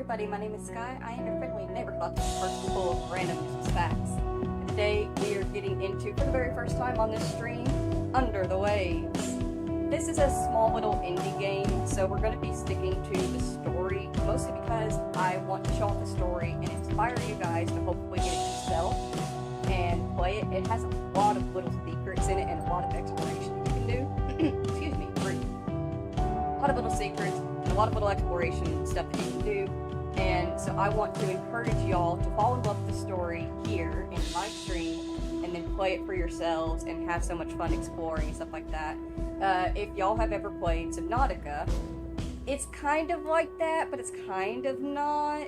everybody, my name is Sky. I am your friendly neighborhood person full of random facts. And today we are getting into, for the very first time on this stream, Under the Waves. This is a small little indie game, so we're going to be sticking to the story, mostly because I want to show off the story and inspire you guys to hopefully get it yourself and play it. It has a lot of little secrets in it and a lot of exploration you can do. Excuse me, a lot of little secrets. A lot of little exploration stuff that you can do, and so I want to encourage y'all to fall in love with the story here in my stream and then play it for yourselves and have so much fun exploring and stuff like that. If y'all have ever played Subnautica, it's kind of like that, but it's kind of not.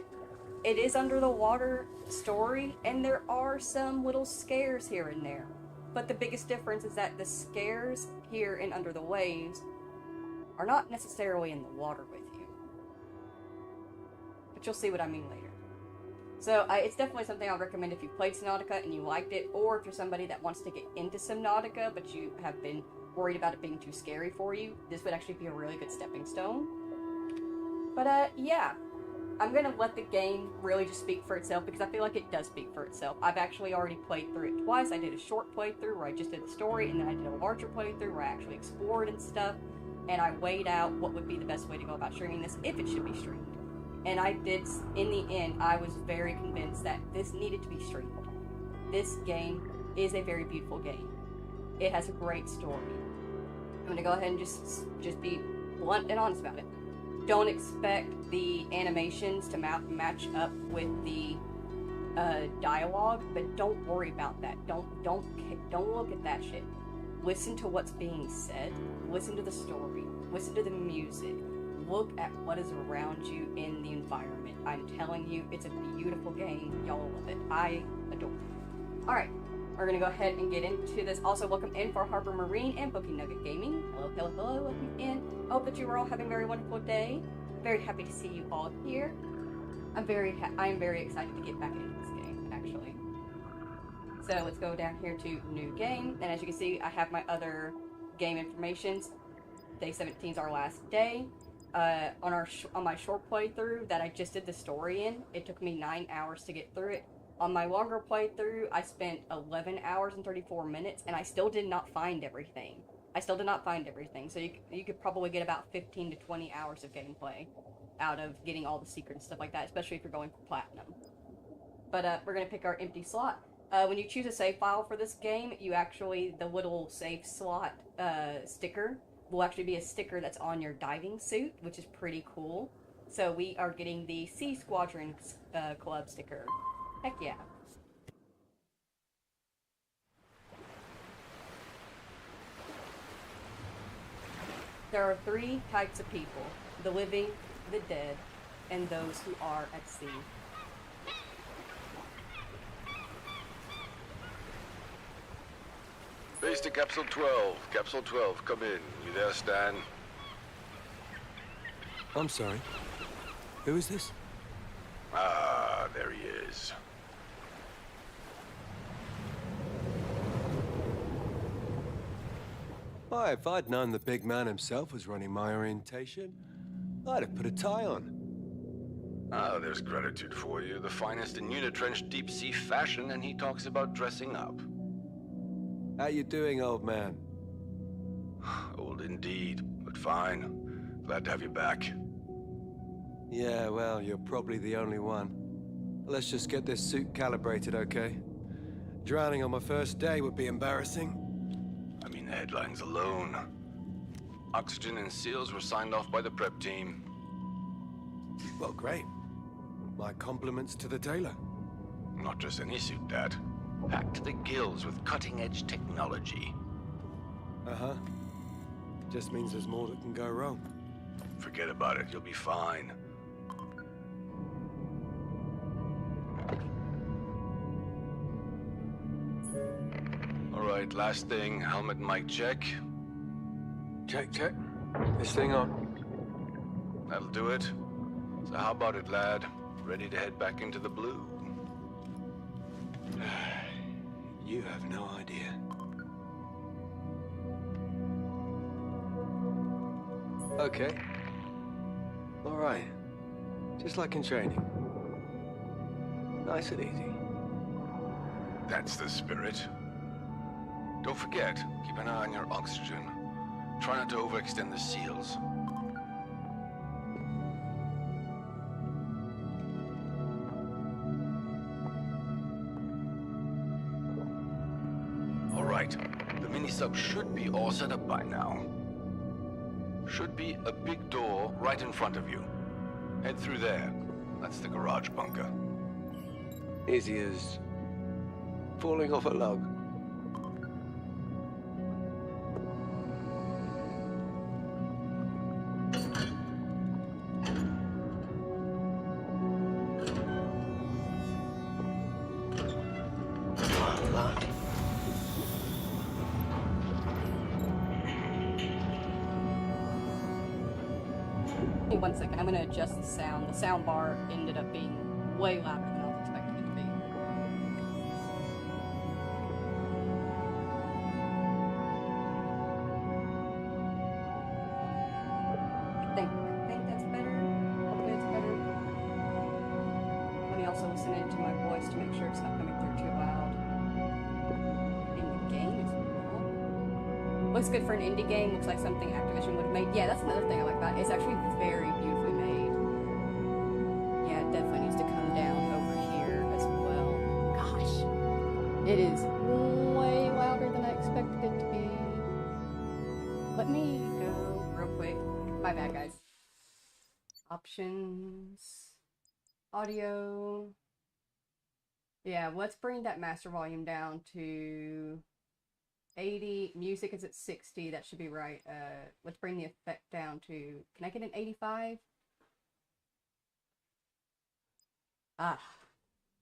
It is under the water story, and there are some little scares here and there, but the biggest difference is that the scares here in Under the Waves are not necessarily in the water with you. But you'll see what I mean later. So it's definitely something I'll recommend if you played Subnautica and you liked it, or if you're somebody that wants to get into Subnautica but you have been worried about it being too scary for you, this would actually be a really good stepping stone. But yeah, I'm gonna let the game really just speak for itself because I feel like it does speak for itself. I've actually already played through it twice. I did a short playthrough where I just did the story, and then I did a larger playthrough where I actually explored and stuff. And I weighed out what would be the best way to go about streaming this, if it should be streamed. And I did, in the end, I was very convinced that this needed to be streamed. This game is a very beautiful game. It has a great story. I'm gonna go ahead and just be blunt and honest about it. Don't expect the animations to match up with the dialogue, but don't worry about that. Don't look at that shit. Listen to what's being said, listen to the story, listen to the music, look at what is around you in the environment. I'm telling you, it's a beautiful game. Y'all will love it. I adore it. Alright, we're gonna go ahead and get into this. Also, welcome in for Harbor Marine and Poke Nugget Gaming. Hello, hello, hello, welcome in. I hope that you are all having a very wonderful day. Very happy to see you all here. I am very excited to get back into this game, actually. So let's go down here to new game, and as you can see, I have my other game informations. Day 17 is our last day. On my short playthrough that I just did the story in, it took me 9 hours to get through it. On my longer playthrough, I spent 11 hours and 34 minutes, and I still did not find everything. So you could probably get about 15 to 20 hours of gameplay out of getting all the secrets and stuff like that, especially if you're going for platinum. But we're gonna pick our empty slot. When you choose a save file for this game, the little save slot sticker will actually be a sticker that's on your diving suit, which is pretty cool. So we are getting the Sea Squadron Club sticker. Heck yeah. There are 3 types of people: the living, the dead, and those who are at sea. Base to Capsule 12. Capsule 12, come in. You there, Stan? I'm sorry. Who is this? Ah, there he is. Why, if I'd known the big man himself was running my orientation, I'd have put a tie on. Ah, there's gratitude for you. The finest in unitrench deep sea fashion, and he talks about dressing up. How you doing, old man? Old indeed, but fine. Glad to have you back. Yeah, well, you're probably the only one. Let's just get this suit calibrated, okay? Drowning on my first day would be embarrassing. I mean, the headlines alone. Oxygen and seals were signed off by the prep team. Well, great. My compliments to the tailor. Not just any suit, Dad. Packed to the gills with cutting-edge technology. Uh-huh. Just means there's more that can go wrong. Forget about it, you'll be fine. Alright, last thing, helmet and mic check. Check, check. This thing on. That'll do it. So how about it, lad? Ready to head back into the blue? You have no idea. Okay. All right. Just like in training. Nice and easy. That's the spirit. Don't forget, keep an eye on your oxygen. Try not to overextend the seals. All right, the mini-sub should be all set up by now. Should be a big door right in front of you. Head through there. That's the garage bunker. Easy as falling off a log. Hey, 1 second, I'm gonna adjust the sound. The sound bar ended up being way louder than I was expecting it to be. I think that's better. Hopefully it's better. Let me also listen into my voice to make sure it's not coming through too loud. In the game as well. Looks good for an indie game. Looks like something Activision would have made. Yeah, that's another thing I like about it. It's actually very beautifully made. Yeah, it definitely needs to come down over here as well. Gosh. It is way louder than I expected it to be. Let me go real quick. My bad, guys. Options. Audio. Yeah, let's bring that master volume down to 80. Music is at 60. That should be right. Let's bring the effect down to... Can I get an 85? Ah.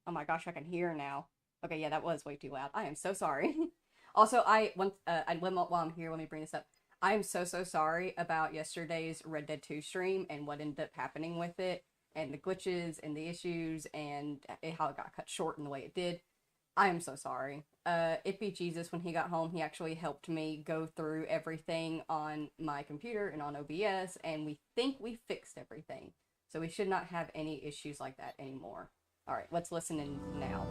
Oh my gosh, I can hear now. Okay, yeah, that was way too loud. I am so sorry. Also, while I'm here, let me bring this up. I am so sorry about yesterday's Red Dead 2 stream and what ended up happening with it, and the glitches and the issues and how it got cut short in the way it did. I am so sorry. Ippy Jesus, when he got home, he actually helped me go through everything on my computer and on OBS, and we think we fixed everything. So we should not have any issues like that anymore. Alright, let's listen in now.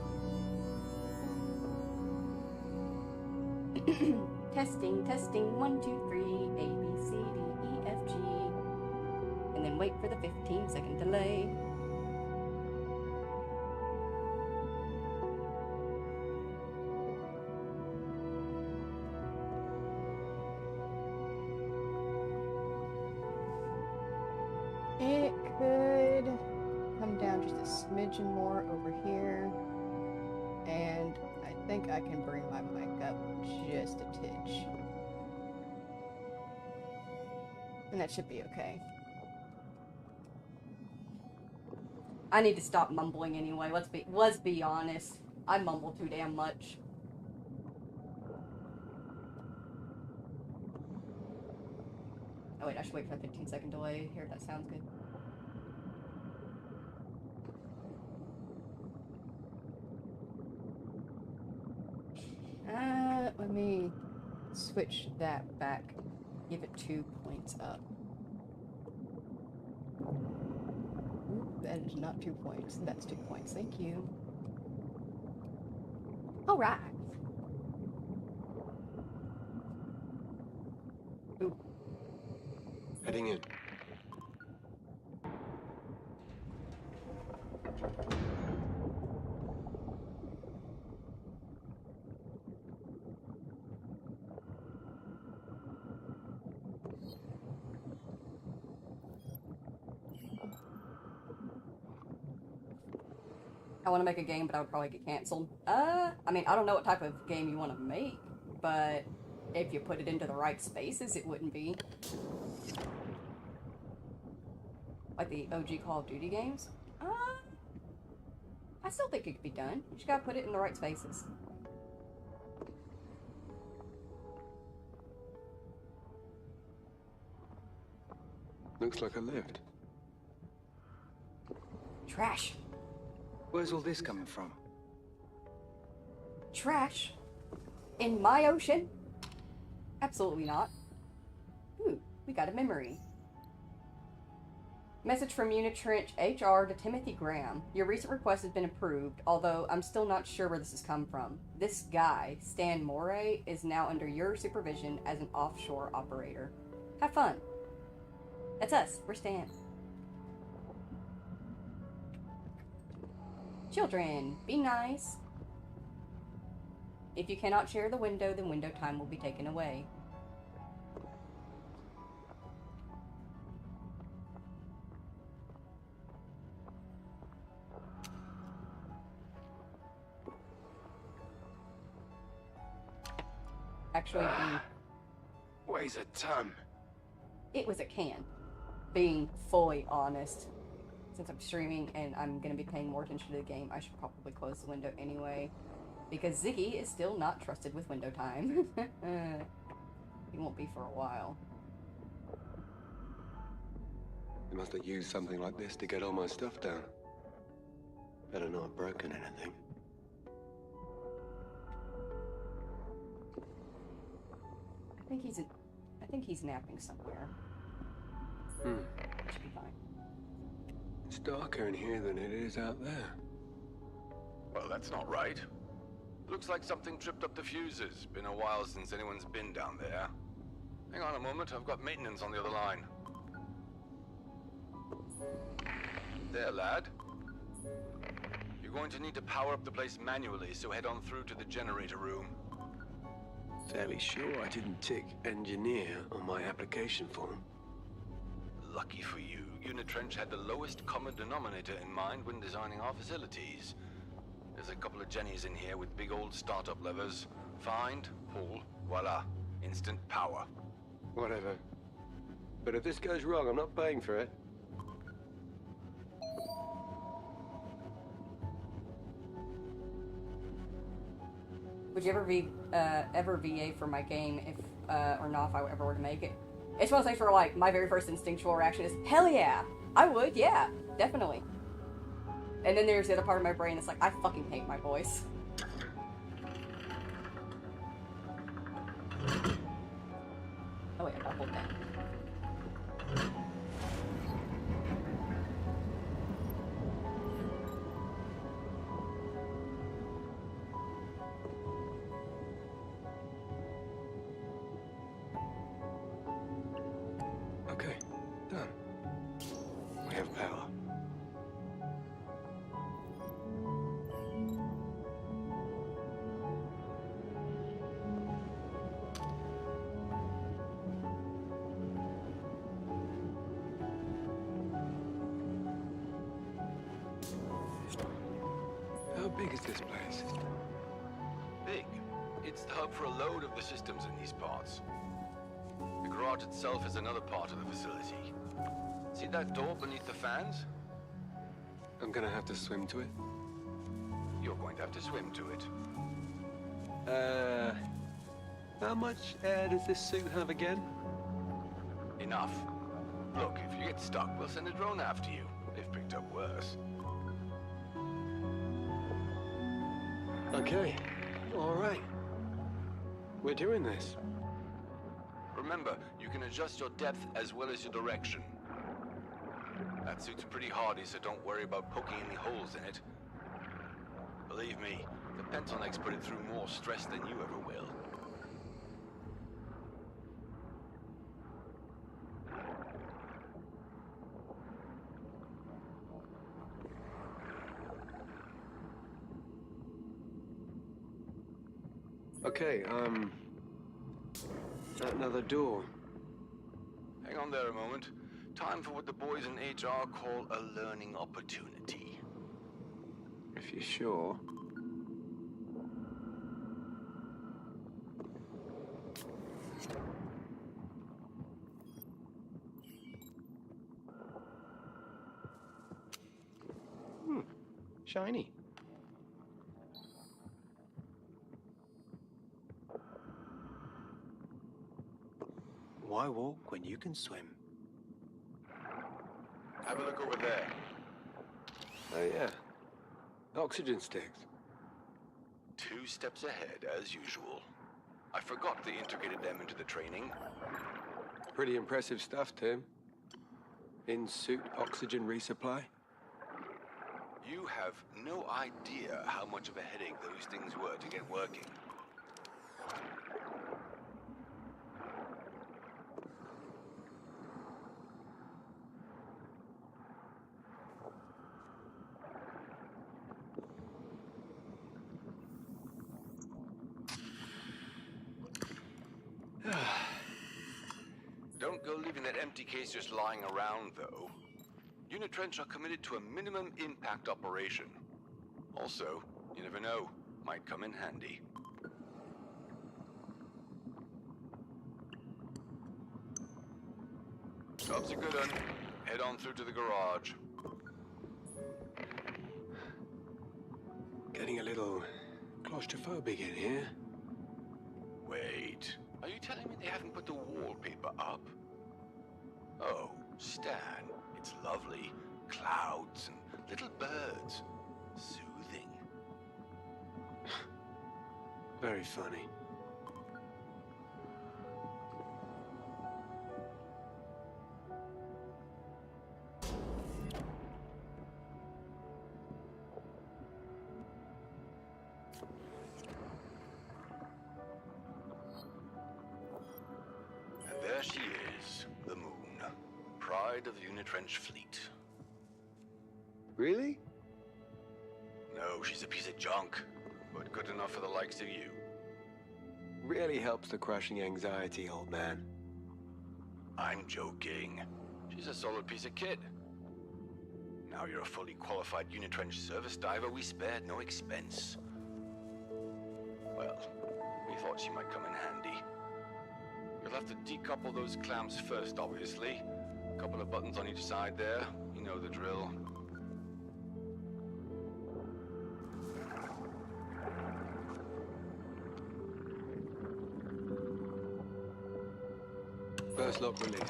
Testing, testing, 1, 2, 3, A, B, C, D, E, F, G. And then wait for the 15-second delay. It could come down just a smidgen more over here. And I think I can bring my mic up just a titch. And that should be okay. I need to stop mumbling anyway. Let's be honest. I mumble too damn much. Oh wait, I should wait for a 15-second delay here. That sounds good. Let me switch that back. Give it 2 points up. Ooh, that is not 2 points. That's 2 points. Thank you. All right. Ooh. Heading in. I want to make a game, but I would probably get canceled. I mean, I don't know what type of game you want to make, but if you put it into the right spaces, it wouldn't be. Like the OG Call of Duty games? I still think it could be done. You just gotta put it in the right spaces. Looks like a lift. Trash. Where's all this coming from? Trash? In my ocean? Absolutely not. Ooh, we got a memory. Message from Unit Trench HR to Timothy Graham. Your recent request has been approved, although I'm still not sure where this has come from. This guy, Stan Moray, is now under your supervision as an offshore operator. Have fun. That's us. We're Stan. Children, be nice. If you cannot share the window, then window time will be taken away. Actually, Weighs a ton. it was a can. Being fully honest. Since I'm streaming and I'm going to be paying more attention to the game, I should probably close the window anyway. Because Ziggy is still not trusted with window time. He won't be for a while. They must have used something like this to get all my stuff down. Better not have broken anything. I think he's napping somewhere. Should be fine. It's darker in here than it is out there. Well, that's not right. Looks like something tripped up the fuses. Been a while since anyone's been down there. Hang on a moment, I've got maintenance on the other line. There, lad. You're going to need to power up the place manually, so head on through to the generator room. Fairly sure I didn't tick engineer on my application form. Lucky for you, Unit Trench had the lowest common denominator in mind when designing our facilities. There's a couple of jennies in here with big old startup levers. Find, pull, voila. Instant power. Whatever. But if this goes wrong, I'm not paying for it. Would you ever VA for my game if, or not if I ever were to make it? It's one of those things where, like, my very first instinctual reaction is, hell yeah! I would, yeah, definitely. And then there's the other part of my brain that's like, I fucking hate my voice. Oh wait, I gotta hold that. Okay, done. We have power. How big is this place? Big. It's the hub for a load of the systems in these parts. The garage itself is another part of the facility. See that door beneath the fans? I'm gonna have to swim to it. You're going to have to swim to it. How much air does this suit have again? Enough. Look, if you get stuck, we'll send a drone after you. They've picked up worse. Okay, all right. We're doing this. Remember, you can adjust your depth as well as your direction. That suit's pretty hardy, so don't worry about poking any holes in it. Believe me, the pencil necks put it through more stress than you ever will. Okay, another door. Hang on there a moment. Time for what the boys in HR call a learning opportunity. If you're sure. Shiny. Why walk when you can swim? Have a look over there. Oh yeah. Oxygen sticks. 2 steps ahead, as usual. I forgot they integrated them into the training. Pretty impressive stuff, Tim. In-suit oxygen resupply? You have no idea how much of a headache those things were to get working. Don't go leaving that empty case just lying around, though. Unitrench are committed to a minimum impact operation. Also, you never know, might come in handy. Job's a good one. Head on through to the garage. Getting a little claustrophobic in here. Wait, are you telling me they haven't put the wallpaper up? Oh, Stan, it's lovely. Clouds and little birds. Soothing. Very funny. And there she is, the moon. Pride of the Unitrench fleet. Really? No, she's a piece of junk, but good enough for the likes of you. Really helps the crushing anxiety, old man. I'm joking. She's a solid piece of kit. Now you're a fully qualified Unitrench service diver, we spared no expense. Well, we thought she might come in handy. You'll have to decouple those clamps first, obviously. A couple of buttons on each side there. You know the drill. First lock release.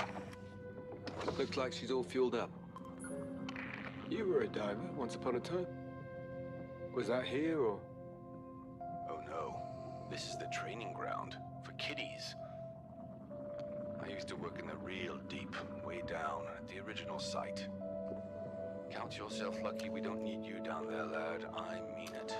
Looks like she's all fueled up. You were a diver once upon a time. Was that here or? Oh no, this is the training ground for kiddies. I used to work in the real deep, way down at the original site. Count yourself lucky we don't need you down there, lad. I mean it.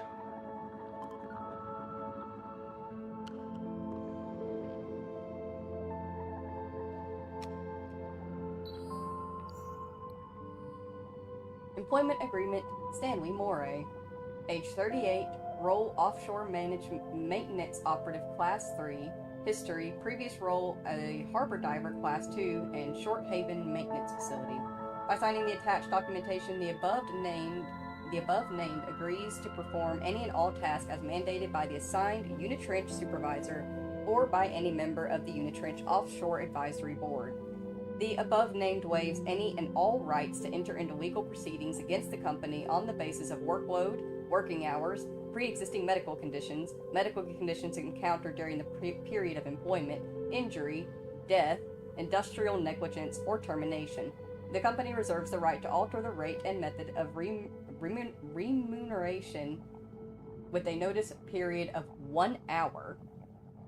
Employment Agreement, Stanley Moray. Age 38, role Offshore Maintenance Operative Class 3, history, previous role a Harbor Diver Class 2, and Short Haven Maintenance Facility. By signing the attached documentation, the above named agrees to perform any and all tasks as mandated by the assigned Unitrench supervisor or by any member of the Unitrench Offshore Advisory Board. The above-named waives any and all rights to enter into legal proceedings against the company on the basis of workload, working hours, pre-existing medical conditions encountered during the period of employment, injury, death, industrial negligence, or termination. The company reserves the right to alter the rate and method of remuneration with a notice period of 1 hour.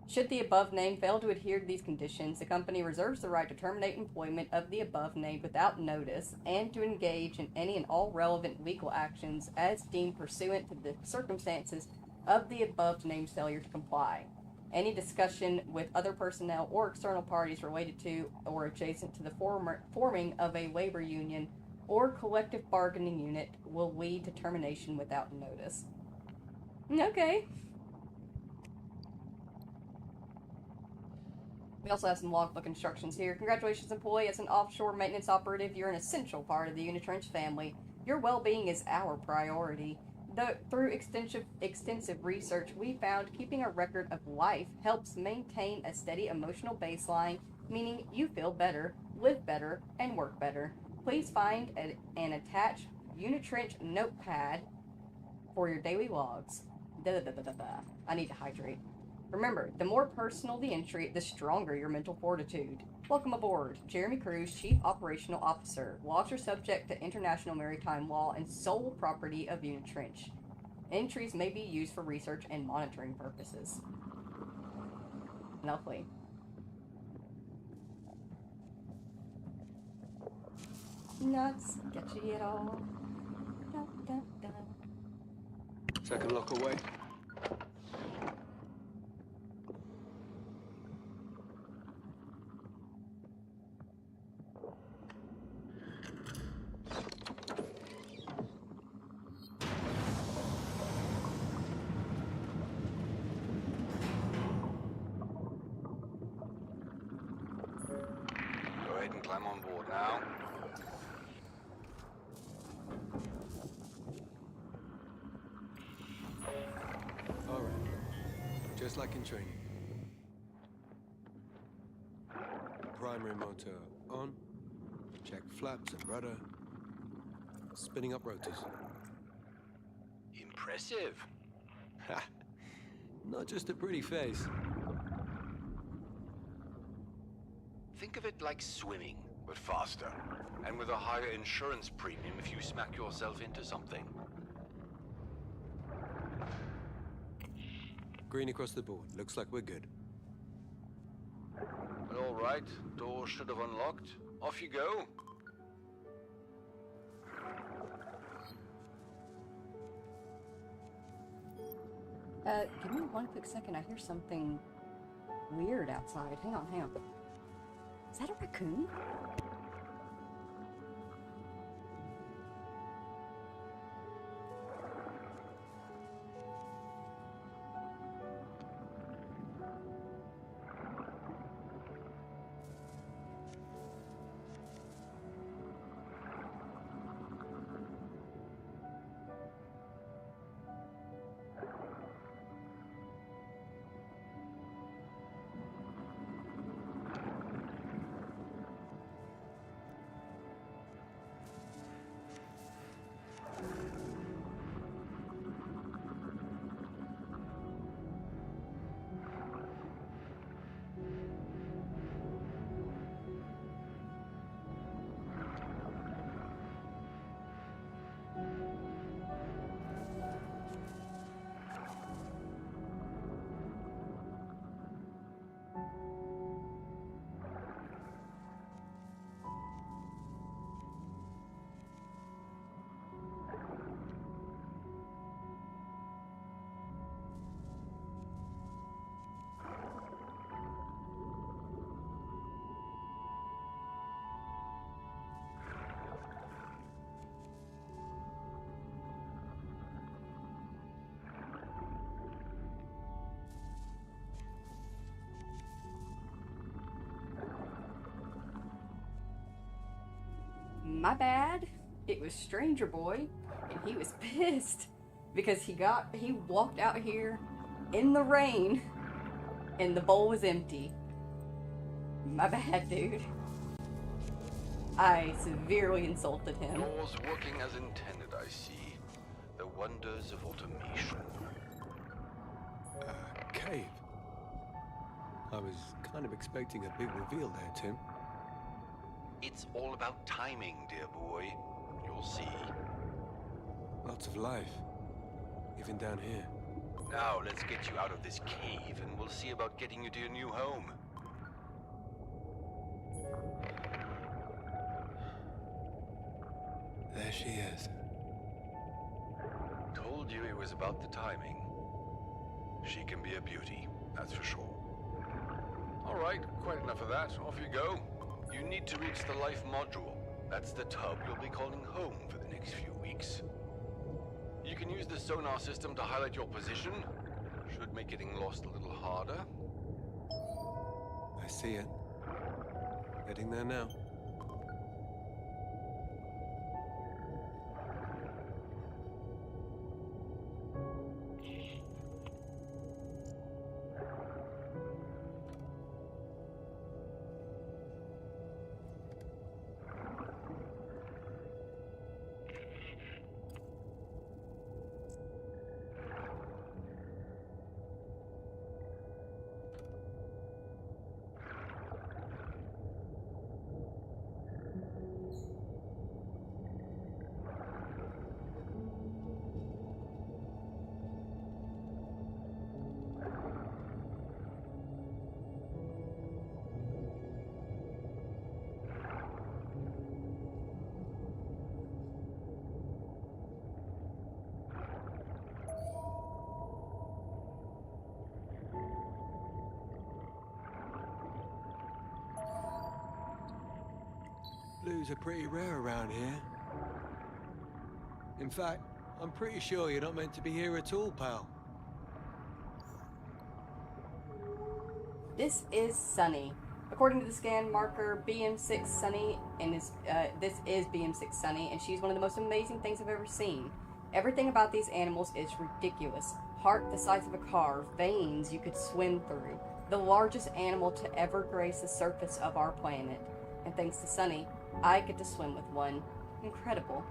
Should the above named fail to adhere to these conditions, the company reserves the right to terminate employment of the above named without notice and to engage in any and all relevant legal actions as deemed pursuant to the circumstances of the above named failure to comply. Any discussion with other personnel or external parties related to or adjacent to the forming of a labor union or collective bargaining unit will lead to termination without notice. Okay. We also have some logbook instructions here. Congratulations, employee. As an offshore maintenance operative, you're an essential part of the Unitrench family. Your well-being is our priority. Through extensive research, we found keeping a record of life helps maintain a steady emotional baseline, meaning you feel better, live better, and work better. Please find and attach Unitrench notepad for your daily logs. I need to hydrate. Remember, the more personal the entry, the stronger your mental fortitude. Welcome aboard. Jeremy Cruz, Chief Operational Officer. Logs are subject to international maritime law and sole property of Unitrench. Entries may be used for research and monitoring purposes. Lovely. nuts, get you it all. Dun, dun, dun. Second lock away. Go ahead and climb on board now. All right. Just like in training. Primary motor on. Check flaps and rudder. Spinning up rotors. Impressive. Ha! Not just a pretty face. Think of it like swimming, but faster. And with a higher insurance premium if you smack yourself into something. Green across the board. Looks like we're good. All right, door should have unlocked. Off you go. Give me one quick second. I hear something weird outside. Hang on, hang on. Is that a raccoon? My bad. It was Stranger Boy, and he was pissed because he walked out here in the rain and the bowl was empty. My bad, dude. I severely insulted him. Yours working as intended, I see. The wonders of automation. Cave. I was kind of expecting a big reveal there, Tim. It's all about timing, dear boy. You'll see. Lots of life. Even down here. Now, let's get you out of this cave, and we'll see about getting you to your new home. There she is. Told you it was about the timing. She can be a beauty, that's for sure. All right, quite enough of that. Off you go. You need to reach the life module. That's the tub you'll be calling home for the next few weeks. You can use the sonar system to highlight your position. Should make getting lost a little harder. I see it. Heading there now. blues are pretty rare around here. In fact, I'm pretty sure you're not meant to be here at all, pal. This is Sunny. According to the scan marker, BM6 Sunny, and this is BM6 Sunny, and she's one of the most amazing things I've ever seen. Everything about these animals is ridiculous. Heart the size of a car, veins you could swim through. The largest animal to ever grace the surface of our planet. And thanks to Sunny, I get to swim with one. Incredible.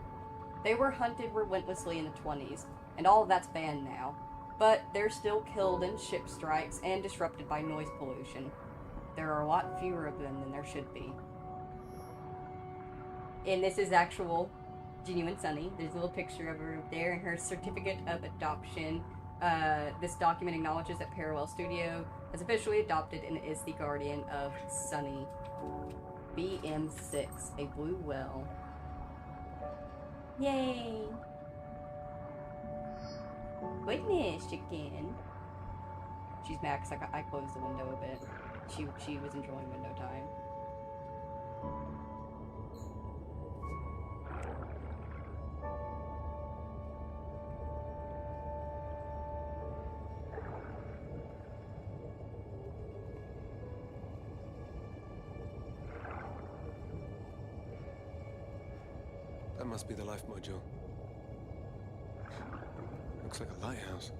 They were hunted relentlessly in the 20s, and all of that's banned now. But they're still killed in ship strikes and disrupted by noise pollution. There are a lot fewer of them than there should be. And this is actual, genuine Sunny. There's a little picture of her there in her certificate of adoption. This document acknowledges that Parallel Studio has officially adopted and is the guardian of Sunny. BM6, a blue whale. Yay! Goodness, chicken. She's mad because I closed the window a bit. She was enjoying window time. That must be the life module. Looks like a lighthouse.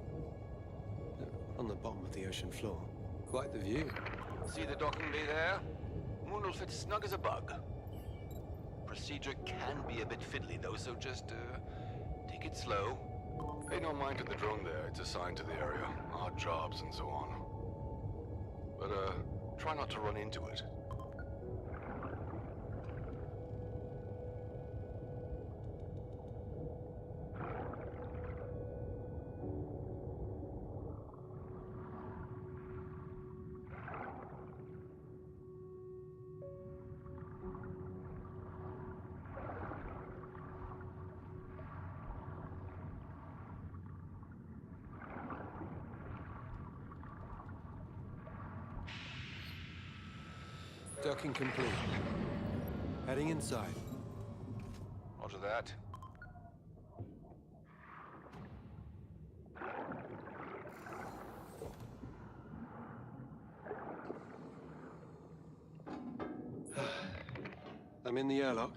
On the bottom of the ocean floor. Quite the view. See the docking bay there? Moon will fit snug as a bug. Procedure can be a bit fiddly though, so just take it slow. Pay no mind to the drone there. It's assigned to the area. Odd jobs and so on. But try not to run into it. Docking complete. Heading inside. Roger that. I'm in the airlock.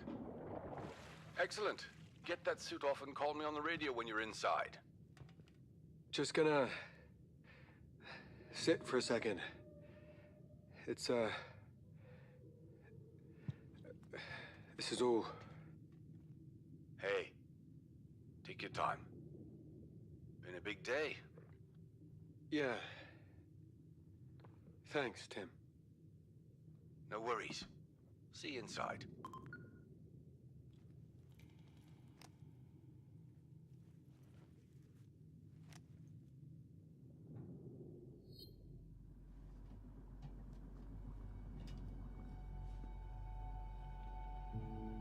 Excellent. Get that suit off and call me on the radio when you're inside. Just gonna sit for a second. It's this is all. Hey, take your time. Been a big day. Yeah. Thanks, Tim. No worries. See you inside.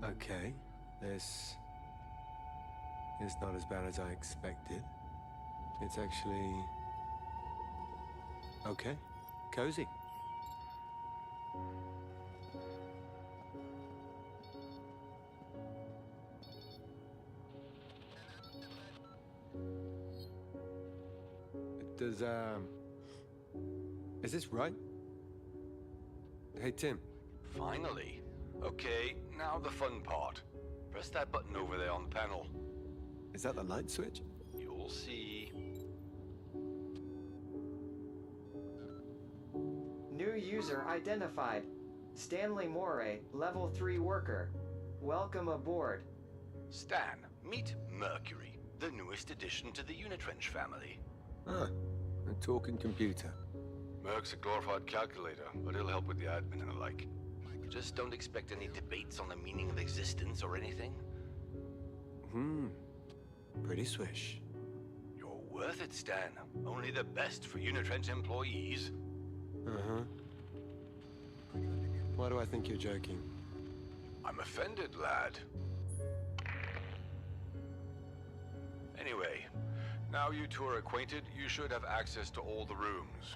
Okay, this is not as bad as I expected. It's actually okay, cozy. Does is this right? Hey, Tim. Finally. Okay, now the fun part. Press that button over there on the panel. Is that the light switch? You'll see. New user identified. Stanley Moray, level 3 worker. Welcome aboard. Stan, meet Mercury, the newest addition to the Unitrench family. Ah, a talking computer. Merc's a glorified calculator, but he'll help with the admin and the like. Just don't expect any debates on the meaning of existence or anything. Pretty swish. You're worth it, Stan. Only the best for Unitrench employees. Uh-huh. Why do I think you're joking? I'm offended, lad. Anyway, now you two are acquainted, you should have access to all the rooms.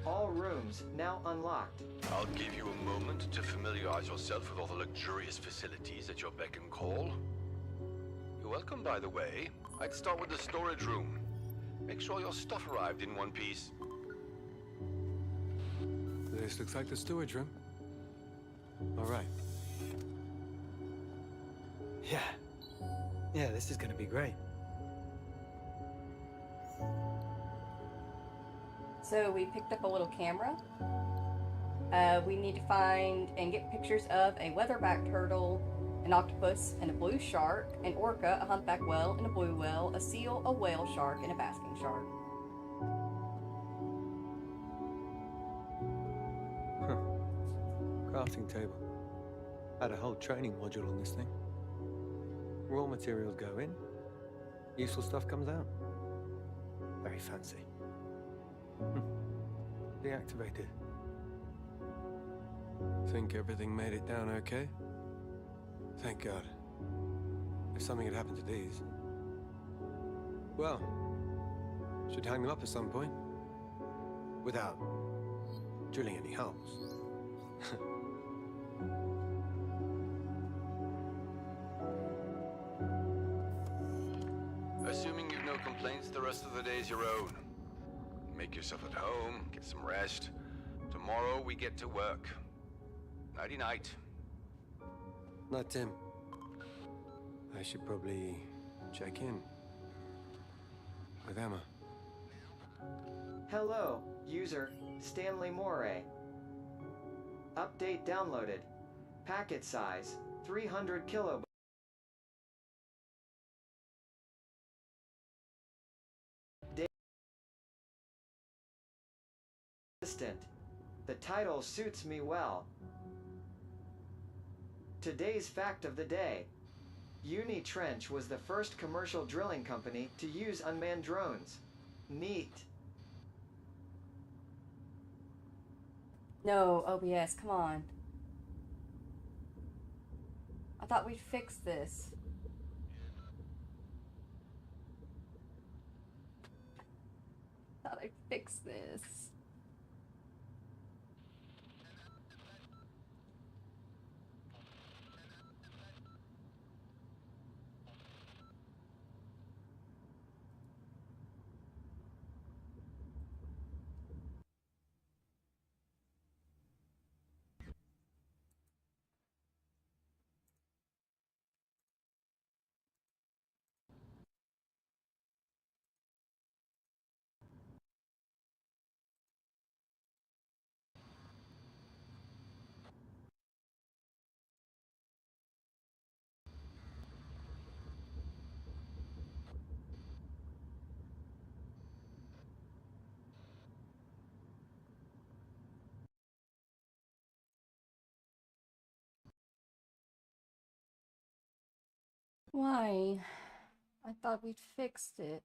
All rooms now unlocked. I'll give you a moment to familiarize yourself with all the luxurious facilities at your beck and call. You're welcome, by the way. I'd start with the storage room. Make sure your stuff arrived in one piece. This looks like the storage room. All right. Yeah, this is gonna be great. So we picked up a little camera. We need to find and get pictures of a weatherback turtle, an octopus, and a blue shark, an orca, a humpback whale, and a blue whale, a seal, a whale shark, and a basking shark. Crafting table. Had a whole training module on this thing. Raw materials go in, useful stuff comes out. Very fancy. Deactivated. Think everything made it down okay? Thank God. If something had happened to these... well, should hang them up at some point. Without drilling any holes. Assuming you've no complaints, the rest of the day's your own. Make yourself at home, get some rest. Tomorrow we get to work. Nighty-night. Not Tim. I should probably check in with Emma. Hello, user Stanley Moray. Update downloaded. Packet size 300 kilobytes. The title suits me well. Today's fact of the day. Trench was the first commercial drilling company to use unmanned drones. Neat. No, OBS, come on. I thought we'd fix this. I thought I'd fix this. Why? I thought we'd fixed it.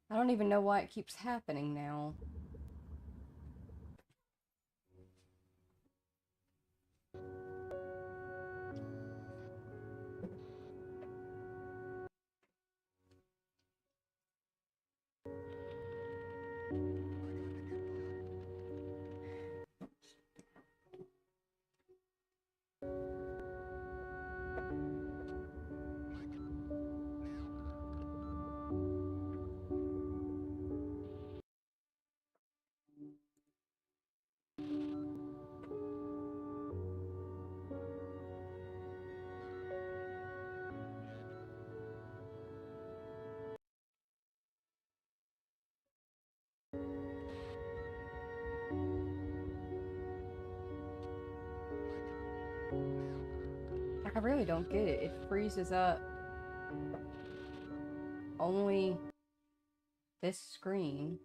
I don't even know why it keeps happening now. Like, I really don't get it. It freezes up only this screen.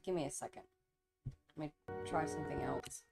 Give me a second. Let me try something else.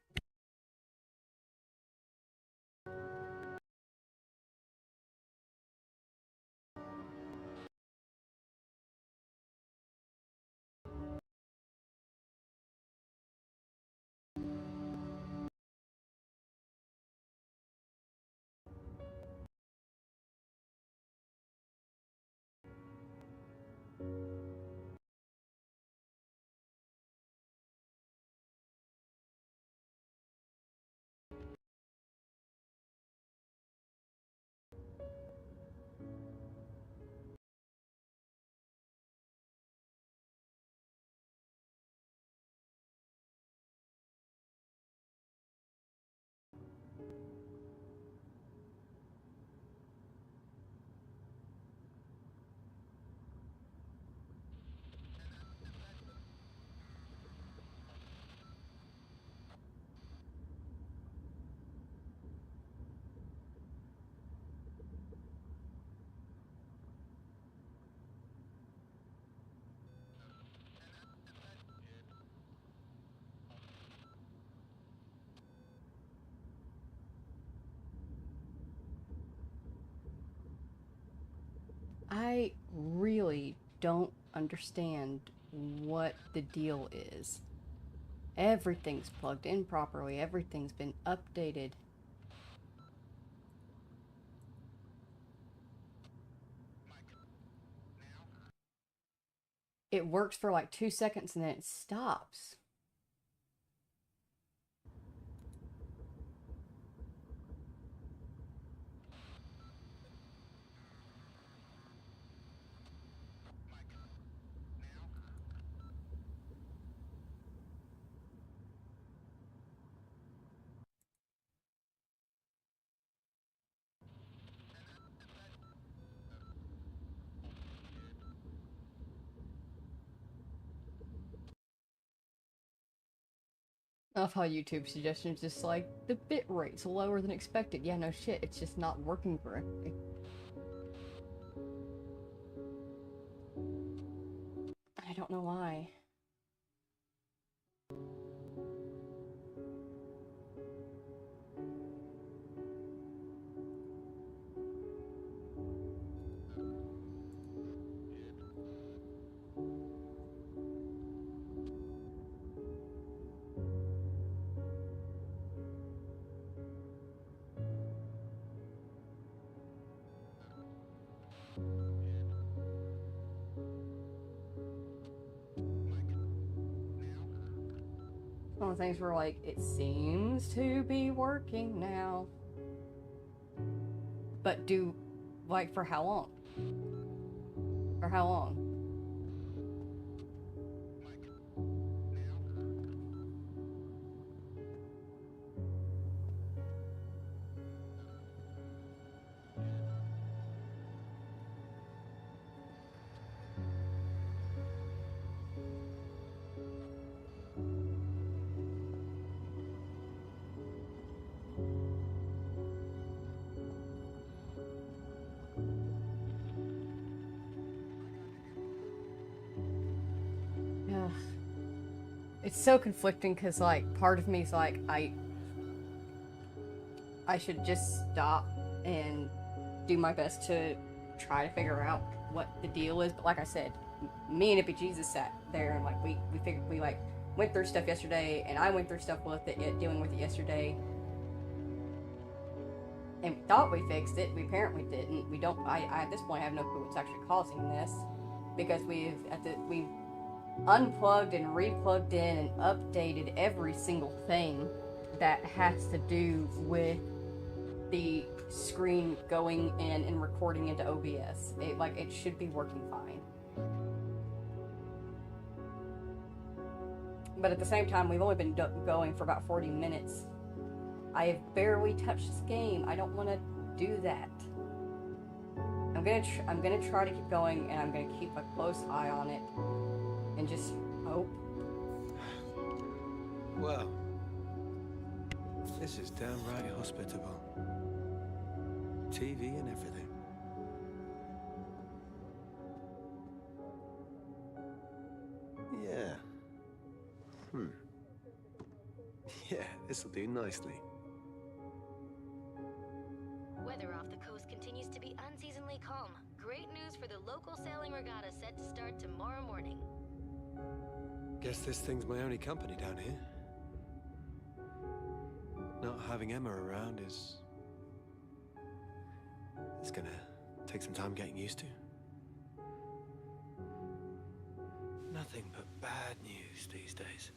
I really don't understand what the deal is. Everything's plugged in properly. Everything's been updated. It works for like 2 seconds and then it stops. I love how YouTube suggestions just like, the bit rate's lower than expected. Yeah, no shit, it's just not working correctly. I don't know why. One of the things where like, it seems to be working now. But like, for how long? For how long? Yeah. It's so conflicting because, like, part of me is like, I should just stop and do my best to try to figure out what the deal is. But like I said, me and Ippy Jesus sat there and like we figured, we like went through stuff yesterday, and I went through stuff with it, dealing with it yesterday, and we thought we fixed it. We apparently didn't. We don't. I at this point have no clue what's actually causing this, because we've unplugged and replugged in and updated every single thing that has to do with the screen going in and recording into OBS. It should be working fine. But at the same time, we've only been going for about 40 minutes. I have barely touched this game. I don't want to do that. I'm gonna try to keep going, and I'm gonna keep a close eye on it, and just hope. Well, this is downright hospitable. TV and everything. Yeah. Yeah, this'll do nicely. Weather off the coast continues to be unseasonably calm. Great news for the local sailing regatta set to start tomorrow morning. Guess this thing's my only company down here. Not having Emma around is... it's gonna take some time getting used to. Nothing but bad news these days.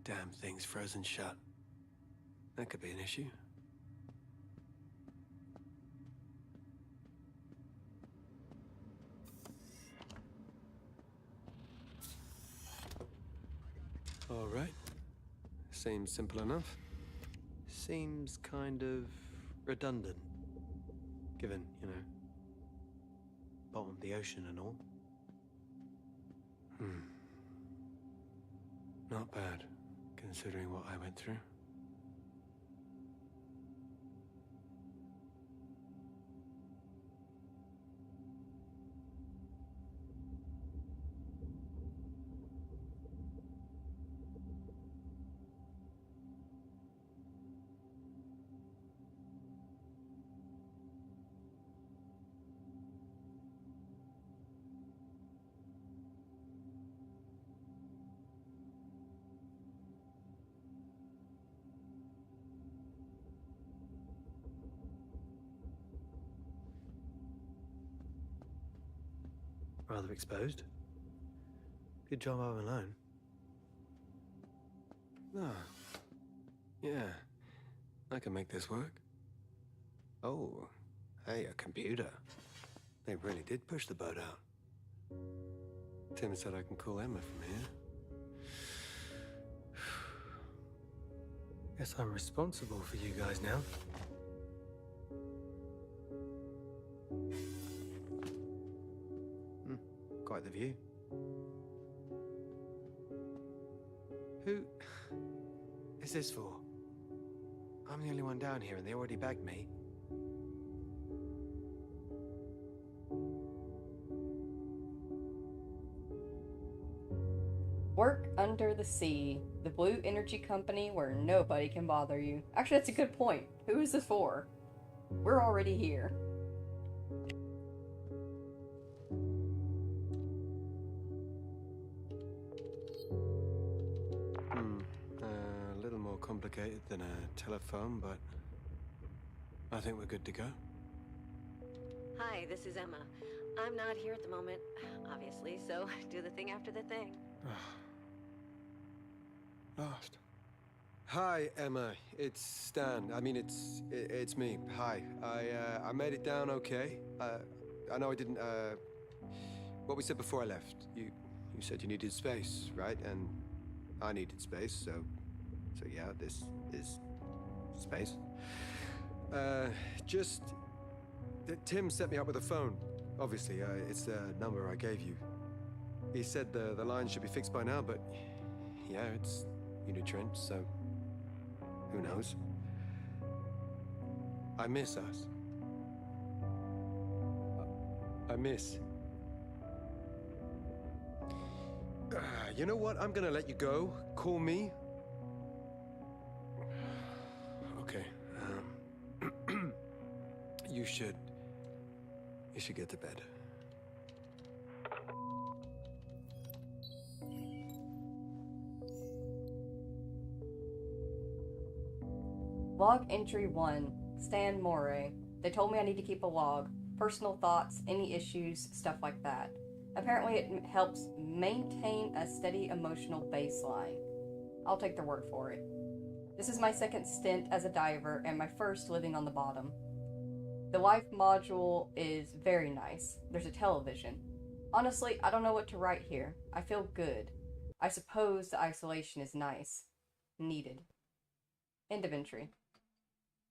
Damn thing's frozen shut. That could be an issue. All right. Seems simple enough. Seems kind of redundant, given, you know, bottom of the ocean and all. Not bad, considering what I went through. Rather exposed. Good job I'm alone. Ah, yeah. I can make this work. Oh, hey, a computer. They really did push the boat out. Tim said I can call Emma from here. Guess I'm responsible for you guys now. Quite the view. Who is this for? I'm the only one down here and they already bagged me. Work under the sea. The blue energy company where nobody can bother you. Actually, that's a good point. Who is this for? We're already here. A little more complicated than a telephone, but I think we're good to go. Hi, this is Emma. I'm not here at the moment, obviously, so do the thing after the thing. Lost. Hi, Emma. It's Stan. I mean, it's me. Hi. I made it down okay. I know I didn't. What we said before I left. You said you needed space, right? And I needed space. So yeah, this is space. Just Tim set me up with a phone. Obviously, it's the number I gave you. He said the line should be fixed by now, but yeah, it's Unitrench, so who knows? I miss us. I miss. You know what? I'm gonna let you go. Call me. Okay. You should get to bed. Log entry 1. Stan Moray. They told me I need to keep a log. Personal thoughts, any issues, stuff like that. Apparently it helps maintain a steady emotional baseline. I'll take their word for it. This is my second stint as a diver and my first living on the bottom. The life module is very nice. There's a television. Honestly, I don't know what to write here. I feel good. I suppose the isolation is nice. Needed. End of entry.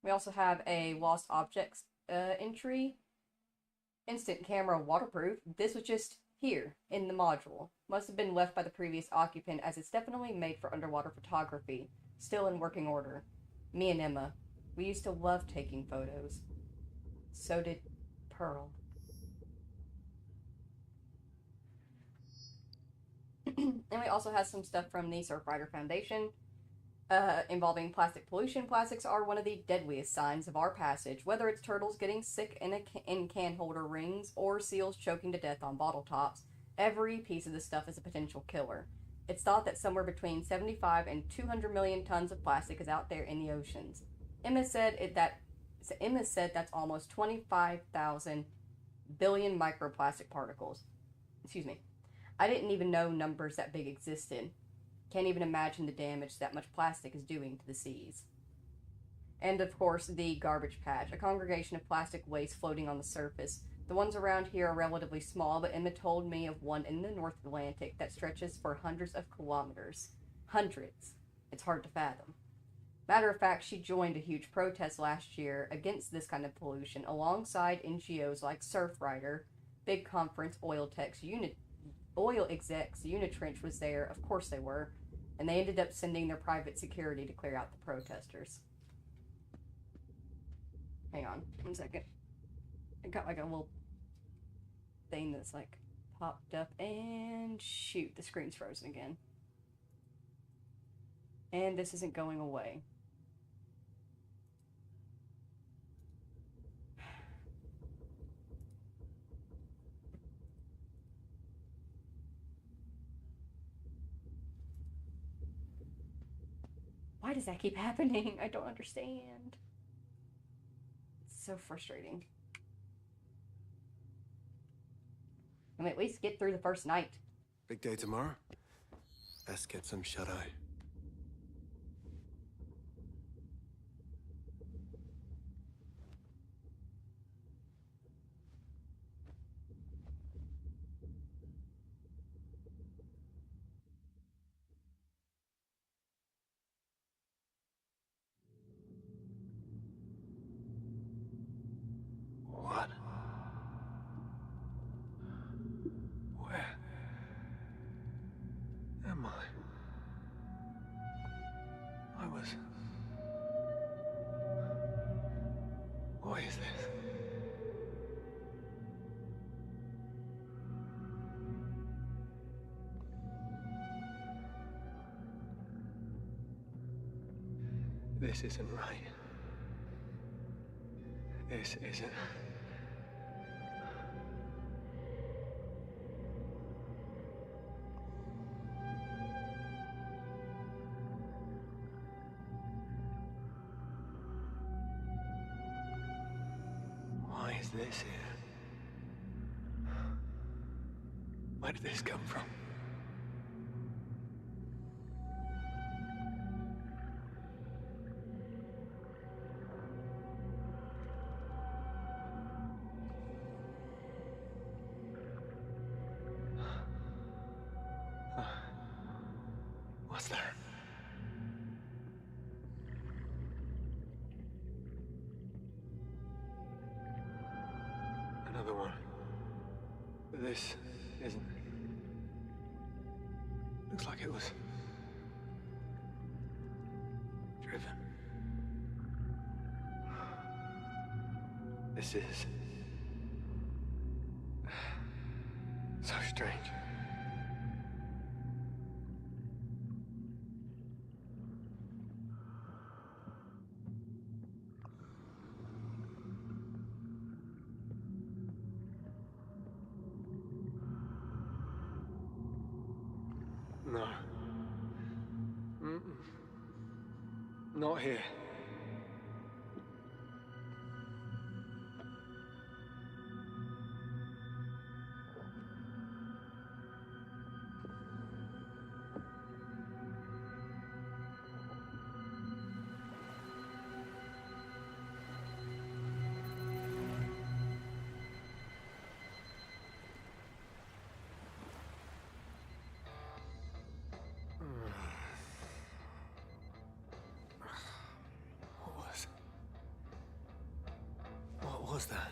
We also have a lost objects entry. Instant camera waterproof. This was just here in the module. Must have been left by the previous occupant as it's definitely made for underwater photography. Still in working order. Me and Emma. We used to love taking photos. So did Pearl. And we also have some stuff from the Surfrider Foundation. Involving plastic pollution. Plastics are one of the deadliest signs of our passage, whether it's turtles getting sick in can holder rings or seals choking to death on bottle tops. Every piece of this stuff is a potential killer. It's thought that somewhere between 75 and 200 million tons of plastic is out there in the oceans. Emma said that's almost 25,000 billion microplastic particles. Excuse me. I didn't even know numbers that big existed. Can't even imagine the damage that much plastic is doing to the seas. And of course, the garbage patch, a congregation of plastic waste floating on the surface. The ones around here are relatively small, but Emma told me of one in the North Atlantic that stretches for hundreds of kilometers. Hundreds. It's hard to fathom. Matter of fact, she joined a huge protest last year against this kind of pollution alongside NGOs like Surfrider, Big Conference, Oil Execs, Unitrench was there, of course they were, and they ended up sending their private security to clear out the protesters. Hang on, 1 second. I got like a little thing that's like popped up, and shoot, the screen's frozen again. And this isn't going away. Why does that keep happening? I don't understand. It's so frustrating. Can we at least get through the first night? Big day tomorrow? Best get some shut-eye. What? Where am I? What is this? This isn't right. This isn't... Why is this here? Where did this come from? What's that? Another one. But this isn't. Looks like it was driven. This is so strange. No. Mm-mm. Not here. What was that?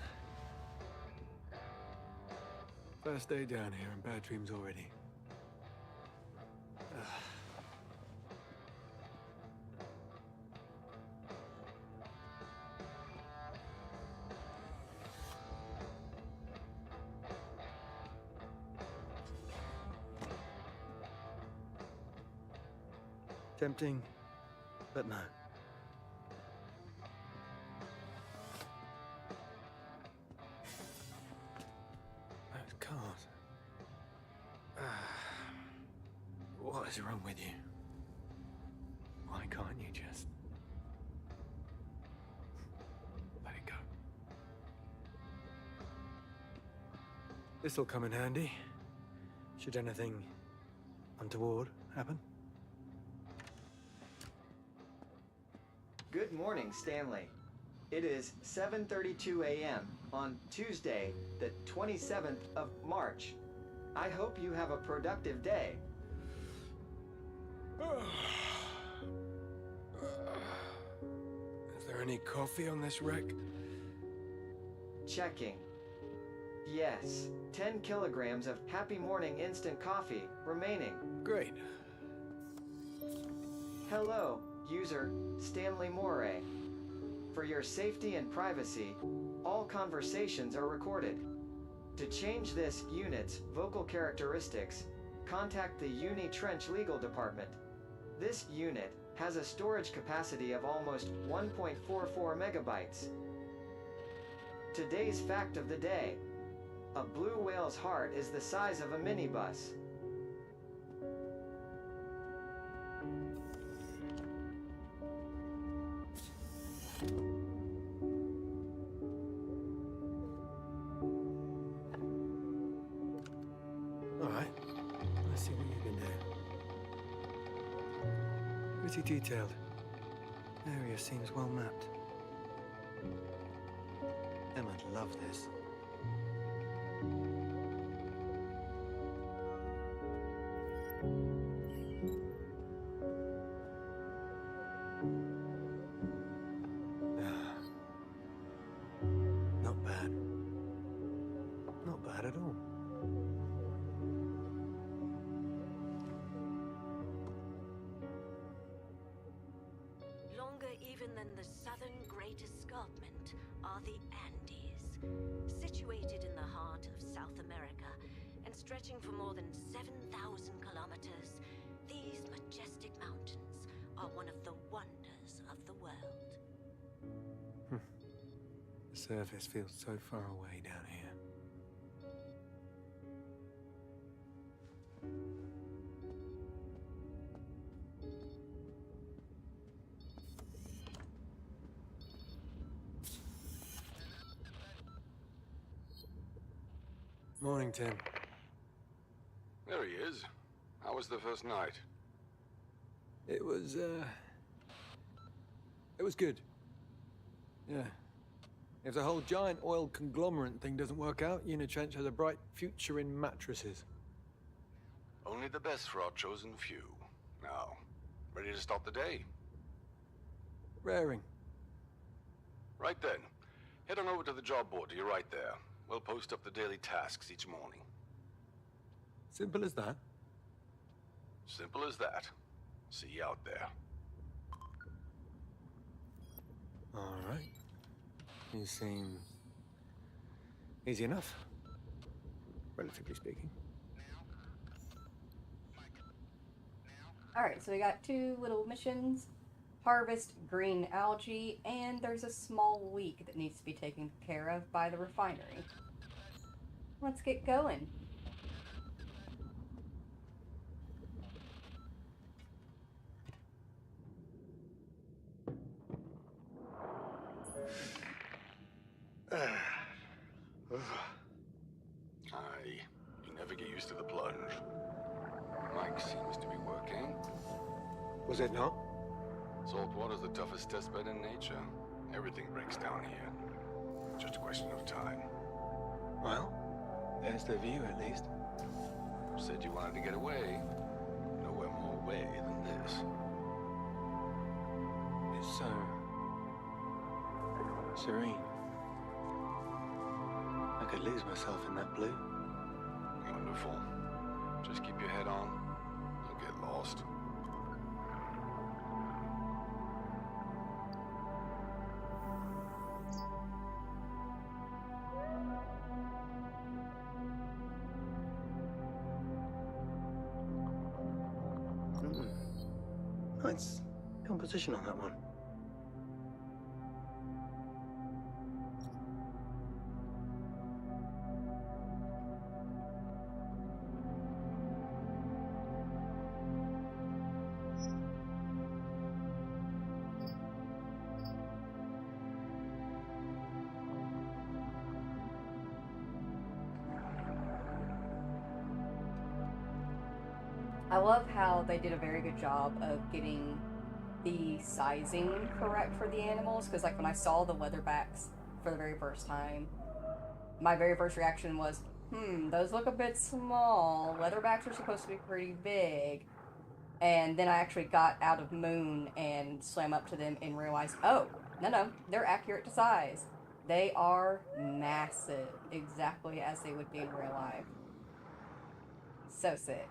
First day down here and bad dreams already. Tempting, but no. Those cars. What is wrong with you? Why can't you just let it go? This'll come in handy. Should anything untoward happen? Good morning, Stanley. It is 7:32 a.m. on Tuesday, the 27th of March. I hope you have a productive day. Is there any coffee on this wreck? Checking. Yes, 10 kilograms of Happy Morning instant coffee remaining. Great. Hello, user Stanley Moray. For your safety and privacy, all conversations are recorded. To change this unit's vocal characteristics, contact the Uni Trench Legal Department. This unit has a storage capacity of almost 1.44 megabytes. Today's fact of the day: a blue whale's heart is the size of a minibus. All right. Let's see what you can do. Pretty detailed. Area seems well mapped. Emma'd love this. Not bad. Not bad at all. Longer even than the southern Great Escarpment are the Andes, situated in the heart of South America and stretching for more than 7,000 kilometers. These majestic mountains are one of the wonders of the world. The surface feels so far away down here. Morning, Tim. There he is. How was the first night? It was good. Yeah. If the whole giant oil conglomerate thing doesn't work out, Unitrench has a bright future in mattresses. Only the best for our chosen few. Now, ready to start the day? Raring. Right then. Head on over to the job board to your right there. We'll post up the daily tasks each morning. Simple as that. Simple as that. See you out there. All right. You seem easy enough, relatively speaking. Alright, so we got 2 little missions. Harvest green algae, and there's a small leak that needs to be taken care of by the refinery. Let's get going. You never get used to the plunge. Mike seems to be working. Was it not? Salt water's the toughest testbed in nature. Everything breaks down here. Just a question of time. Well, there's the view at least. Said you wanted to get away. Nowhere more away than this. It's so serene. I could lose myself in that blue. Wonderful. Just keep your head on. You'll get lost. Nice composition on that one. I love how they did a very good job of getting the sizing correct for the animals, because like when I saw the leatherbacks for the very first time, my very first reaction was, those look a bit small. Leatherbacks are supposed to be pretty big. And then I actually got out of Moon and swam up to them and realized, oh, no, they're accurate to size. They are massive, exactly as they would be in real life. So sick.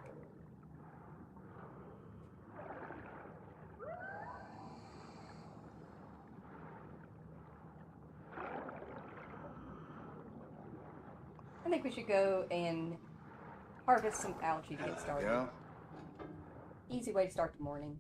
I think we should go and harvest some algae to get started. Yeah. Easy way to start the morning.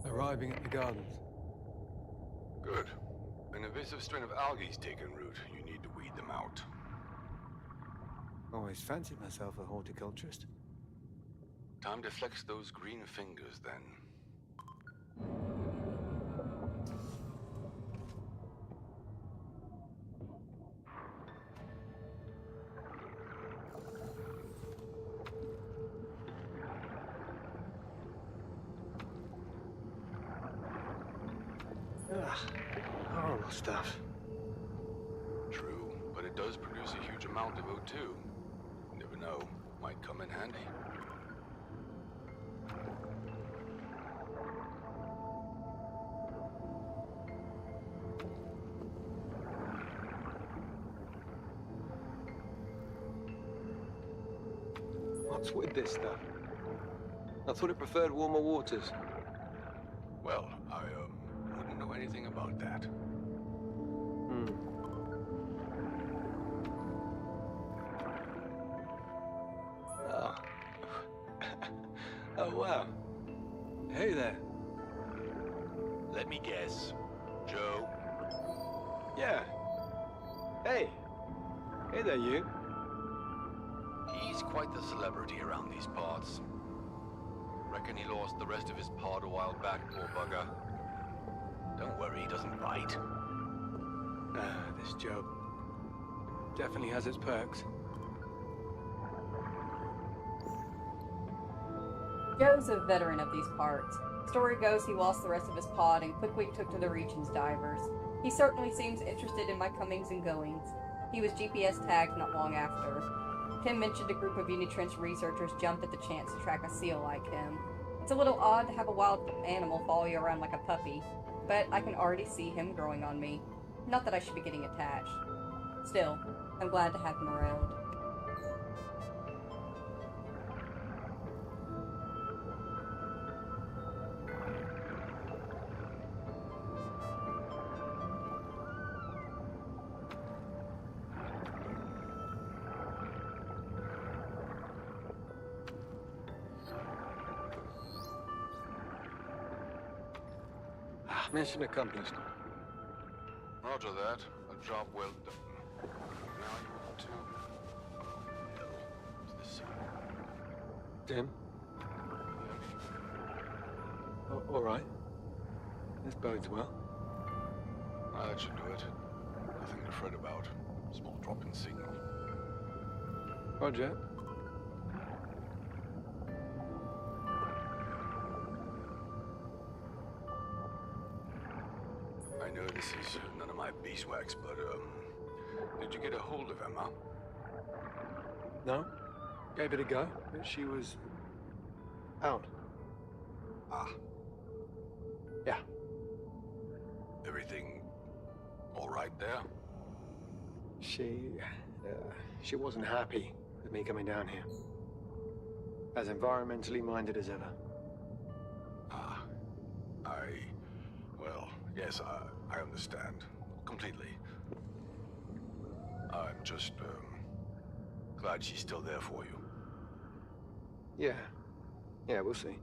Arriving at the gardens. Good. An invasive strain of algae's taken root. You need to weed weed them out. Always fancied myself a horticulturist. Time to flex those green fingers, then. Ugh, horrible stuff. True, but it does produce a huge amount of O2. You never know, might come in handy. What's with this stuff? I thought it preferred warmer waters. Well, I, wouldn't know anything about that. Oh. Oh, wow. Hey there. Let me guess. Joe? Yeah. Hey. Hey there, you. He's quite the celebrity around these parts. Reckon he lost the rest of his pod a while back, poor bugger. Don't worry, he doesn't bite. This job definitely has its perks. Joe's a veteran of these parts. Story goes he lost the rest of his pod and quickly took to the region's divers. He certainly seems interested in my comings and goings. He was GPS tagged not long after. Tim mentioned a group of Unitrans researchers jumped at the chance to track a seal like him. It's a little odd to have a wild animal follow you around like a puppy, but I can already see him growing on me. Not that I should be getting attached. Still, I'm glad to have him around. Mission accomplished. Roger that. A job well done. Now you want to... Hell, what's this? Tim? All right. This bodes well. Ah, that should do it. Nothing to fret about. Small drop in signal. Roger. I know this is none of my beeswax, but, did you get a hold of Emma? No? Gave it a go, but she was out. Ah. Yeah. Everything all right there? She wasn't happy with me coming down here. As environmentally minded as ever. Ah. Well, yes, I understand. Completely. I'm just, glad she's still there for you. Yeah. Yeah, we'll see.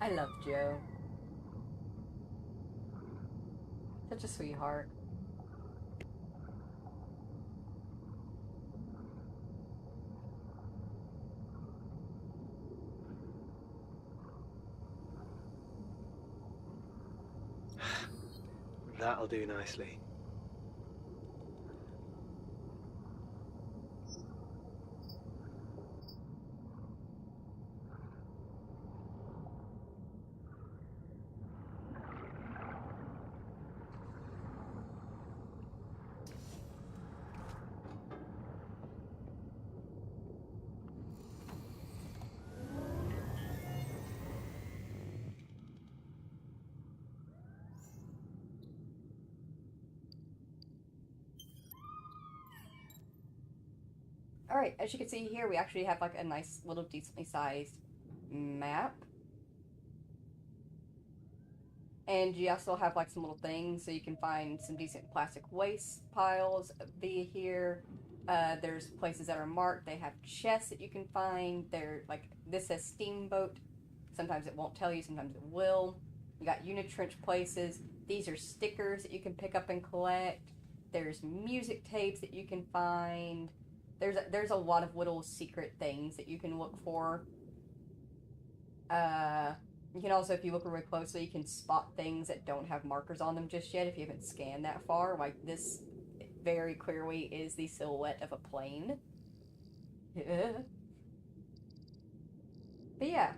I love Joe. Such a sweetheart. That'll do nicely. Alright, as you can see here, we actually have like a nice little decently sized map. And you also have like some little things, so you can find some decent plastic waste piles via here. There's places that are marked. They have chests that you can find. They're like, this says steamboat. Sometimes it won't tell you, sometimes it will. You got unitrench places. These are stickers that you can pick up and collect. There's music tapes that you can find. There's a lot of little secret things that you can look for. You can also, if you look really closely, you can spot things that don't have markers on them just yet if you haven't scanned that far. Like this very clearly is the silhouette of a plane. But yeah.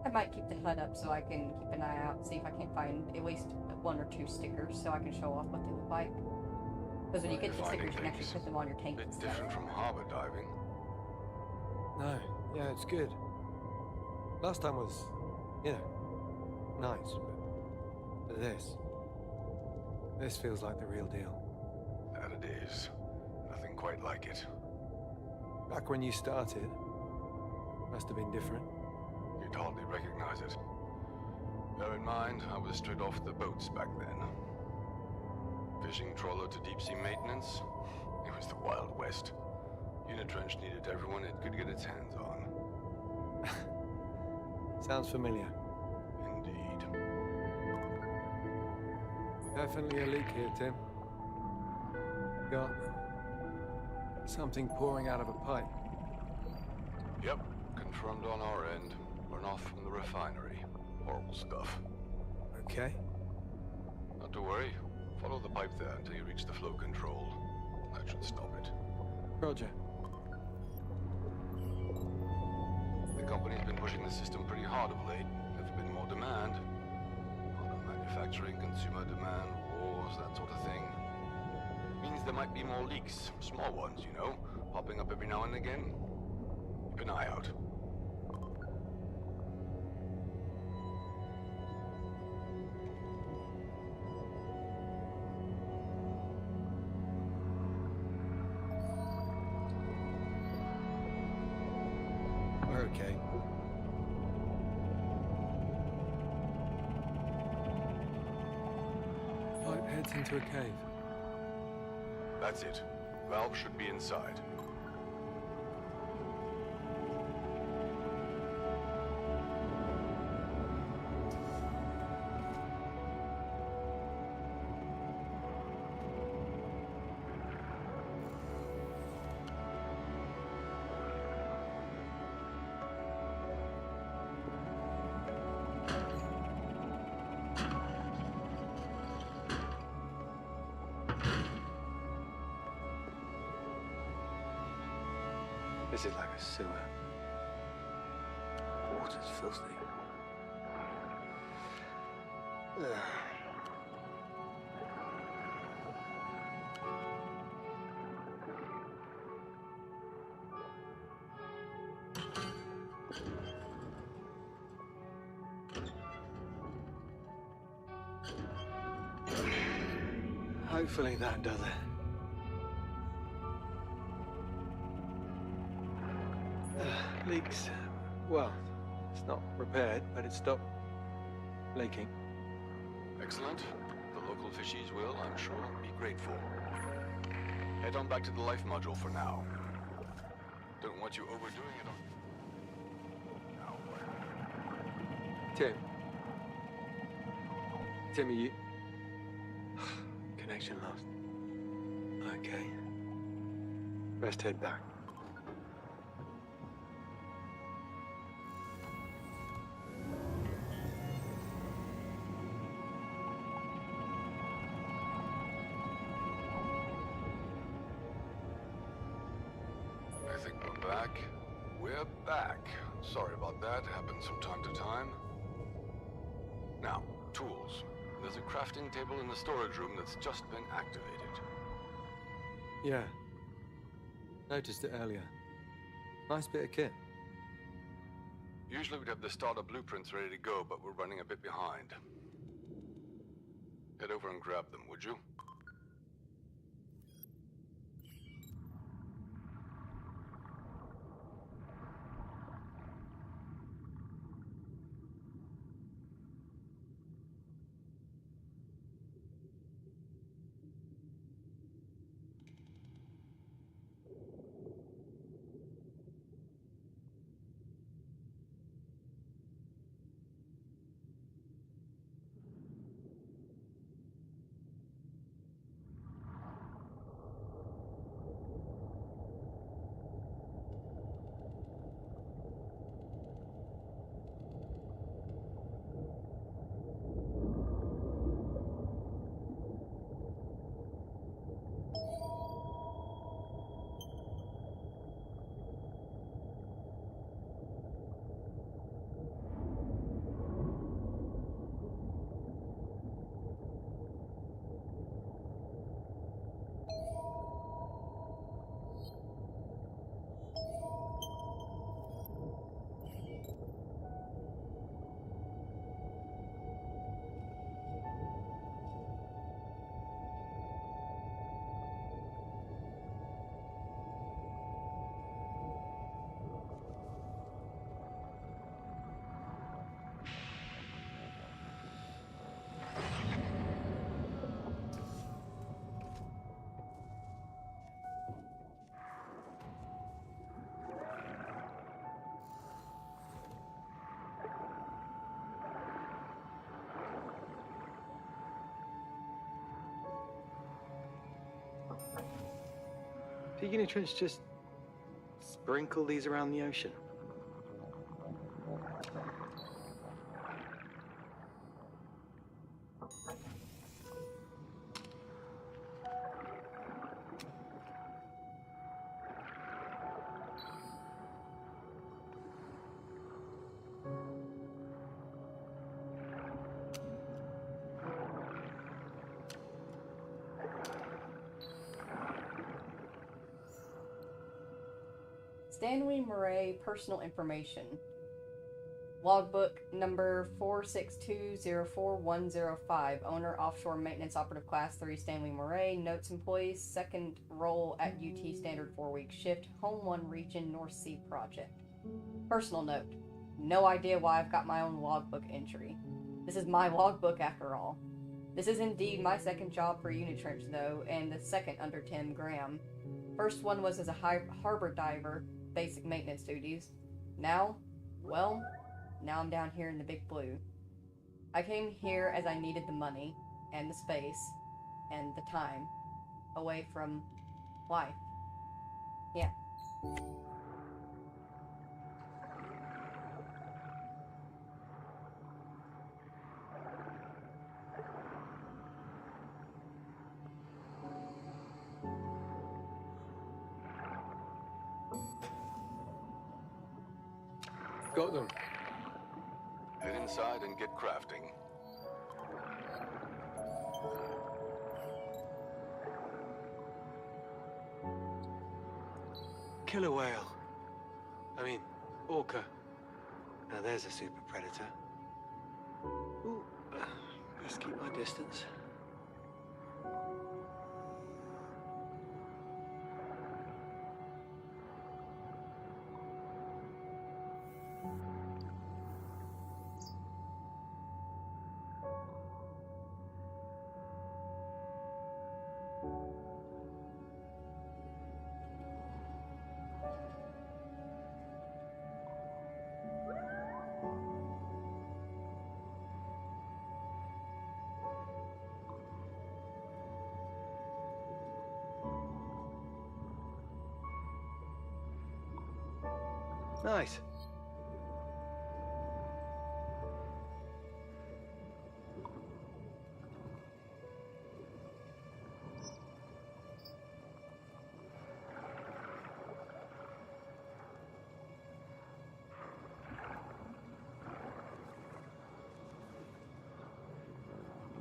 I might keep the HUD up so I can keep an eye out, see if I can't find at least 1 or 2 stickers so I can show off what they look like. Because when you get these stickers, you can actually put them on your tank. Bit different from harbor diving. No, yeah, it's good. Last time was, you know, nice, but this feels like the real deal. That it is. Nothing quite like it. Back when you started, must have been different. You'd hardly recognize it. Bear in mind, I was straight off the boats back then. Fishing trawler to deep sea maintenance. It was the Wild West. Unitrench needed everyone it could get its hands on. Sounds familiar. Indeed. Definitely a leak here, Tim. Got something pouring out of a pipe. Yep, confirmed on our end. Runoff from the refinery. Horrible stuff. Okay. Not to worry. Follow the pipe there until you reach the flow control. That should stop it. Roger. The company's been pushing the system pretty hard of late. There's been more demand. Modern manufacturing, consumer demand, wars, that sort of thing. Means there might be more leaks. Small ones, you know, popping up every now and again. Keep an eye out. We're okay. Pipe heads into a cave. That's it. Valve should be inside. This is like a sewer. Water's filthy. Ugh. Hopefully that does it. Leaks. Well, it's not repaired, but it stopped leaking. Excellent. The local fishies will, I'm sure, be grateful. Head on back to the life module for now. Don't want you overdoing it on... Now. Tim. Timmy, you... Connection lost. Okay. Best head back. I think we're back. We're back. Sorry about that. Happens from time to time. Now, tools. There's a crafting table in the storage room that's just been activated. Yeah. Noticed it earlier. Nice bit of kit. Usually we'd have the starter blueprints ready to go, but we're running a bit behind. Head over and grab them, would you? Peking Trench just sprinkle these around the ocean. Stanley Murray personal information. Logbook number 462041105. Owner, offshore maintenance operative class 3, Stanley Murray. Notes, employees, second role at UT standard 4-week shift, Home 1 region, North Sea project. Personal note. No idea why I've got my own logbook entry. This is my logbook after all. This is indeed my second job for Unitrench though, and the second under Tim Graham. First one was as a harbor diver, basic maintenance duties. Now, well, now I'm down here in the Big Blue. I came here as I needed the money, and the space, and the time, away from life. Yeah. Got them. Head inside and get crafting. Killer whale. I mean, orca. Now there's a super predator. Ooh, best keep my distance. Nice.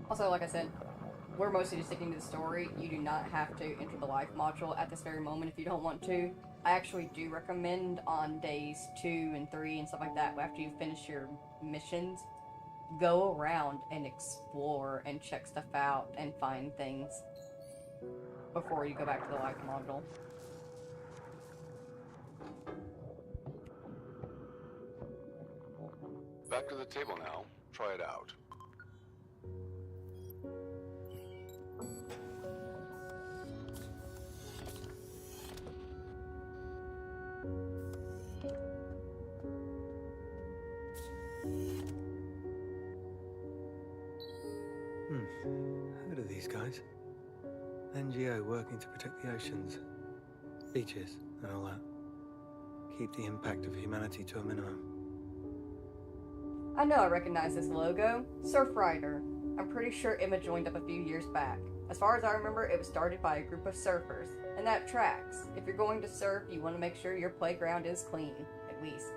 Also, like I said, we're mostly just sticking to the story. You do not have to enter the life module at this very moment if you don't want to. I actually do recommend on days 2 and 3 and stuff like that, after you finish your missions, go around and explore and check stuff out and find things before you go back to the life module. Back to the table now. Try it out. Heard of these guys? NGO working to protect the oceans, beaches, and all that. Keep the impact of humanity to a minimum. I know I recognize this logo. Surfrider. I'm pretty sure Emma joined up a few years back. As far as I remember, it was started by a group of surfers. And that tracks. If you're going to surf, you want to make sure your playground is clean, at least.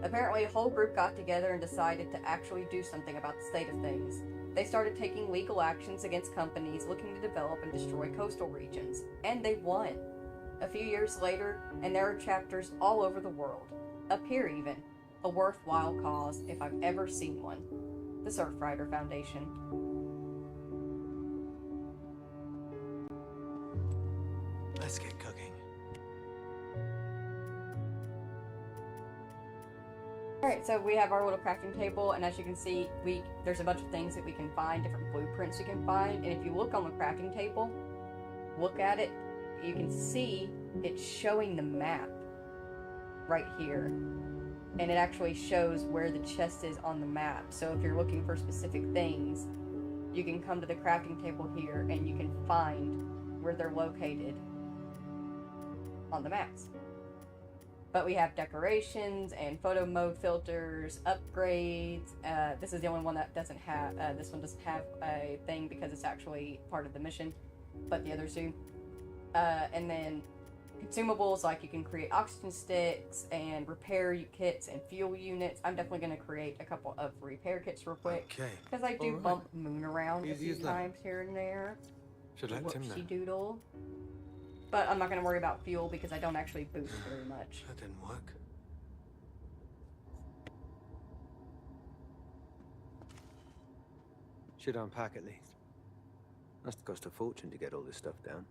Apparently, a whole group got together and decided to actually do something about the state of things. They started taking legal actions against companies looking to develop and destroy coastal regions. And they won. A few years later, and there are chapters all over the world. Up here even. A worthwhile cause if I've ever seen one. The Surfrider Foundation. Let's get cooking. Alright, so we have our little crafting table, and as you can see, there's a bunch of things that we can find, different blueprints you can find, and if you look on the crafting table, look at it, you can see it's showing the map right here. And it actually shows where the chest is on the map. So if you're looking for specific things, you can come to the crafting table here and you can find where they're located on the maps. But we have decorations and photo mode filters, upgrades. This is the only one that doesn't have, this one doesn't have a thing because it's actually part of the mission, but the others do. And then consumables, like you can create oxygen sticks and repair kits and fuel units. I'm definitely going to create a couple of repair kits real quick. Okay. Because I do bump Moon around a Use few them. times here and there. Should let Tim know. Whoopsie doodle. But I'm not going to worry about fuel because I don't actually boost very much. That didn't work. Should unpack at least. Must cost a fortune to get all this stuff down.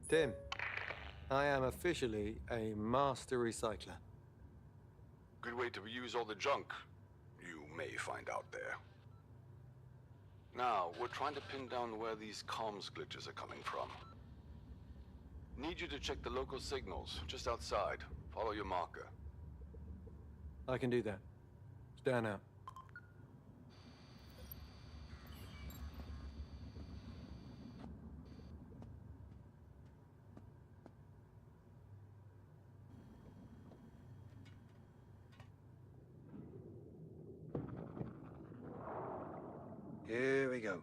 Tim, I am officially a master recycler. Good way to reuse all the junk you may find out there. Now, we're trying to pin down where these comms glitches are coming from. Need you to check the local signals, just outside. Follow your marker. I can do that. Stand out. Here we go.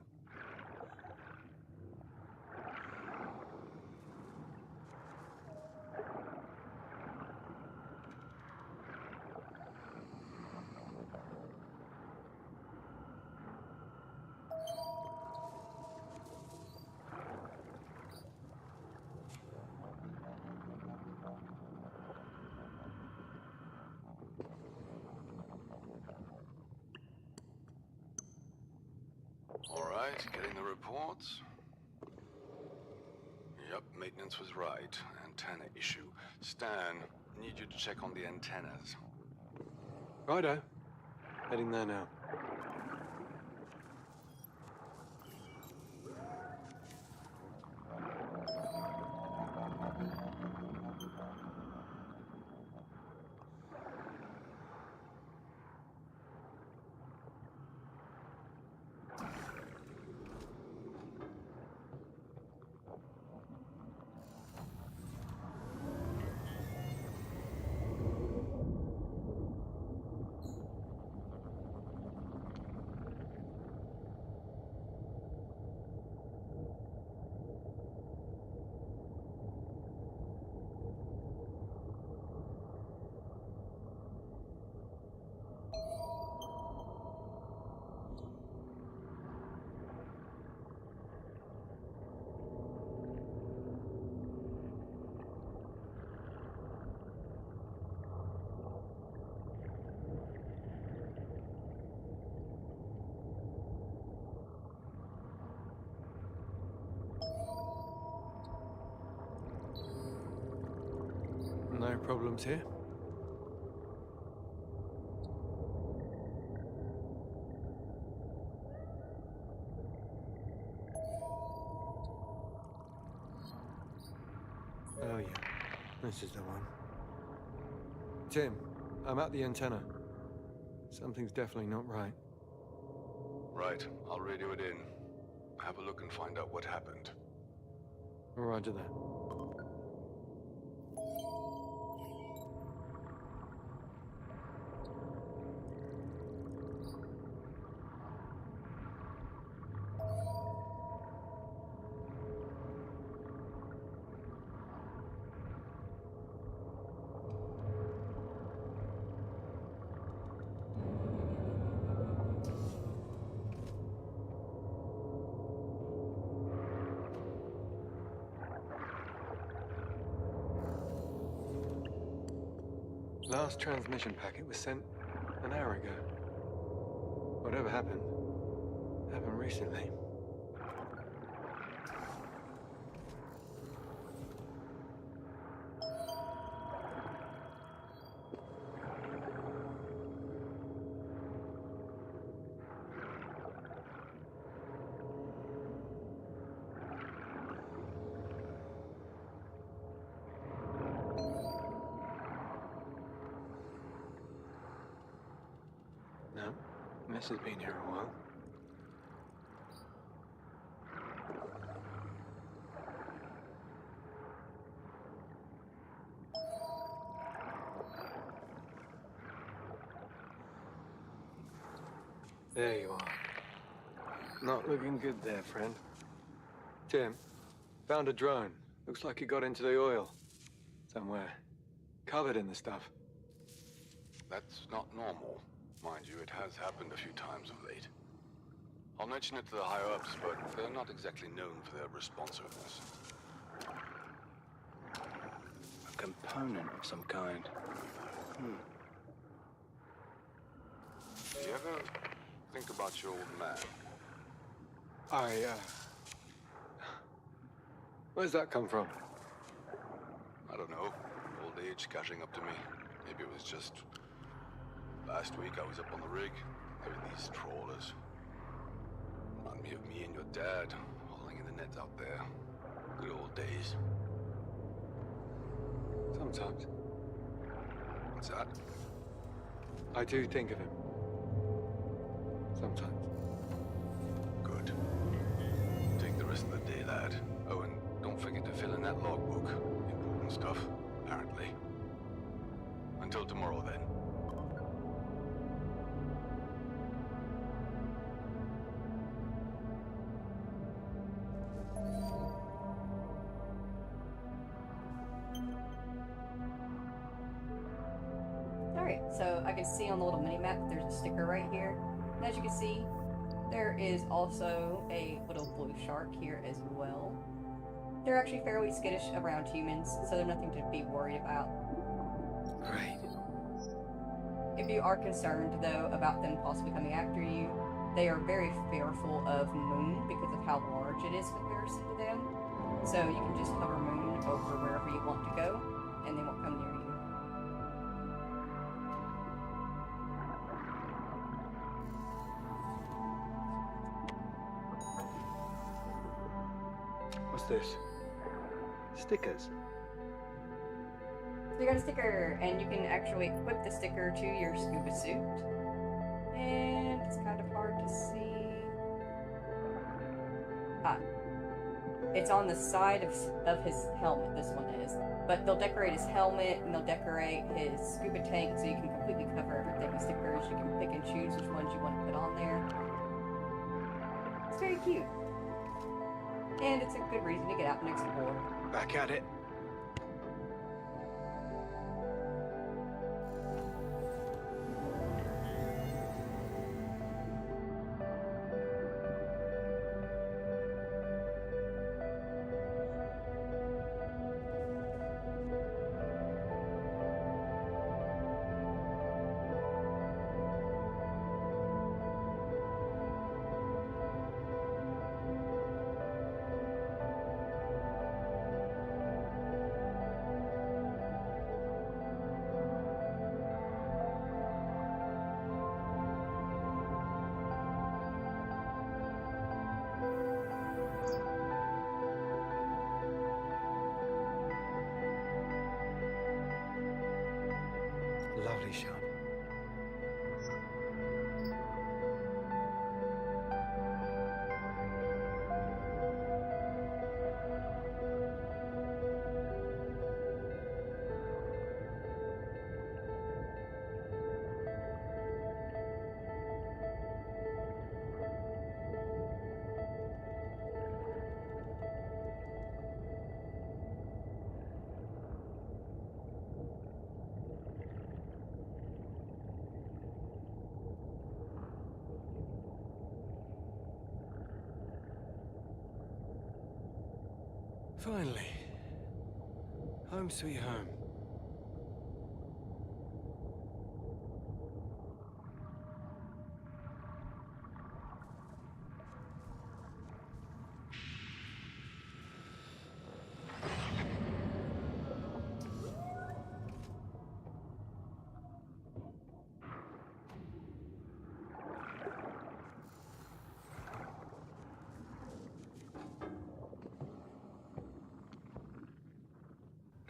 Alright, getting the reports. Yep, maintenance was right. Antenna issue. Stan, need you to check on the antennas. Righto. Heading there now. problems here? Oh yeah, this is the one. Tim, I'm at the antenna. Something's definitely not right. Right, I'll radio it in. Have a look and find out what happened. Roger that. Last transmission packet was sent an hour ago. Whatever happened recently. No, Miss has been here a while. There you are. Not looking good there, friend. Tim, found a drone. Looks like it got into the oil. Somewhere. Covered in the stuff. That's not normal. Mind you, it has happened a few times of late. I'll mention it to the higher-ups, but they're not exactly known for their responsiveness. A component of some kind. Do you ever think about your old man? Where's that come from? I don't know. Old age catching up to me. Maybe it was just... Last week I was up on the rig. There were these trawlers. Remind me of me and your dad, hauling in the nets out there. Good old days. Sometimes. What's that? I do think of him. Sometimes. Good. Take the rest of the day, lad. Oh, and don't forget to fill in that logbook. Important stuff, apparently. Until tomorrow, then. Alright, so I can see on the little mini-map that there's a sticker right here. And as you can see, there is also a little blue shark here as well. They're actually fairly skittish around humans, so they're nothing to be worried about. Great. If you are concerned, though, about them possibly coming after you, they are very fearful of Moon because of how large it is in comparison to them. So you can just hover Moon over wherever you want to go, and they won't come near you. What's this? Stickers. So you got a sticker, and you can actually equip the sticker to your scuba suit. And it's kind of hard to see. It's on the side of his helmet, this one is. But they'll decorate his helmet, and they'll decorate his scuba tank, so you can completely cover everything with stickers. You can pick and choose which ones you want to put on there. It's very cute. And it's a good reason to get out and explore. Back at it. Finally. Home sweet home.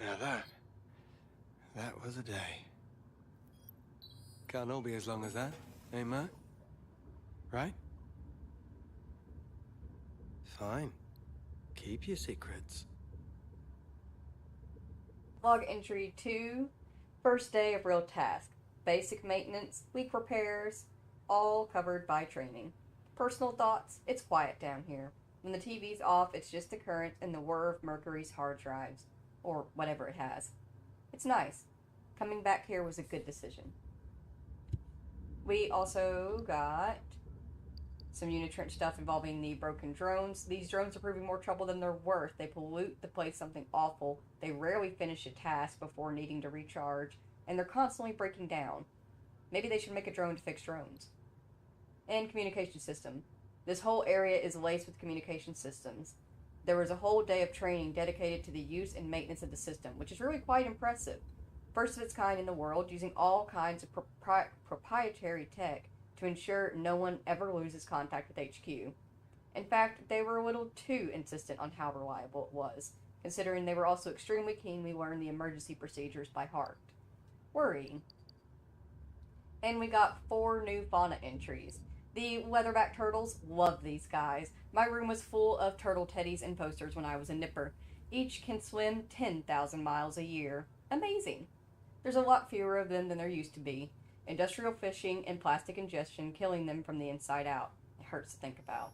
Now that was a day. Can't all be as long as that, eh, Mo? Right? Fine. Keep your secrets. Log entry 2, first day of real task. Basic maintenance, week repairs, all covered by training. Personal thoughts, it's quiet down here. When the TV's off, it's just the current and the whir of Mercury's hard drives. Or whatever it has. It's nice. Coming back here was a good decision. We also got some unit trench stuff involving the broken drones. These drones are proving more trouble than they're worth. They pollute the place something awful. They rarely finish a task before needing to recharge. And they're constantly breaking down. Maybe they should make a drone to fix drones. And communication system. This whole area is laced with communication systems. There was a whole day of training dedicated to the use and maintenance of the system, which is really quite impressive. First of its kind in the world, using all kinds of proprietary tech to ensure no one ever loses contact with HQ. In fact, they were a little too insistent on how reliable it was, considering they were also extremely keen we learn the emergency procedures by heart. Worrying. And we got 4 new fauna entries. The leatherback turtles, love these guys. My room was full of turtle teddies and posters when I was a nipper. Each can swim 10,000 miles a year. Amazing. There's a lot fewer of them than there used to be. Industrial fishing and plastic ingestion killing them from the inside out. It hurts to think about.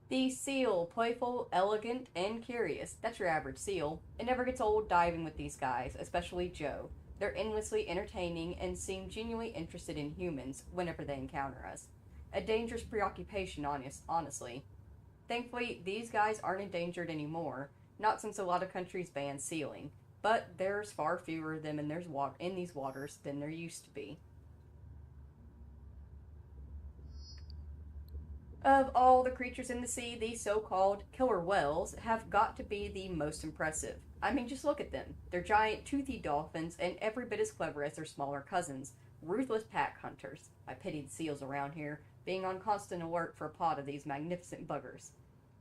The seal, playful, elegant, and curious. That's your average seal. It never gets old diving with these guys, especially Joe. They're endlessly entertaining and seem genuinely interested in humans whenever they encounter us. A dangerous preoccupation, honestly. Thankfully, these guys aren't endangered anymore, not since a lot of countries ban sealing, but there's far fewer of them in these waters than there used to be. Of all the creatures in the sea, these so-called killer whales have got to be the most impressive. I mean, just look at them. They're giant, toothy dolphins and every bit as clever as their smaller cousins. Ruthless pack hunters. I pity the seals around here, being on constant alert for a pot of these magnificent buggers.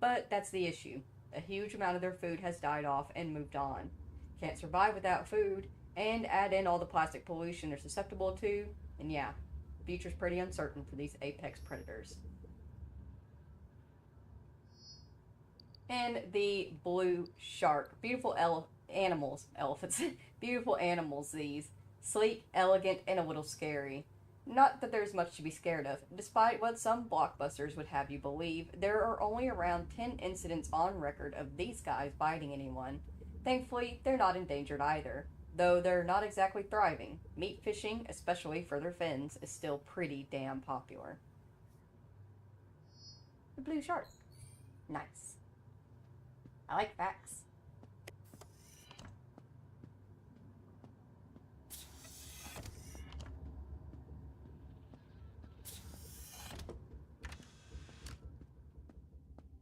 But that's the issue. A huge amount of their food has died off and moved on. Can't survive without food, and add in all the plastic pollution they're susceptible to, and yeah, the future's pretty uncertain for these apex predators. And the blue shark. Beautiful elephants. Beautiful animals, these. Sleek, elegant, and a little scary. Not that there's much to be scared of. Despite what some blockbusters would have you believe, there are only around 10 incidents on record of these guys biting anyone. Thankfully, they're not endangered either, though they're not exactly thriving. Meat fishing, especially for their fins, is still pretty damn popular. The blue shark. Nice. I like facts.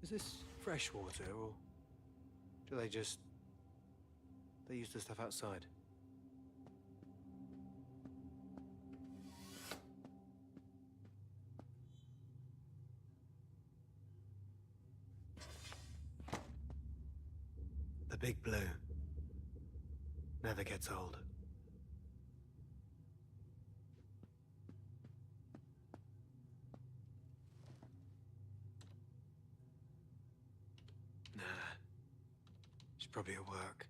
Is this fresh water, or do they just... they use the stuff outside? The big blue never gets old. Nah, she's probably at work.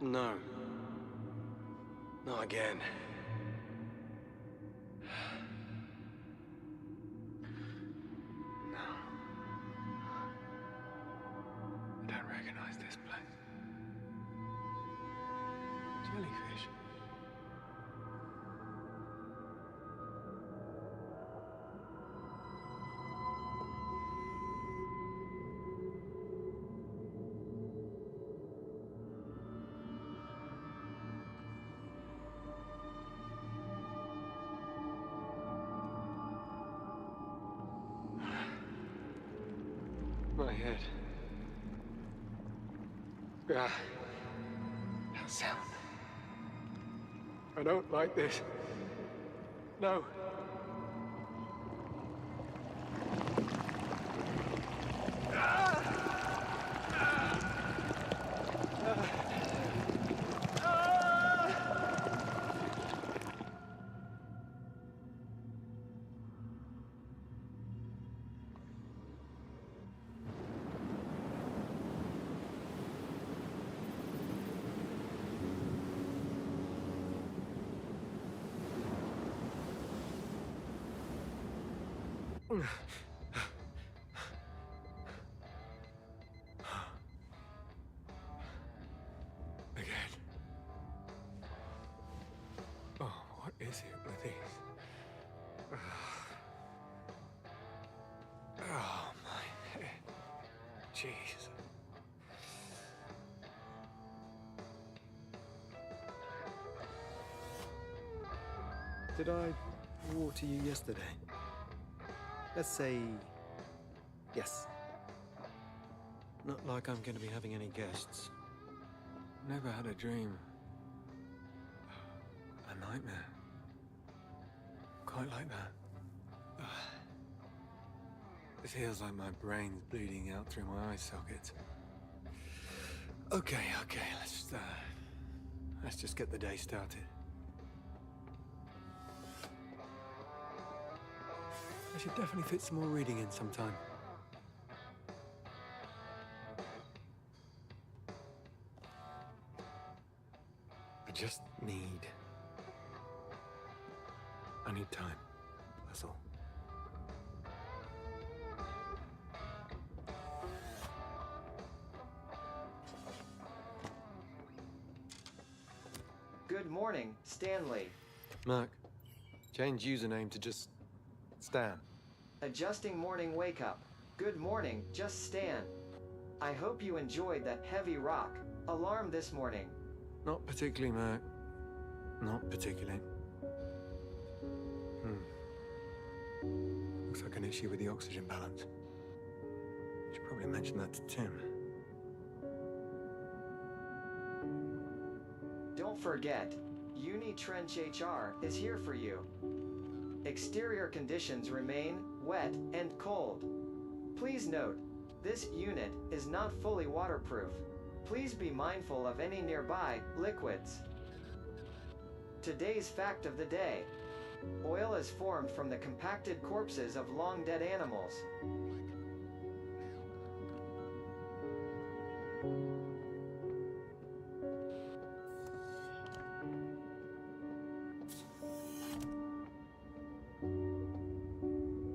No. Not again. No. I don't recognize this place. Jellyfish. My head. Ah. That sound. I don't like this. No. Again. Oh, what is it with these? Oh, my head. Jeez. Did I water you yesterday? Let's say yes. Not like I'm going to be having any guests. Never had a dream. A nightmare. Quite like that. It feels like my brain's bleeding out through my eye sockets. Okay, let's just get the day started. I should definitely fit some more reading in sometime. I just need... I need time, that's all. Good morning, Stanley. Mark, change username to just Stan. Adjusting morning wake up. Good morning, just Stan. I hope you enjoyed that heavy rock alarm this morning. Not particularly, Mark. Not particularly. Looks like an issue with the oxygen balance. Should probably mention that to Tim. Don't forget, Uni-Trench HR is here for you. Exterior conditions remain wet and cold. Please note, this unit is not fully waterproof. Please be mindful of any nearby liquids. Today's fact of the day. Oil is formed from the compacted corpses of long-dead animals.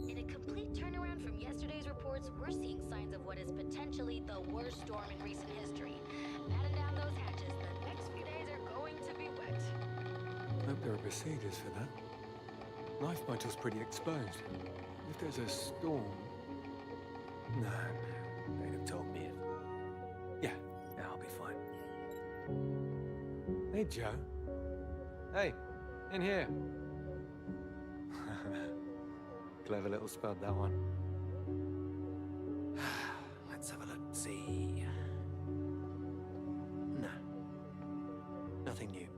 In a complete turnaround from yesterday's reports, we're seeing signs of what is potentially the worst storm in recent history. Batten down those hatches. The next few days are going to be wet. Hope there are procedures for that. Life vitals pretty exposed. If there's a storm... No, they'd have told me if... Yeah, I'll be fine. Hey, Joe. Hey, in here. Clever little spud, that one. Let's have a look, see. No. Nothing new.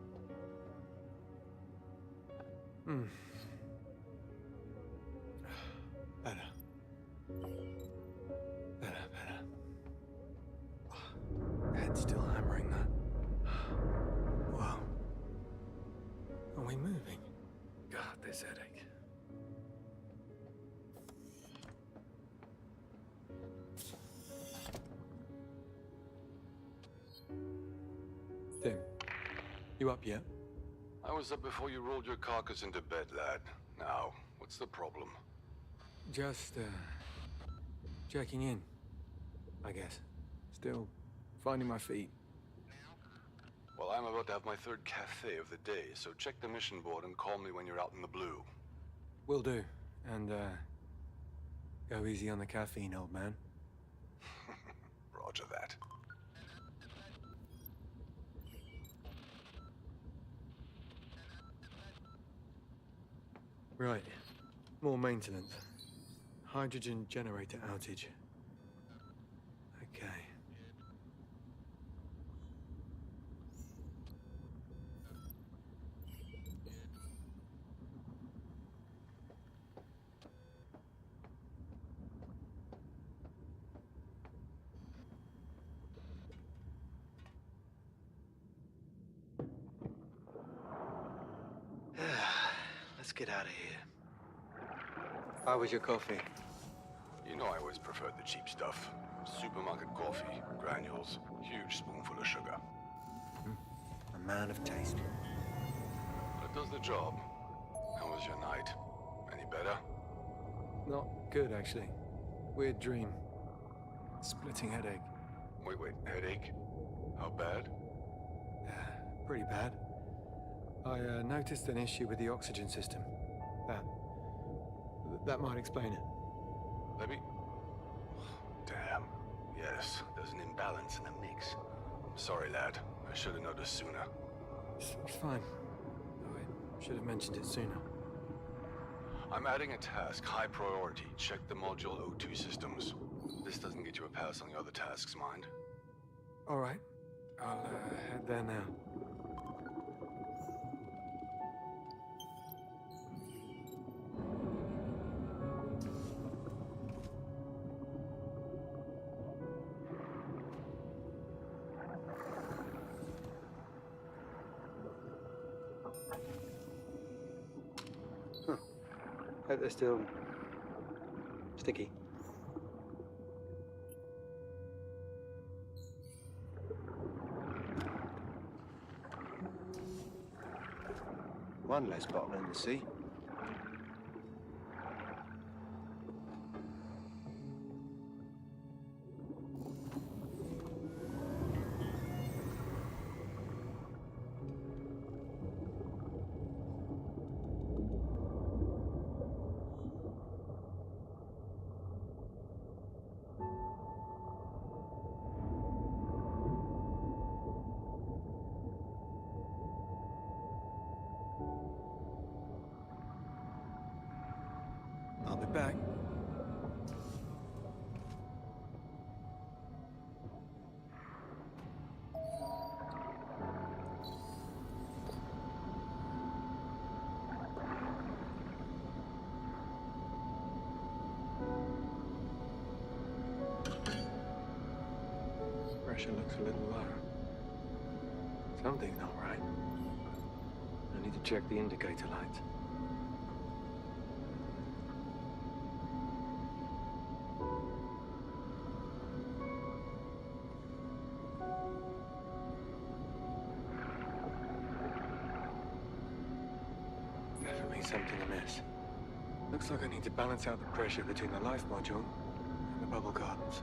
Better. Better. Head's still hammering that. Whoa. Are we moving? God, this headache. Tim, you up yet? I was up before you rolled your carcass into bed, lad. Now, what's the problem? Just, checking in, I guess. Still finding my feet. Well, I'm about to have my third cafe of the day, so check the mission board and call me when you're out in the blue. Will do. And, go easy on the caffeine, old man. Roger that. Right. More maintenance. Hydrogen generator outage. Okay. Let's get out of here. How was your coffee? You know I always preferred the cheap stuff. Supermarket coffee, granules, huge spoonful of sugar. A man of taste. But it does the job. How was your night? Any better? Not good, actually. Weird dream. Splitting headache. Wait, headache? How bad? Pretty bad. I noticed an issue with the oxygen system. That might explain it. Let me... Damn. Yes, there's an imbalance in the mix. Sorry, lad. I should have noticed sooner. It's fine. Oh, I should have mentioned it sooner. I'm adding a task, high priority. Check the module O2 systems. This doesn't get you a pass on the other tasks, mind? All right. I'll head there now. Hope they're still sticky. One less bottle in the sea. I'll be back. Pressure looks a little low. Something's not right. I need to check the indicator lights. Definitely something amiss. Looks like I need to balance out the pressure between the life module and the bubble gardens.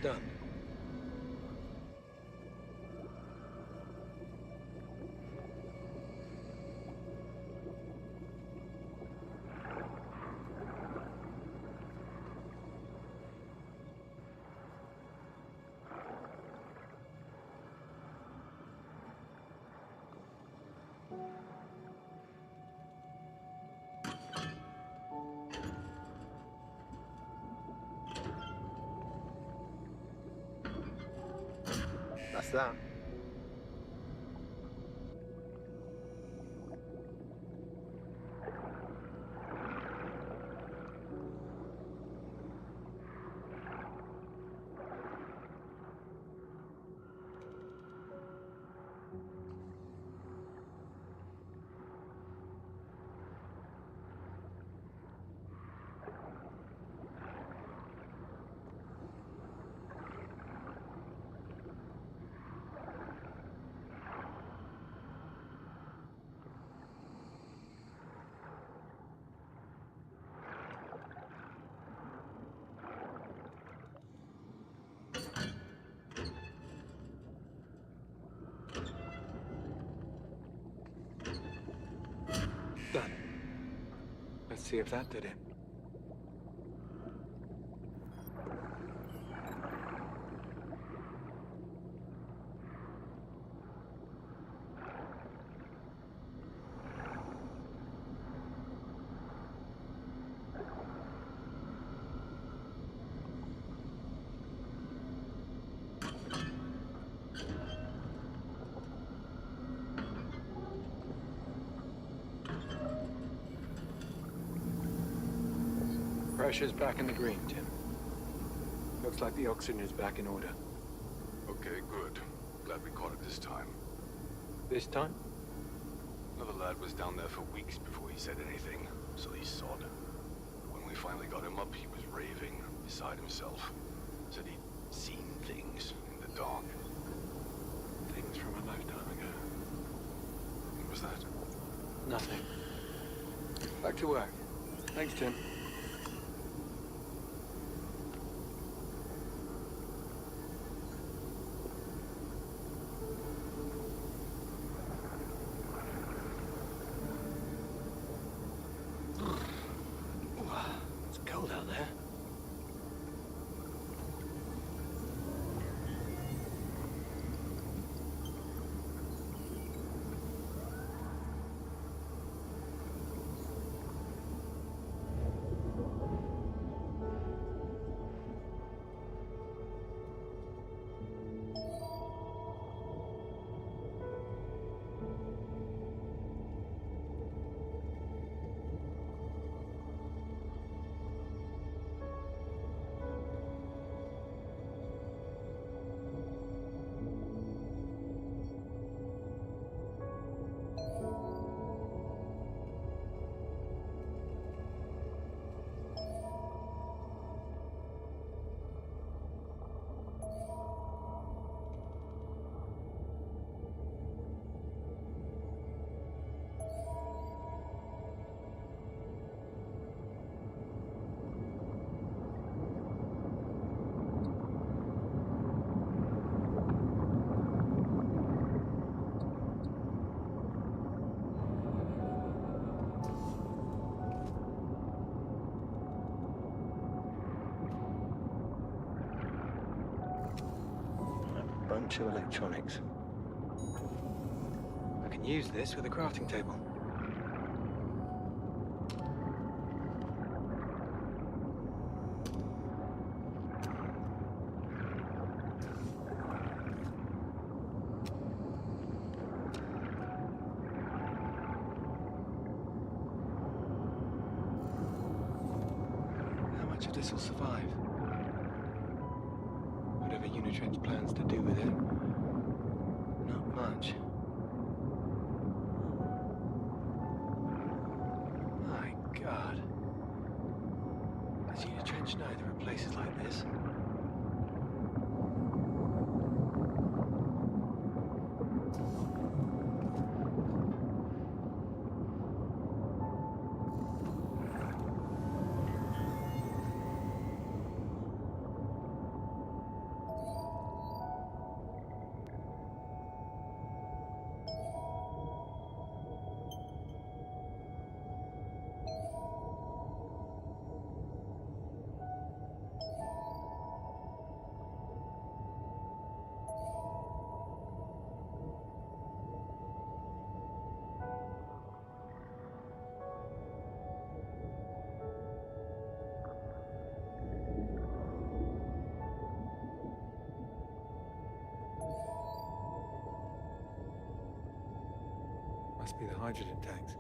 Done. That's that. Done. Let's see if that did it. Pressure's back in the green, Tim. Looks like the oxygen is back in order. Okay, good. Glad we caught it this time. This time? Another lad was down there for weeks before he said anything, so he sod. When we finally got him up, he was raving, beside himself. Said he'd seen things in the dark. Things from a lifetime ago. What was that? Nothing. Back to work. Thanks, Tim. It's cold out there. Bunch of electronics. I can use this with a crafting table. How much of this will survive? Whatever Unitrench plans to do with it. Not much. My God. Does Unitrench know there are places like this? Must be the hydrogen tanks.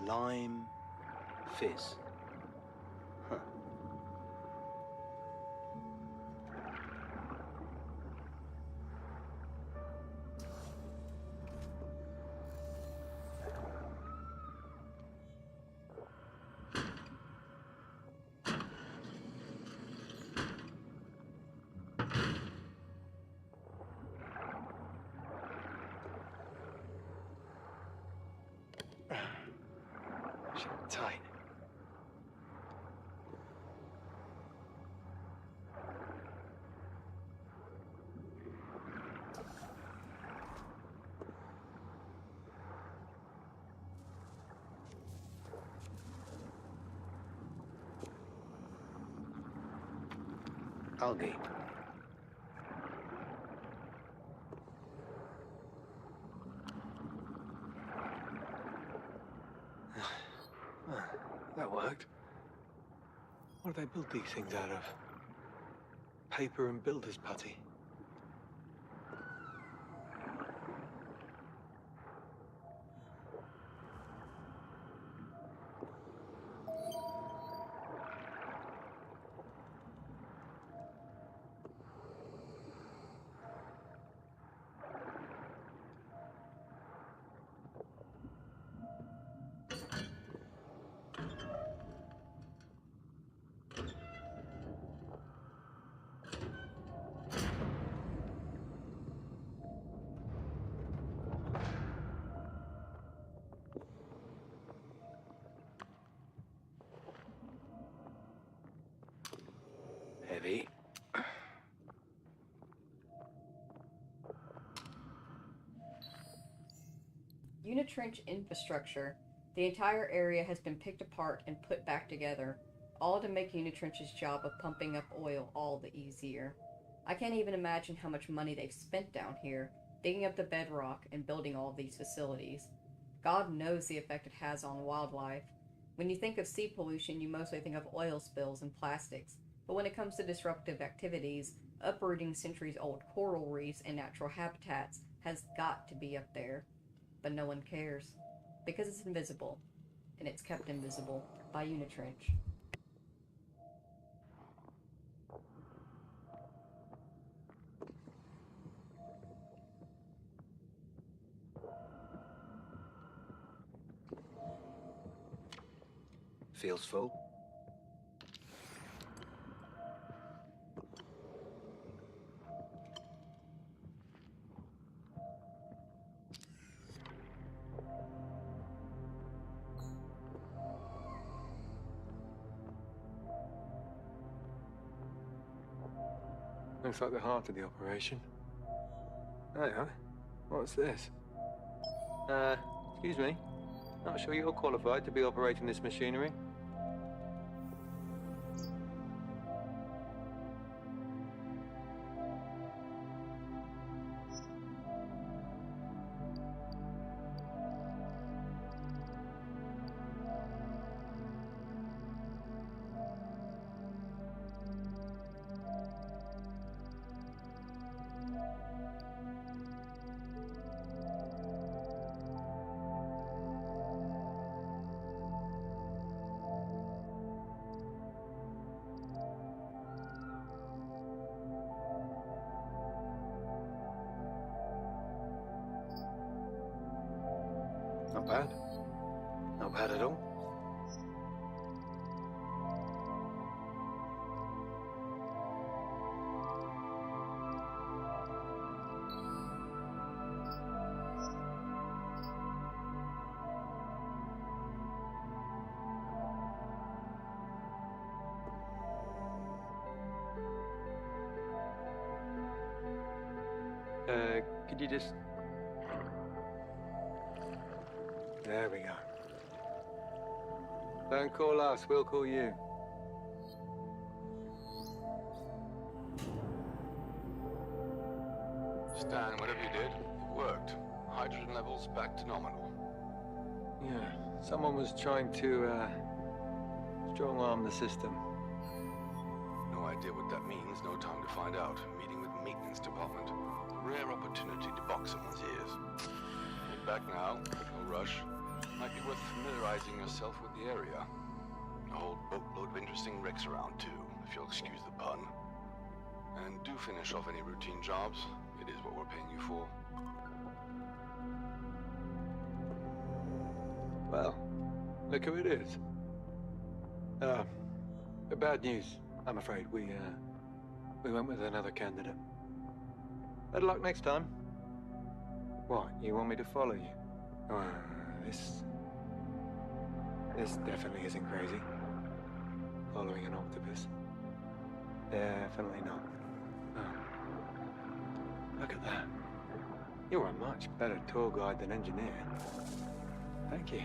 Lime fizz. Huh. tight. Algae. That worked. What do they build these things out of? Paper and builder's putty. Heavy. Unitrench infrastructure. The entire area has been picked apart and put back together, all to make Unitrench's job of pumping up oil all the easier. I can't even imagine how much money they've spent down here, digging up the bedrock and building all of these facilities. God knows the effect it has on wildlife. When you think of sea pollution, you mostly think of oil spills and plastics, but when it comes to disruptive activities, uprooting centuries-old coral reefs and natural habitats has got to be up there. But no one cares, because it's invisible, and it's kept invisible by Unitrench. Feels full. Looks like the heart of the operation. Hey, huh? What's this? Excuse me. Not sure you're qualified to be operating this machinery. Not bad. Not bad at all. Could you just... There we go. Don't call us, we'll call you. Stan, whatever you did, it worked. Hydrogen levels back to nominal. Yeah, someone was trying to, strong-arm the system. No idea what that means, no time to find out. Meeting with maintenance department. Rare opportunity to box someone's ears. Get back now, no rush. Might be worth familiarizing yourself with the area. A whole boatload of interesting wrecks around too, if you'll excuse the pun. And do finish off any routine jobs. It is what we're paying you for. Well, look who it is. Bad news, I'm afraid. We went with another candidate. Better luck next time. What, you want me to follow you? This... This definitely isn't crazy. Following an octopus. Definitely not. Oh. Look at that. You're a much better tour guide than engineer. Thank you.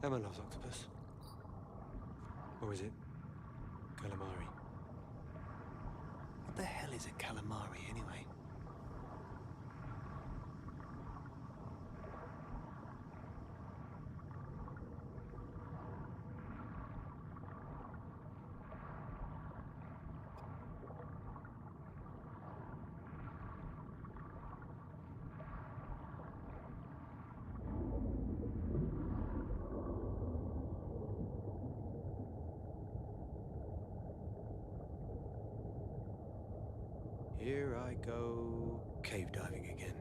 Emma loves octopus. Or is it calamari? What the hell is a calamari anyway? Here I go cave diving again.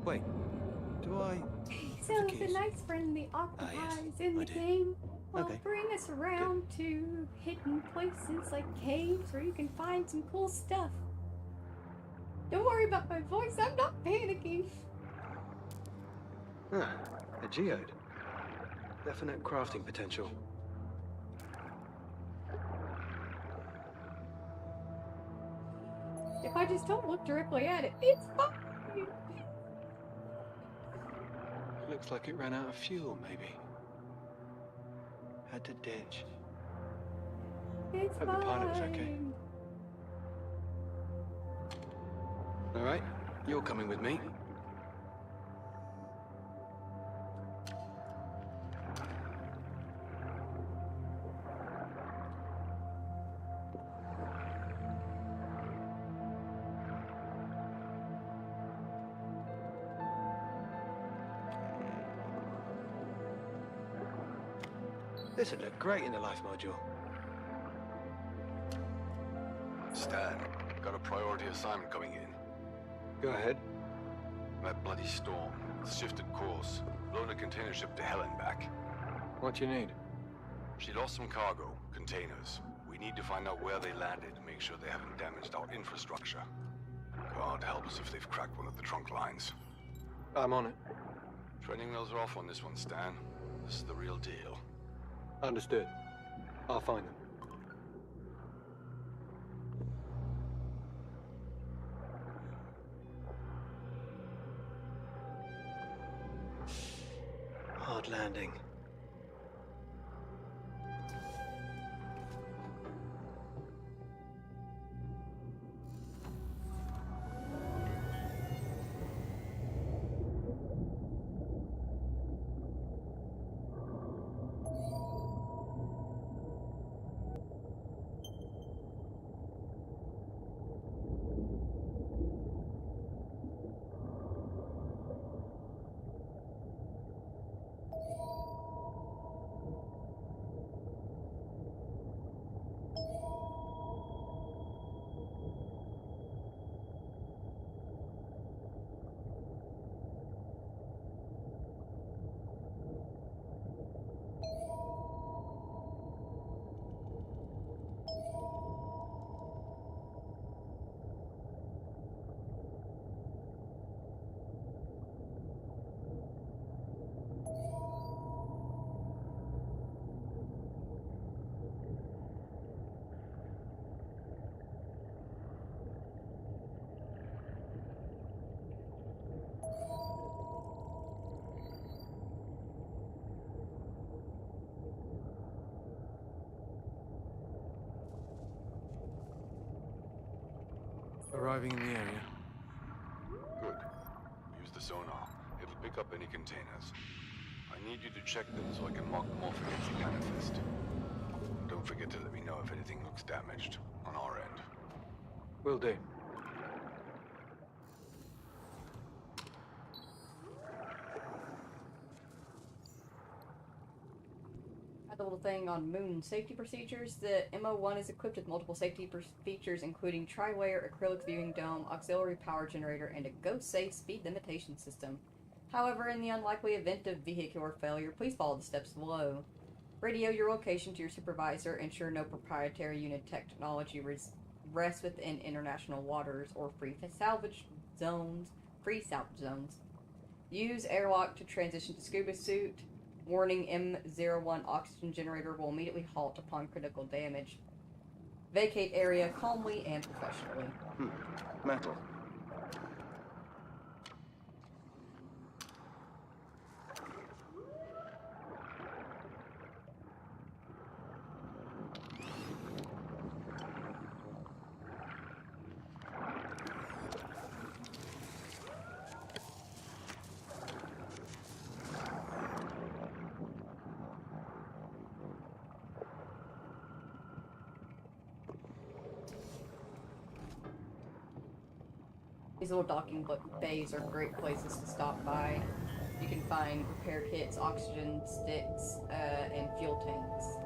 Wait, do I... So have the the keys? nice friendly octopi yes, in I the do. game will Okay. bring us around to hidden places like caves where you can find some cool stuff. Don't worry about my voice, I'm not panicking. Ah, a geode. Definite crafting potential. If I just don't look directly at it, it's fine. Looks like it ran out of fuel, maybe. Had to ditch. It's Hope the pilot was okay. fine. All right, you're coming with me. This would look great in the life module. Stan, got a priority assignment coming in. Go ahead. That bloody storm. It's shifted course. Blown a container ship to hell and back. What you need? She lost some cargo, containers. We need to find out where they landed and make sure they haven't damaged our infrastructure. God help us if they've cracked one of the trunk lines. I'm on it. Training wheels are off on this one, Stan. This is the real deal. Understood. I'll find them. Hard landing. Arriving in the area. Good. Use the sonar. It'll pick up any containers. I need you to check them so I can mark them off against the manifest. Don't forget to let me know if anything looks damaged on our end. Will do. little thing on Moon safety procedures. The MO1 is equipped with multiple safety features, including tri-layer acrylic viewing dome, auxiliary power generator, and a go-safe speed limitation system. However, in the unlikely event of vehicular failure, please follow the steps below. Radio your location to your supervisor. Ensure no proprietary unit technology rests within international waters or free salvage zones. Use airlock to transition to scuba suit. Warning, M01 oxygen generator will immediately halt upon critical damage. Vacate area calmly and professionally. Metal. These little docking bays are great places to stop by. You can find repair kits, oxygen sticks, and fuel tanks.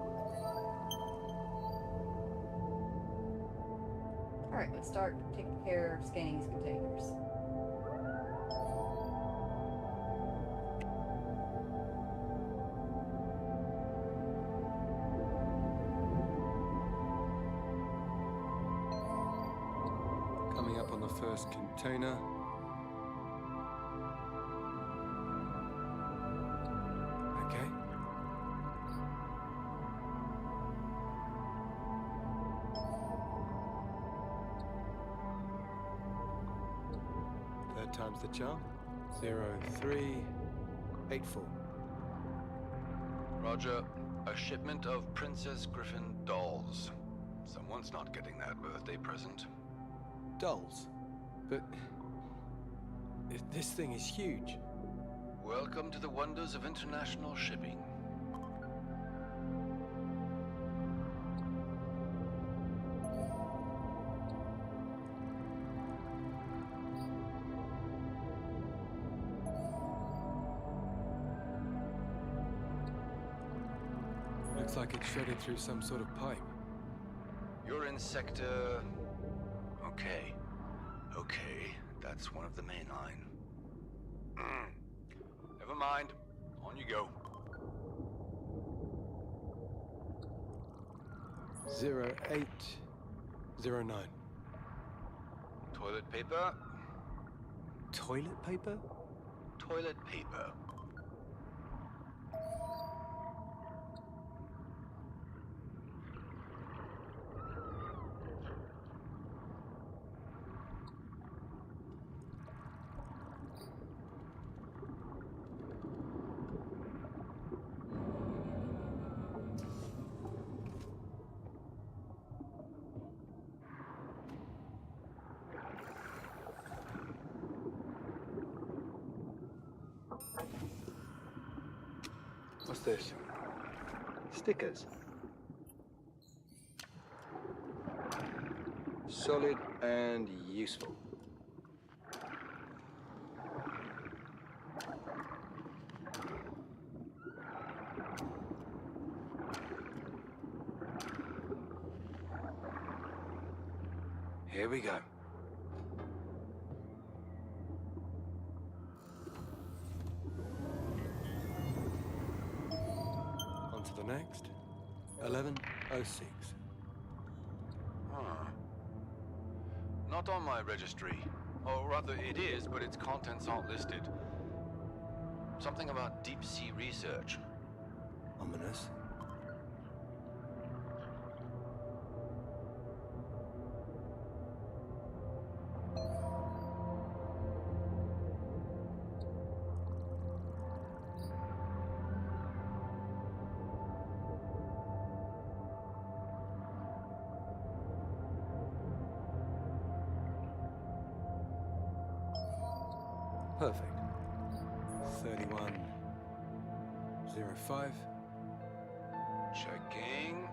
Alright, let's start taking care of scanning these containers. Coming up on the first container. Okay. Third time's the charm. 0384. Roger. A shipment of Princess Griffin dolls. Someone's not getting that birthday present. Dolls. But this thing is huge. Welcome to the wonders of international shipping. Looks like it's shredded through some sort of pipe. You're in sector... Okay. Okay, that's one of the main line. Never mind. On you go. 0809. Toilet paper? Toilet paper? Toilet paper. What's this? Stickers. Solid and useful. Here we go. On to the next. 1106. Not on my registry. Or rather, it is, but its contents aren't listed. Something about deep-sea research. Ominous. Perfect. 3105. Checking.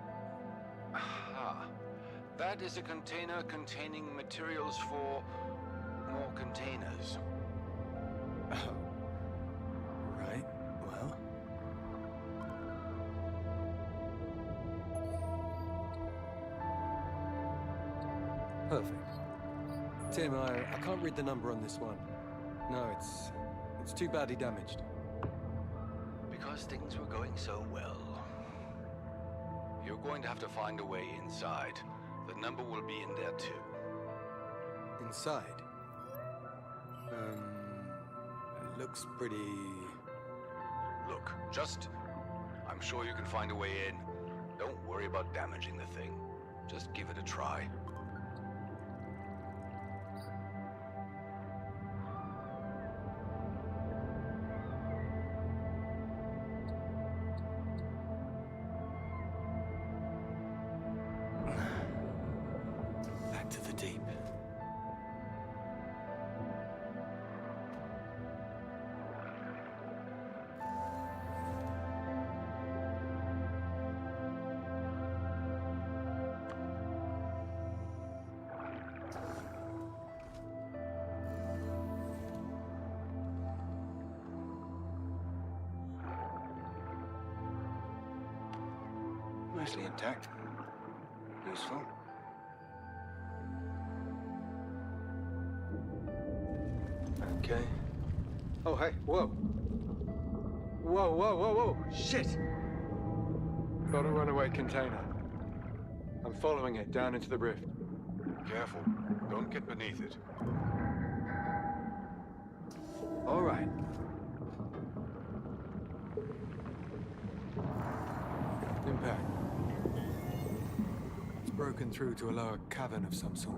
Aha. That is a container containing materials for more containers. Oh. Right. Well. Perfect. Tim, I can't read the number on this one. No, it's too badly damaged. Because things were going so well. You're going to have to find a way inside. The number will be in there too. Inside? It looks pretty... Look, I'm sure you can find a way in. Don't worry about damaging the thing. Just give it a try. Back to the deep. Mostly intact. Useful. Okay. Oh, hey, whoa. Whoa, whoa, whoa, whoa, shit! Got a runaway container. I'm following it down into the rift. Careful. Don't get beneath it. All right. Impact. It's broken through to a lower cavern of some sort.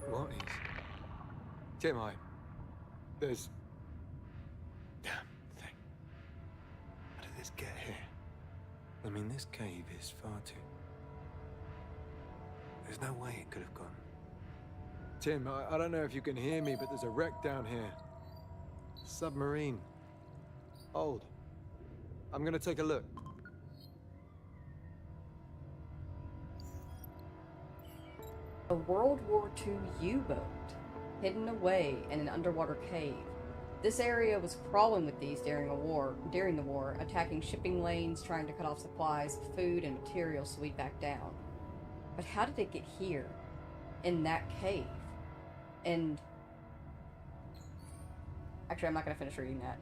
What is... Tim, there's... Damn thing. How did this get here? I mean, this cave is far too... There's no way it could have gone. Tim, I don't know if you can hear me, but there's a wreck down here. Submarine. Old. I'm gonna take a look. A World War II U-boat, hidden away in an underwater cave. This area was crawling with these during the war, attacking shipping lanes, trying to cut off supplies of food and materials so we'd back down. But how did it get here? In that cave? And... Actually, I'm not going to finish reading that.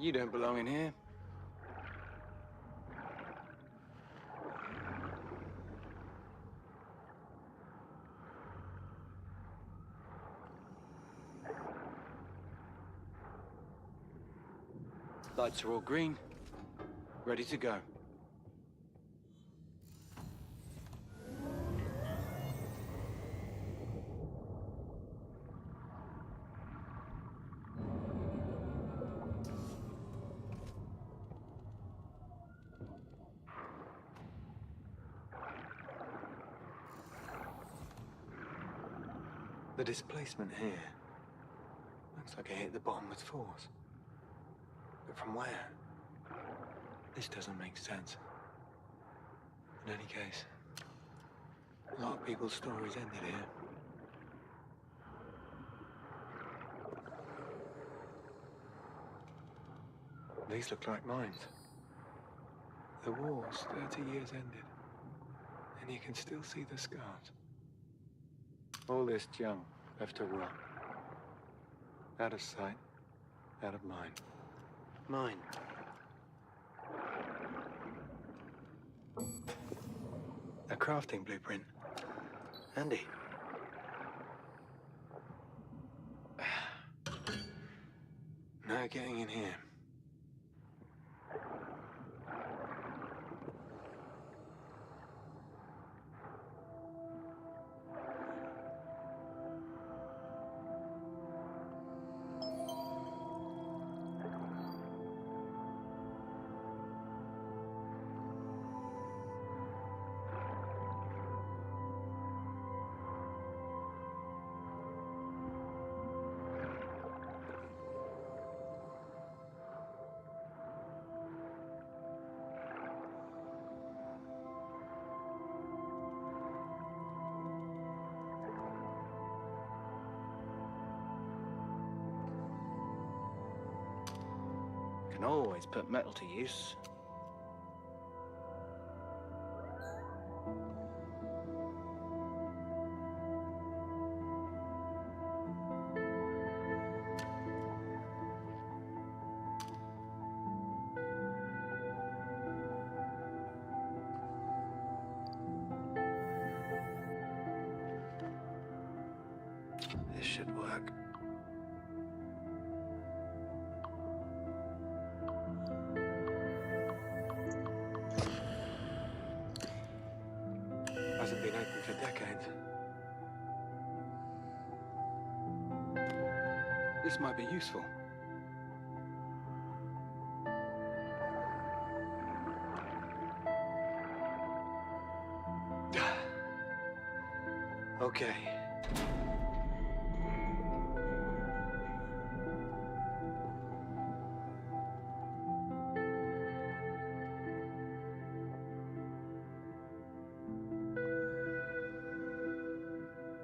You don't belong in here. Lights are all green. Ready to go. The displacement here looks like it hit the bottom with force. But from where? This doesn't make sense. In any case, a lot of people's stories ended here. These look like mines. The war's 30 years ended, and you can still see the scars. All this junk left to rot. Out of sight, out of mind. Mine. A crafting blueprint. Andy. No getting in here. can always put metal to use. This should work. Hasn't been open for decades. This might be useful. Okay.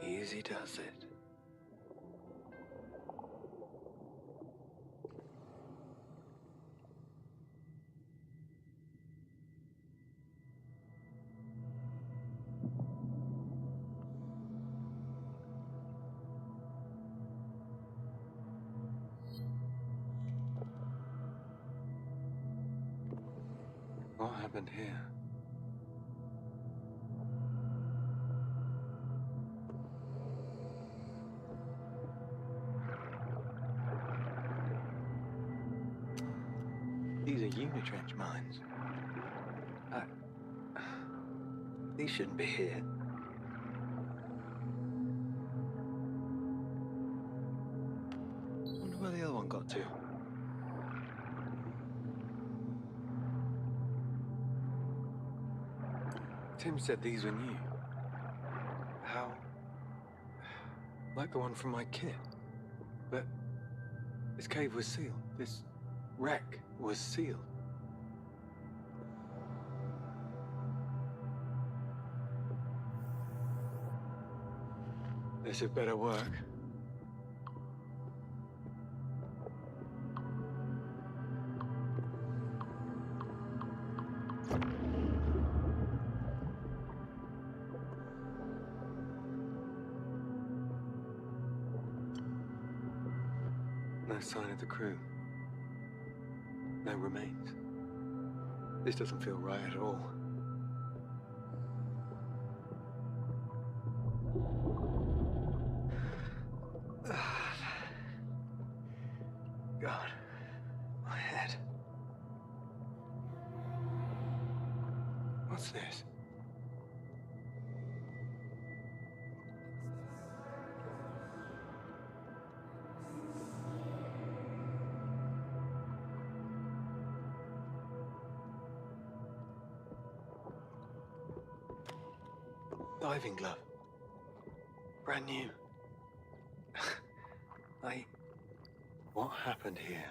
Easy does it. What happened here? These are unitrench mines. These shouldn't be here. Wonder where the other one got to. Tim said these were new. How? Like the one from my kit. But this cave was sealed. This wreck was sealed. This had better work. No sign of the crew. No remains. This doesn't feel right at all. God, my head. What's this? Diving glove. Brand new. What happened here?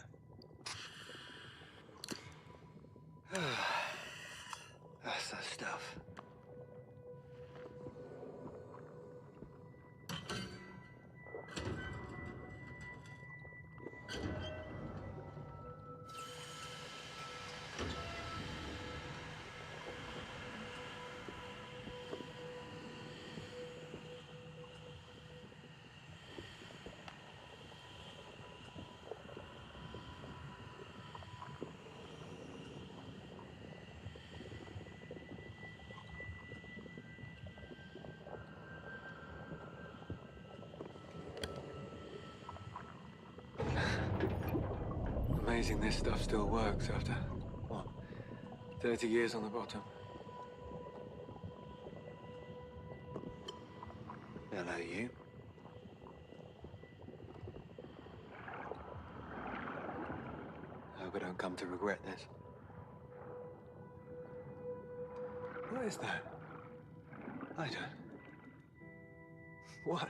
That's the stuff. Amazing this stuff still works after, what, 30 years on the bottom. Hello, you. Hope I don't come to regret this. What is that? I don't... What?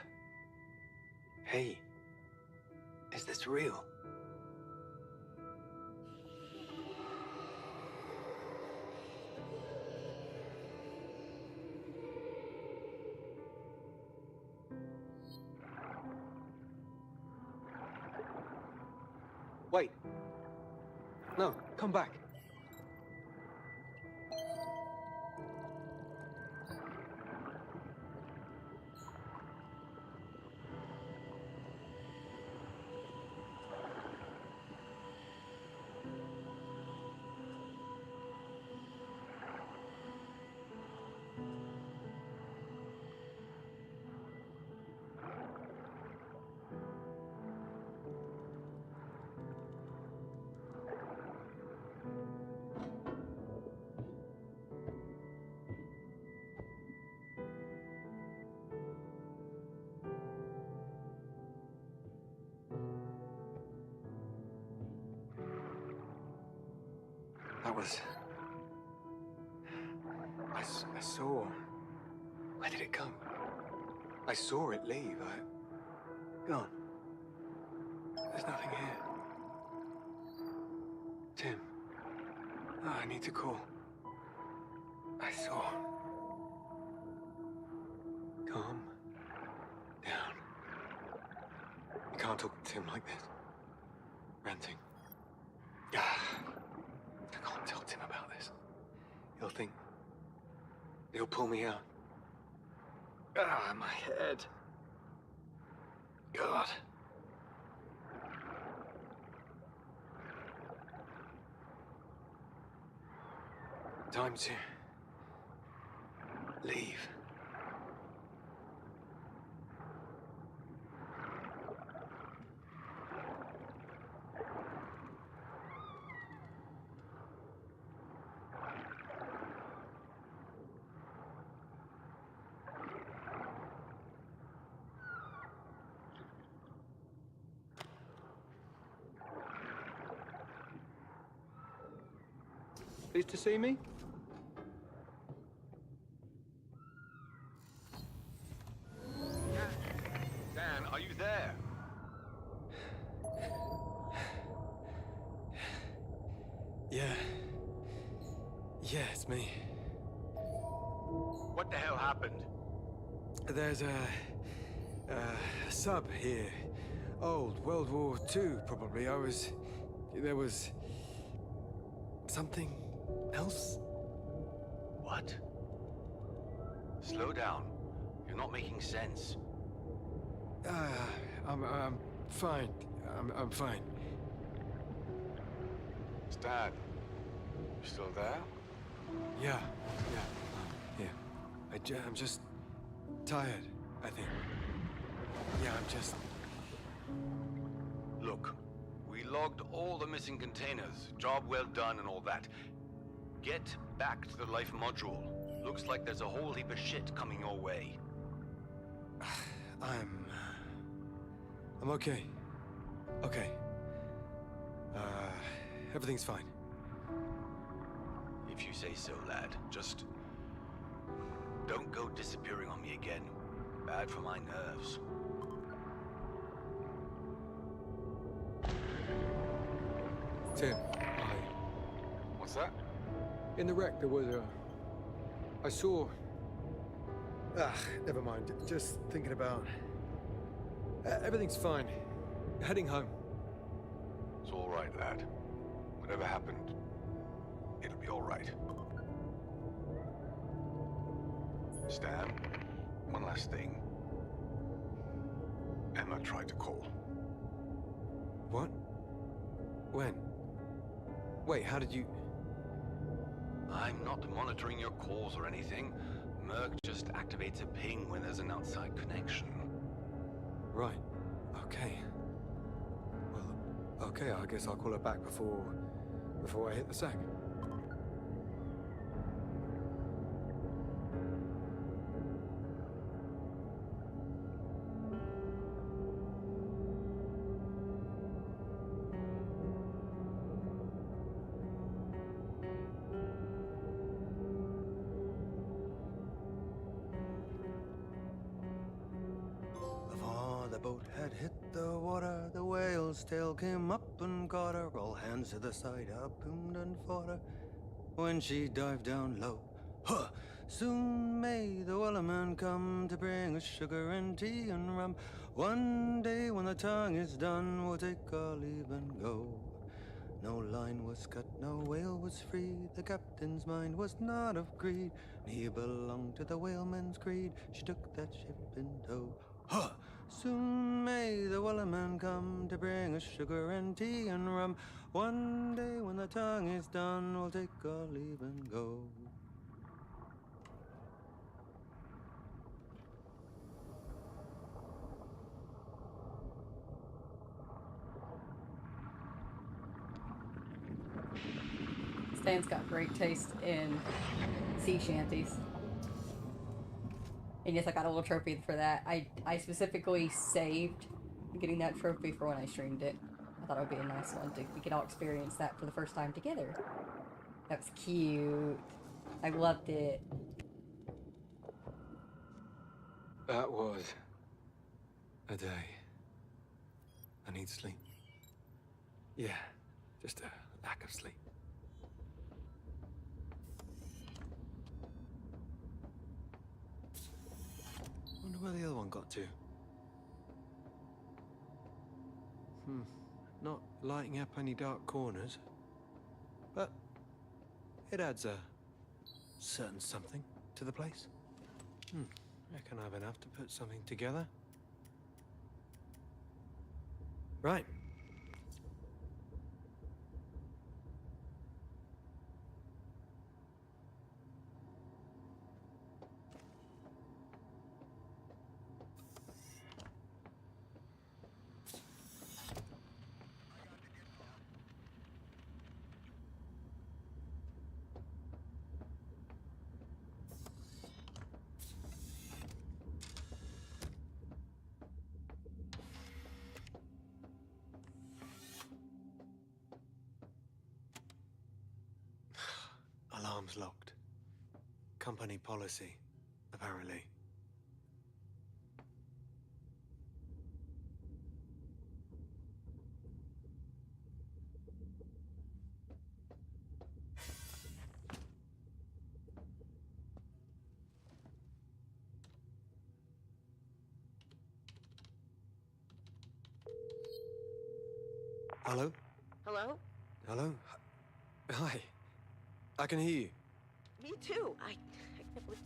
Hey, is this real? Wait. No, come back. That was... I saw... Where did it go? I saw it leave. Gone. There's nothing here. Tim. Oh, I need to call. I saw... Calm down. You can't talk to Tim like this. Ranting. I can't tell Tim about this. He'll think... He'll pull me out. My head. God. Time to... leave. Pleased to see me? Dan, are you there? Yeah. Yeah, it's me. What the hell happened? There's a sub here. Old, World War II, probably. There was... something else? What? Slow down. You're not making sense. I'm fine. I'm fine. Stan, you still there? Yeah. I'm just tired, I think. Yeah, I'm just... Look, we logged all the missing containers. Job well done and all that. Get back to the life module. Looks like there's a whole heap of shit coming your way. I'm okay. Okay. Everything's fine. If you say so, lad. Just... don't go disappearing on me again. Bad for my nerves. Tim, What's that? in the wreck there was a... I saw... never mind. Just thinking about... everything's fine. Heading home. It's all right, lad. Whatever happened, it'll be all right. Stan, one last thing. Emma tried to call. What? When? Wait, how did you... I'm not monitoring your calls or anything. Merc just activates a ping when there's an outside connection. Right. Okay. Well, okay, I guess I'll call her back before I hit the sack. Before the boat had hit the water, the whale's tail came up and caught her. All hands to the side, harpooned and fought her. When she dived down low, huh, soon may the wellerman come to bring us sugar and tea and rum. One day when the tongue is done, we'll take our leave and go. No line was cut, no whale was free. The captain's mind was not of greed. He belonged to the whaleman's creed. She took that ship in tow. Huh! Soon may the wellerman come to bring us sugar and tea and rum. One day when the tongue is done, we'll take our leave and go. Stan's got great taste in sea shanties. And yes, I got a little trophy for that. I specifically saved getting that trophy for when I streamed it. I thought it would be a nice one to we could all experience that for the first time together. That was cute. I loved it. That was a day. I need sleep. Yeah, just a lack of sleep. Wonder where the other one got to. Not lighting up any dark corners. But it adds a certain something to the place. Reckon I have enough to put something together. Right. Alarm's locked. Company policy, apparently. Hello? Hello? Hello? Hi. I can hear you. Me too. I can't believe.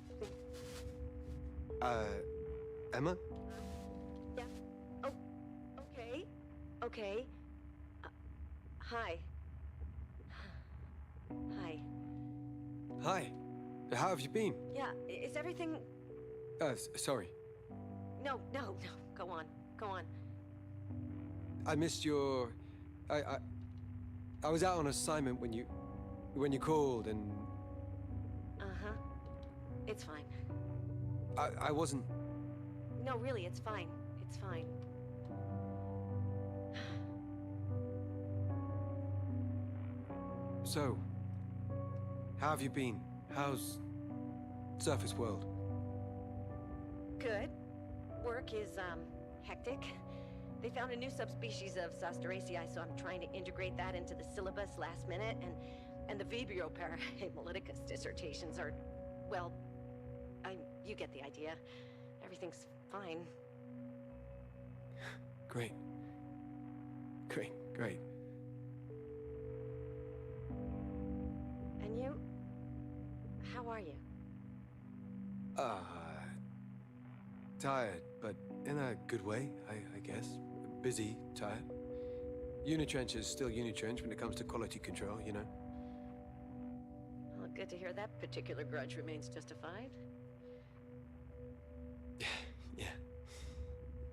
Emma? Yeah. Oh, okay. Okay. Hi. Hi. Hi. How have you been? Yeah, is everything... Sorry. No. Go on. Go on. I missed your... I was out on assignment when you called and... Uh-huh. It's fine. I wasn't... No, really, it's fine. It's fine. So, how have you been? How's Surface World? Good. Work is, hectic. They found a new subspecies of Zosteraceae, so I'm trying to integrate that into the syllabus last minute, and the Vibrio parahemolyticus dissertations are, well, you get the idea. Everything's fine. Great. Great. And you? How are you? Tired, but in a good way, I guess. Busy, tired. Unitrench is still Unitrench when it comes to quality control, you know? Well, good to hear that particular grudge remains justified. Yeah.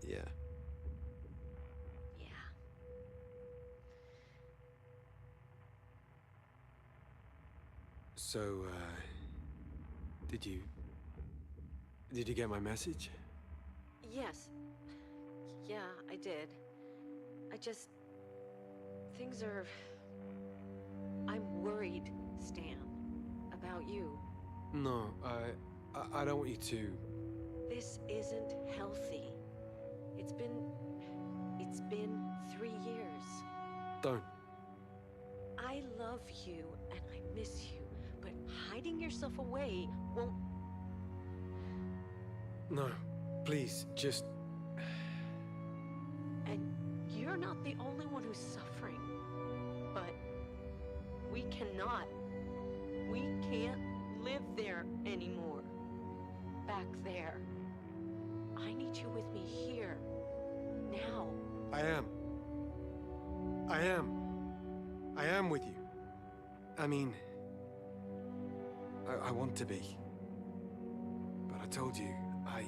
Yeah. So, did you get my message? Yes. Yeah, I did. Things are... I'm worried, Stan, about you. No, I don't want you to. This isn't healthy. It's been 3 years. Don't. I love you and I miss you, but hiding yourself away won't... No, please, just... And you're not the only one who's suffering. But We cannot. We can't live there anymore. Back there. I need you with me here. Now. I am. I am with you. I mean, I want to be. But I told you, I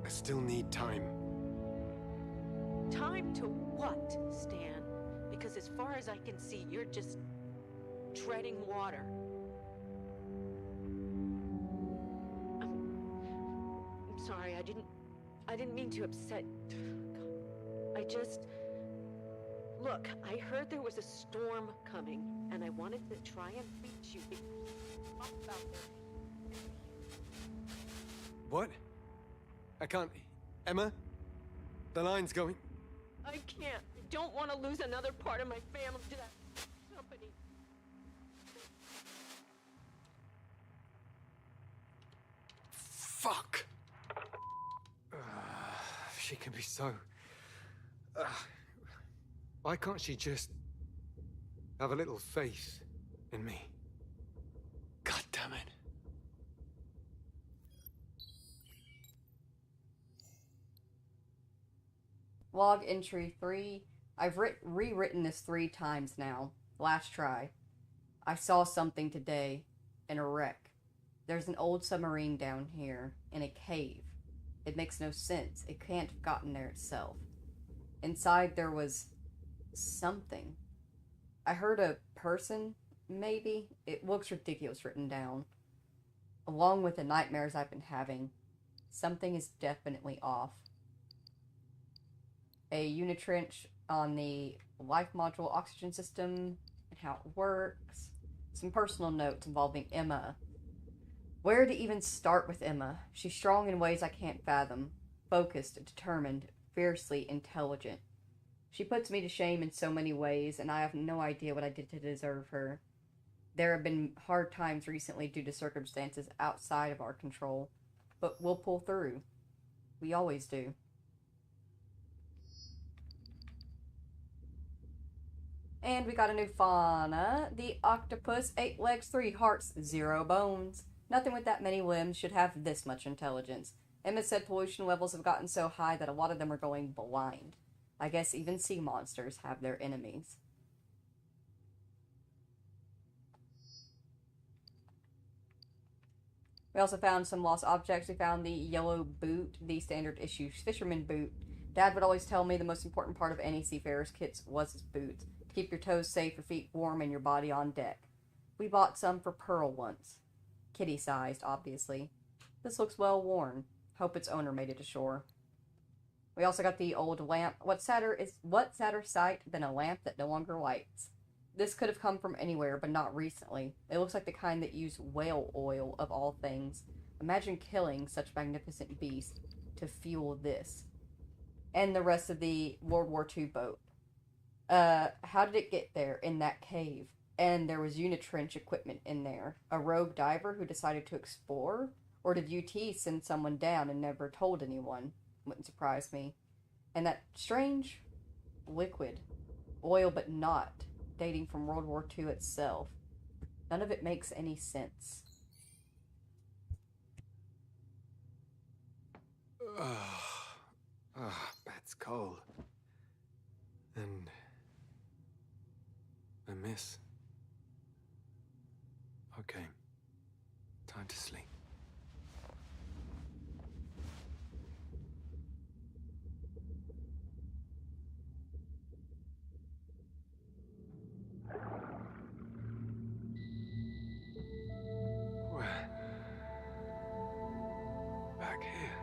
still need time. Time to what, Stan? Because as far as I can see, you're just treading water. I'm sorry, I didn't mean to upset. I just... Look, I heard there was a storm coming, and I wanted to try and reach you. What? I can't... Emma? The line's going... I can't. I don't want to lose another part of my family to that company. Fuck! She can be so... why can't she just... have a little faith in me? God damn it. Log entry 3. I've rewritten this 3 times now. Last try. I saw something today in a wreck. There's an old submarine down here in a cave. It makes no sense. It can't have gotten there itself. Inside there was something. I heard a person, maybe? It looks ridiculous written down. Along with the nightmares I've been having, something is definitely off. A unitrench on the life module oxygen system and how it works. Some personal notes involving Emma. Where to even start with Emma? She's strong in ways I can't fathom. Focused, determined, fiercely intelligent. She puts me to shame in so many ways, and I have no idea what I did to deserve her. There have been hard times recently due to circumstances outside of our control, but we'll pull through. We always do. And we got a new fauna. The octopus, 8 legs, 3 hearts, 0 bones. Nothing with that many limbs should have this much intelligence. Emma said pollution levels have gotten so high that a lot of them are going blind. I guess even sea monsters have their enemies. We also found some lost objects. We found the yellow boot, the standard issue fisherman boot. Dad would always tell me the most important part of any seafarer's kits was his boots. To keep your toes safe, your feet warm, and your body on deck. We bought some for Pearl once. Kitty-sized, obviously. This looks well worn. Hope its owner made it ashore. We also got the old lamp. What sadder sight than a lamp that no longer lights? This could have come from anywhere, but not recently. It looks like the kind that use whale oil, of all things. Imagine killing such magnificent beasts to fuel this. And the rest of the World War II boat. How did it get there in that cave? And there was unitrench equipment in there. A rogue diver who decided to explore? Or did UT send someone down and never told anyone? Wouldn't surprise me. And that strange liquid. Oil but not. Dating from World War II itself. None of it makes any sense. That's cold. And I miss. Okay. Time to sleep. Where? Back here.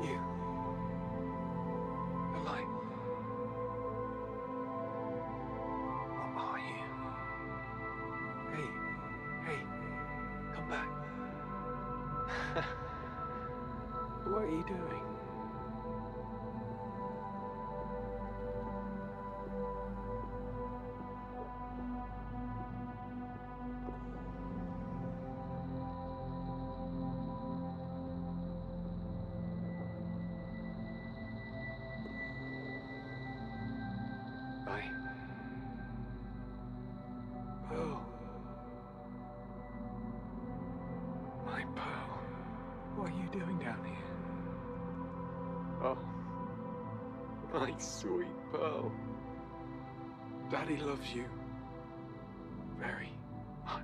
You. The light. What are you? Hey, come back. What are you doing? My Pearl. My Pearl. What are you doing down here? Oh, my sweet Pearl. Daddy loves you very much.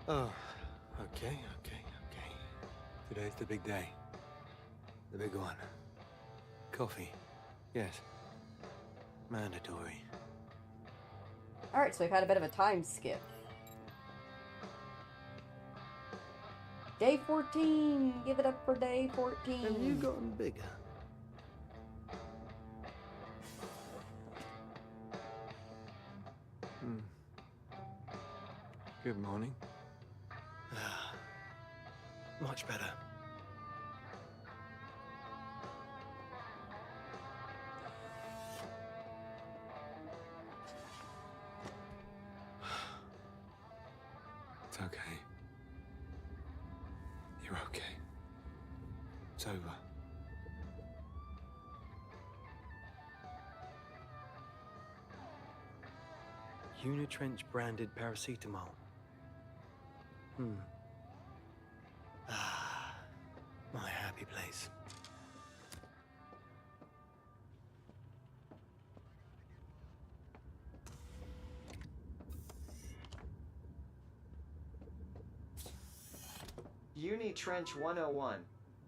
Oh, okay. Today's the big day. The big one. Coffee. Yes. Mandatory. Alright, so we've had a bit of a time skip. Day 14! Give it up for day 14! Have you gotten bigger? Good morning. Much better. It's okay. You're okay. It's over. Unitrench branded paracetamol. My happy place. Unitrench 101.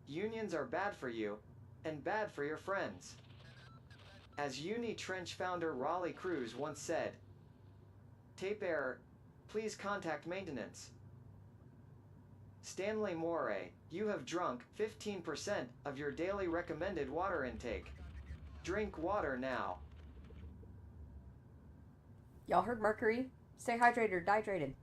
Unions are bad for you, and bad for your friends. As Unitrench founder Raleigh Cruz once said, tape error, please contact maintenance. Stanley Moray, you have drunk 15% of your daily recommended water intake. Drink water now. Y'all heard Mercury? Stay hydrated or dehydrated.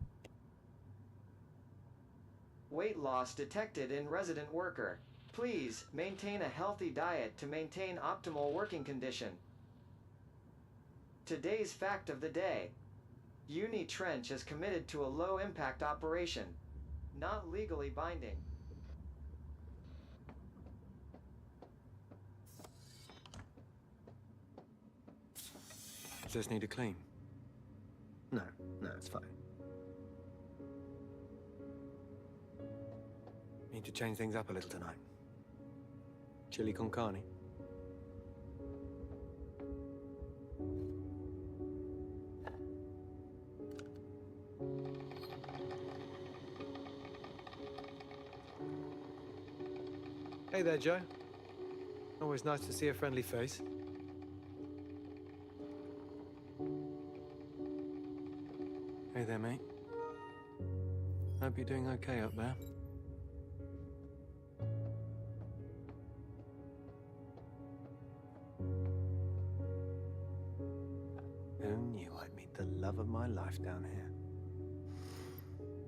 Weight loss detected in resident worker. Please maintain a healthy diet to maintain optimal working condition. Today's fact of the day. Unitrench is committed to a low-impact operation. Not legally binding. Does this need a clean? No, it's fine. Need to change things up a little tonight. Chili con carne. Hey there, Joe. Always nice to see a friendly face. Hey there, mate. Hope you're doing okay up there. Who knew I'd meet the love of my life down here?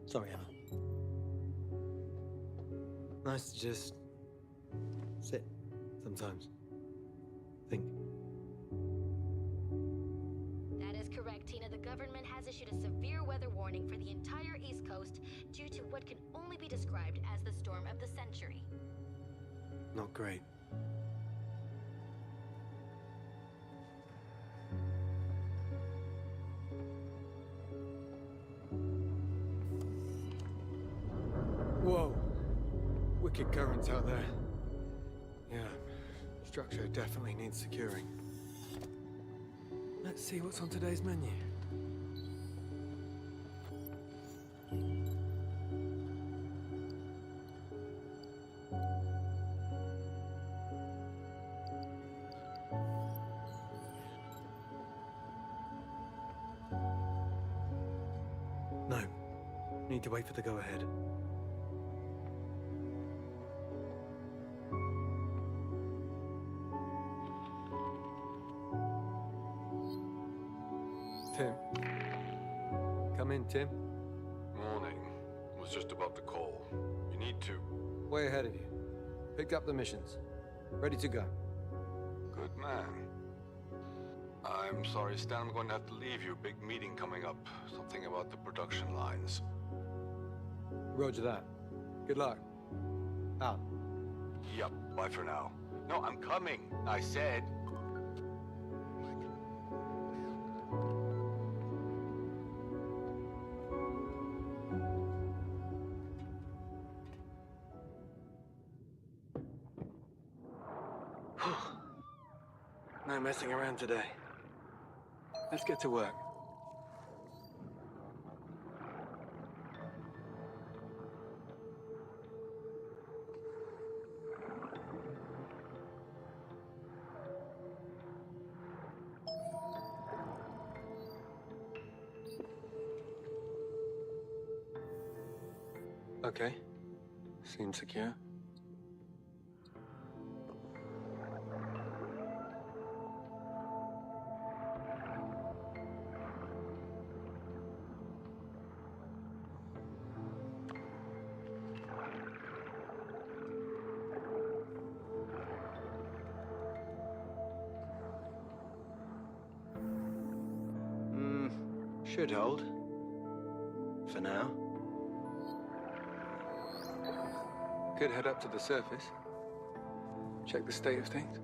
Sorry, Emma. Nice to just sit sometimes. Think. That is correct, Tina. The government has issued a severe weather warning for the entire East Coast due to what can only be described as the storm of the century. Not great. Whoa. We're wicked currents out there. Yeah, structure definitely needs securing. Let's see what's on today's menu. No. Need to wait for the go-ahead. Tim. Come in, Tim. Morning. Was just about to call. You need to. Way ahead of you. Picked up the missions. Ready to go. Good man. I'm sorry, Stan. I'm going to have to leave you. Big meeting coming up. Something about the production lines. Roger that. Good luck. Out. Yup. Bye for now. No, I'm coming. I said. No messing around today. Let's get to work. Okay. Seems secure. Should hold. For now. Could head up to the surface. Check the state of things.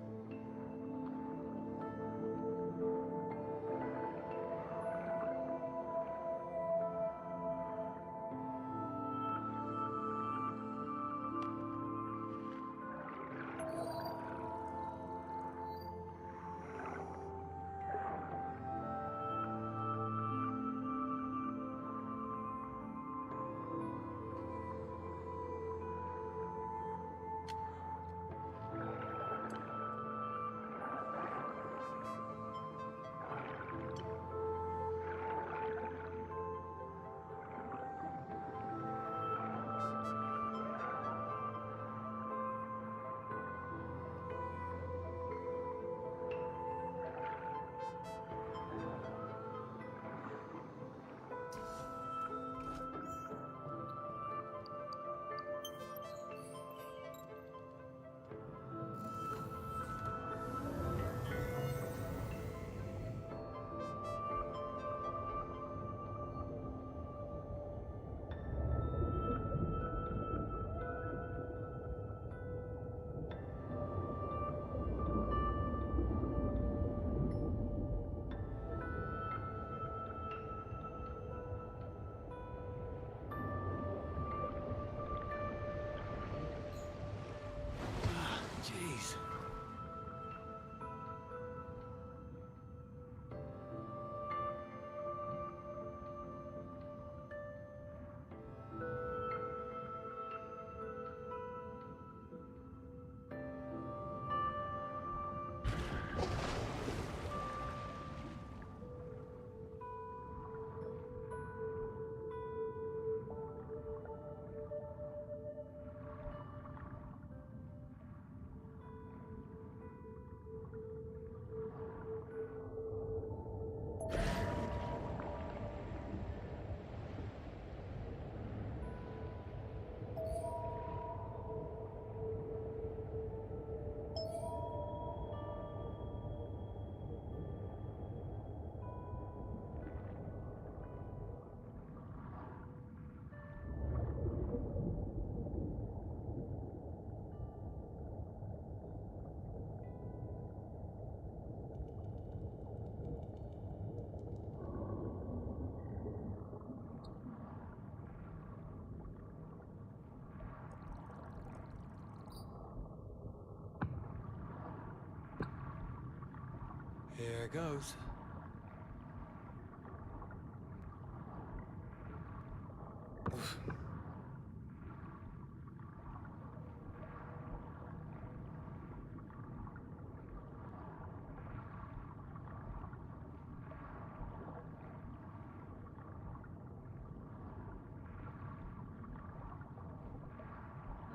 Here goes.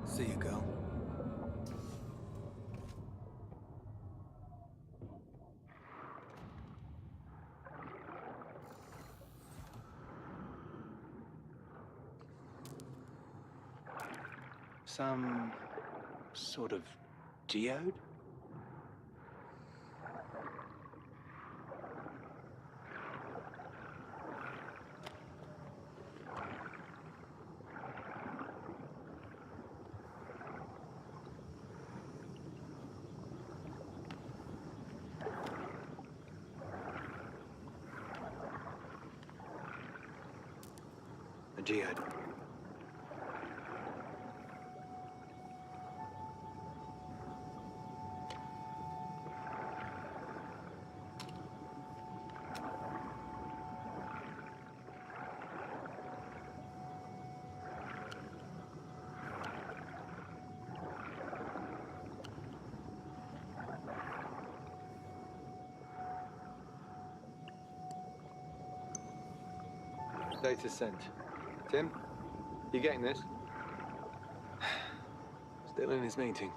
See you, girl. Some sort of geode? A geode. Data sent. Tim, you getting this? Still in his meeting.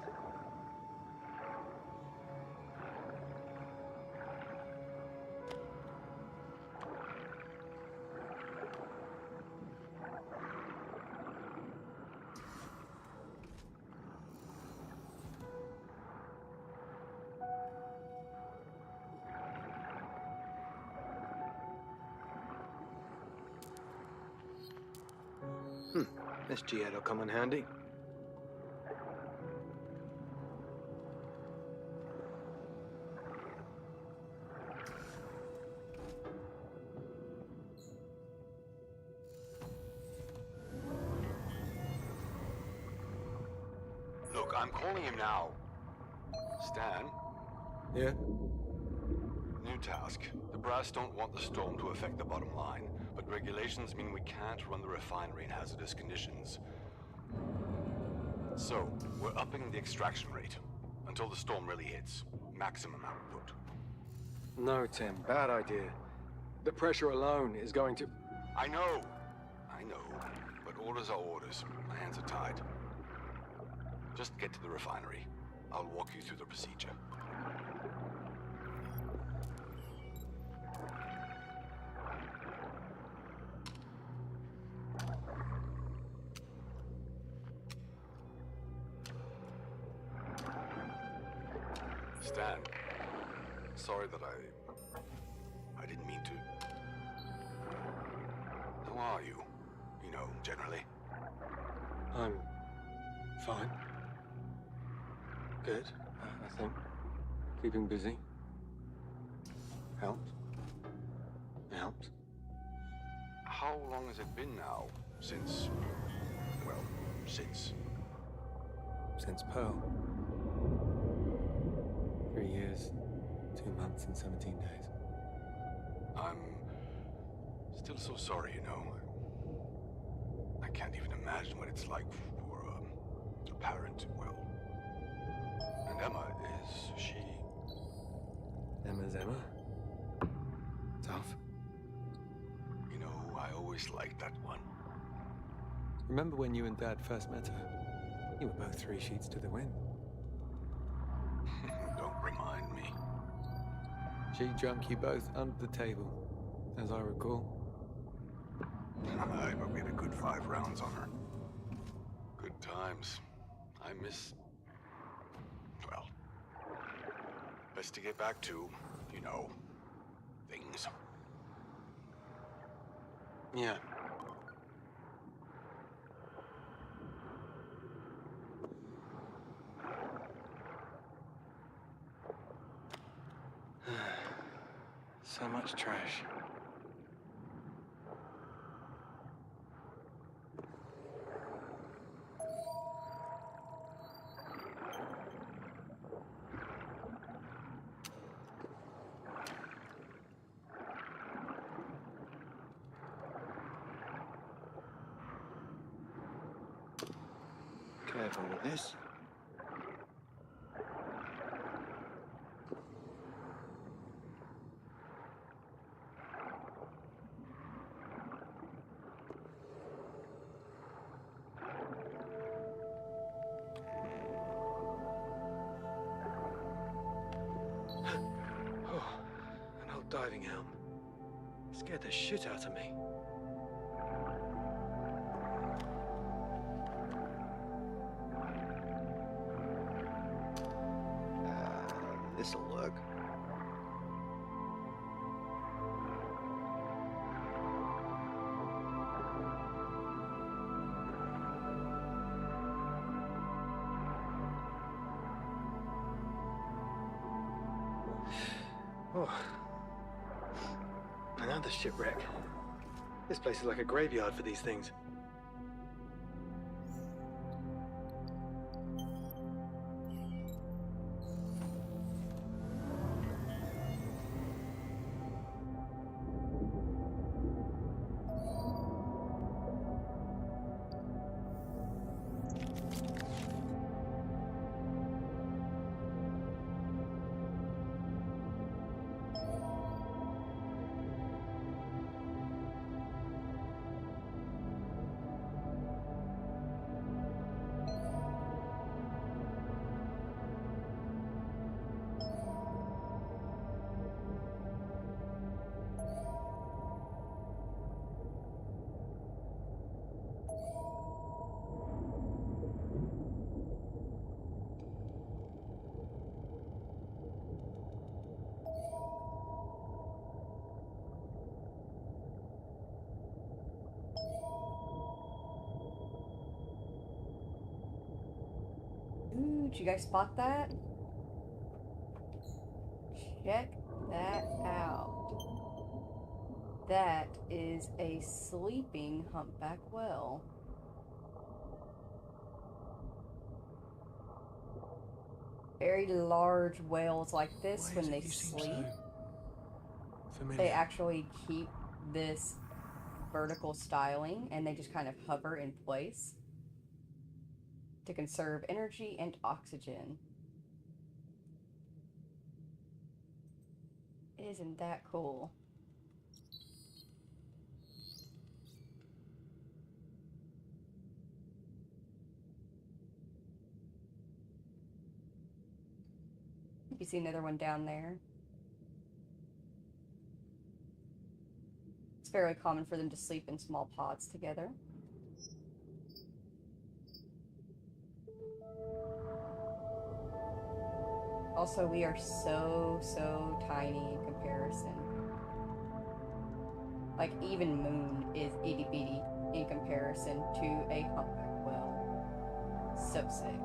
This geode will come in handy. Look, I'm calling him now. Stan, Yeah? new task. The brass don't want the storm to affect the bottom line, but regulations mean we can't run the refinery in hazardous conditions. So, we're upping the extraction rate until the storm really hits. Maximum output. No, Tim, bad idea. The pressure alone is going to... I know, but orders are orders. My hands are tied. Just get to the refinery. I'll walk you through the procedure. Stan, sorry that I didn't mean to. How are you? You know, generally. I'm fine. Good, I think. Keeping busy. Helps. It helps. How long has it been now since, well, since? Since Pearl. 3 years, 2 months, and 17 days. I'm still so sorry, you know. I can't even imagine what it's like for a parent, well. And Emma, is she? Emma's Emma. Tough. You know, I always liked that one. Remember when you and Dad first met her? You were both 3 sheets to the wind. Don't remind me. She drunk you both under the table, as I recall. I bet we had a good 5 rounds on her. Good times. I miss... well... best to get back to, you know, things. Yeah. So much trash. Careful with this. Oh, an old diving helm. Scared the shit out of me. This'll work. Oh. Another shipwreck. This place is like a graveyard for these things. Ooh, did you guys spot that? Check that out. That is a sleeping humpback whale. Very large whales like this, Why when is they it you seem sleep, so familiar? they actually keep this vertical styling and they just kind of hover in place to conserve energy and oxygen. Isn't that cool? You see another one down there. It's fairly common for them to sleep in small pods together. Also, we are so tiny in comparison. Like, even Moon is itty bitty in comparison to a humpback whale. So sick.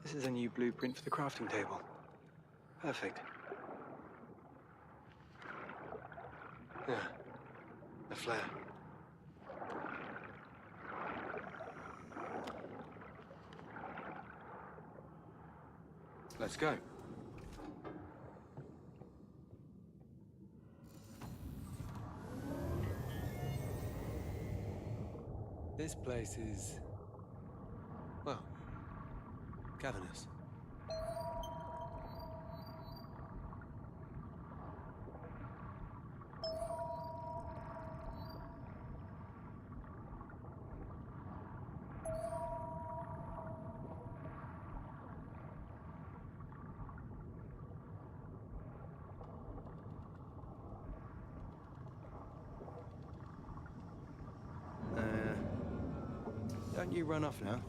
This is a new blueprint for the crafting table. Perfect. Yeah, a flare. Let's go. This place is, well, cavernous. Don't you run off now?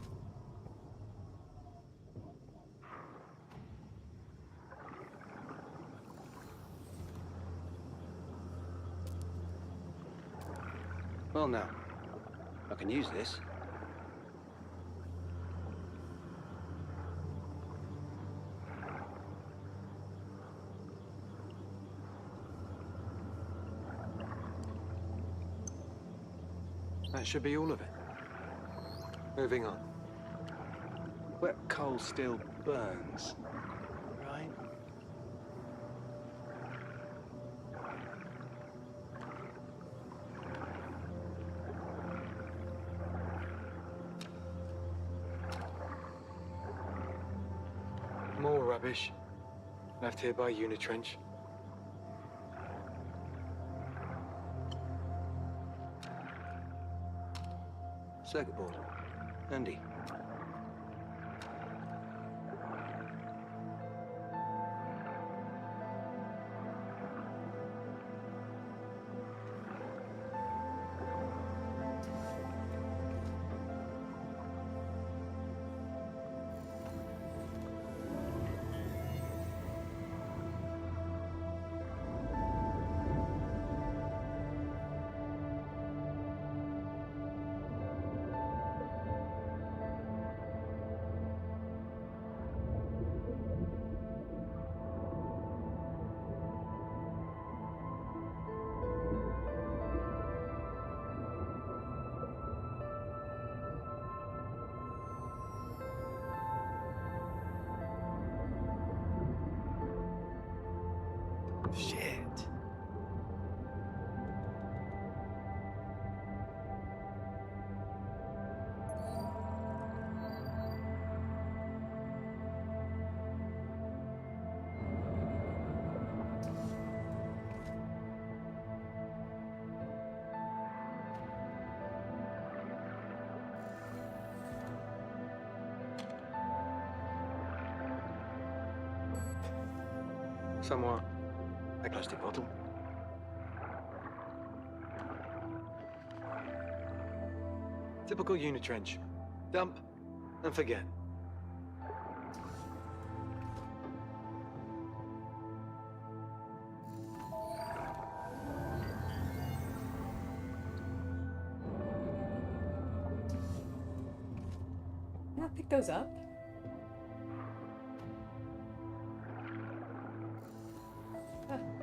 Well, now, I can use this. That should be all of it. Moving on. Wet coal still burns, right? More rubbish. Left here by Unitrench. Circuit board. Handy. Shit. Somewhat. A plastic bottle. Typical Unitrench. Dump and forget. Can I pick those up?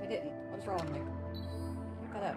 I didn't. What's wrong with me? Pick that up.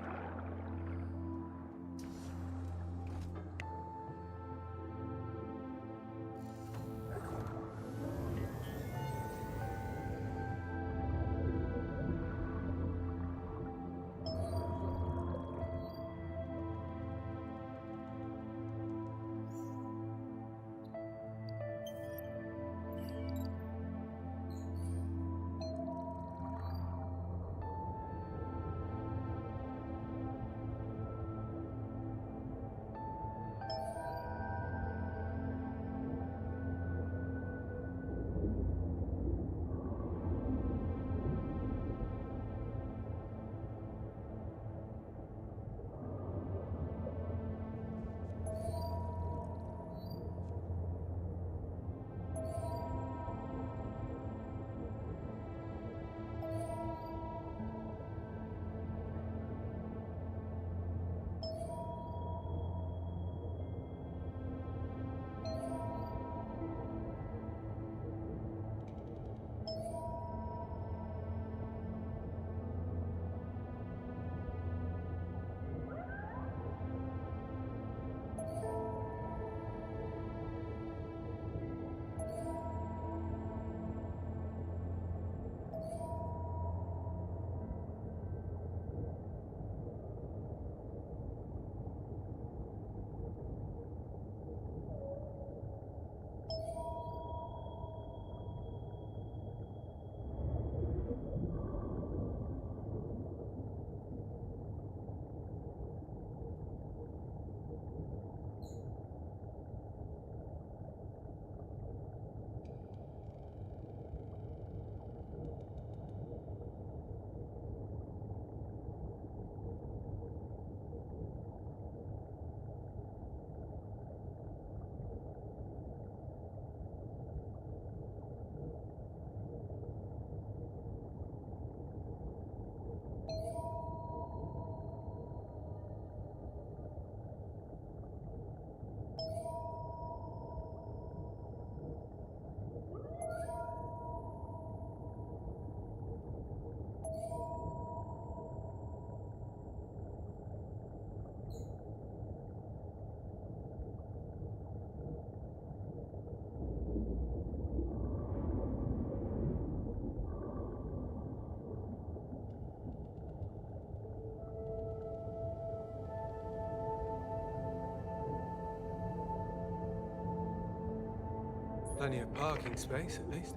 Plenty of parking space, at least.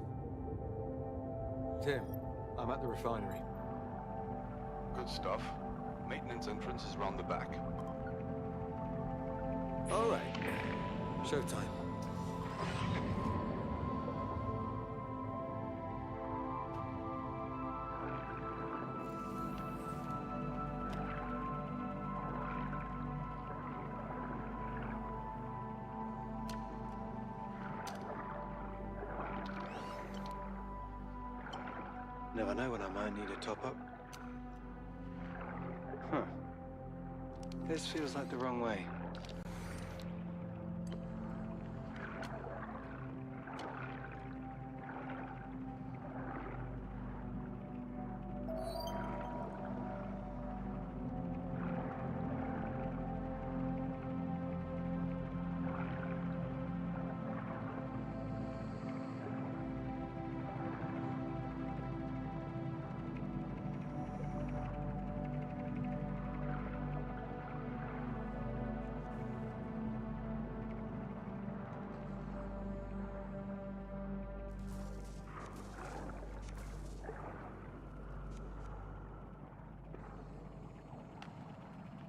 Tim, I'm at the refinery. Good stuff. Maintenance entrance is round the back. All right. Showtime. Never know when I might need a top-up. Huh. This feels like the wrong way.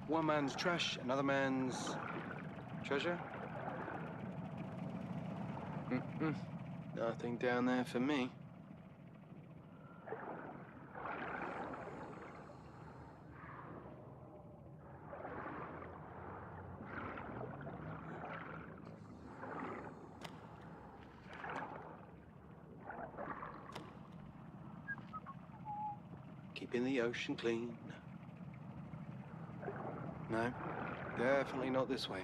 One man's trash, another man's treasure? Nothing down there for me. Keeping the ocean clean. No, definitely not this way.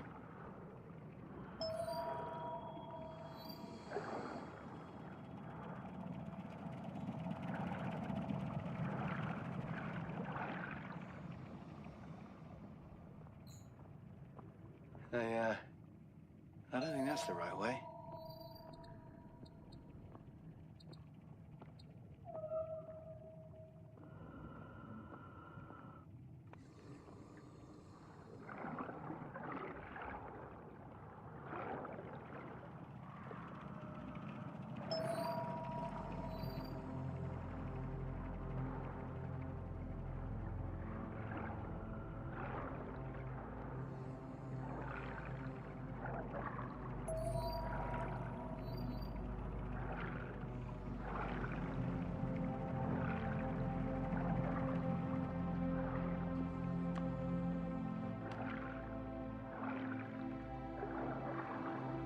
I don't think that's the right way.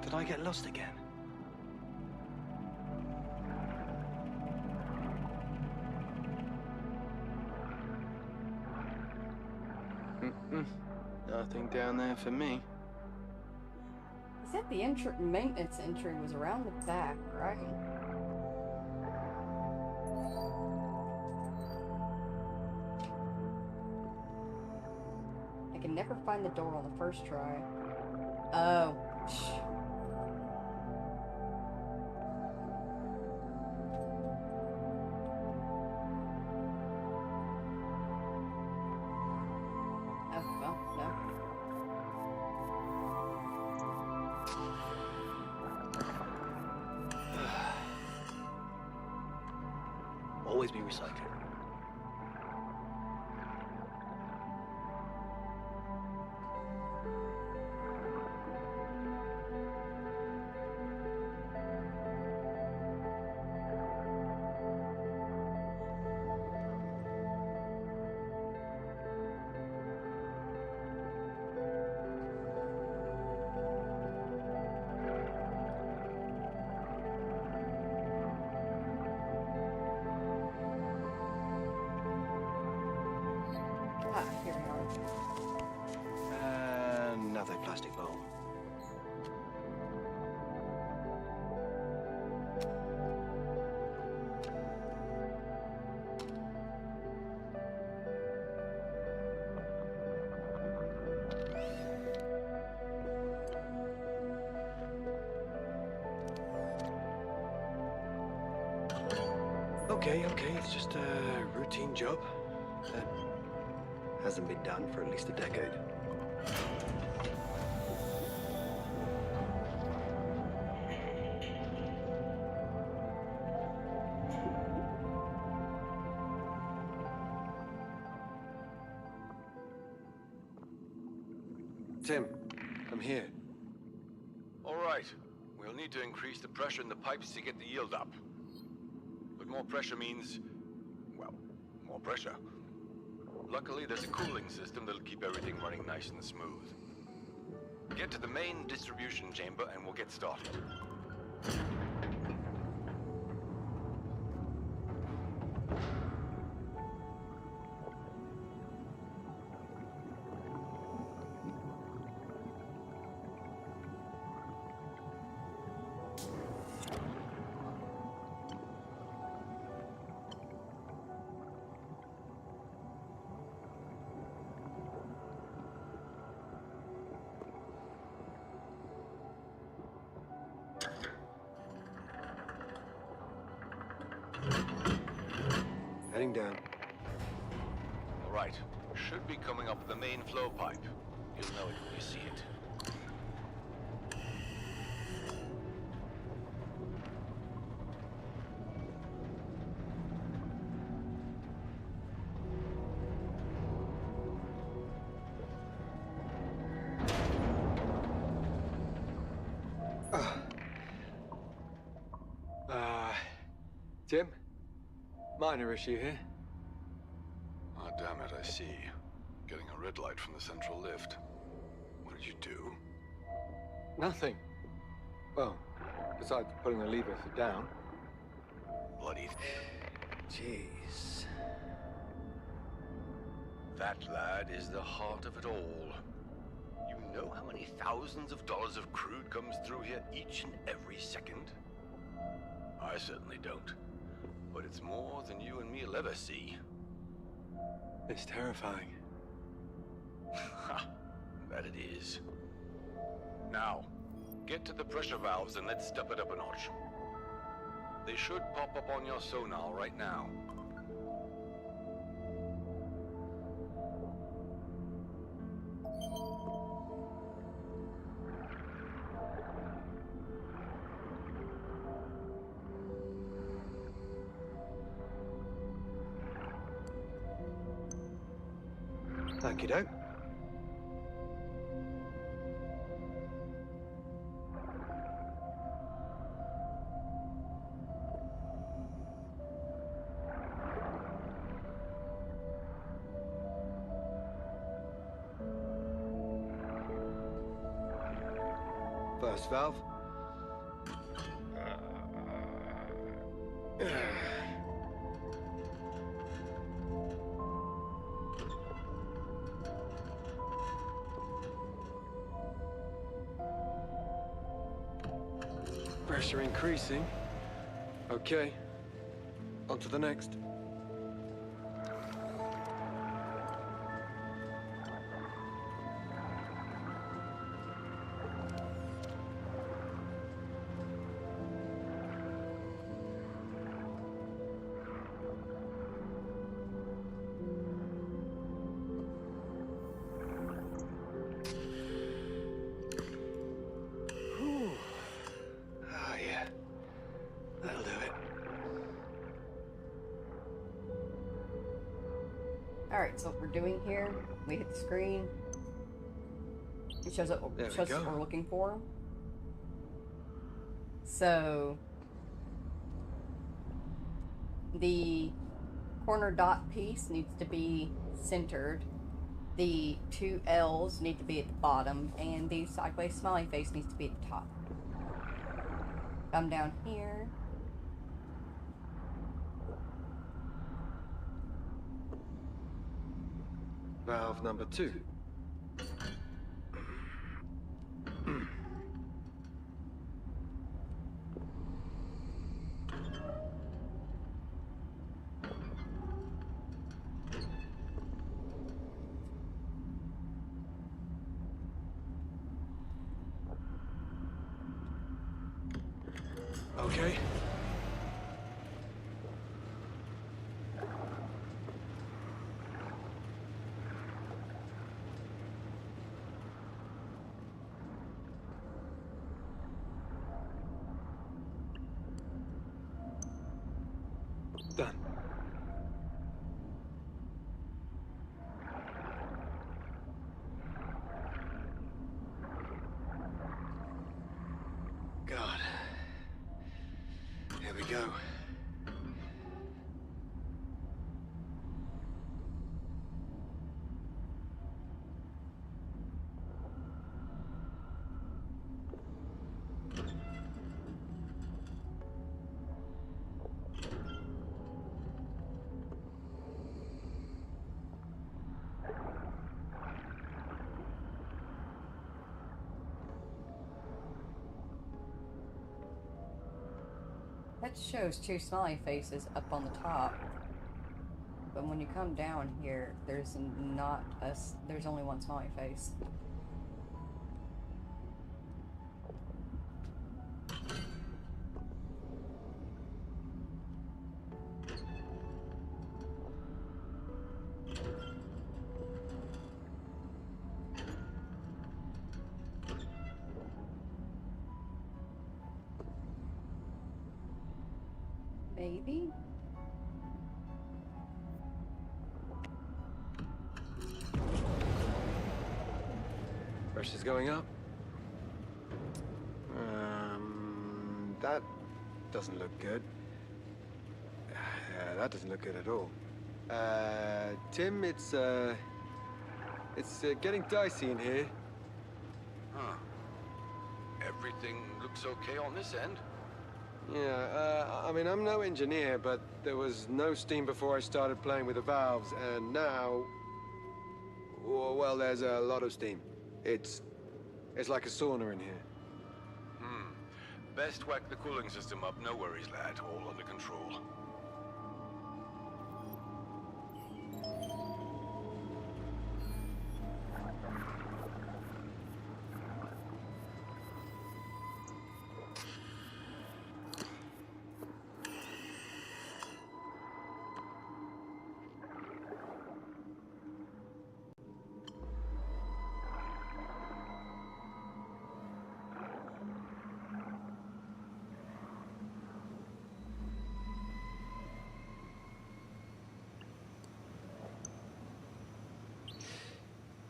Did I get lost again? Nothing down there for me. He said the maintenance entry was around the back, right? I can never find the door on the first try. Oh. Always be recycling. Here we are. Another plastic bowl. Okay, it's just a routine job that hasn't been done for at least a decade. Tim, I'm here. All right. We'll need to increase the pressure in the pipes to get the yield up. But more pressure means, well, more pressure. Luckily, there's a cooling system that'll keep everything running nice and smooth. Get to the main distribution chamber and we'll get started. Heading down. All right. Should be coming up the main flow pipe. You'll know it when you see it. Tim? Minor issue here. Ah, damn it, I see. Getting a red light from the central lift. What did you do? Nothing. Well, besides pulling the lever for down. Bloody... Jeez. That, lad, is the heart of it all. You know how many thousands of dollars of crude comes through here each and every second? I certainly don't. But it's more than you and me'll ever see. It's terrifying. Ha! That it is. Now, get to the pressure valves and let's step it up a notch. They should pop up on your sonar right now. Thank you, Doc. First valve. Pressure increasing. Okay. On to the next. Alright, so what we're doing here, we hit the screen. It shows up There we shows us go. what we're looking for. So the corner dot piece needs to be centered. The two L's need to be at the bottom, and the sideways smiley face needs to be at the top. Come down here. Valve number 2. Okay. That shows two smiley faces up on the top. But when you come down here, there's not a... there's only one smiley face. Maybe? Pressure's going up. That doesn't look good. That doesn't look good at all. Tim, it's getting dicey in here. Huh. Everything looks okay on this end. Yeah, I mean, I'm no engineer, but there was no steam before I started playing with the valves, and now... well, there's a lot of steam. It's like a sauna in here. Best whack the cooling system up. No worries, lad. All under control.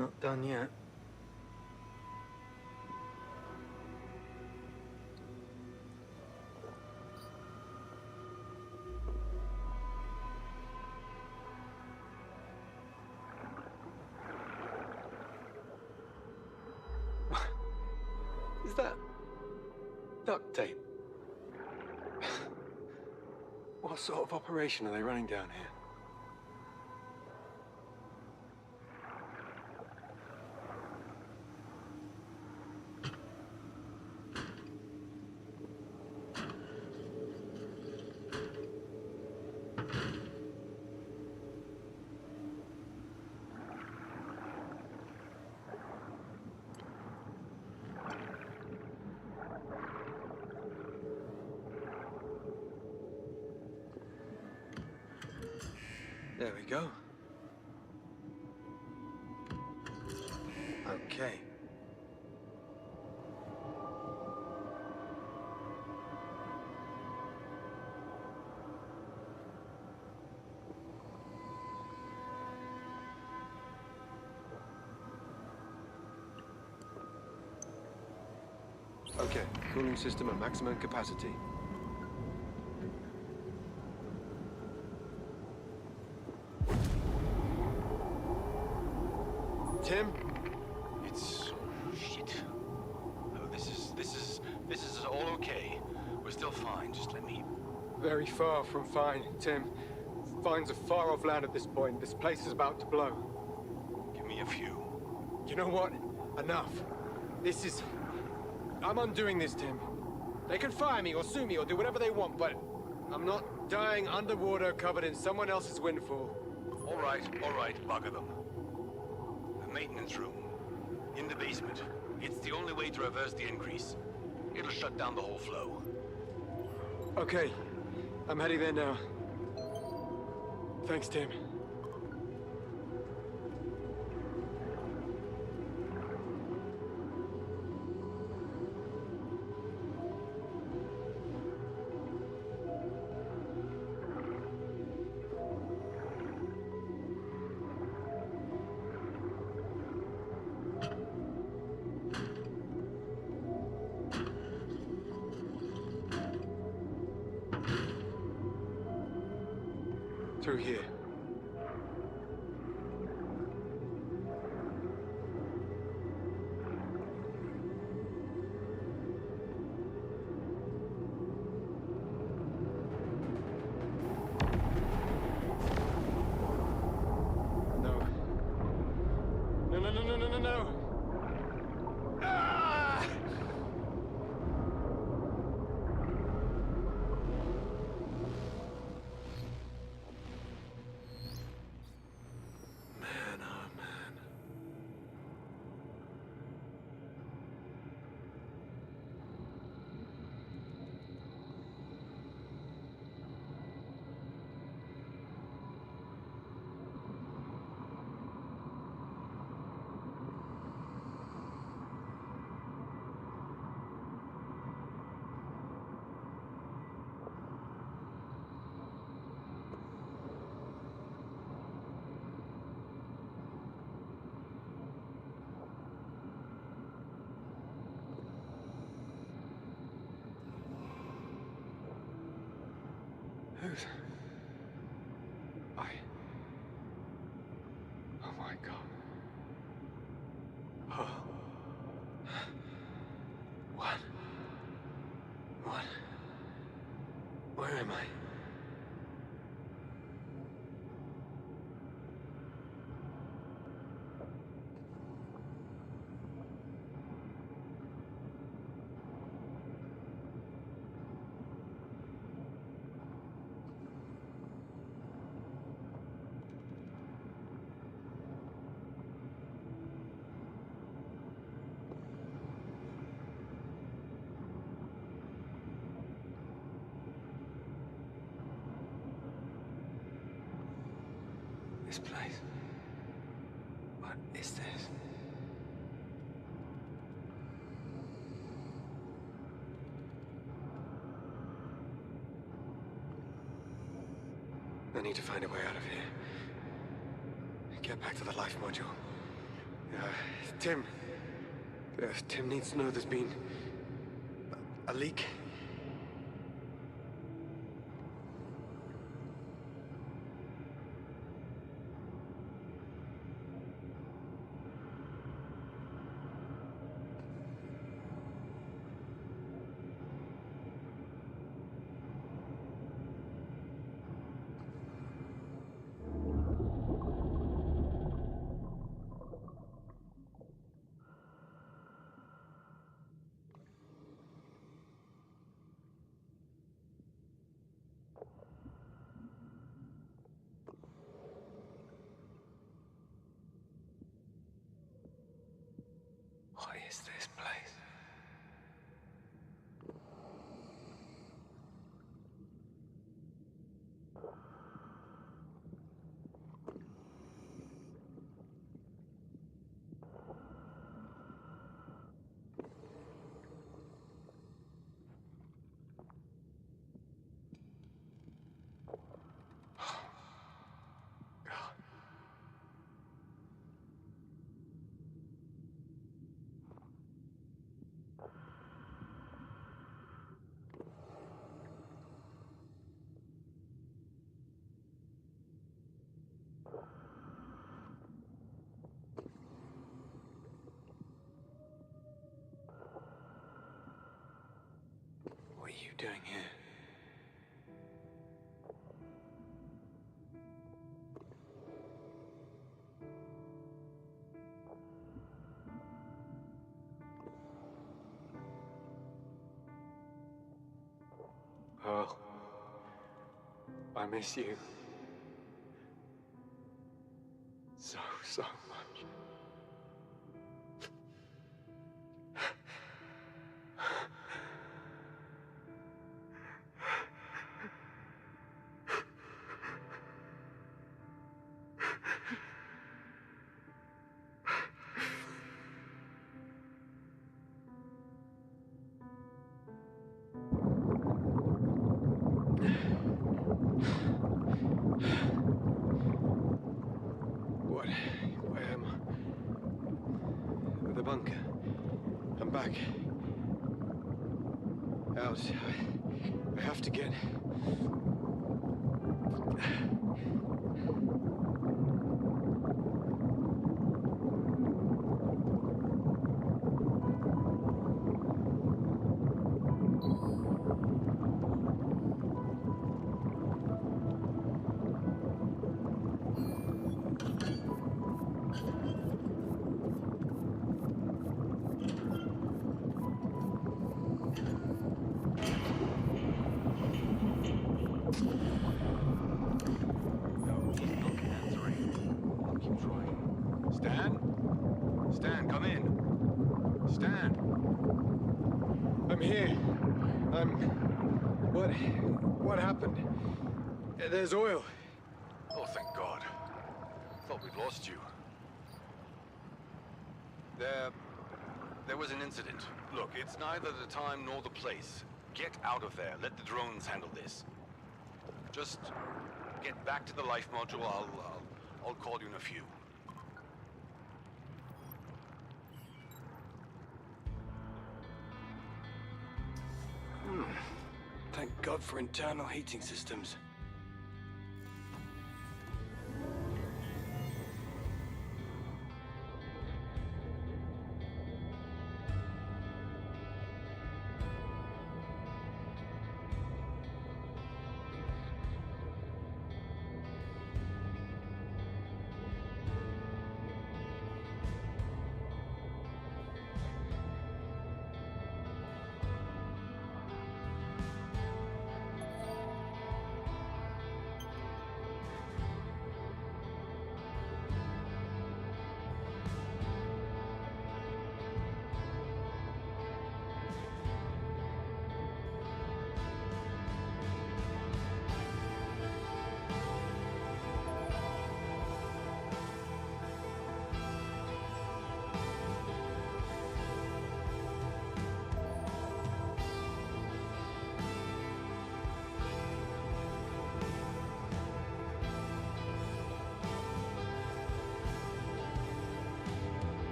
Not done yet. Is that duct tape? What sort of operation are they running down here? There we go. Okay. Okay, cooling system at maximum capacity. Tim? It's... shit. Oh, this is all okay. We're still fine. Just let me... Very far from fine, Tim. Fine's a far off land at this point. This place is about to blow. Give me a few. You know what? Enough. This is... I'm undoing this, Tim. They can fire me or sue me or do whatever they want, but I'm not dying underwater covered in someone else's windfall. All right, bugger them. The maintenance room. In the basement. It's the only way to reverse the increase. It'll shut down the whole flow. Okay. I'm heading there now. Thanks, Tim. Through here. No. No. Ah! smooth. Oh my god. Oh. What? Where am I? This place. What is this? I need to find a way out of here. Get back to the life module. Tim. Tim needs to know there's been a leak. What is this place? What are you doing here? Oh, I miss you. So much. Where am I? The bunker. I'm back. Out. I have to get... Stan, come in. Stan. I'm here. What happened? There's oil. Oh, thank God. Thought we'd lost you. There was an incident. Look, it's neither the time nor the place. Get out of there. Let the drones handle this. Just get back to the life module. I'll call you in a few. Thank God for internal heating systems.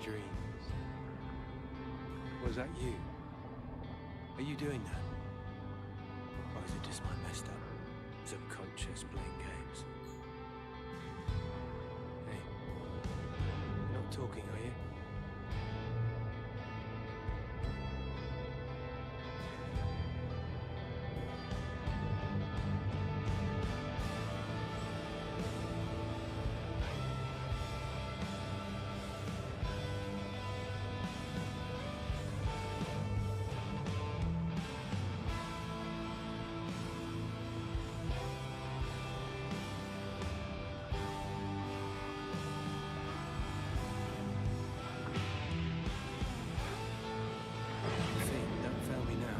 dreams. Was that you? Are you doing that? Or is it just my messed up subconscious playing games? Hey, you're not talking, are you? Don't fail me now.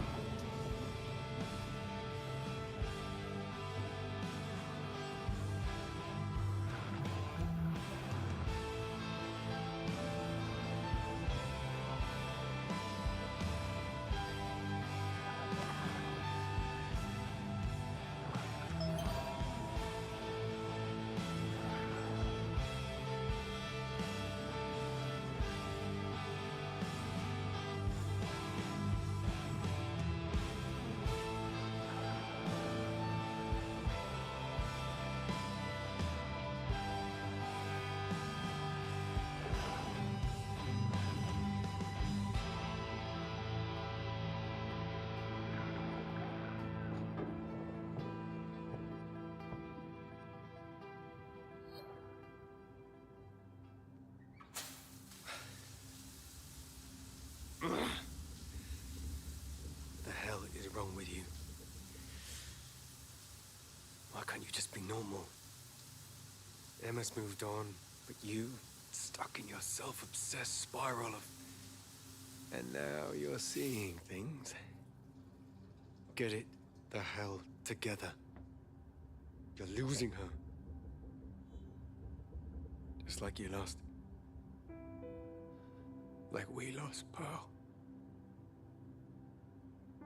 The hell is wrong with you? Why can't you just be normal? Emma's moved on, but you stuck in your self-obsessed spiral of... And now you're seeing things. Get it the hell together. You're losing her. Just like you lost. Like we lost Pearl.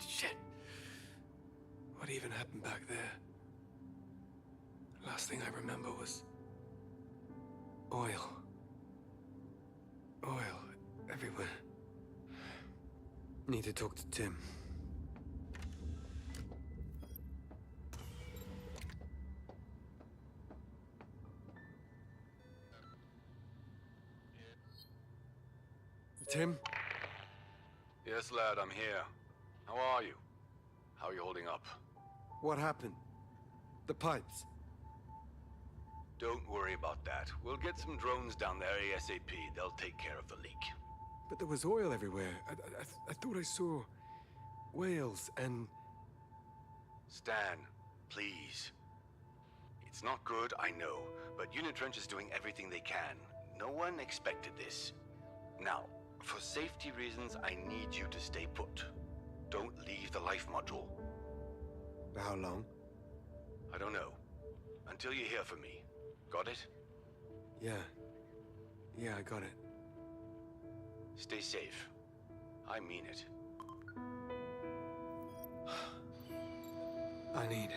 Shit. What even happened back there? Last thing I remember was... oil. Oil everywhere. Need to talk to Tim. Tim? Yes, lad, I'm here. How are you? How are you holding up? What happened? The pipes. Don't worry about that. We'll get some drones down there ASAP. They'll take care of the leak. But there was oil everywhere. I thought I saw whales and... Stan, please. It's not good, I know, but Unitrench is doing everything they can. No one expected this. Now, for safety reasons, I need you to stay put. Don't leave the life module. For how long? I don't know. Until you hear from me. Got it? Yeah. Yeah, I got it. Stay safe. I mean it. I need...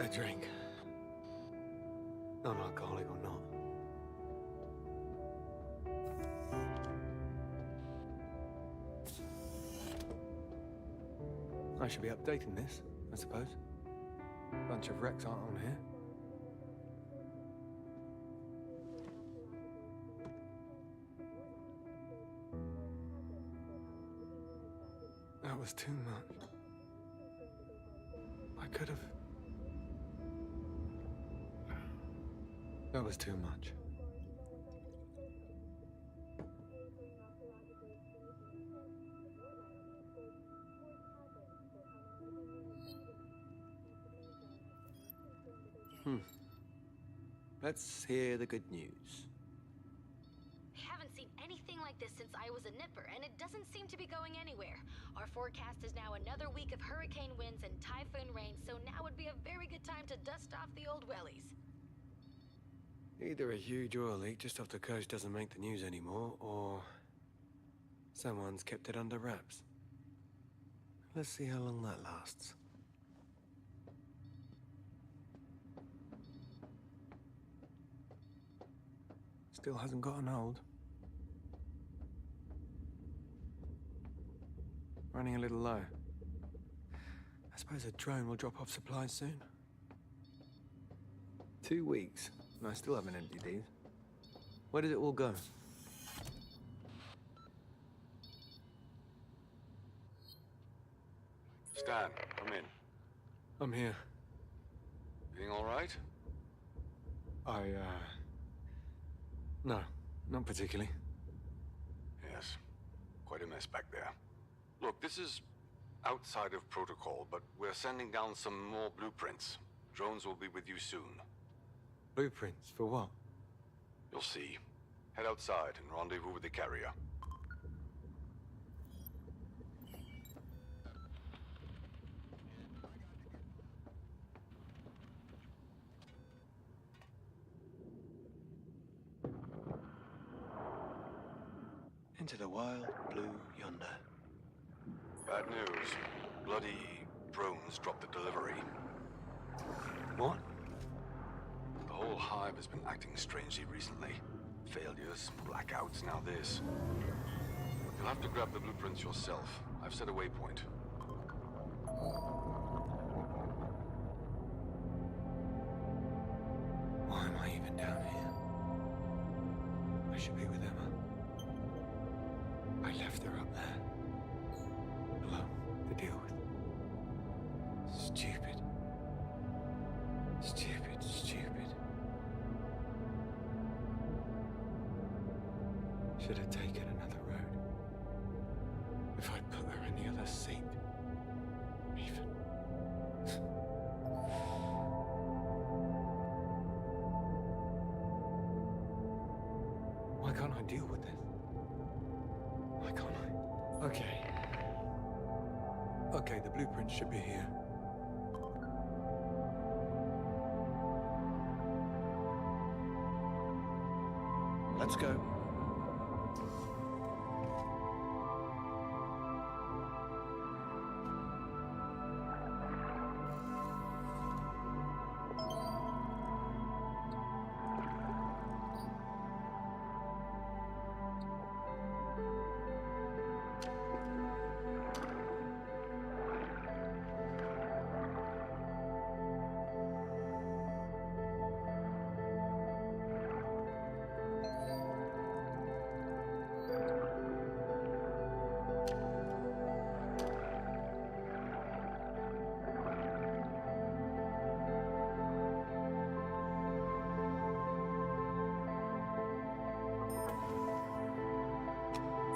a drink. Non-alcoholic or not. I should be updating this, I suppose. Bunch of wrecks aren't on here. That was too much. I could have... That was too much. Let's hear the good news. Haven't seen anything like this since I was a nipper, and it doesn't seem to be going anywhere. Our forecast is now another week of hurricane winds and typhoon rain, so now would be a very good time to dust off the old wellies. Either a huge oil leak just off the coast doesn't make the news anymore, or someone's kept it under wraps. Let's see how long that lasts. Still hasn't gotten old. running a little low. I suppose a drone will drop off supplies soon. 2 weeks, and I still haven't emptied these. Where did it all go? Stan, come in. I'm here. Feeling all right? No, not particularly. Yes. Quite a mess back there. Look, this is outside of protocol, but we're sending down some more blueprints. Drones will be with you soon. Blueprints? For what? You'll see. Head outside and rendezvous with the carrier. Into the wild blue yonder. Bad news. Bloody drones dropped the delivery. What? The whole hive has been acting strangely recently. Failures, blackouts, now this. You'll have to grab the blueprints yourself. I've set a waypoint. Why am I even down here? I should be with Emma. I left her up there. Alone to deal with. Stupid. Stupid, stupid. Should have taken another road. If I'd put her in the other seat. Even. Why can't I deal with this? Why can't I? Okay. Okay, the blueprint should be here. Let's go.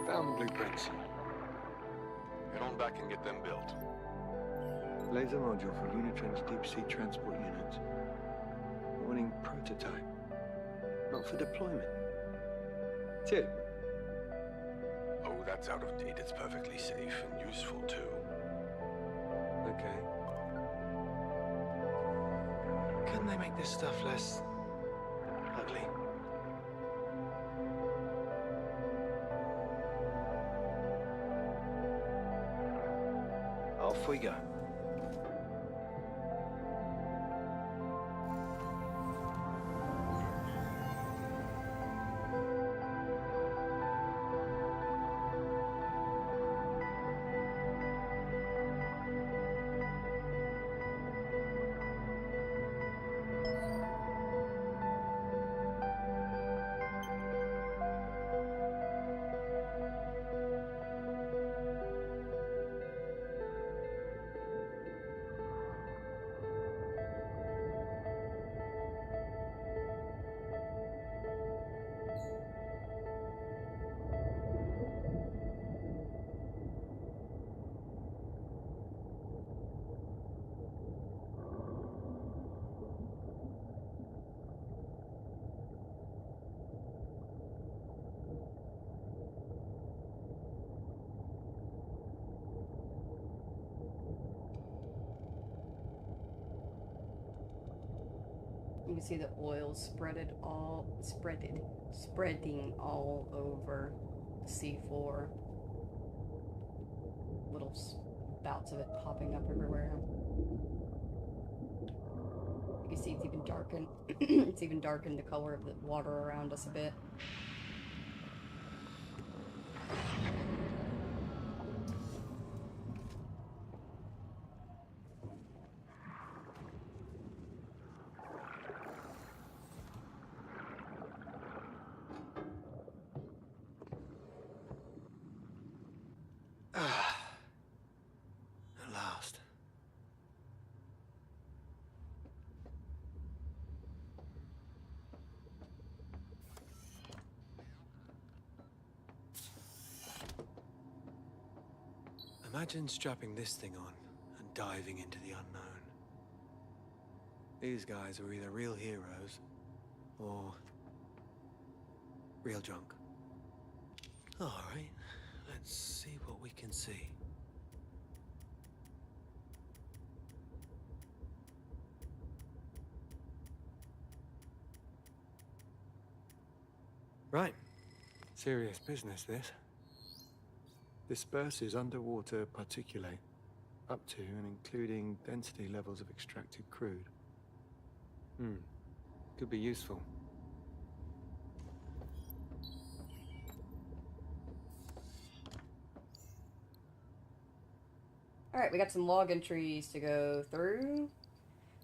Found the blueprints. Head on back and get them built. Laser module for Unitren's deep sea transport units. Warning prototype. Not for deployment. Tip. Oh, that's out of date. It's perfectly safe and useful, too. Okay. Couldn't they make this stuff less ugly? Off we go. You can see the oil spreading all over the seafloor. Little spouts of it popping up everywhere. You can see it's even darkened. It's even darkened the color of the water around us a bit. Imagine strapping this thing on and diving into the unknown. These guys are either real heroes or real drunk. All right, let's see what we can see. Right. Serious business, this. Disperses underwater particulate, up to and including density levels of extracted crude. Could be useful. Alright, we got some log entries to go through.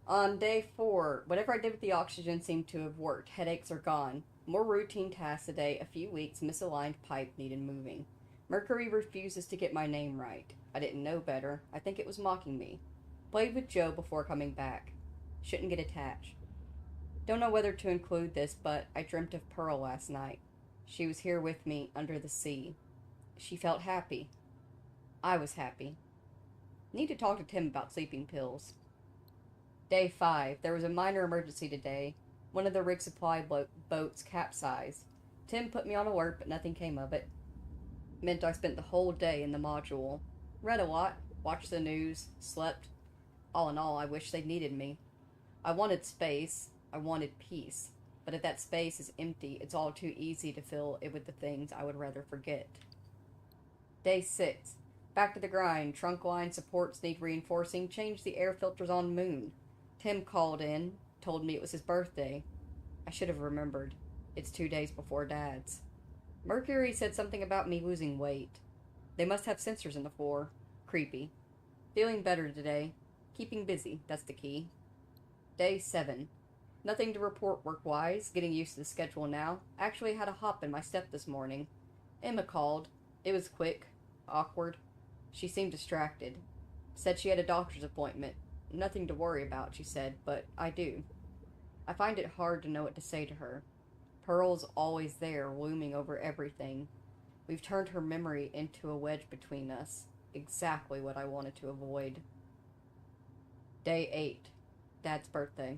On day 4, whatever I did with the oxygen seemed to have worked. Headaches are gone. More routine tasks a day, a few weeks, misaligned pipe needed moving. Mercury refuses to get my name right. I didn't know better. I think it was mocking me. Played with Joe before coming back. Shouldn't get attached. Don't know whether to include this, but I dreamt of Pearl last night. She was here with me, under the sea. She felt happy. I was happy. Need to talk to Tim about sleeping pills. Day 5. There was a minor emergency today. One of the rig supply boats capsized. Tim put me on alert, but nothing came of it. Meant I spent the whole day in the module. Read a lot, watched the news, slept. All in all, I wish they needed me. I wanted space. I wanted peace. But if that space is empty, it's all too easy to fill it with the things I would rather forget. Day 6. Back to the grind. Trunk line supports need reinforcing. Change the air filters on Moon. Tim called in, told me it was his birthday. I should have remembered. It's 2 days before Dad's. Mercury said something about me losing weight. They must have sensors in the floor. Creepy. Feeling better today. Keeping busy, that's the key. Day 7. Nothing to report work-wise. Getting used to the schedule now. Actually had a hop in my step this morning. Emma called. It was quick. Awkward. She seemed distracted. Said she had a doctor's appointment. Nothing to worry about, she said, but I do. I find it hard to know what to say to her. Pearl's always there, looming over everything. We've turned her memory into a wedge between us. Exactly what I wanted to avoid. Day 8. Dad's birthday.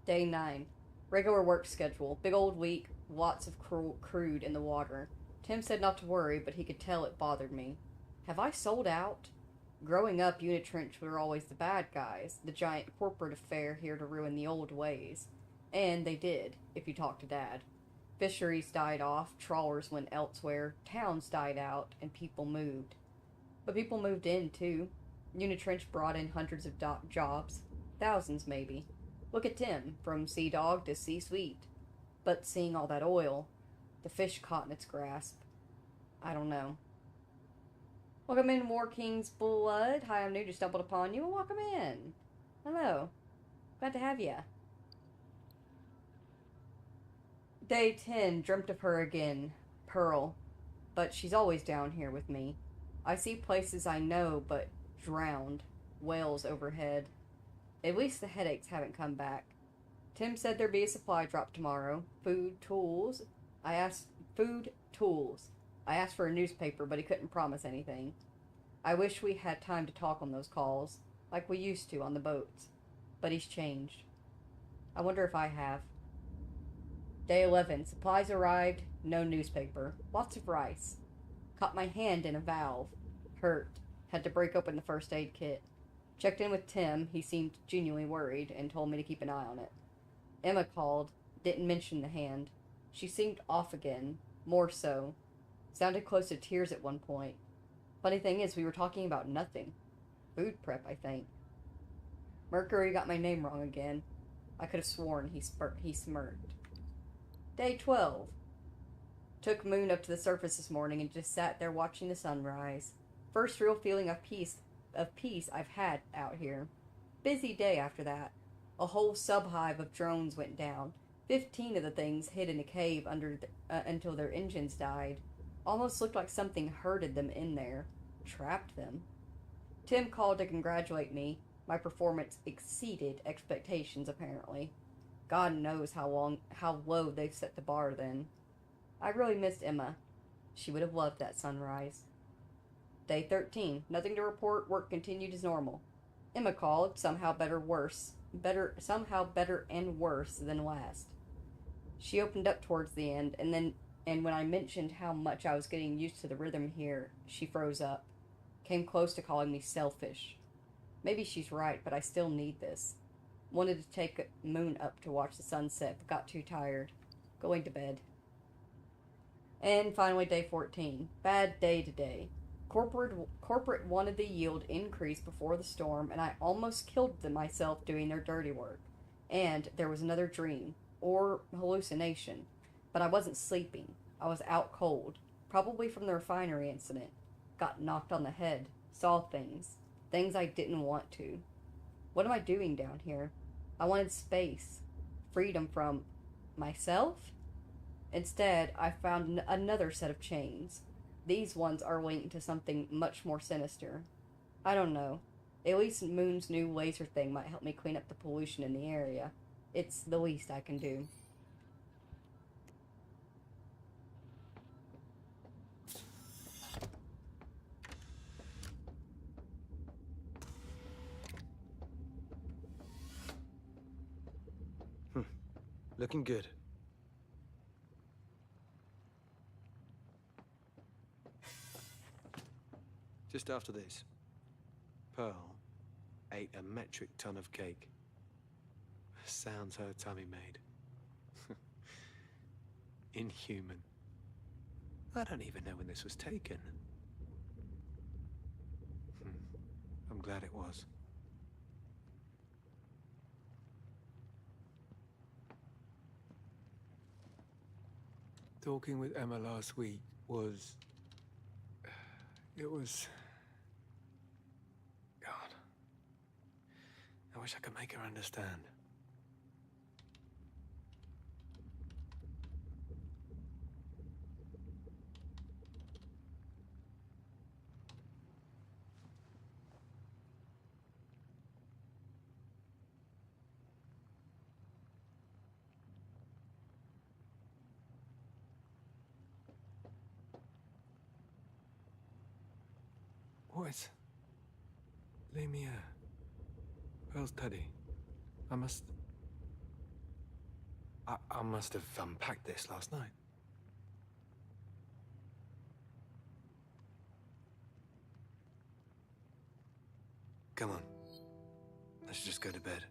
Day 9. Regular work schedule. Big old week. Lots of crude in the water. Tim said not to worry, but he could tell it bothered me. Have I sold out? Growing up, Unitrench were always the bad guys, the giant corporate affair here to ruin the old ways. And they did, if you talk to Dad. Fisheries died off, trawlers went elsewhere, towns died out, and people moved. But people moved in, too. Unitrench brought in hundreds of jobs. Thousands, maybe. Look at Tim, from sea dog to C-suite. But seeing all that oil, the fish caught in its grasp. I don't know. Welcome in, War King's Blood. Hi, I'm new, just stumbled upon you. Welcome in. Hello. Glad to have you. Day 10, dreamt of her again. Pearl. But she's always down here with me. I see places I know, but drowned. Whales overhead. At least the headaches haven't come back. Tim said there'd be a supply drop tomorrow. Food, tools. I asked for a newspaper, but he couldn't promise anything. I wish we had time to talk on those calls, like we used to on the boats. But he's changed. I wonder if I have. Day 11. Supplies arrived. No newspaper. Lots of rice. Caught my hand in a valve. Hurt. Had to break open the first aid kit. Checked in with Tim. He seemed genuinely worried and told me to keep an eye on it. Emma called. Didn't mention the hand. She seemed off again. More so. Sounded close to tears at one point. Funny thing is, we were talking about nothing. Food prep, I think. Mercury got my name wrong again. I could have sworn he smirked. Day 12. Took Moon up to the surface this morning and just sat there watching the sunrise. First real feeling of peace I've had out here. Busy day after that. A whole sub-hive of drones went down. 15 of the things hid in a cave until their engines died. Almost looked like something herded them in there. Trapped them. Tim called to congratulate me. My performance exceeded expectations, apparently. God knows how low they've set the bar then. I really missed Emma. She would have loved that sunrise. Day 13. Nothing to report. Work continued as normal. Emma called. Somehow better and worse than last. She opened up towards the end, and when I mentioned how much I was getting used to the rhythm here, she froze up. Came close to calling me selfish. Maybe she's right, but I still need this. Wanted to take Moon up to watch the sunset, but got too tired. Going to bed. And finally, day 14. Bad day today. Corporate wanted the yield increase before the storm, and I almost killed them myself doing their dirty work. And there was another dream, or hallucination. But I wasn't sleeping. I was out cold, probably from the refinery incident. Got knocked on the head, saw things I didn't want to. What am I doing down here? I wanted space, freedom from myself? Instead, I found another set of chains. These ones are linked to something much more sinister. I don't know. At least Moon's new laser thing might help me clean up the pollution in the area. It's the least I can do. Looking good. Just after this, Pearl ate a metric ton of cake. Sounds her tummy made. Inhuman. I don't even know when this was taken. I'm glad it was. Talking with Emma last week was... It was... God. I wish I could make her understand. What? Leave me here. Pearl's Teddy. I must have unpacked this last night. Come on. I should just go to bed.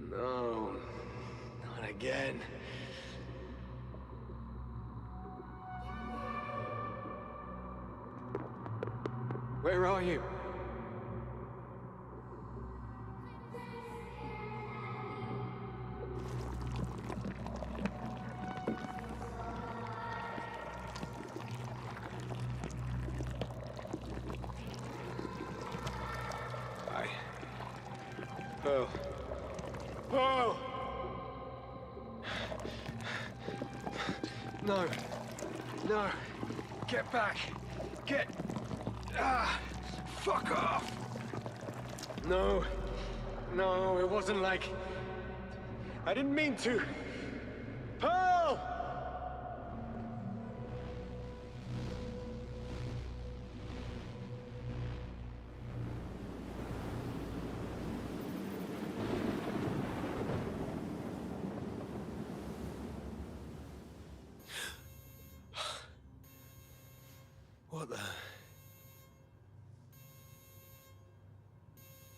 No, not again. Where are you? Pearl. Pearl! No. No. Get back. Get... Fuck off. No. No, it wasn't like... I didn't mean to. Pearl! What the...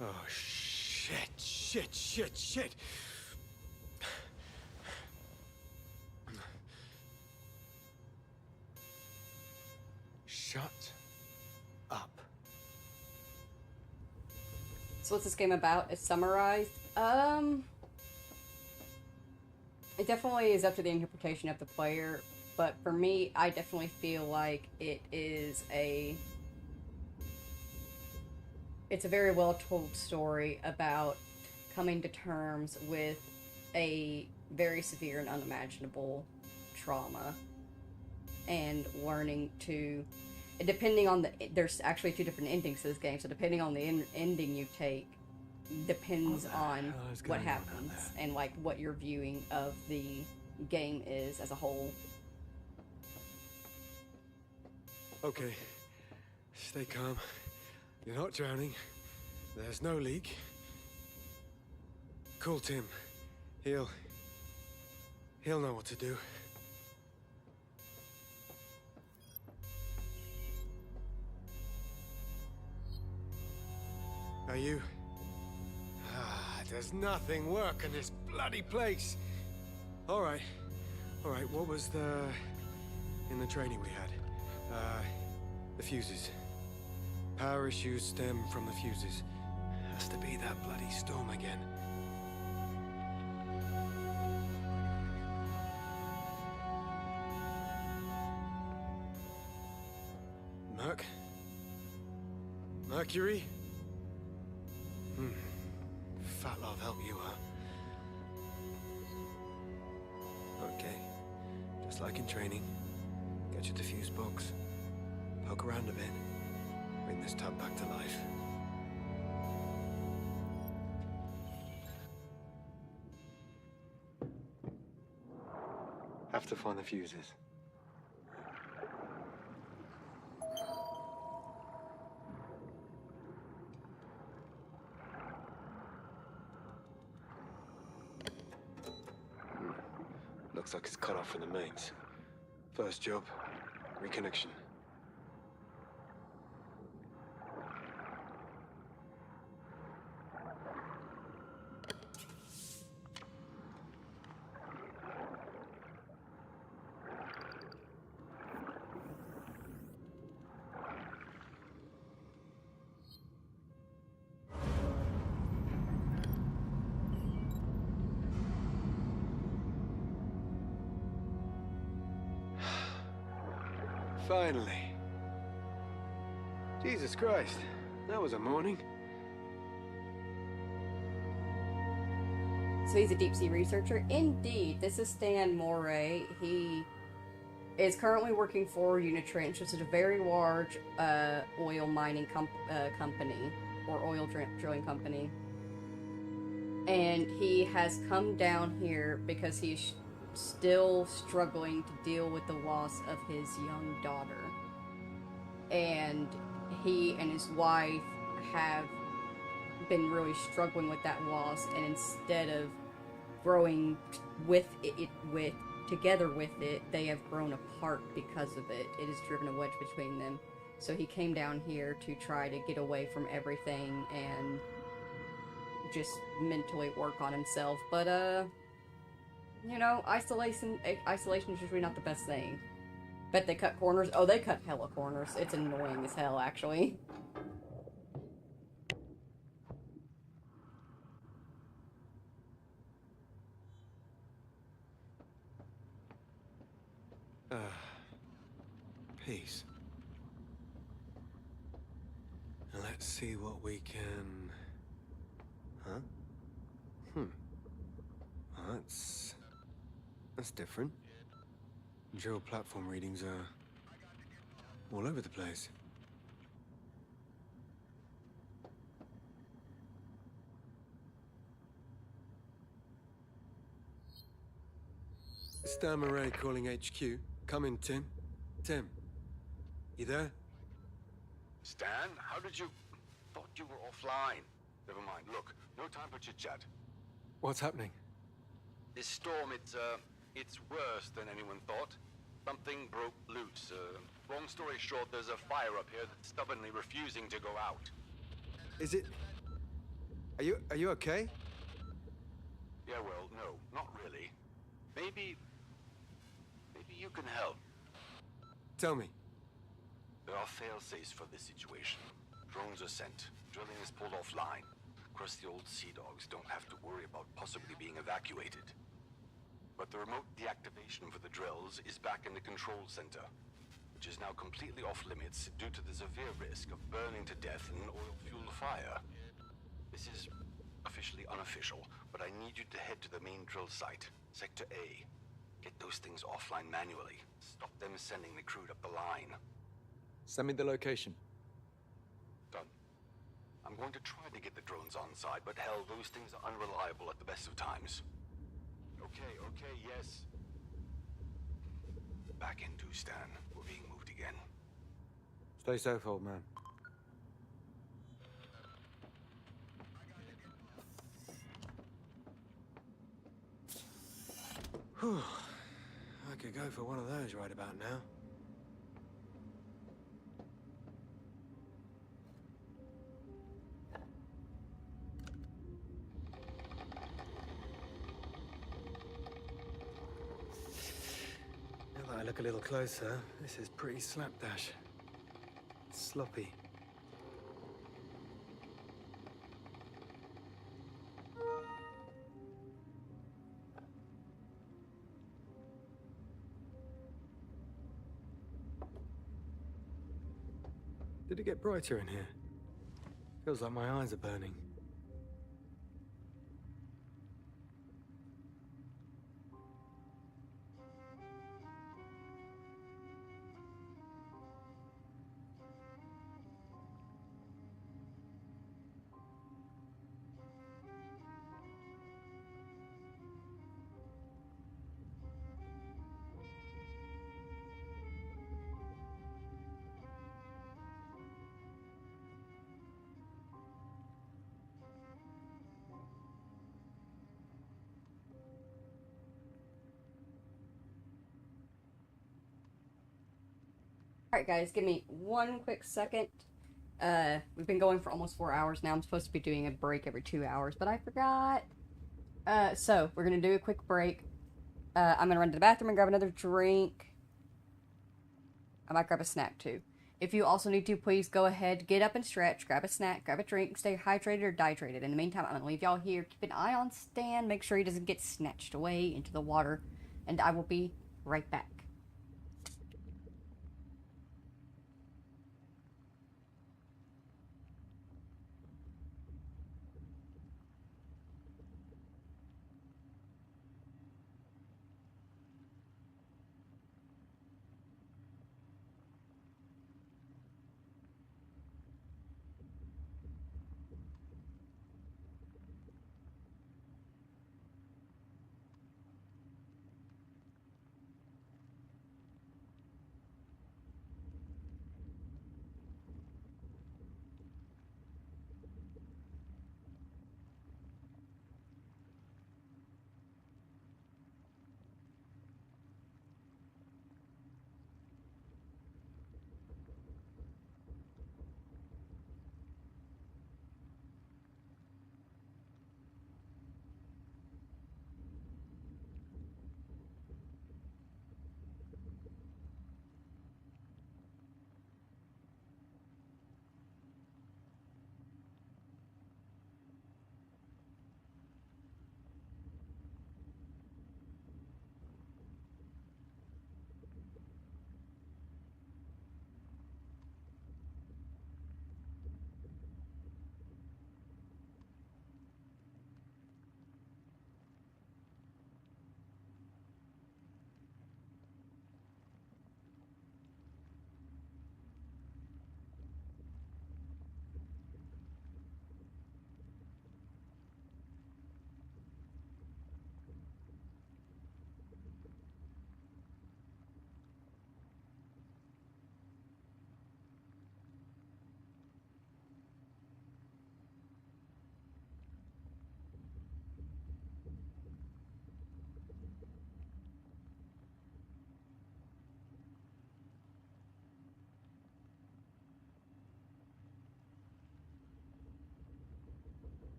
Oh, shit. Shut up. So what's this game about? It's summarized. It definitely is up to the interpretation of the player, but for me, I definitely feel like it's a very well told story about coming to terms with a very severe and unimaginable trauma and learning to, depending on there's actually two different endings to this game, so depending on the ending you take depends on what happens and like what your viewing of the game is as a whole. Okay, stay calm. You're not drowning. There's no leak. Call Tim. He'll know what to do. Are you? Does nothing work in this bloody place. All right. What was in the training we had? The fuses. Power issues stem from the fuses. Has to be that bloody storm again. Mercury? Fat love help you, huh? Okay. Just like in training. Get your diffuse box. Poke around a bit. Bring this tub back to life. Have to find the fuses. Looks like it's cut off from the mains. First job, reconnection. Finally. Jesus Christ, that was a morning. So he's a deep sea researcher. Indeed, this is Stan Moray. He is currently working for Unitranche, which is a very large oil mining company, or oil drilling company. And he has come down here because he's still struggling to deal with the loss of his young daughter. And he and his wife have been really struggling with that loss, and instead of growing together with it, they have grown apart because of it. It has driven a wedge between them. So he came down here to try to get away from everything and just mentally work on himself. But you know, isolation is usually not the best thing. Bet they cut corners. Oh, they cut hella corners. It's annoying as hell, actually. Peace. Let's see what we can... Huh? Oh, that's different. Drill platform readings are all over the place. Stan Moray calling HQ. Come in, Tim. Tim, you there? Stan, how did you... Thought you were offline. Never mind. Look, no time for chit-chat. What's happening? This storm, it's worse than anyone thought. Something broke loose. Long story short, there's a fire up here that's stubbornly refusing to go out. Is it... Are you okay? Yeah, well, no, not really. Maybe you can help. Tell me. There are fail-safes for this situation. Drones are sent. Drilling is pulled offline. Crusty old sea dogs don't have to worry about possibly being evacuated. But the remote deactivation for the drills is back in the control center, which is now completely off limits due to the severe risk of burning to death in an oil-fueled fire. This is officially unofficial, but I need you to head to the main drill site, Sector A. Get those things offline manually. Stop them sending the crude up the line. Send me the location. Done. I'm going to try to get the drones on side, but hell, those things are unreliable at the best of times. Okay, yes. Back in Dustan. We're being moved again. Stay safe, old man. Whew. I could go for one of those right about now. Now that I look a little closer, this is pretty slapdash. Sloppy. Did it get brighter in here? Feels like my eyes are burning. Alright guys, give me one quick second. We've been going for almost 4 hours now. I'm supposed to be doing a break every 2 hours, but I forgot. So, we're gonna do a quick break. I'm gonna run to the bathroom and grab another drink. I might grab a snack too. If you also need to, please go ahead, get up and stretch, grab a snack, grab a drink, stay hydrated or dehydrated. In the meantime, I'm gonna leave y'all here. Keep an eye on Stan, make sure he doesn't get snatched away into the water, and I will be right back.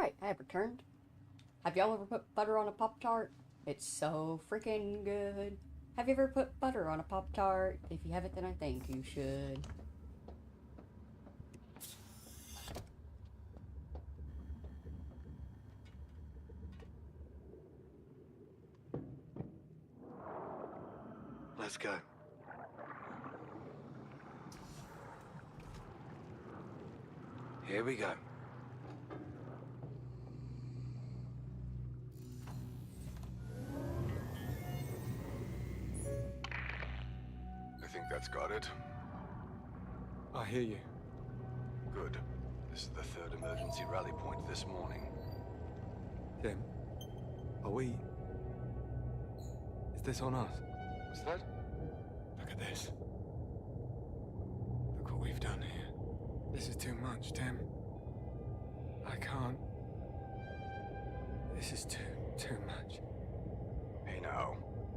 Alright, I have returned. Have y'all ever put butter on a Pop-Tart? It's so freaking good. Have you ever put butter on a Pop-Tart? If you haven't, then I think you should. Let's go. Here we go. I think that's got it. I hear you. Good. This is the third emergency rally point this morning. Tim, are we... Is this on us? What's that? Look at this. Look what we've done here. This is too much, Tim. I can't... This is too much. Hey now,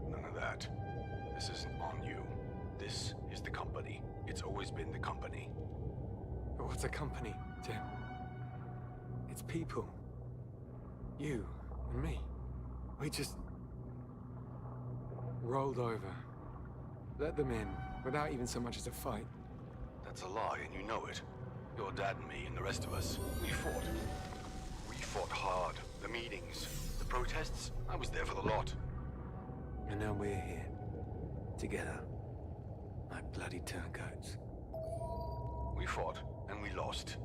none of that. This isn't on you. This is the company. It's always been the company. But what's a company, Tim? It's people. You and me. We just... rolled over. Let them in, without even so much as a fight. That's a lie, and you know it. Your dad and me and the rest of us, we fought. We fought hard. The meetings, the protests, I was there for the lot. And now we're here. Together. Like bloody turncoats. We fought, and we lost.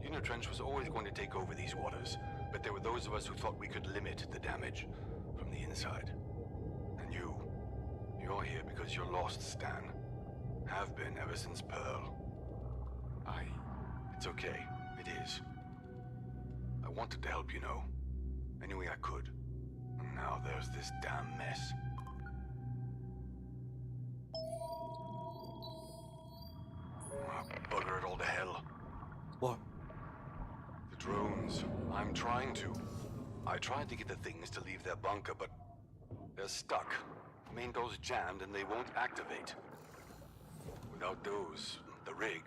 Unitrench was always going to take over these waters, but there were those of us who thought we could limit the damage from the inside. And you're here because you're lost, Stan. Have been ever since Pearl. It's okay. It is. I wanted to help, you know. Any way I could. And now there's this damn mess. Bugger it all to hell. What? The drones. I'm trying to. I tried to get the things to leave their bunker, but they're stuck. Main door's jammed and they won't activate. Without those, the rig,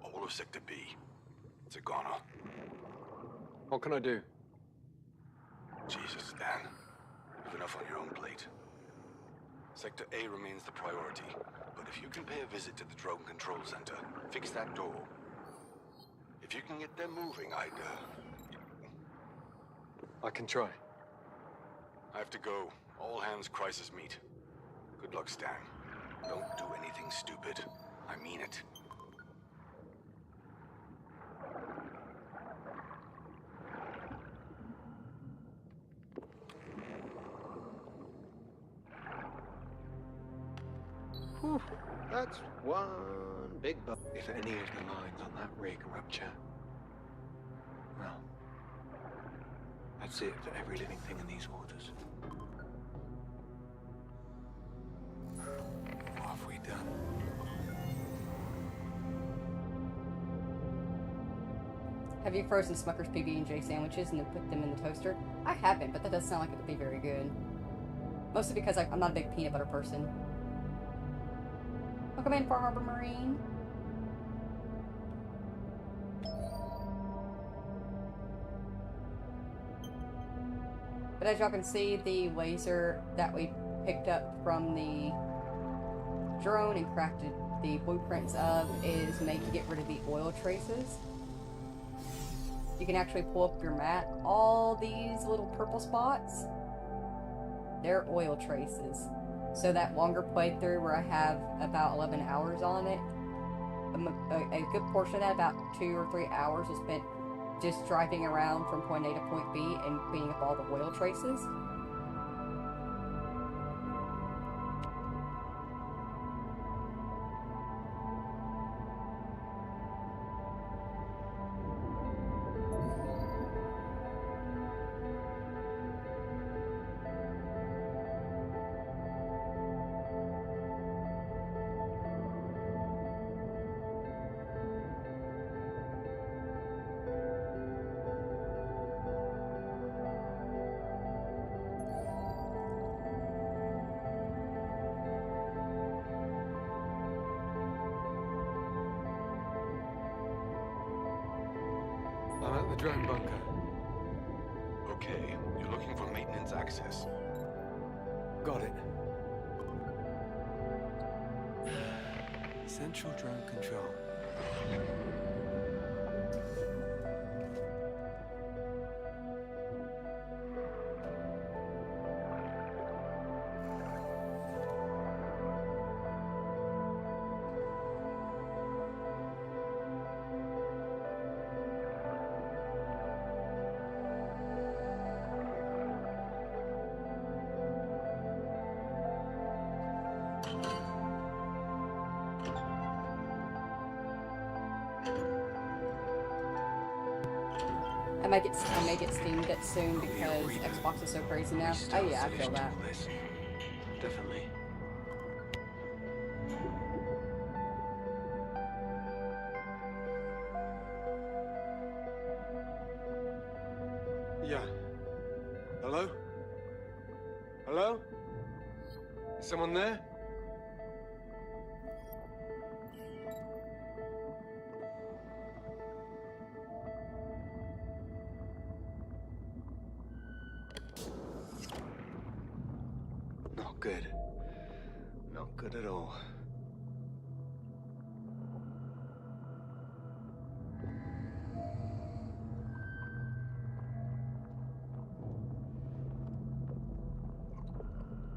all of Sector B, it's a goner. What can I do? Jesus, Stan. You've enough on your own plate. Sector A remains the priority, but if you can pay a visit to the drone control center, fix that door. If you can get them moving, I can try. I have to go. All hands crisis meet. Good luck, Stan. Don't do anything stupid. I mean it. Whew, that's one big bug. If any of the lines on that rig rupture, well, that's it for every living thing in these waters. What have we done? Have you frozen Smucker's PB&J sandwiches and then put them in the toaster? I haven't, but that does sound like it would be very good. Mostly because I'm not a big peanut butter person. Welcome in, Far Harbor Marine. But as y'all can see, the laser that we picked up from the drone and crafted the blueprints of is made to get rid of the oil traces. You can actually pull up your map. All these little purple spots, they're oil traces. So that longer playthrough where I have about 11 hours on it, a good portion of that, about 2 or 3 hours, was spent just driving around from point A to point B and cleaning up all the oil traces. I'm at the drone bunker. Okay, you're looking for maintenance access. Got it. Central drone control. I may get Steamed it soon because Xbox is so crazy now. Oh yeah, I feel that. Definitely. Yeah. Hello? Hello? Is someone there? Not good. Not good at all.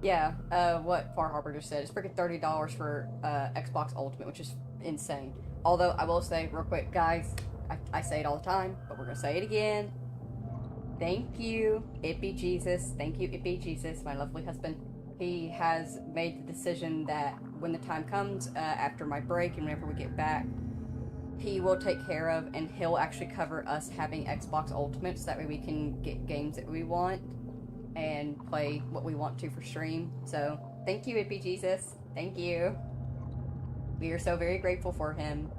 Yeah, what Far Harbor just said. It's freaking $30 for Xbox Ultimate, which is insane. Although, I will say, real quick, guys, I say it all the time, but we're gonna say it again. Thank you, It Be Jesus. Thank you, It Be Jesus, my lovely husband. He has made the decision that when the time comes, after my break and whenever we get back, he will take care of, and he'll actually cover us having Xbox Ultimate, so that way we can get games that we want and play what we want to for stream. So, thank you, It Be Jesus. Thank you. We are so very grateful for him.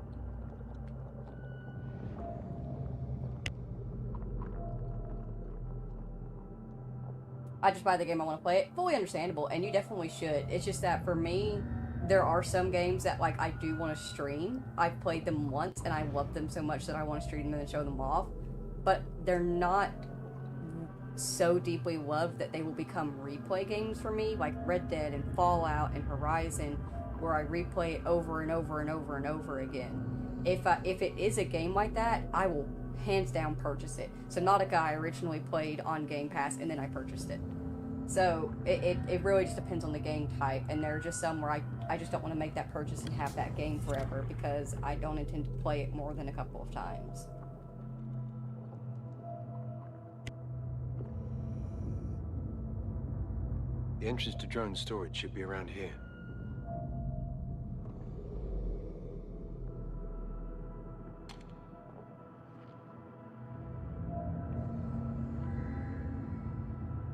I just buy the game, I want to play it. Fully understandable, and you definitely should. It's just that for me, there are some games that like I do want to stream. I've played them once and I love them so much that I want to stream them and show them off. But they're not so deeply loved that they will become replay games for me, like Red Dead and Fallout and Horizon, where I replay it over and over and over and over again. If it is a game like that, I will hands down purchase it. Subnautica I originally played on Game Pass and then I purchased it. So it really just depends on the game type, and there are just some where I just don't want to make that purchase and have that game forever because I don't intend to play it more than a couple of times. The entrance to drone storage should be around here.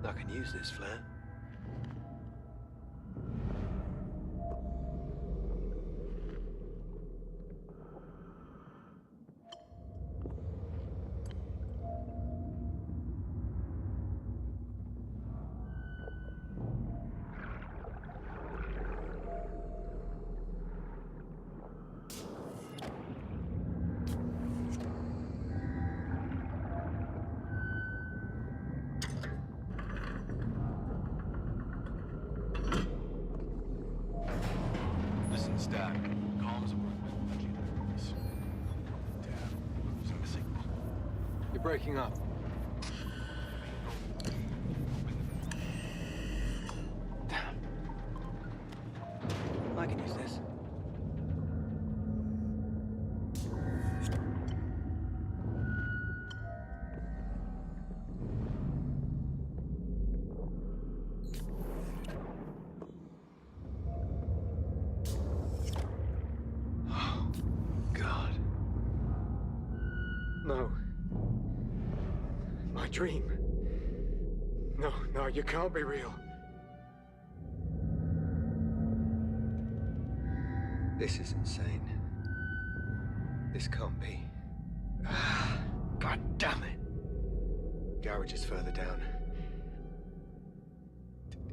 I can use this flare. Listen, Stack. Comms are working. Damn, losing the signal. You're breaking up. Damn. I can use this. Oh, God. No. My dream. No, you can't be real. This is insane. This can't be. God damn it. Garage is further down.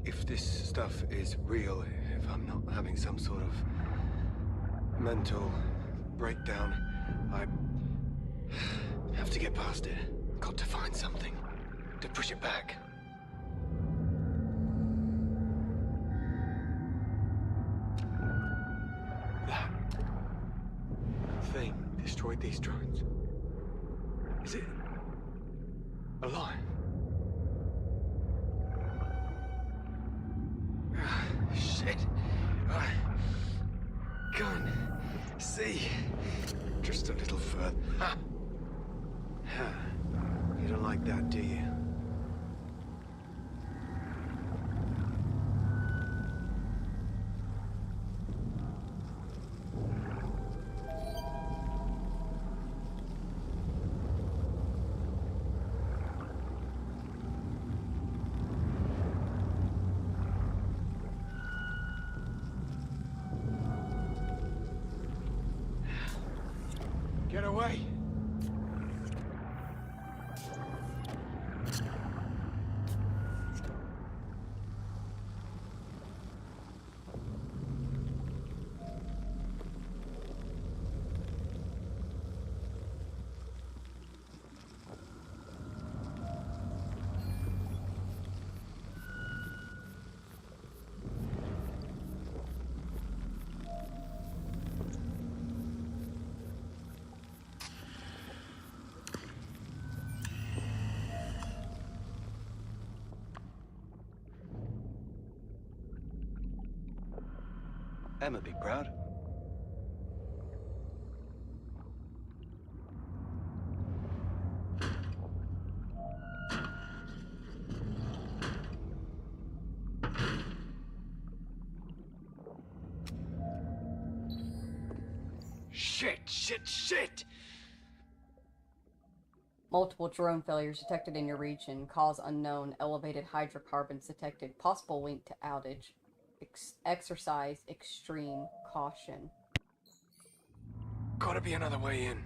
If this stuff is real, if I'm not having some sort of mental breakdown, I have to get past it. Got to find something. to push it back. That thing destroyed these drones. Is it alive? Shit. I can't see. Just a little further. You don't like that, do you? Get away! Emma be proud. Shit! Multiple drone failures detected in your region. Cause unknown. Elevated hydrocarbons detected. Possible link to outage. Exercise extreme caution. Gotta be another way in.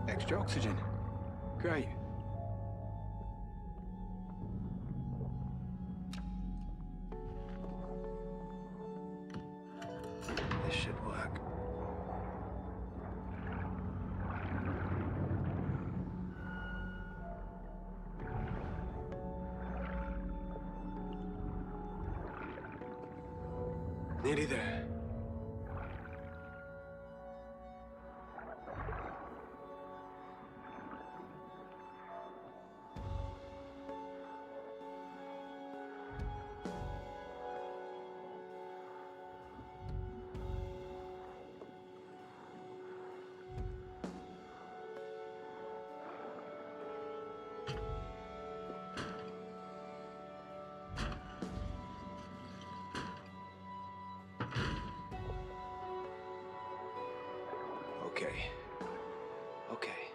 Extra oxygen. Great. This should work. Nearly there. Okay.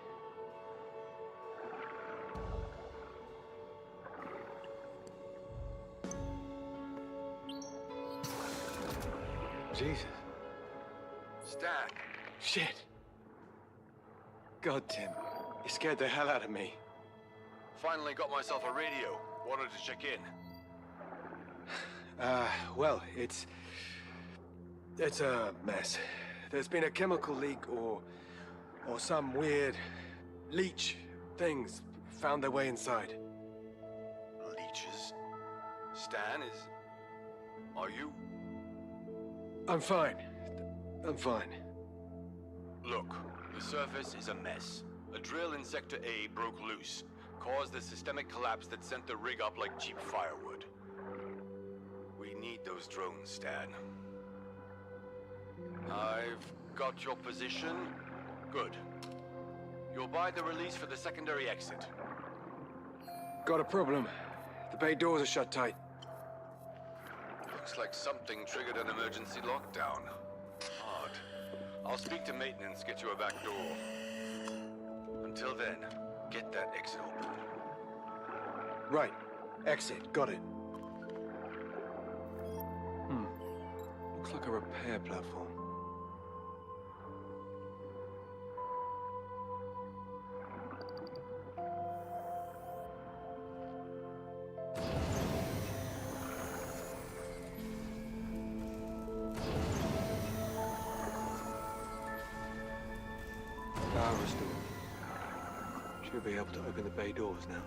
Jesus. Stan! Shit. God, Tim. You scared the hell out of me. Finally got myself a radio. Wanted to check in. Well, it's a mess. There's been a chemical leak or some weird leech things found their way inside. Leeches? Stan is... Are you? I'm fine. I'm fine. Look, the surface is a mess. A drill in Sector A broke loose, caused the systemic collapse that sent the rig up like cheap firewood. We need those drones, Stan. I've got your position. Good. You'll buy the release for the secondary exit. Got a problem. The bay doors are shut tight. Looks like something triggered an emergency lockdown. Odd. I'll speak to maintenance, get you a back door. Until then, get that exit open. Right. Exit. Got it. Looks like a repair platform. Power restored. Should be able to open the bay doors now.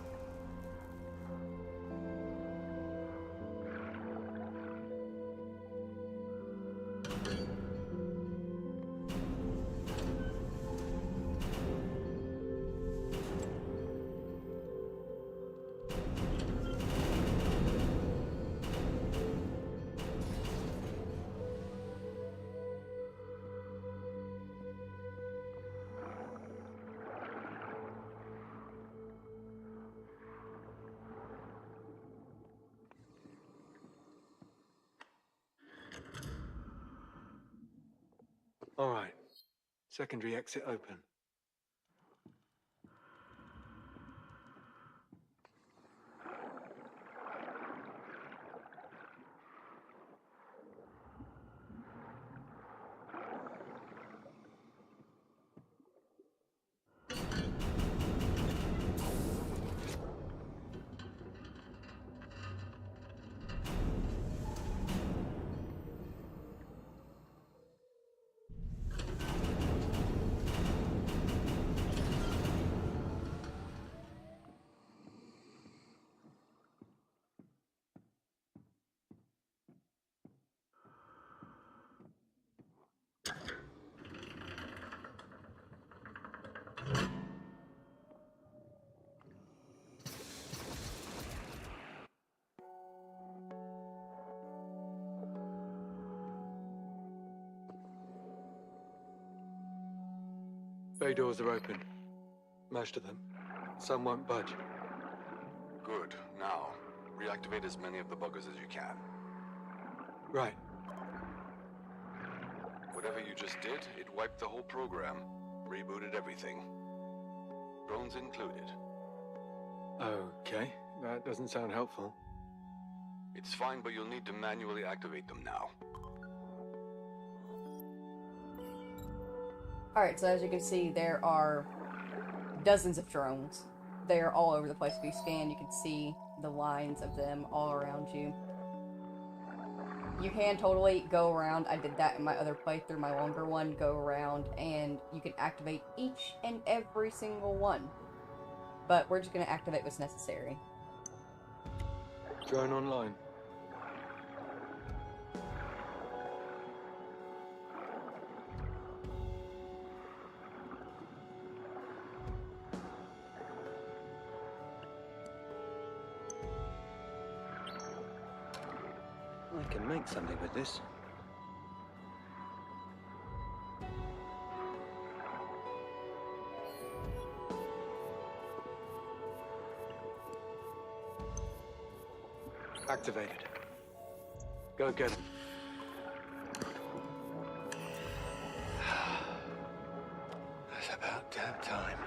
All right. Secondary exit open. Bay doors are open. Most of them. Some won't budge. Good. Now, reactivate as many of the buggers as you can. Right. Whatever you just did, it wiped the whole program. Rebooted everything. Drones included. Okay. That doesn't sound helpful. It's fine, but you'll need to manually activate them now. Alright, so as you can see, there are dozens of drones. They are all over the place. If you scan, you can see the lines of them all around you. You can totally go around. I did that in my other playthrough, my longer one. Go around and you can activate each and every single one. But we're just going to activate what's necessary. Drone online. I can make something with this. Activated. Go get him. It's about damn time.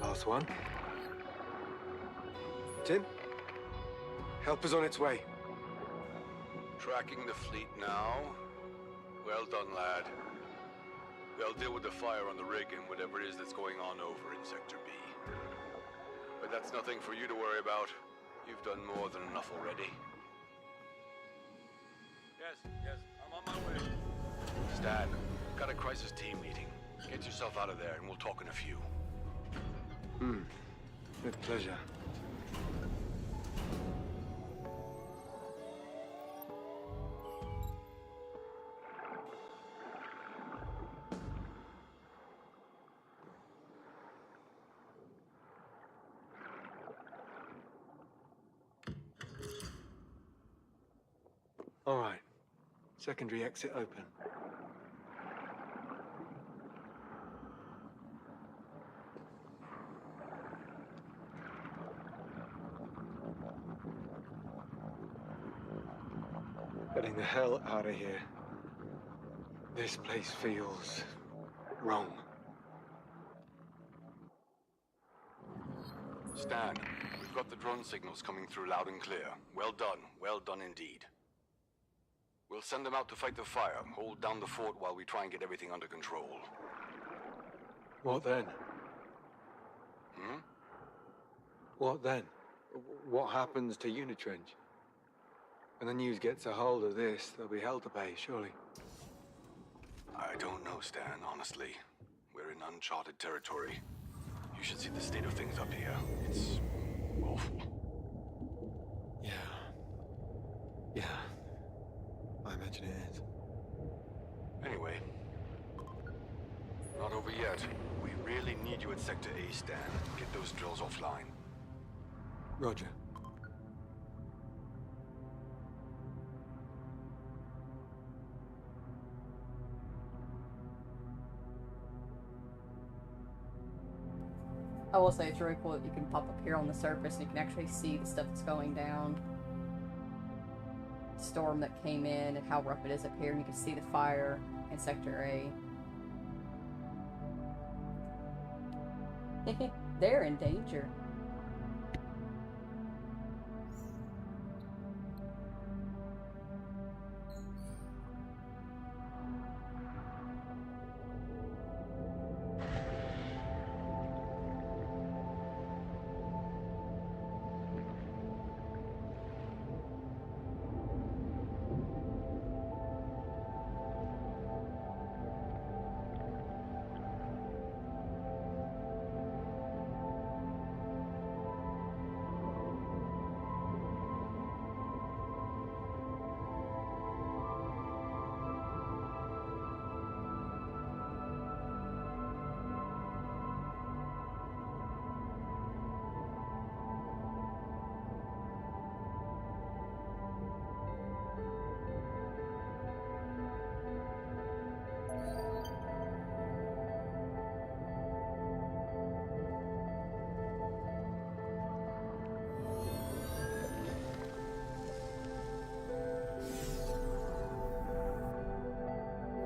Last one. Tim? Help is on its way. Tracking the fleet now? Well done, lad. They'll deal with the fire on the rig and whatever it is that's going on over in Sector B. But that's nothing for you to worry about. You've done more than enough already. Yes, I'm on my way. Stan, got a crisis team meeting. Get yourself out of there and we'll talk in a few. With pleasure. All right. Secondary exit open. Getting the hell out of here. This place feels wrong. Stan, we've got the drone signals coming through loud and clear. Well done indeed. We'll send them out to fight the fire. Hold down the fort while we try and get everything under control. What then? What then? What happens to Unitrench? When the news gets a hold of this, there'll be hell to pay, surely. I don't know, Stan, honestly. We're in uncharted territory. You should see the state of things up here. It's awful. Yeah. I imagine it is. Anyway, not over yet. We really need you at Sector A, Stan. Get those drills offline. Roger. I will say it's really cool that you can pop up here on the surface and you can actually see the stuff that's going down. The storm that came in and how rough it is up here, and you can see the fire in Sector A. They're in danger.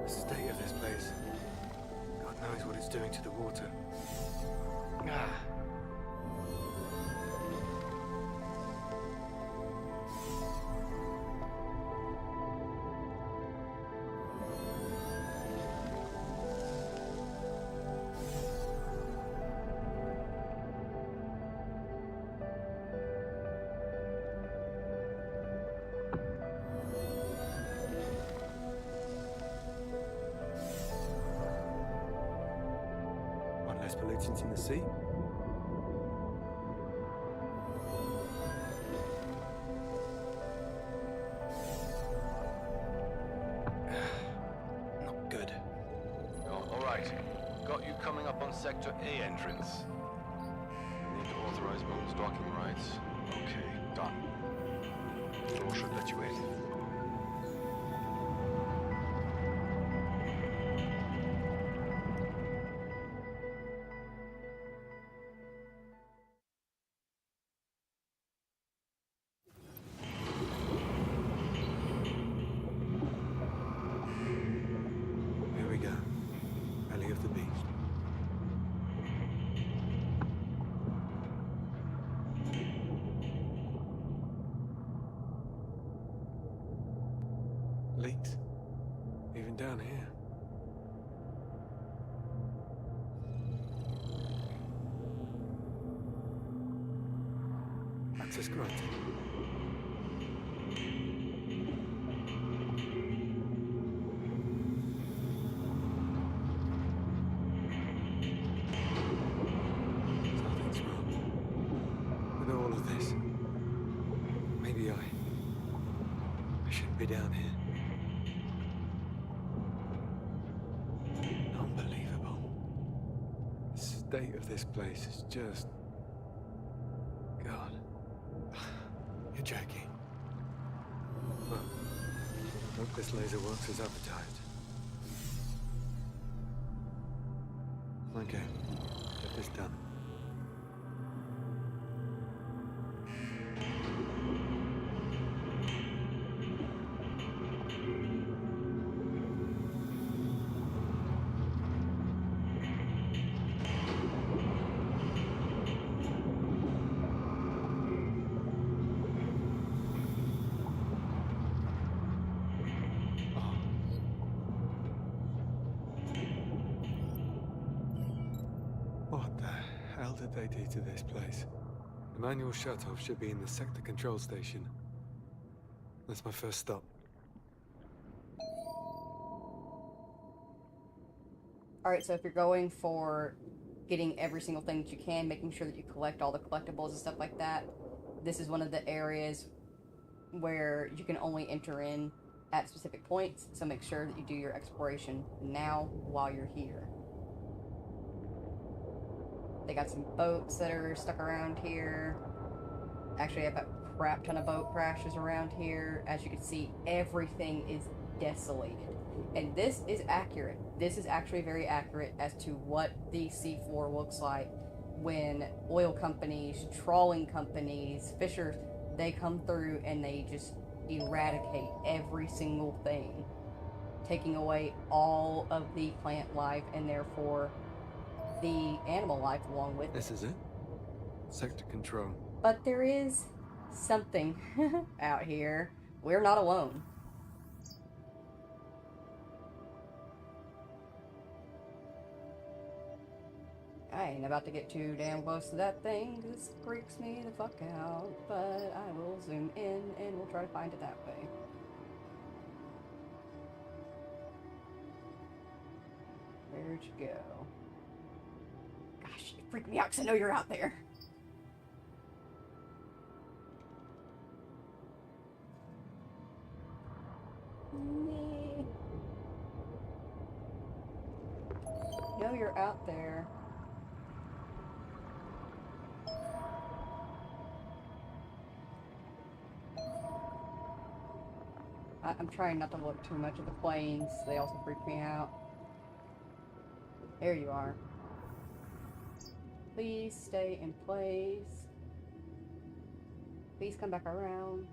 The state of this place. God knows what it's doing to the water. One less pollutants in the sea. Not good. Oh, all right. Got you coming up on Sector A entrance. Need to authorize Moon's docking rights. Okay, done. Door should let you in. Here we go. Belly of the beast. something down here. Access granted. Something's wrong with all of this. Maybe I shouldn't be down here. Unbelievable. The state of this place is just... God. You're joking. Well, hope this laser works as advertised. Okay, get this done. What the hell did they do to this place? The manual shut-off should be in the sector control station. That's my first stop. Alright, so if you're going for getting every single thing that you can, making sure that you collect all the collectibles and stuff like that, this is one of the areas where you can only enter in at specific points, so make sure that you do your exploration now while you're here. They got some boats that are stuck around here. Actually, I've got a crap ton of boat crashes around here. As you can see, everything is desolated. And this is accurate. This is actually very accurate as to what the seafloor looks like when oil companies, trawling companies, fishers, they come through and they just eradicate every single thing, taking away all of the plant life and therefore the animal life along with it. This is it? Sector control. But there is something out here. We're not alone. I ain't about to get too damn close to that thing, 'cause this freaks me the fuck out. But I will zoom in and we'll try to find it that way. Where'd you go? Gosh, you freak me out because I know you're out there. No, you're out there. I'm trying not to look too much at the planes. They also freak me out. There you are. Please stay in place. Please come back around.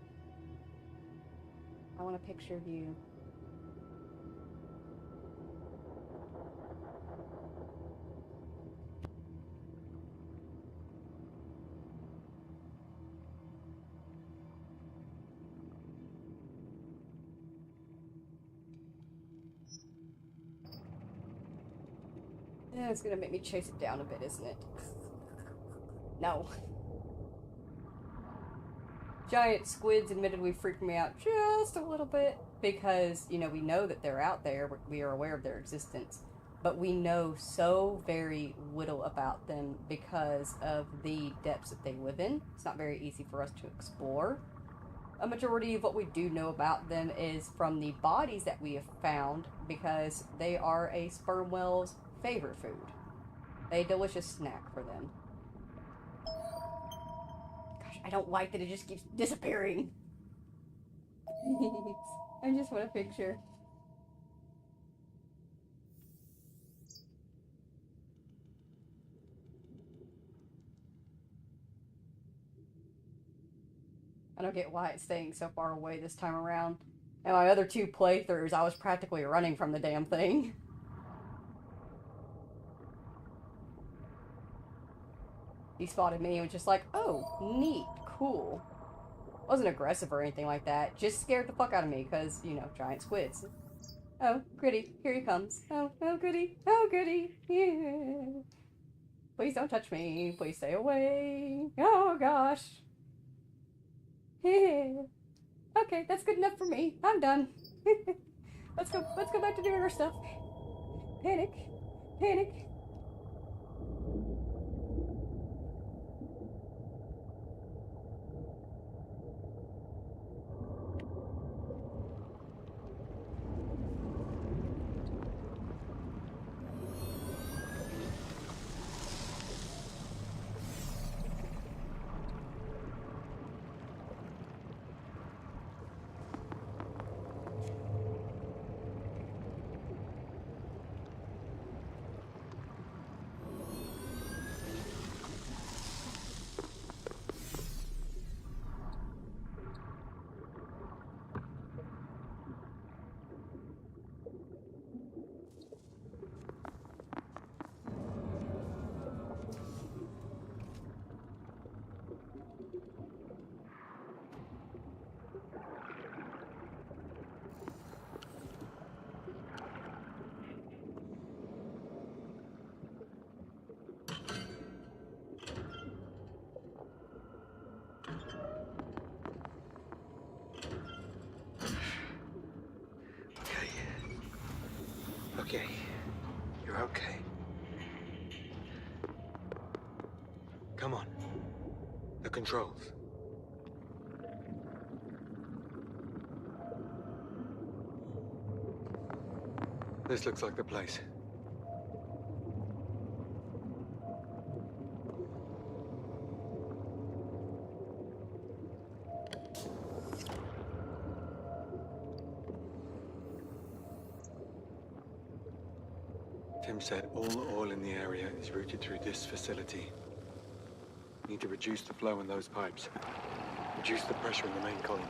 I want a picture of you. Yeah, it's gonna make me chase it down a bit, isn't it? No. Giant squids admittedly freaked me out just a little bit because, you know, we know that they're out there. We are aware of their existence. But we know so very little about them because of the depths that they live in. It's not very easy for us to explore. A majority of what we do know about them is from the bodies that we have found because they are a sperm whale's favorite food. A delicious snack for them. Gosh, I don't like that it just keeps disappearing. I just want a picture. I don't get why it's staying so far away this time around. And my other two playthroughs, I was practically running from the damn thing. He spotted me and was just like, oh, neat, cool. Wasn't aggressive or anything like that. Just scared the fuck out of me because, you know, giant squids. Oh, goody, here he comes. Oh, goody, oh, goody. Yeah. Please don't touch me. Please stay away. Oh, gosh. Yeah. Okay, that's good enough for me. I'm done. Let's go back to doing our stuff. Panic. Panic. Okay. You're okay. Come on. The controls. This looks like the place. Tim said all the oil in the area is routed through this facility. Need to reduce the flow in those pipes. Reduce the pressure in the main column.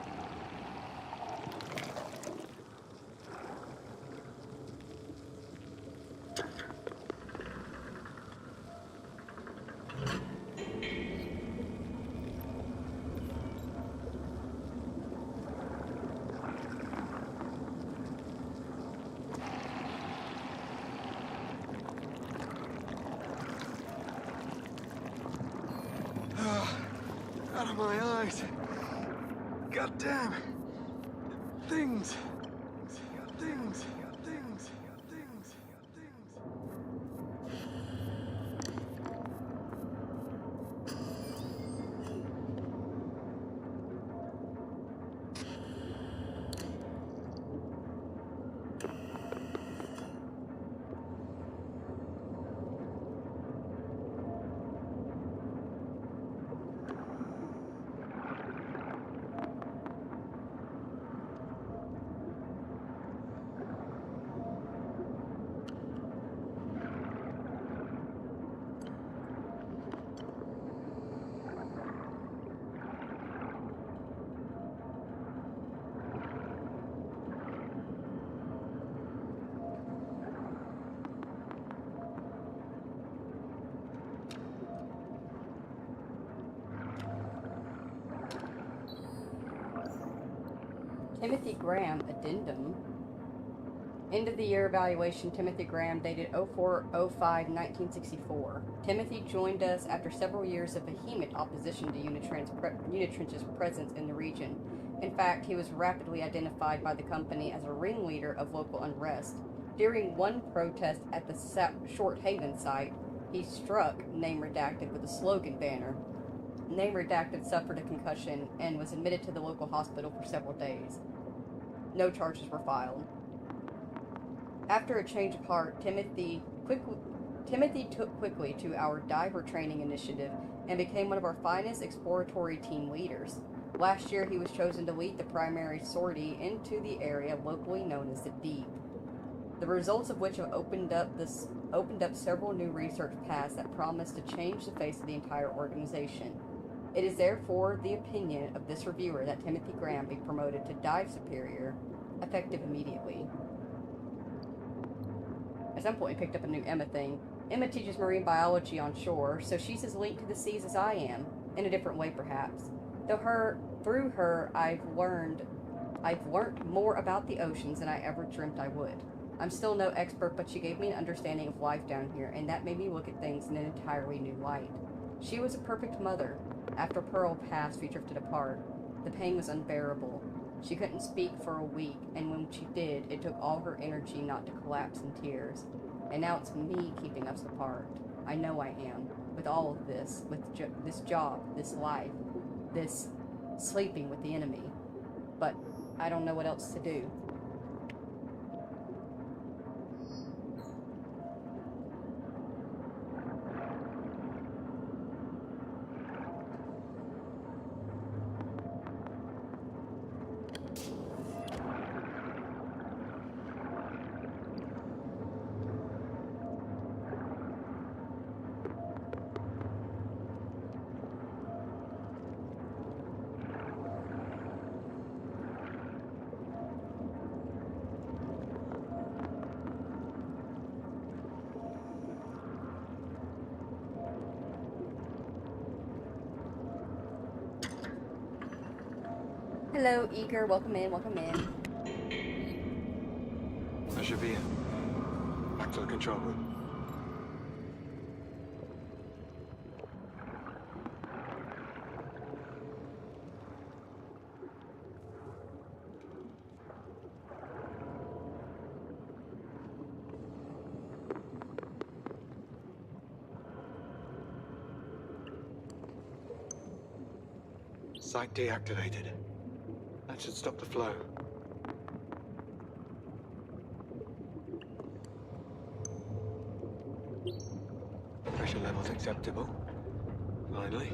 Out of my eyes. God damn. Things. Things. Things. Things. Timothy Graham, addendum. End of the year evaluation, Timothy Graham, dated 04/05/1964. Timothy joined us after several years of vehement opposition to Unitrench's presence in the region. In fact, he was rapidly identified by the company as a ringleader of local unrest. During one protest at the Short Haven site, he struck, name redacted, with a slogan banner. Name redacted suffered a concussion and was admitted to the local hospital for several days. No charges were filed. After a change of heart, Timothy took quickly to our diver training initiative and became one of our finest exploratory team leaders. Last year, he was chosen to lead the primary sortie into the area locally known as the Deep, the results of which have opened up several new research paths that promise to change the face of the entire organization. It is therefore the opinion of this reviewer that Timothy Graham be promoted to Dive Superior, effective immediately. At some point, he picked up a new Emma thing. Emma teaches marine biology on shore, so she's as linked to the seas as I am, in a different way perhaps. Through her, I've learned I've learned more about the oceans than I ever dreamt I would. I'm still no expert, but she gave me an understanding of life down here, and that made me look at things in an entirely new light. She was a perfect mother. After Pearl passed, we drifted apart. The pain was unbearable. She couldn't speak for a week, and when she did, it took all her energy not to collapse in tears. And now it's me keeping us apart. I know I am. With all of this, with this job, this life, this sleeping with the enemy. But I don't know what else to do. Hello, Eager. Welcome in, welcome in. I should be in. Back to the control room. Site deactivated. That should stop the flow. Pressure levels acceptable. Finally.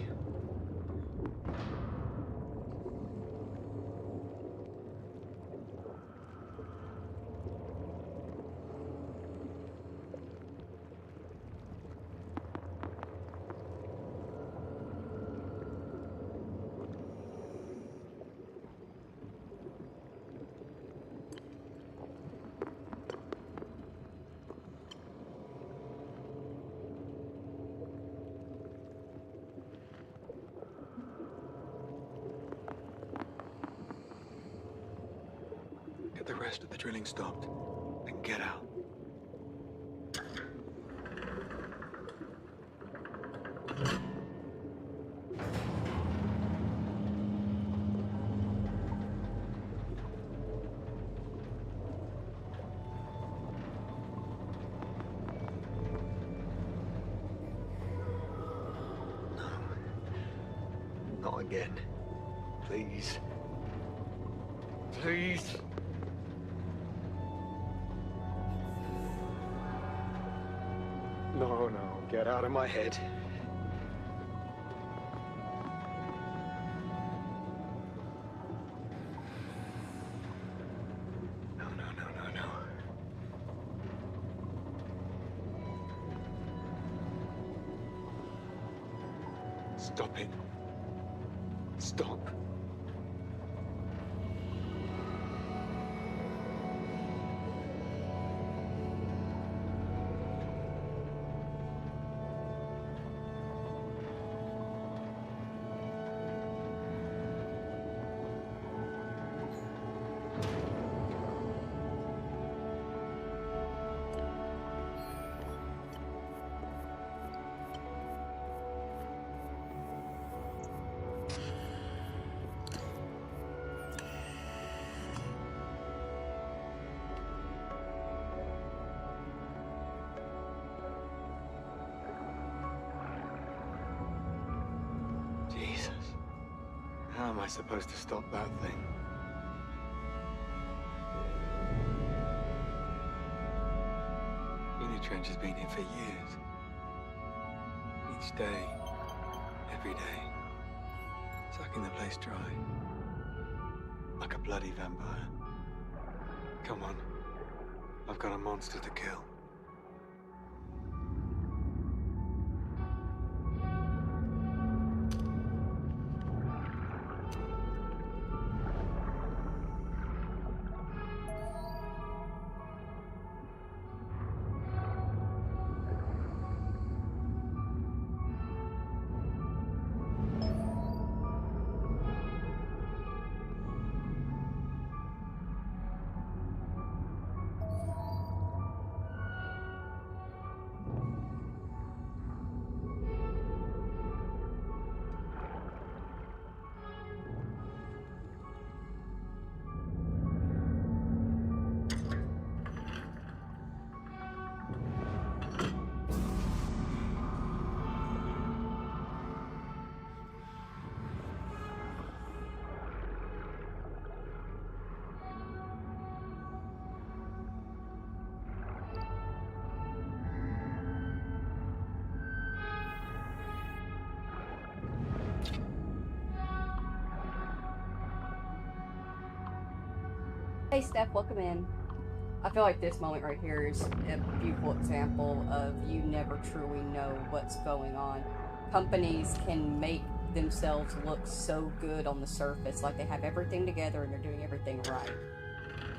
Get the rest of the drilling stopped, and get out. Not again. Please. Please. No, get out of my head. No. Stop it. Stop. Jesus. How am I supposed to stop that thing? Unitrench has been here for years. Each day, every day, sucking the place dry. Like a bloody vampire. Come on. I've got a monster to kill. Hey Steph, welcome in. I feel like this moment right here is a beautiful example of you never truly know what's going on. Companies can make themselves look so good on the surface, like they have everything together and they're doing everything right.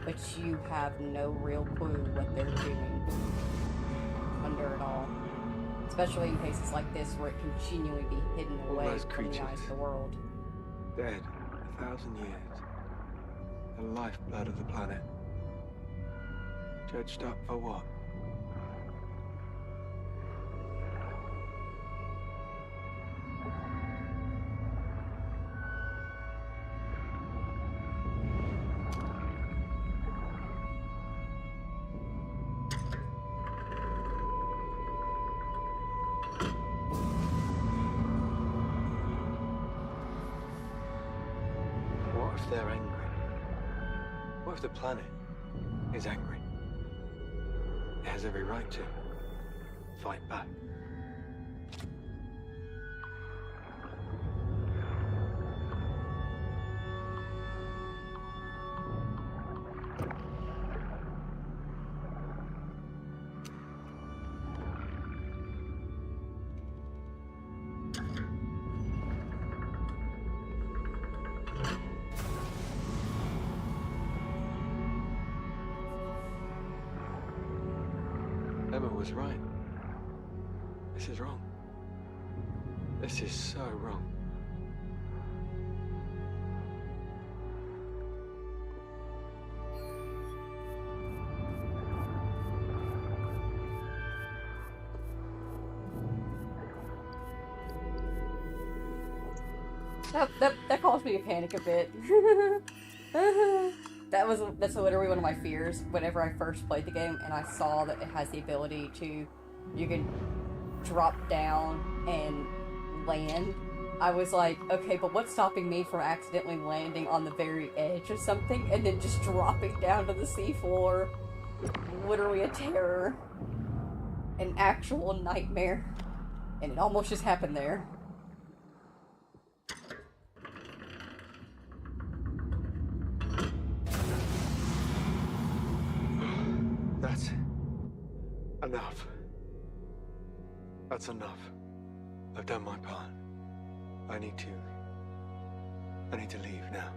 But you have no real clue what they're doing under it all. Especially in cases like this where it can genuinely be hidden All away those from the eyes of the world. Dead 1,000 years. The lifeblood of the planet. Judged up for what? What if they're angry? What if the planet is angry? It has every right to fight back. Emma was right. This is wrong. This is so wrong. That caused me to panic a bit. That's literally one of my fears whenever I first played the game and I saw that it has the ability to, you can drop down and land. I was like, okay, but what's stopping me from accidentally landing on the very edge of something and then just dropping down to the seafloor? Literally a terror. An actual nightmare. And it almost just happened there. That's enough. That's enough. I've done my part. I need to leave now.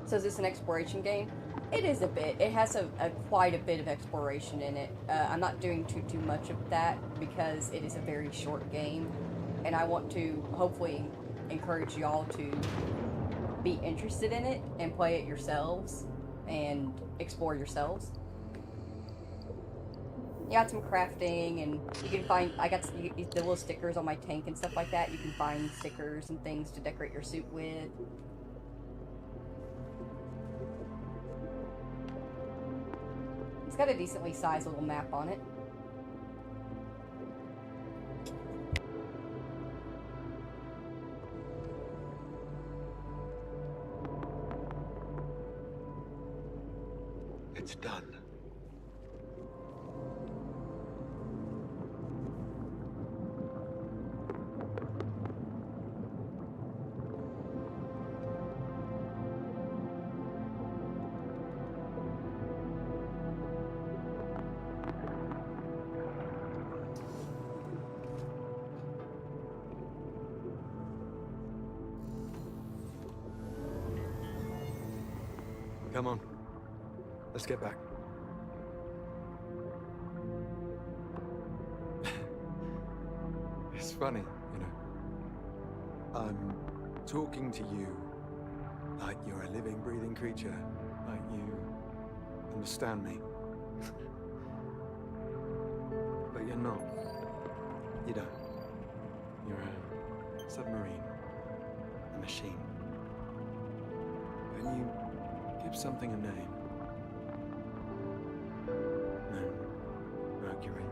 So is this an exploration game? It is a bit. It has quite a bit of exploration in it. I'm not doing too much of that because it is a very short game, and I want to hopefully encourage y'all to be interested in it and play it yourselves and explore yourselves. You got some crafting, and you can find, I got the little stickers on my tank and stuff like that. You can find stickers and things to decorate your suit with. It's got a decently sized little map on it. It's done. Come on. Let's get back. It's funny, you know. I'm talking to you like you're a living, breathing creature. Like you understand me. But you're not. You don't. You're a submarine. A machine. And you give something a name. Moon. Mercury.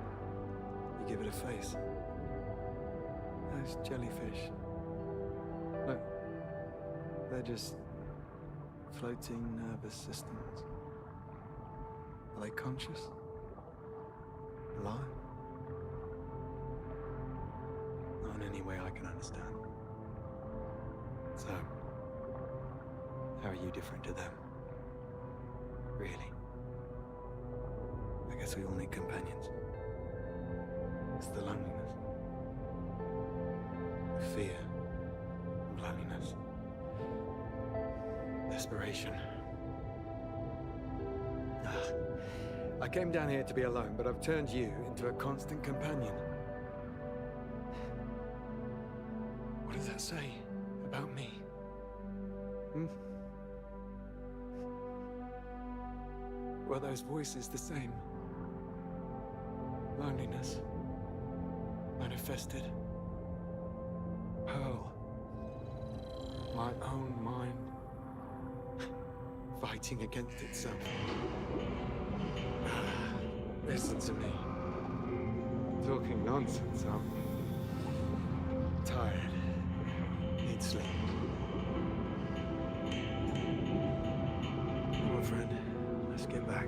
You give it a face. Those jellyfish. Look. They're just floating nervous systems. Are they conscious? Alive? Not in any way I can understand. So, how are you different to them? Really? I guess we all need companions. It's the loneliness. The fear of loneliness. Desperation. I came down here to be alone, but I've turned you into a constant companion. What does that say about me? Hmm? Were those voices the same? Loneliness. Manifested. Pearl. My own mind. Fighting against itself. Listen to me. Talking nonsense, I'm tired. Need sleep. Come on, friend. Let's get back.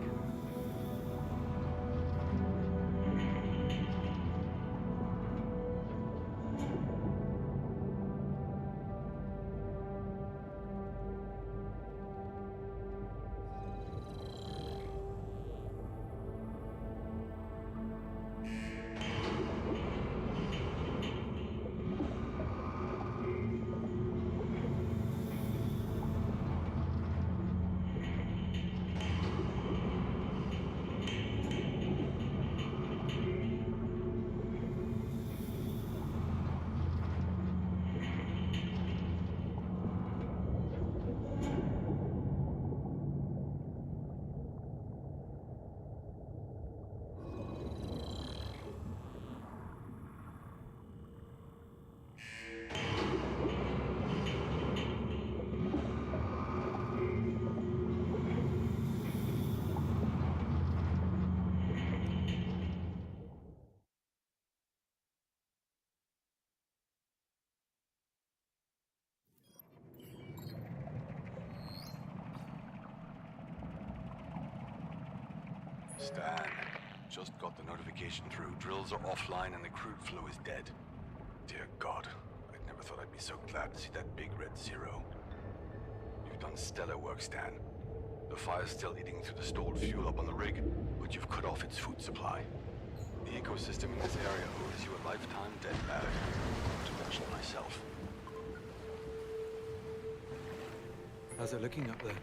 Stan, just got the notification through. Drills are offline and the crude flow is dead. Dear God, I never thought I'd be so glad to see that big red zero. You've done stellar work, Stan. The fire's still eating through the stored fuel up on the rig, but you've cut off its food supply. The ecosystem in this area owes you a lifetime debt bad, not to mention myself. How's it looking up there?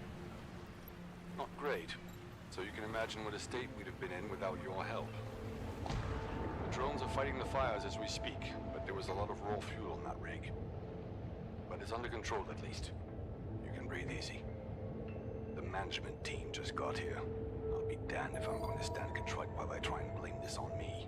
Not great. So you can imagine what a state we'd have been in without your help. The drones are fighting the fires as we speak, but there was a lot of raw fuel on that rig. But it's under control at least. You can breathe easy. The management team just got here. I'll be damned if I'm going to stand contrite while I try and blame this on me.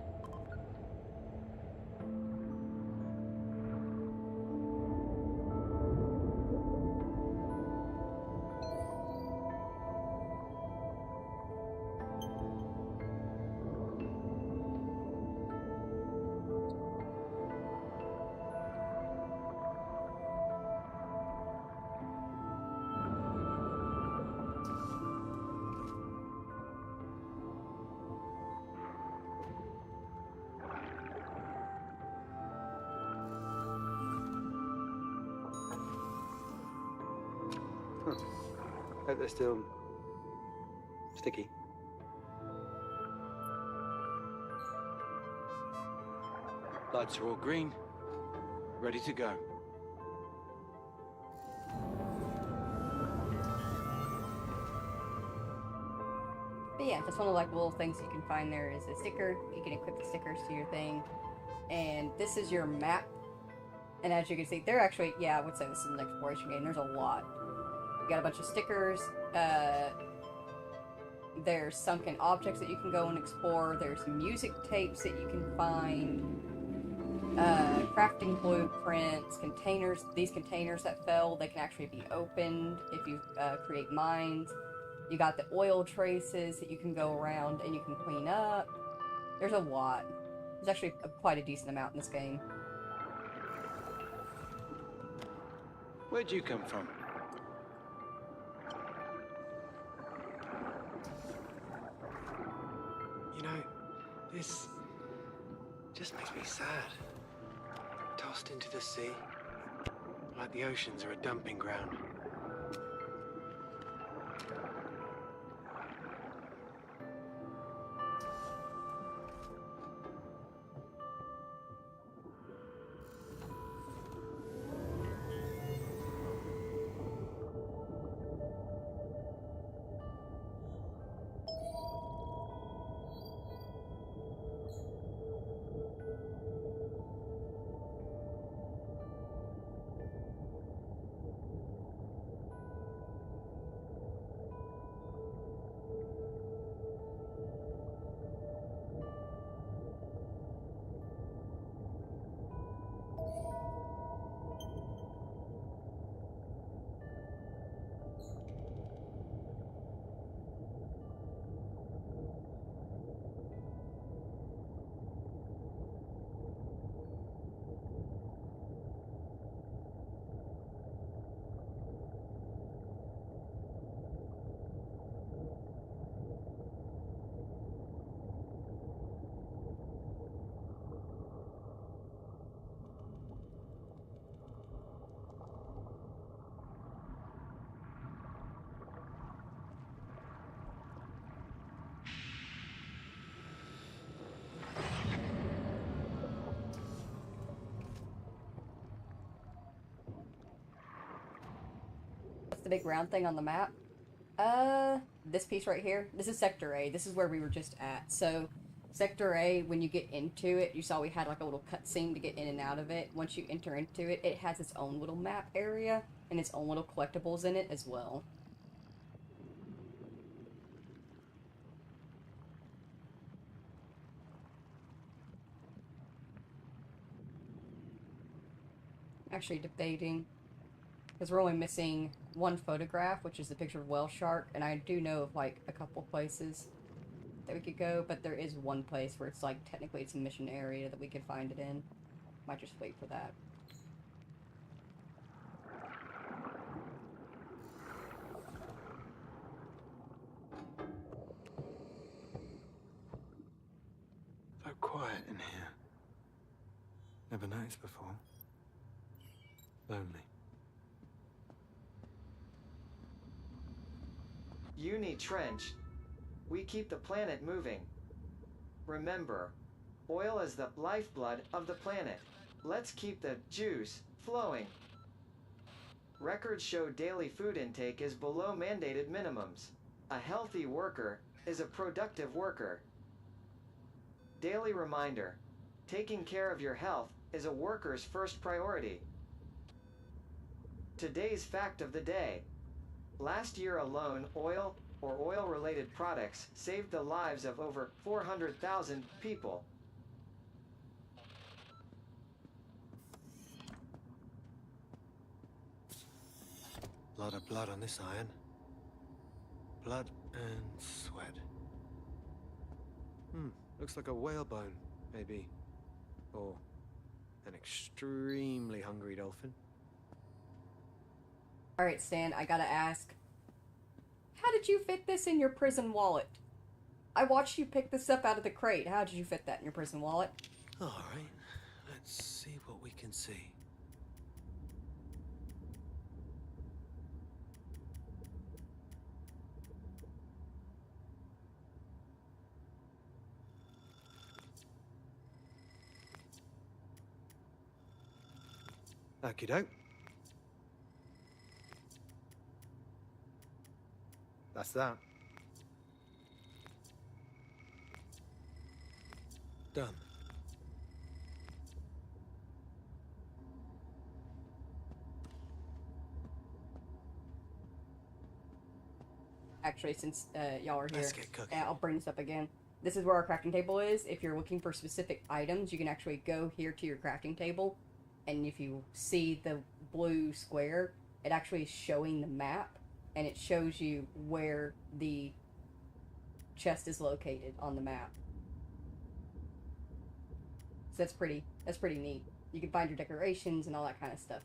Hope they're still sticky. Lights are all green. Ready to go. But yeah, just one of like little things you can find there is a sticker. You can equip the stickers to your thing. And this is your map. And as you can see, they're actually, yeah, I would say this is an exploration game. There's a lot. You got a bunch of stickers. There's sunken objects that you can go and explore. There's music tapes that you can find. Crafting blueprints, containers. These containers that fell, they can actually be opened if you create mines. You got the oil traces that you can go around and you can clean up. There's a lot. There's actually quite a decent amount in this game. Where'd you come from? You know, this just makes me sad. Tossed into the sea, like the oceans are a dumping ground. What's the big round thing on the map? This piece right here. This is Sector A. This is where we were just at. So, Sector A, when you get into it, you saw we had like a little cutscene to get in and out of it. Once you enter into it, it has its own little map area and its own little collectibles in it as well. Actually debating, because we're only missing one photograph, which is the picture of whale shark, and I do know of like a couple places that we could go, but there is one place where it's like technically it's a mission area that we could find it in. Might just wait for that. So quiet in here. Never noticed before. Lonely. Uni Trench. We keep the planet moving. Remember, oil is the lifeblood of the planet. Let's keep the juice flowing. Records show daily food intake is below mandated minimums. A healthy worker is a productive worker. Daily reminder, taking care of your health is a worker's first priority. Today's fact of the day. Last year alone, oil or oil-related products saved the lives of over 400,000 people. Lot of blood on this iron. Blood and sweat. Looks like a whalebone, maybe. Or an extremely hungry dolphin. Alright, Stan, I gotta ask. How did you fit this in your prison wallet? I watched you pick this up out of the crate. How did you fit that in your prison wallet? Alright, let's see what we can see. Okie doke. That's that. Done. Actually, since y'all are here, Let's get cooking. I'll bring this up again. This is where our crafting table is. If you're looking for specific items, you can actually go here to your crafting table, and if you see the blue square, it actually is showing the map, and it shows you where the chest is located on the map. So that's pretty neat. You can find your decorations and all that kind of stuff.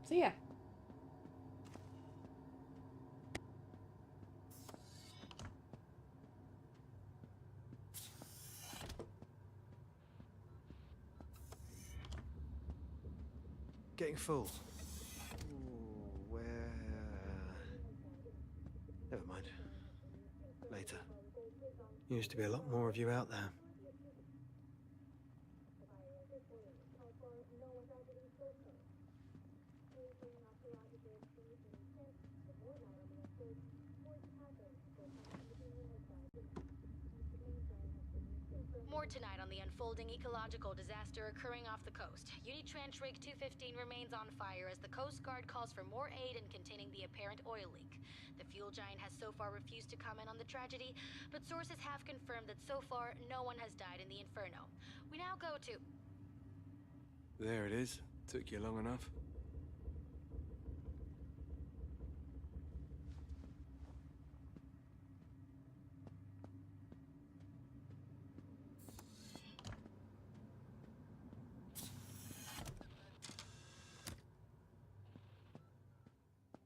So yeah. Getting full. Ooh, where... Never mind. Later. Used to be a lot more of you out there. More tonight on the unfolding ecological disaster occurring off the coast. Unitranche Rig 215 remains on fire as the Coast Guard calls for more aid in containing the apparent oil leak. The fuel giant has so far refused to comment on the tragedy, but sources have confirmed that so far no one has died in the inferno. We now go to... There it is. Took you long enough.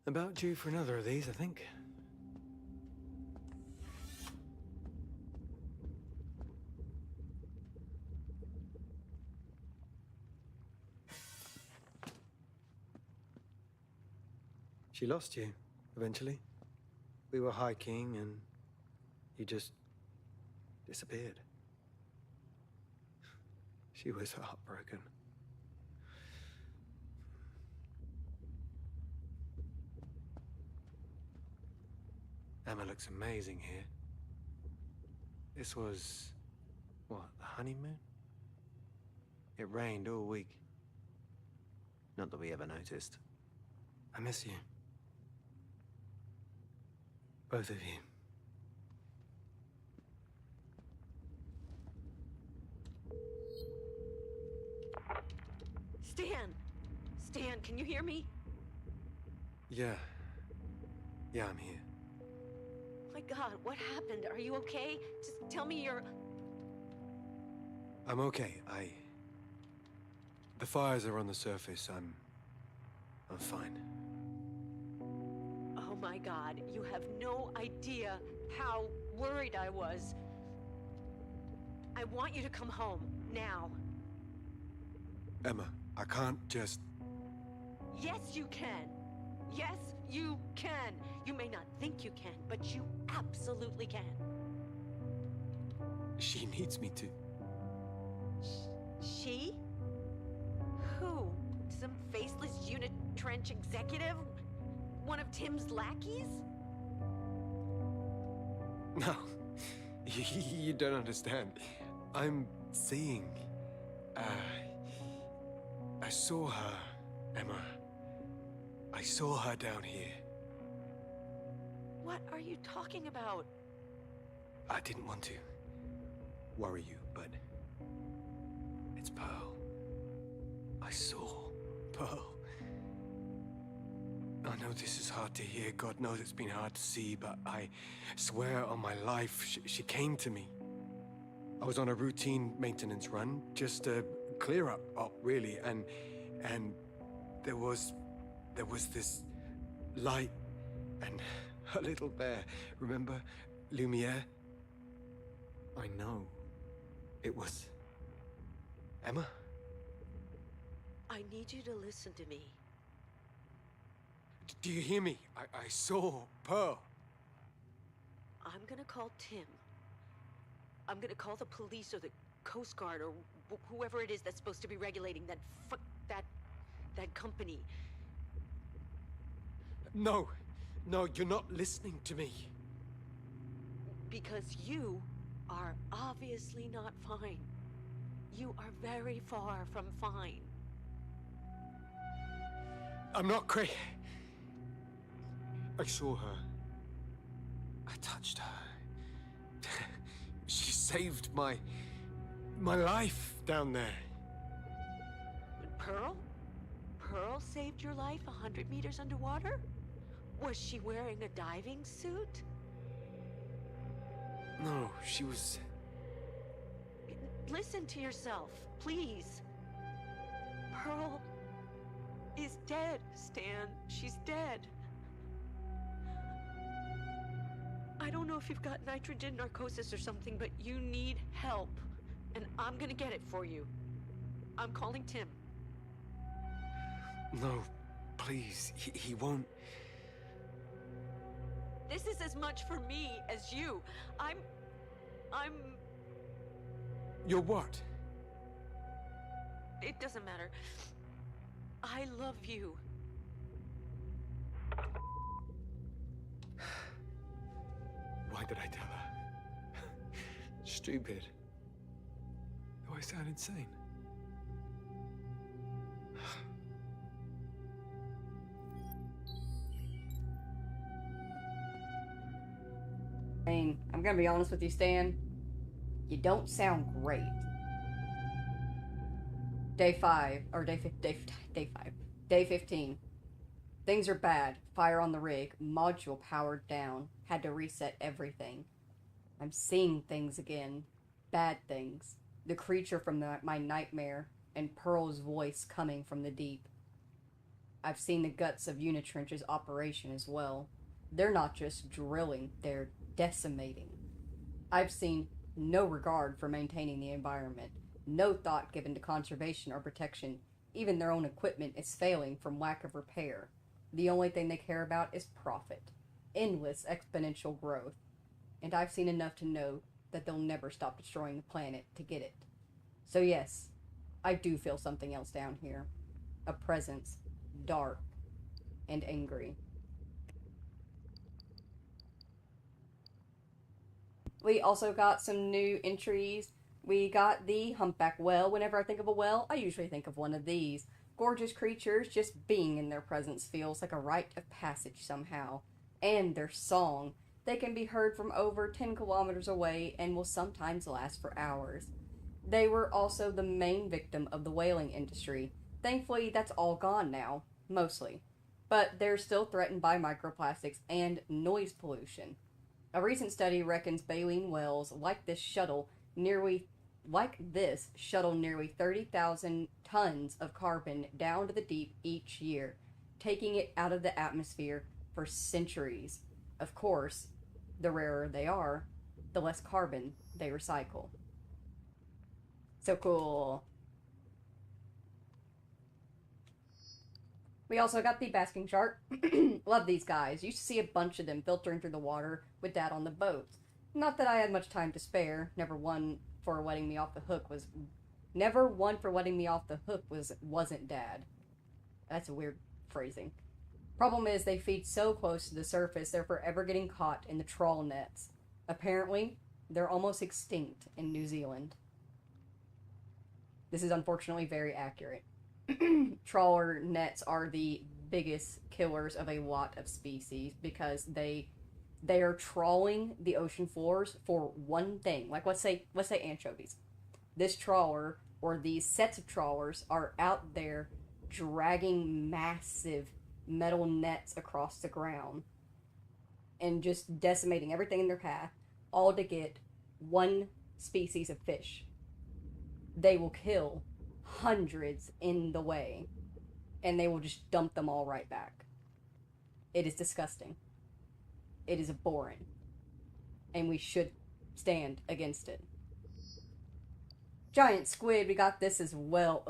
About due for another of these, I think. She lost you, eventually. We were hiking and you just disappeared. She was heartbroken. Emma looks amazing here. This was, what, the honeymoon? It rained all week. Not that we ever noticed. I miss you. Both of you. Stan! Stan, can you hear me? Yeah. Yeah, I'm here. My God, what happened? Are you okay? Just tell me you're... I'm okay. The fires are on the surface. I'm fine. Oh my God, you have no idea how worried I was. I want you to come home, now. Emma, I can't just... Yes, you can. Yes, you can. You may not think you can, but you absolutely can. She needs me to. She? Who? Some faceless unitranche executive? One of Tim's lackeys? No. You don't understand. I'm seeing... I saw her, Emma. I saw her down here. What are you talking about? I didn't want to worry you, but it's Pearl. I saw Pearl. I know this is hard to hear. God knows it's been hard to see, but I swear on my life, she came to me. I was on a routine maintenance run, just a clear up, really, and there was this light and a little bear. Remember, Lumiere? I know. It was Emma. I need you to listen to me. Do you hear me? I saw Pearl. I'm gonna call Tim. I'm gonna call the police or the Coast Guard or whoever it is that's supposed to be regulating that that company. No, you're not listening to me. Because you are obviously not fine. You are very far from fine. I'm not crazy. I saw her. I touched her. She saved my life down there. Pearl? Pearl saved your life 100 meters underwater? Was she wearing a diving suit? No, she was... Listen to yourself, please. Pearl is dead, Stan. She's dead. I don't know if you've got nitrogen narcosis or something, but you need help. And I'm gonna get it for you. I'm calling Tim. No, please, he won't... This is as much for me as you. I'm... You're what? It doesn't matter. I love you. Why did I tell her? Stupid. Do I sound insane? I mean, I'm gonna be honest with you, Stan. You don't sound great. Day 15. Things are bad. Fire on the rig. Module powered down. Had to reset everything. I'm seeing things again. Bad things. The creature from my nightmare, and Pearl's voice coming from the deep. I've seen the guts of Unitrench's operation as well. They're not just drilling, they're decimating. I've seen no regard for maintaining the environment, no thought given to conservation or protection. Even their own equipment is failing from lack of repair. The only thing they care about is profit. Endless exponential growth. And I've seen enough to know that they'll never stop destroying the planet to get it. So yes, I do feel something else down here. A presence, dark and angry. We also got some new entries. We got the humpback whale. Whenever I think of a whale, I usually think of one of these. Gorgeous creatures, just being in their presence feels like a rite of passage somehow. And their song. They can be heard from over 10 kilometers away and will sometimes last for hours. They were also the main victim of the whaling industry. Thankfully, that's all gone now. Mostly. But they're still threatened by microplastics and noise pollution. A recent study reckons baleen whales like this shuttle nearly 30,000 tons of carbon down to the deep each year, taking it out of the atmosphere for centuries. Of course, the rarer they are, the less carbon they recycle. So cool. We also got the basking shark. Love these guys. Used to see a bunch of them filtering through the water with Dad on the boats. Not that I had much time to spare. Never one for letting me off the hook wasn't Dad. That's a weird phrasing. Problem is, they feed so close to the surface, they're forever getting caught in the trawl nets. Apparently, they're almost extinct in New Zealand. This is unfortunately very accurate. Trawler nets are the biggest killers of a lot of species because they are trawling the ocean floors for one thing. Like let's say anchovies. This trawler or these sets of trawlers are out there dragging massive metal nets across the ground and just decimating everything in their path, all to get one species of fish. They will kill hundreds in the way, and they will just dump them all right back. It is disgusting. It is abhorrent. And we should stand against it. Giant squid, we got this as well.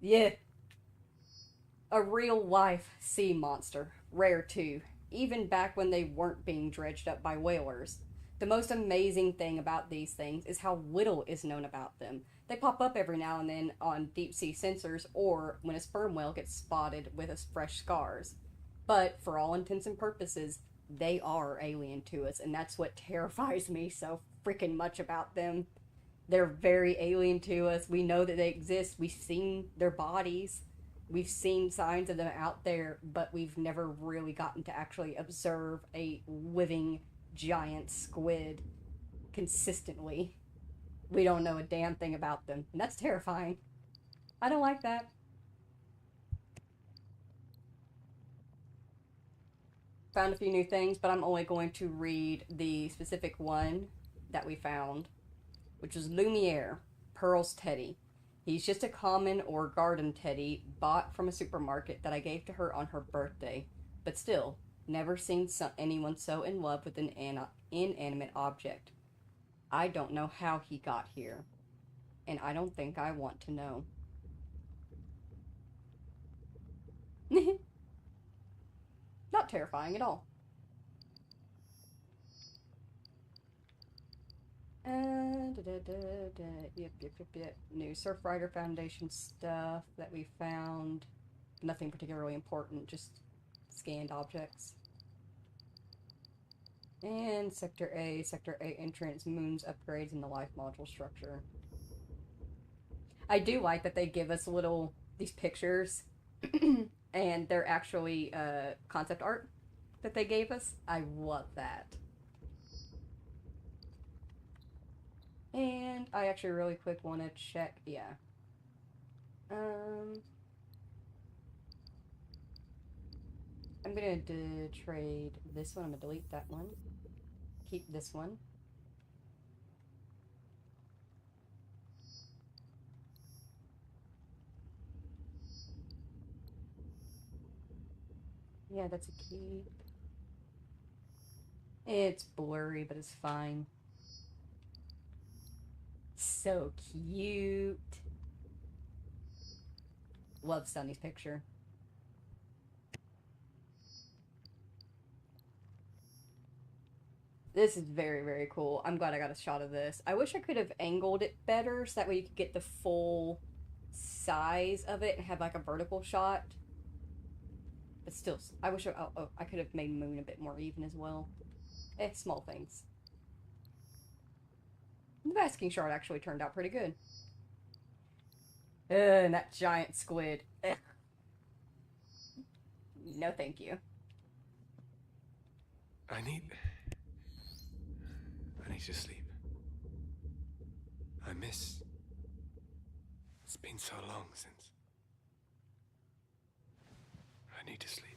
Yeah. A real life sea monster. Rare too. Even back when they weren't being dredged up by whalers. The most amazing thing about these things is how little is known about them. They pop up every now and then on deep sea sensors or when a sperm whale gets spotted with fresh scars. But for all intents and purposes, they are alien to us, and that's what terrifies me so freaking much about them. They're very alien to us. We know that they exist. We've seen their bodies. We've seen signs of them out there, but we've never really gotten to actually observe a living giant squid consistently. We don't know a damn thing about them, and that's terrifying. I don't like that. Found a few new things, but I'm only going to read the specific one that we found, which is Lumiere, Pearl's teddy. He's just a common or garden teddy bought from a supermarket that I gave to her on her birthday, but still, never seen anyone so in love with an inanimate object. I don't know how he got here, and I don't think I want to know. Not terrifying at all. Yep. New Surfrider Foundation stuff that we found. Nothing particularly important, just scanned objects. And Sector A entrance, moons, upgrades, and the life module structure. I do like that they give us these pictures, and they're actually concept art that they gave us. I love that. And I actually really quick want to check, yeah. I'm gonna trade this one. I'm gonna delete that one. Keep this one. Yeah, that's a keep. It's blurry, but it's fine. So cute. Love Sunny's picture. This is very, very cool. I'm glad I got a shot of this. I wish I could have angled it better so that way you could get the full size of it and have like a vertical shot. But still, I wish I could have made Moon a bit more even as well. Small things. The basking shard actually turned out pretty good. And that giant squid. Ugh. No thank you. I need to sleep. I miss. It's been so long since. I need to sleep.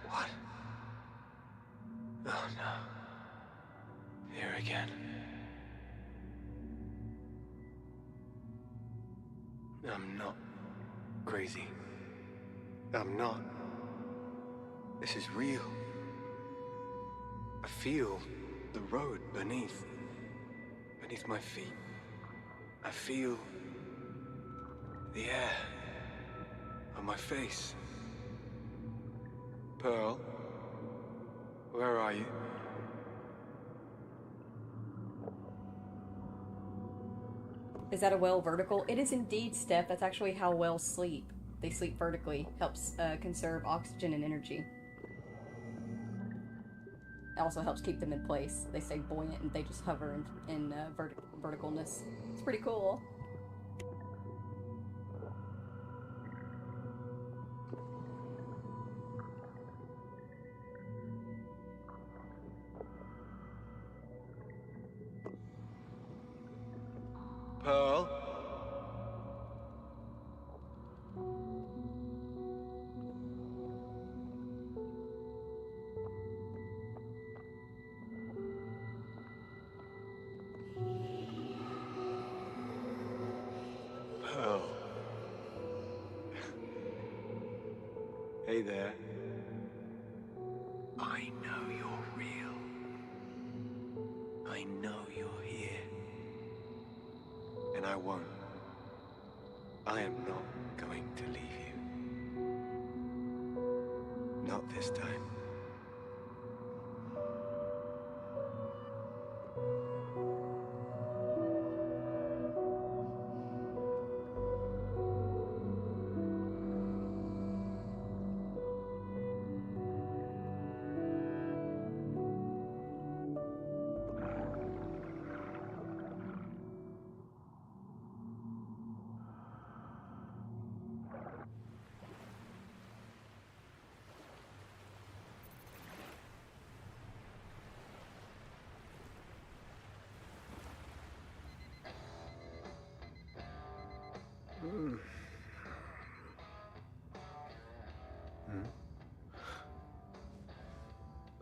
What? Oh no. Here again. I'm not crazy. I'm not. This is real. I feel the road beneath my feet. I feel the air on my face. Pearl, where are you? Is that a whale vertical? It is indeed, Steph. That's actually how whales sleep. They sleep vertically. Helps conserve oxygen and energy. It also helps keep them in place. They stay buoyant and they just hover in verticalness. It's pretty cool. Pearl? Pearl. Hey there. I know you're real. I know you're here. And I won't. I am not going to leave you. Not this time.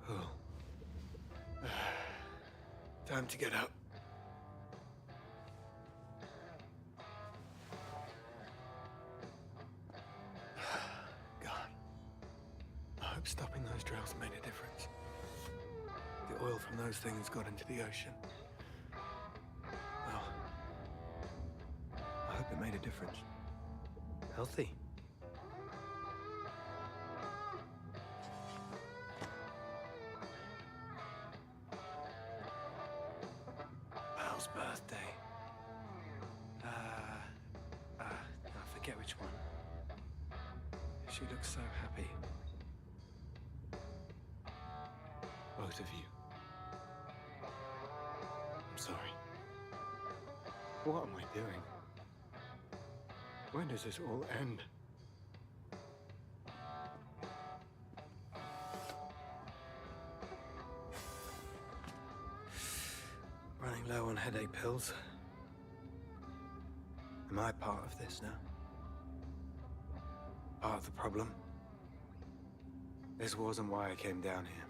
Oh. Time to get up. God. I hope stopping those drills made a difference. The oil from those things got into the ocean. Well, I hope it made a difference. Healthy. Val's birthday. I forget which one. She looks so happy. Both of you. I'm sorry. What am I doing? When does this all end? Running low on headache pills. Am I part of this now? Part of the problem? This wasn't why I came down here.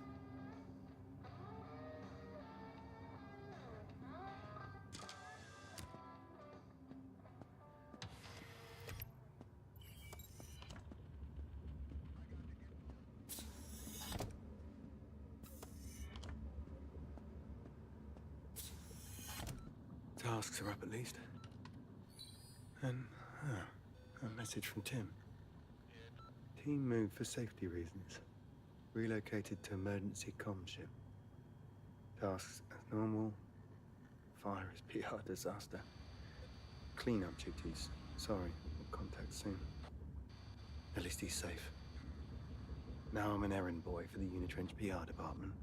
Tasks are up at least. And, a message from Tim. Team moved for safety reasons. Relocated to emergency comm ship. Tasks as normal. Fire is PR disaster. Cleanup duties. Sorry, we'll contact soon. At least he's safe. Now I'm an errand boy for the Unitrench PR department.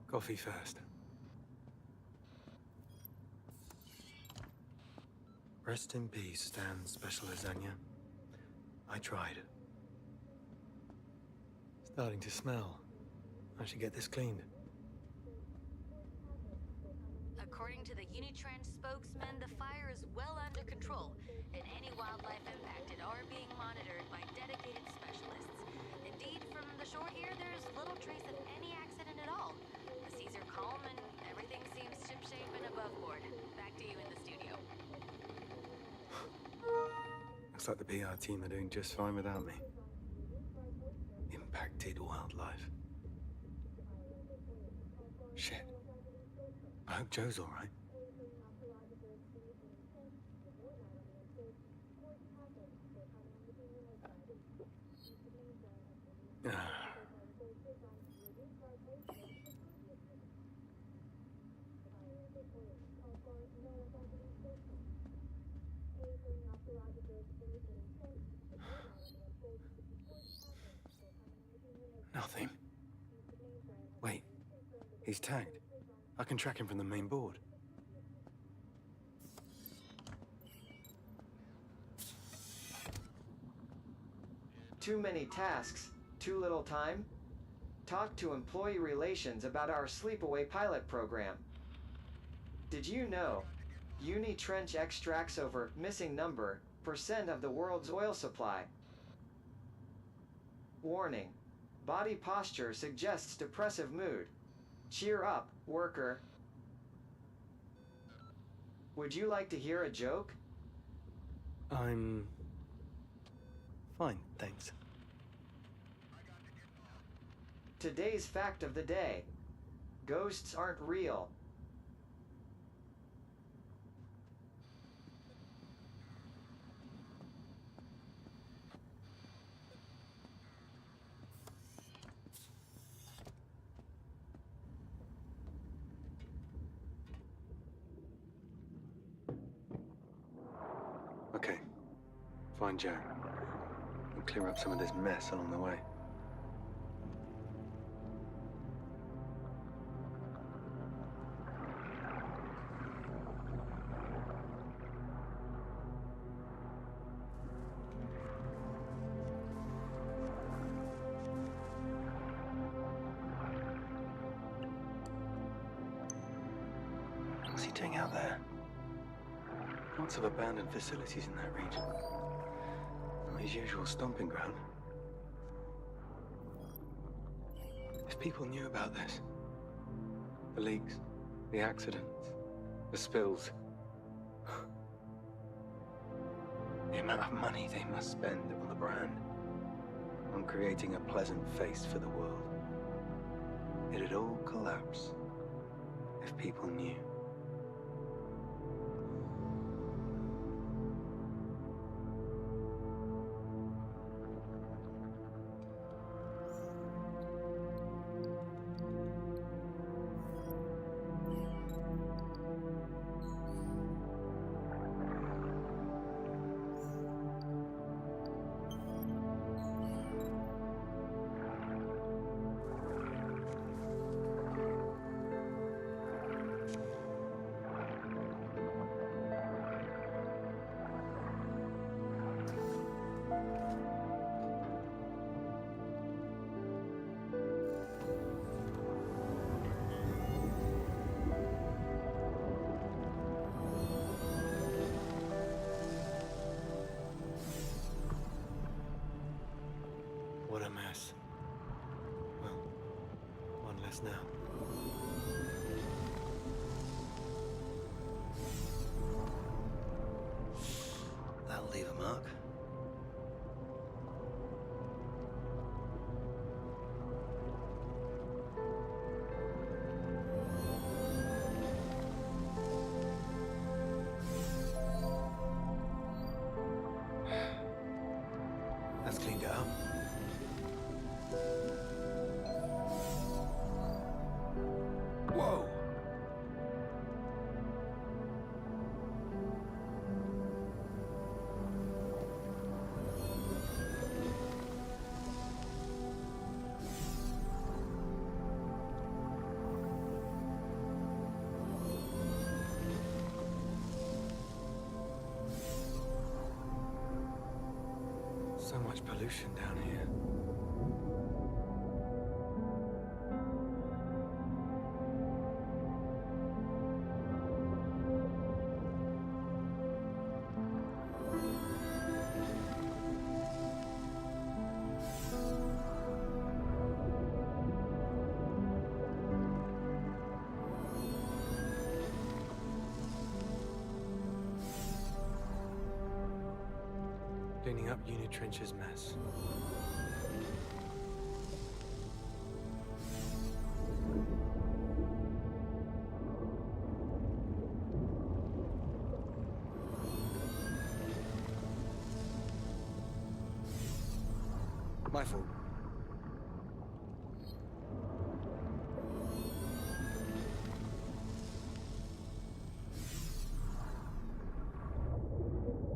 Coffee first. Rest in peace, Stan Special Lasagna. I tried. Starting to smell. I should get this cleaned. According to the Unitranch spokesman, the fire is well under control, and any wildlife impacted are being monitored by dedicated specialists. Indeed, from the shore here, there's little trace of any accident at all. The seas are calm, and everything seems shipshape and above board. Back to you in the studio. Looks like the PR team are doing just fine without me. Impacted wildlife. Shit. I hope Joe's all right. Nothing. Wait, he's tagged. I can track him from the main board. Too many tasks, too little time? Talk to employee relations about our sleepaway pilot program. Did you know Unitrench extracts over missing number % of the world's oil supply? Warning. Body posture suggests depressive mood. Cheer up, worker. Would you like to hear a joke? I'm fine, thanks. Today's fact of the day. Ghosts aren't real. Okay. Find Joe. And clear up some of this mess along the way. What's he doing out there? Lots of abandoned facilities in that region. Not his usual stomping ground. If people knew about this, the leaks, the accidents, the spills, the amount of money they must spend on the brand, on creating a pleasant face for the world, it'd all collapse if people knew. What a mess. Well, one less now. That'll leave a mark. That's cleaned it up. Whoa! So much pollution down here. Cleaning up Unit Trench's mess. My fault.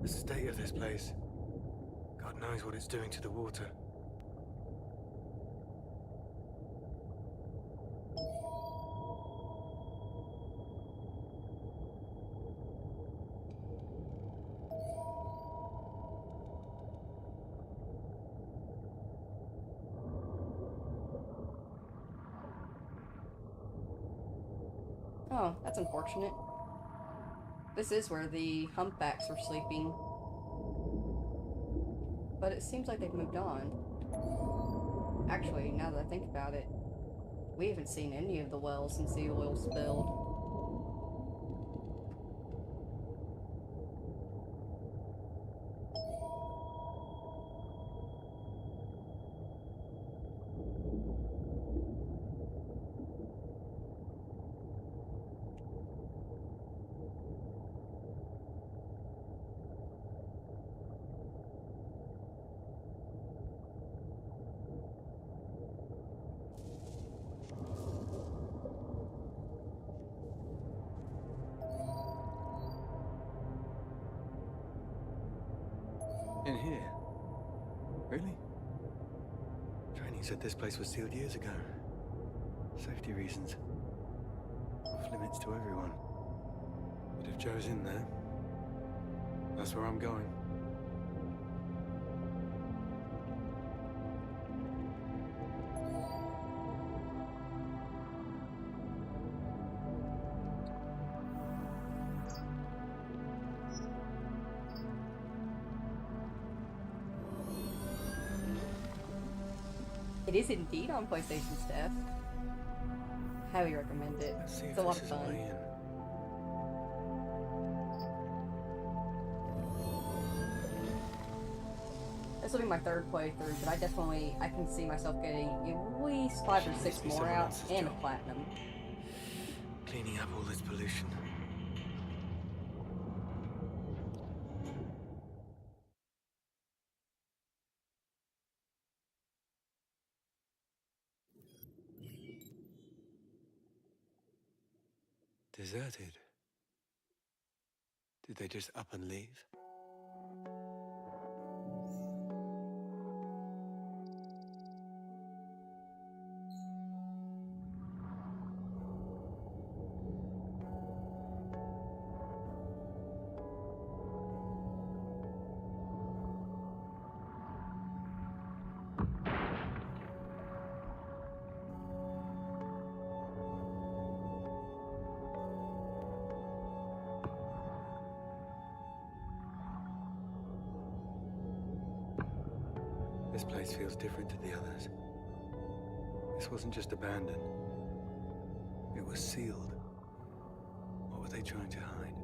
The state of this place. God knows what it's doing to the water. Oh, that's unfortunate. This is where the humpbacks were sleeping. But it seems like they've moved on. Actually, now that I think about it, we haven't seen any of the wells since the oil spilled. Really? Training said this place was sealed years ago. Safety reasons. Off limits to everyone. But if Joe's in there, that's where I'm going. It is indeed on PlayStation Stuff. Highly recommend it. Let's see It's if a lot this of is the fun. way in. This will be my third playthrough, but I can see myself getting at least 5 or 6 Must be more someone out else's and a job. platinum. Cleaning up all this pollution. Deserted. Did they just up and leave? This place feels different to the others. This wasn't just abandoned. It was sealed. What were they trying to hide?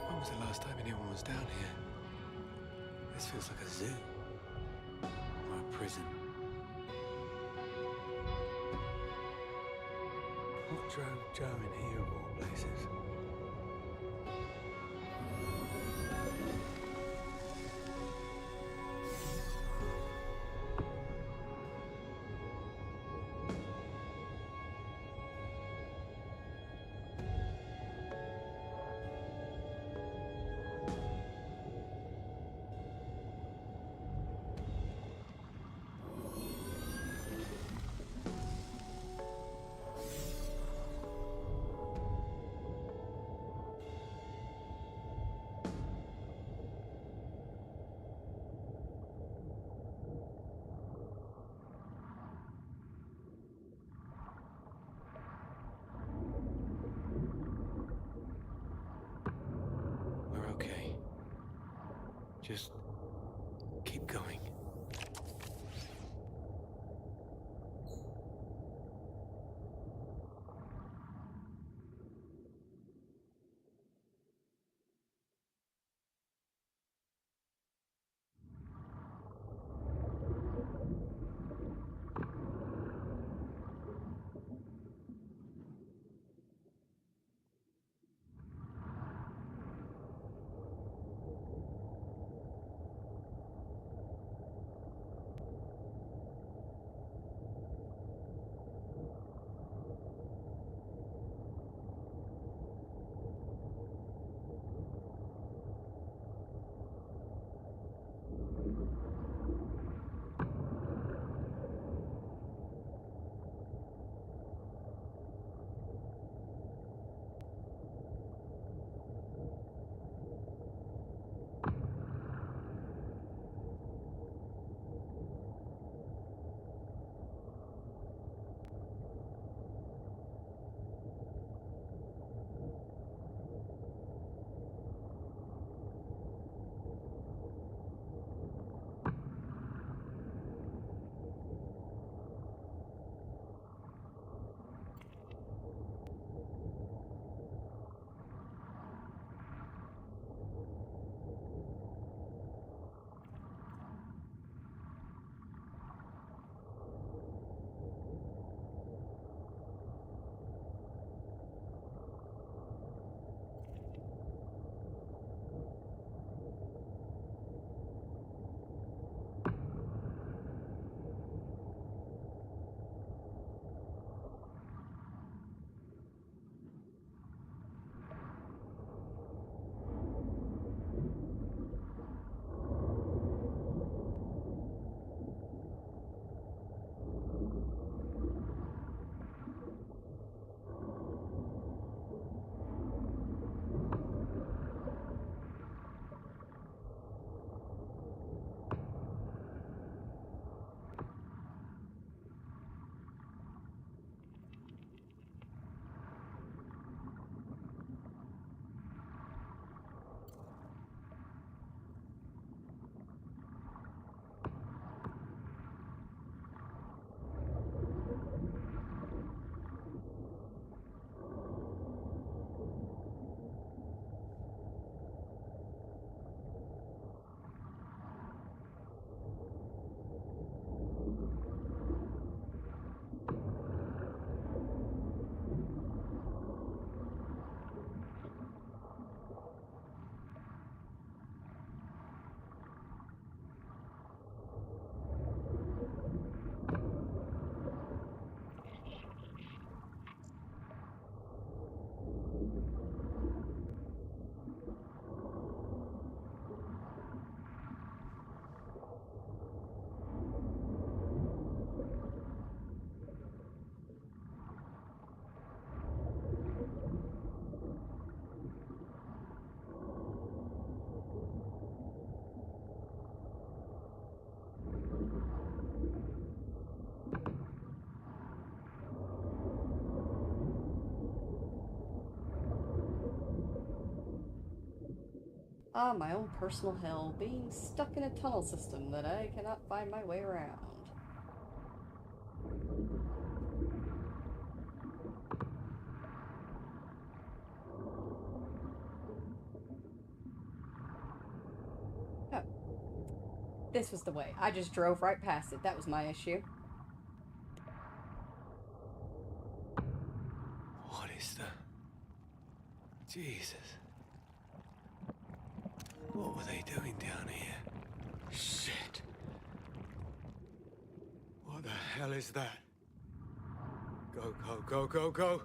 When was the last time anyone was down here? This feels like a zoo. Or a prison. What drove Joe in here of all places? We're okay. Just keep going. Ah, my own personal hell, being stuck in a tunnel system that I cannot find my way around. Oh. This was the way. I just drove right past it. That was my issue. What is the... Jesus. What were they doing down here? Shit. What the hell is that? Go, go, go, go, go!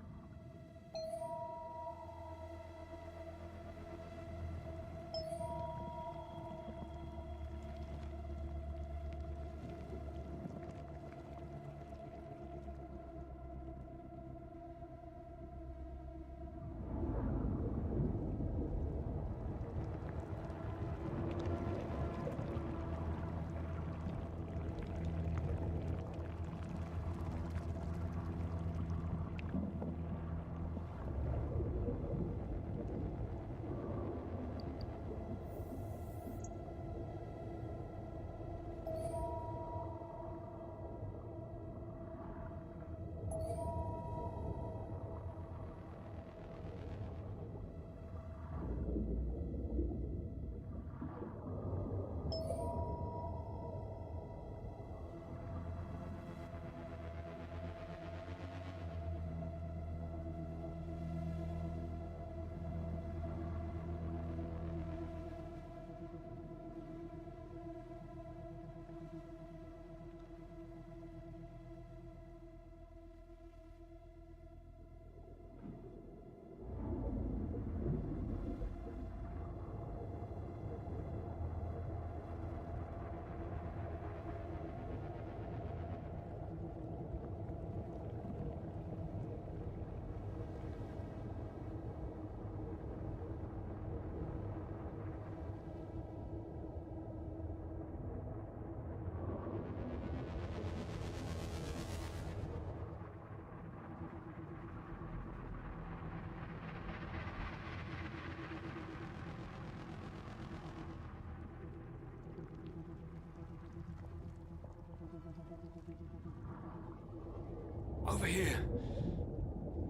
Over here.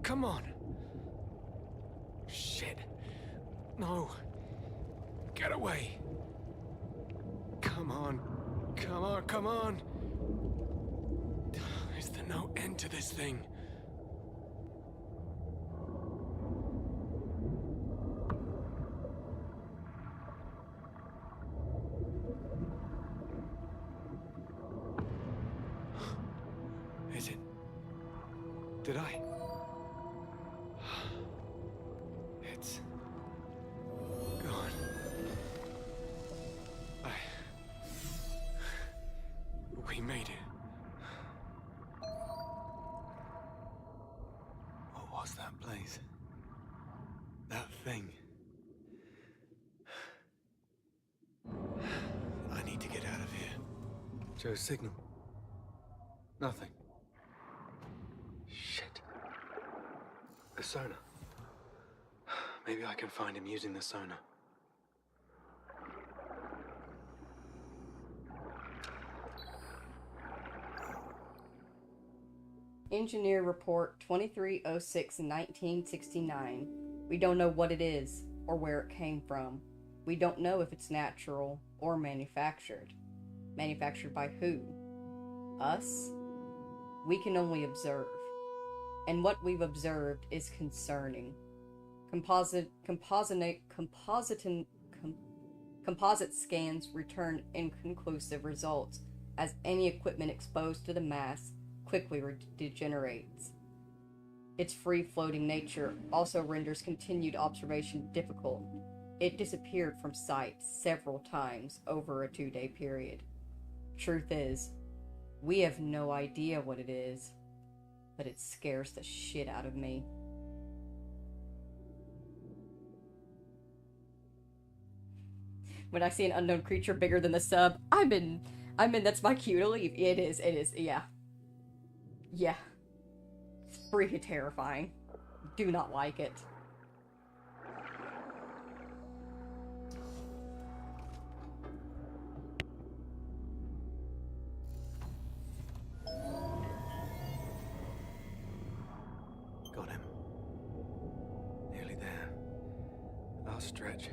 Come on. Shit. No. Get away. Come on. Come on, come on. Is there no end to this thing? Is it? Did I? It's gone. We made it. What was that place? That thing. I need to get out of here. Joe's signal. Nothing. Shit. The sonar. Maybe I can find him using the sonar. Engineer Report 2306-1969. We don't know what it is or where it came from. We don't know if it's natural or manufactured. Manufactured by who? Us? We can only observe. And what we've observed is concerning. Composite scans return inconclusive results, as any equipment exposed to the mass quickly degenerates. Its free-floating nature also renders continued observation difficult. It disappeared from sight several times over a 2-day period. Truth is, we have no idea what it is, but it scares the shit out of me. When I see an unknown creature bigger than the sub, I'm in, that's my cue to leave. It is, yeah. Yeah. It's freaking terrifying. Do not like it. I'll stretch.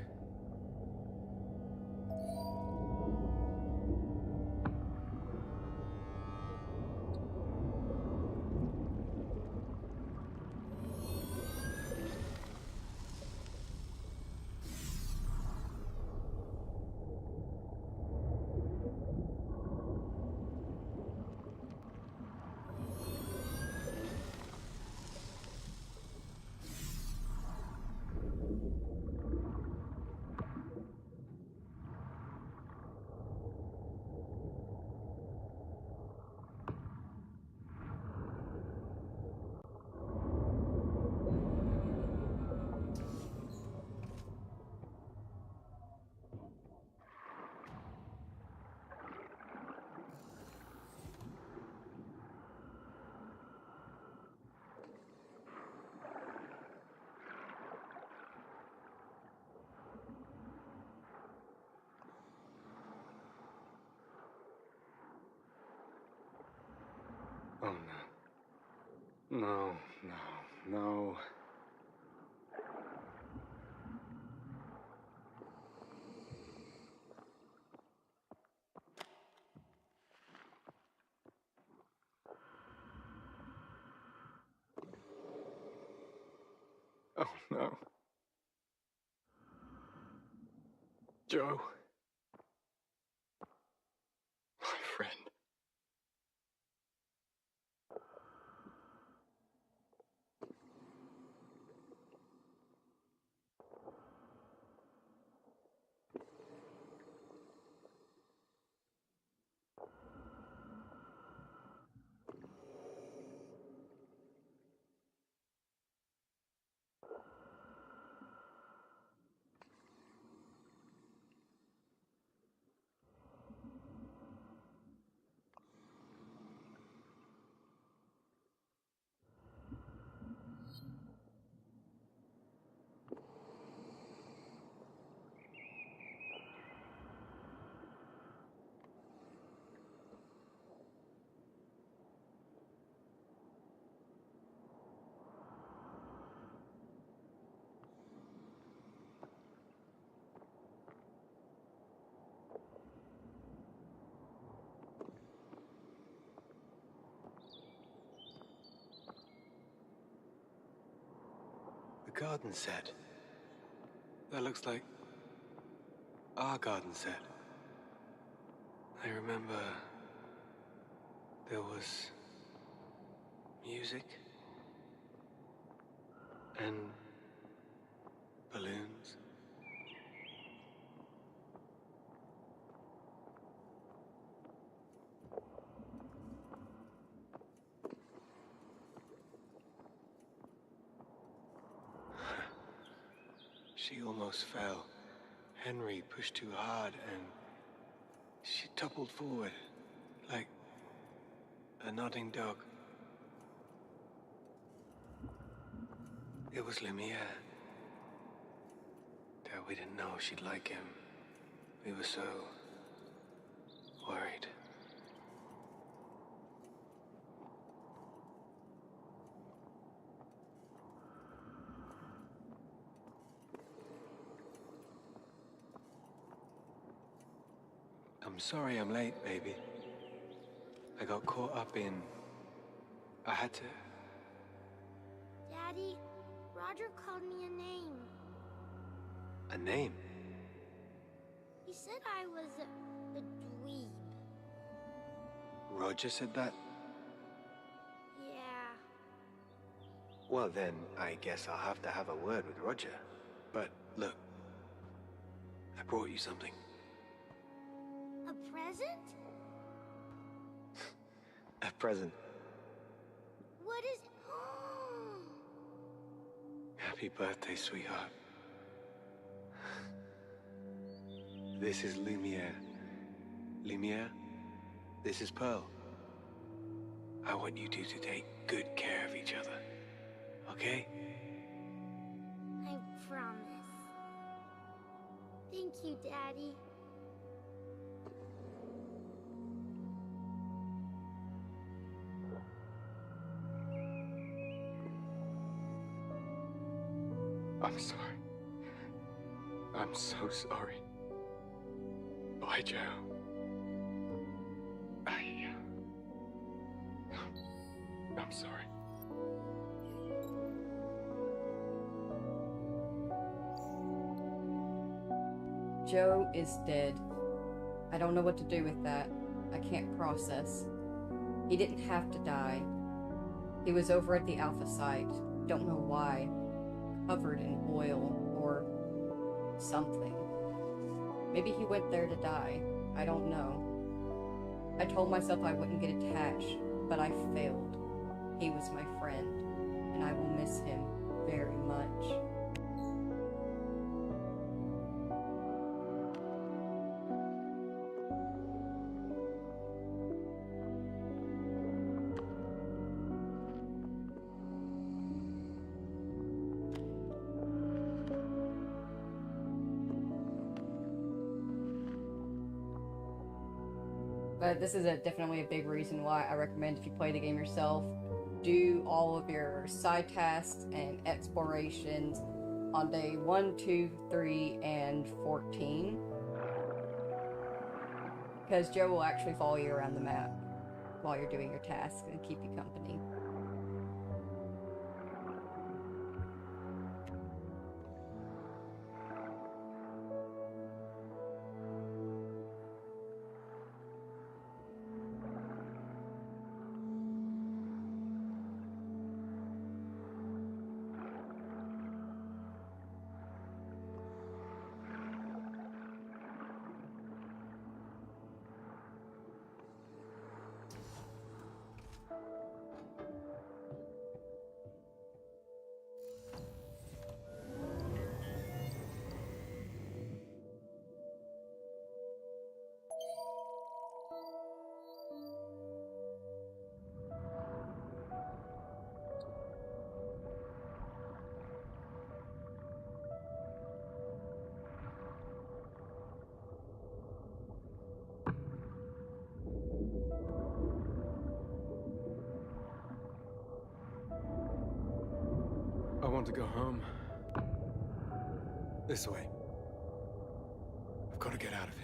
Oh no. No, no, no. Oh no. Joe. My friend. The garden set. That looks like our garden set. I remember there was music and balloons. She almost fell. Henry pushed too hard and she toppled forward like a nodding dog. It was Lumiere. That we didn't know she'd like him. We were so worried. I'm sorry I'm late, baby. I got caught up in... I had to... Daddy, Roger called me a name. A name? He said I was a dweeb. Roger said that? Yeah. Well then, I guess I'll have to have a word with Roger. But look, I brought you something. A present? A present. What is... Happy birthday, sweetheart. This is Lumiere. Lumiere, this is Pearl. I want you two to take good care of each other. Okay? I promise. Thank you, Daddy. I'm sorry. I'm so sorry. Bye, Joe. I'm sorry. Joe is dead. I don't know what to do with that. I can't process. He didn't have to die. He was over at the Alpha site. Don't know why. Covered in oil or something. Maybe he went there to die. I don't know. I told myself I wouldn't get attached, but I failed. He was my friend, and I will miss him very much. But this is definitely a big reason why I recommend if you play the game yourself, do all of your side tasks and explorations on day 1, 2, 3, and 14. Because Joe will actually follow you around the map while you're doing your tasks and keep you company. I want to go home. This way. I've got to get out of here.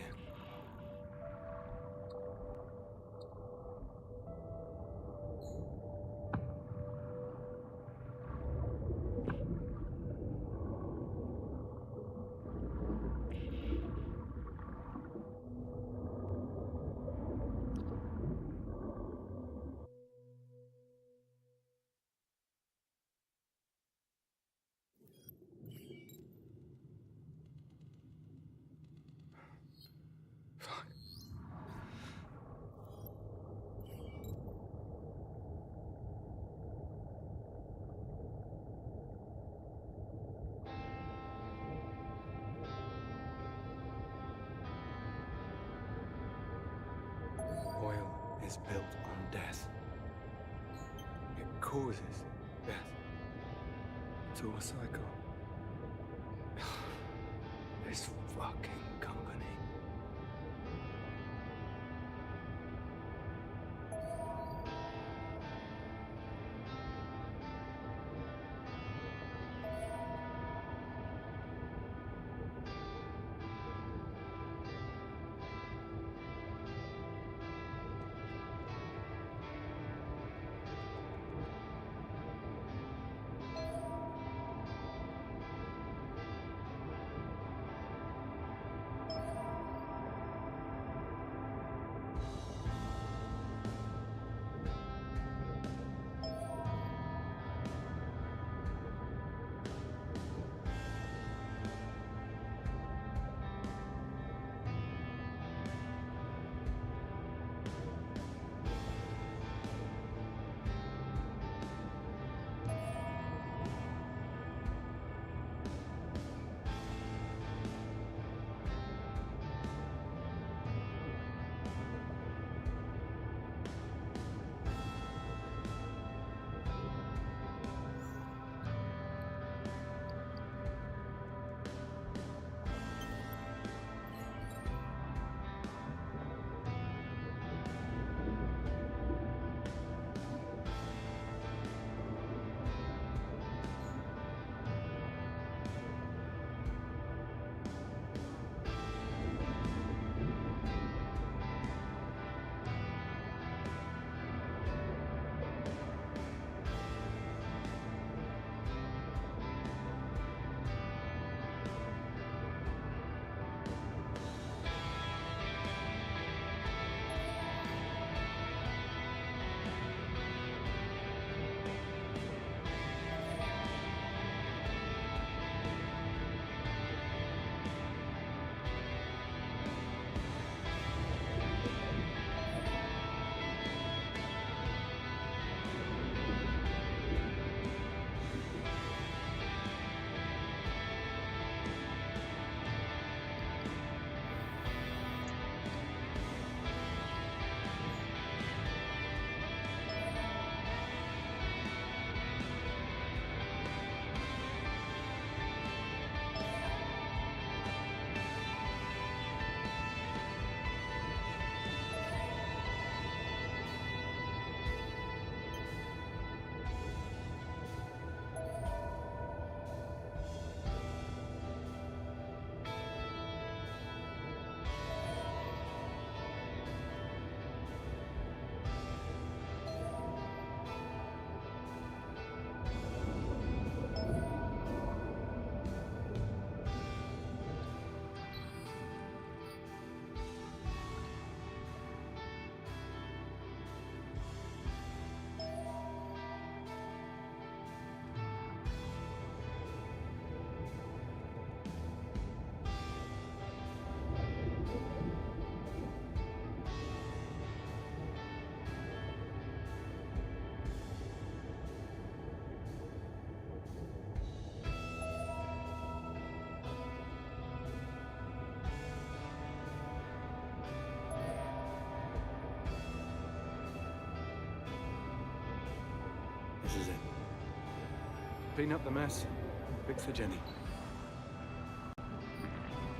Fuck. Oil is built on death. It causes death. It's all a cycle. This fucking company. This is it. Clean up the mess. Fix for Jenny.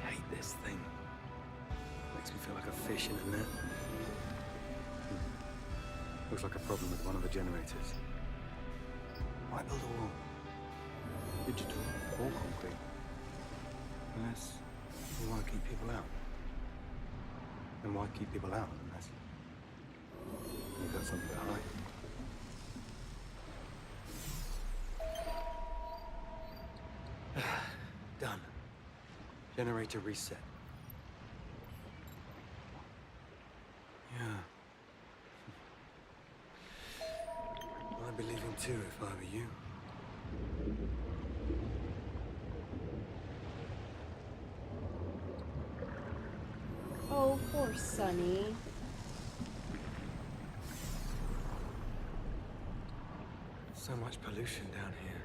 Hate this thing. Makes me feel like a fish in a net. Looks like a problem with one of the generators. Why build a wall? Digital or concrete? Unless you want to keep people out. And why keep people out unless you've got something to hide? Done. Generator reset. Yeah. I'd be leaving too if I were you. Oh, poor Sonny. So much pollution down here.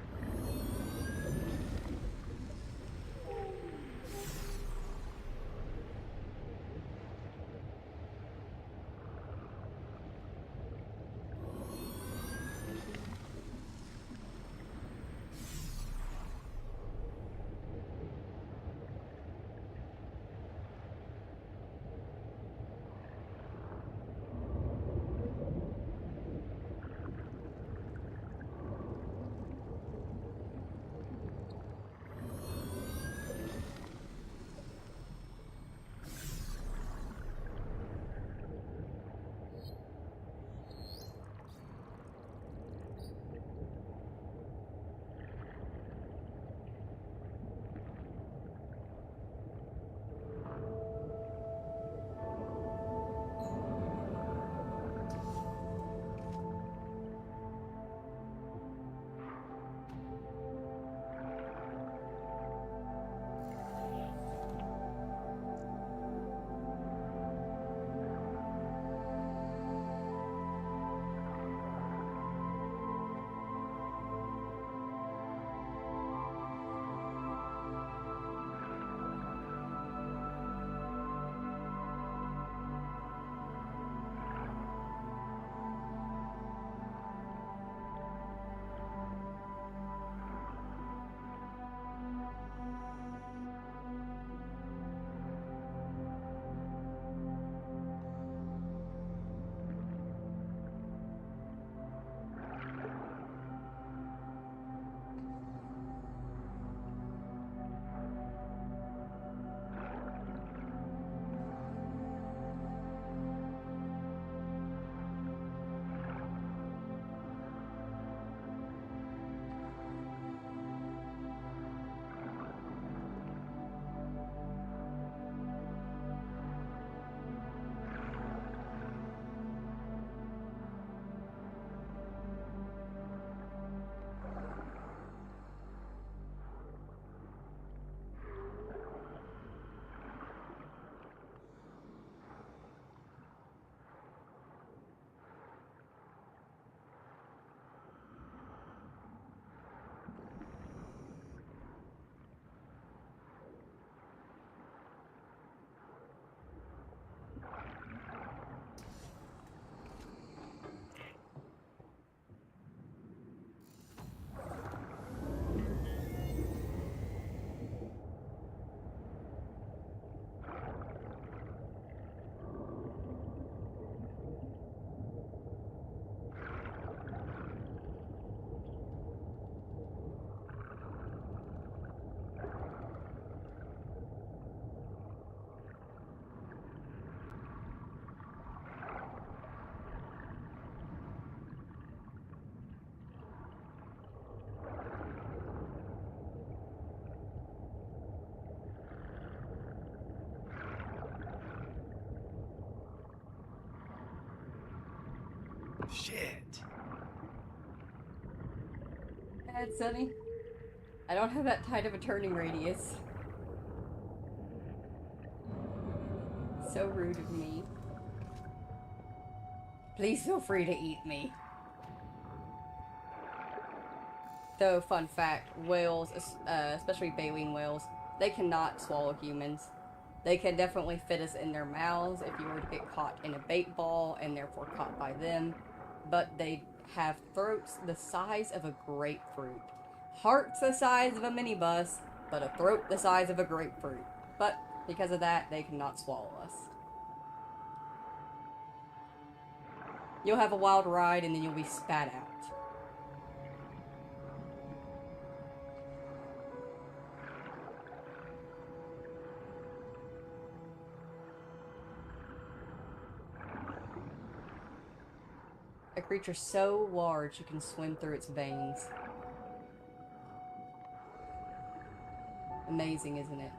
Shit. Bad, Sonny. I don't have that tight of a turning radius. So rude of me. Please feel free to eat me. Though, fun fact, whales, especially baleen whales, they cannot swallow humans. They can definitely fit us in their mouths if you were to get caught in a bait ball and therefore caught by them, but they have throats the size of a grapefruit. Hearts the size of a minibus, but a throat the size of a grapefruit. But because of that, they cannot swallow us. You'll have a wild ride and then you'll be spat out. A creature so large you can swim through its veins. Amazing, isn't it?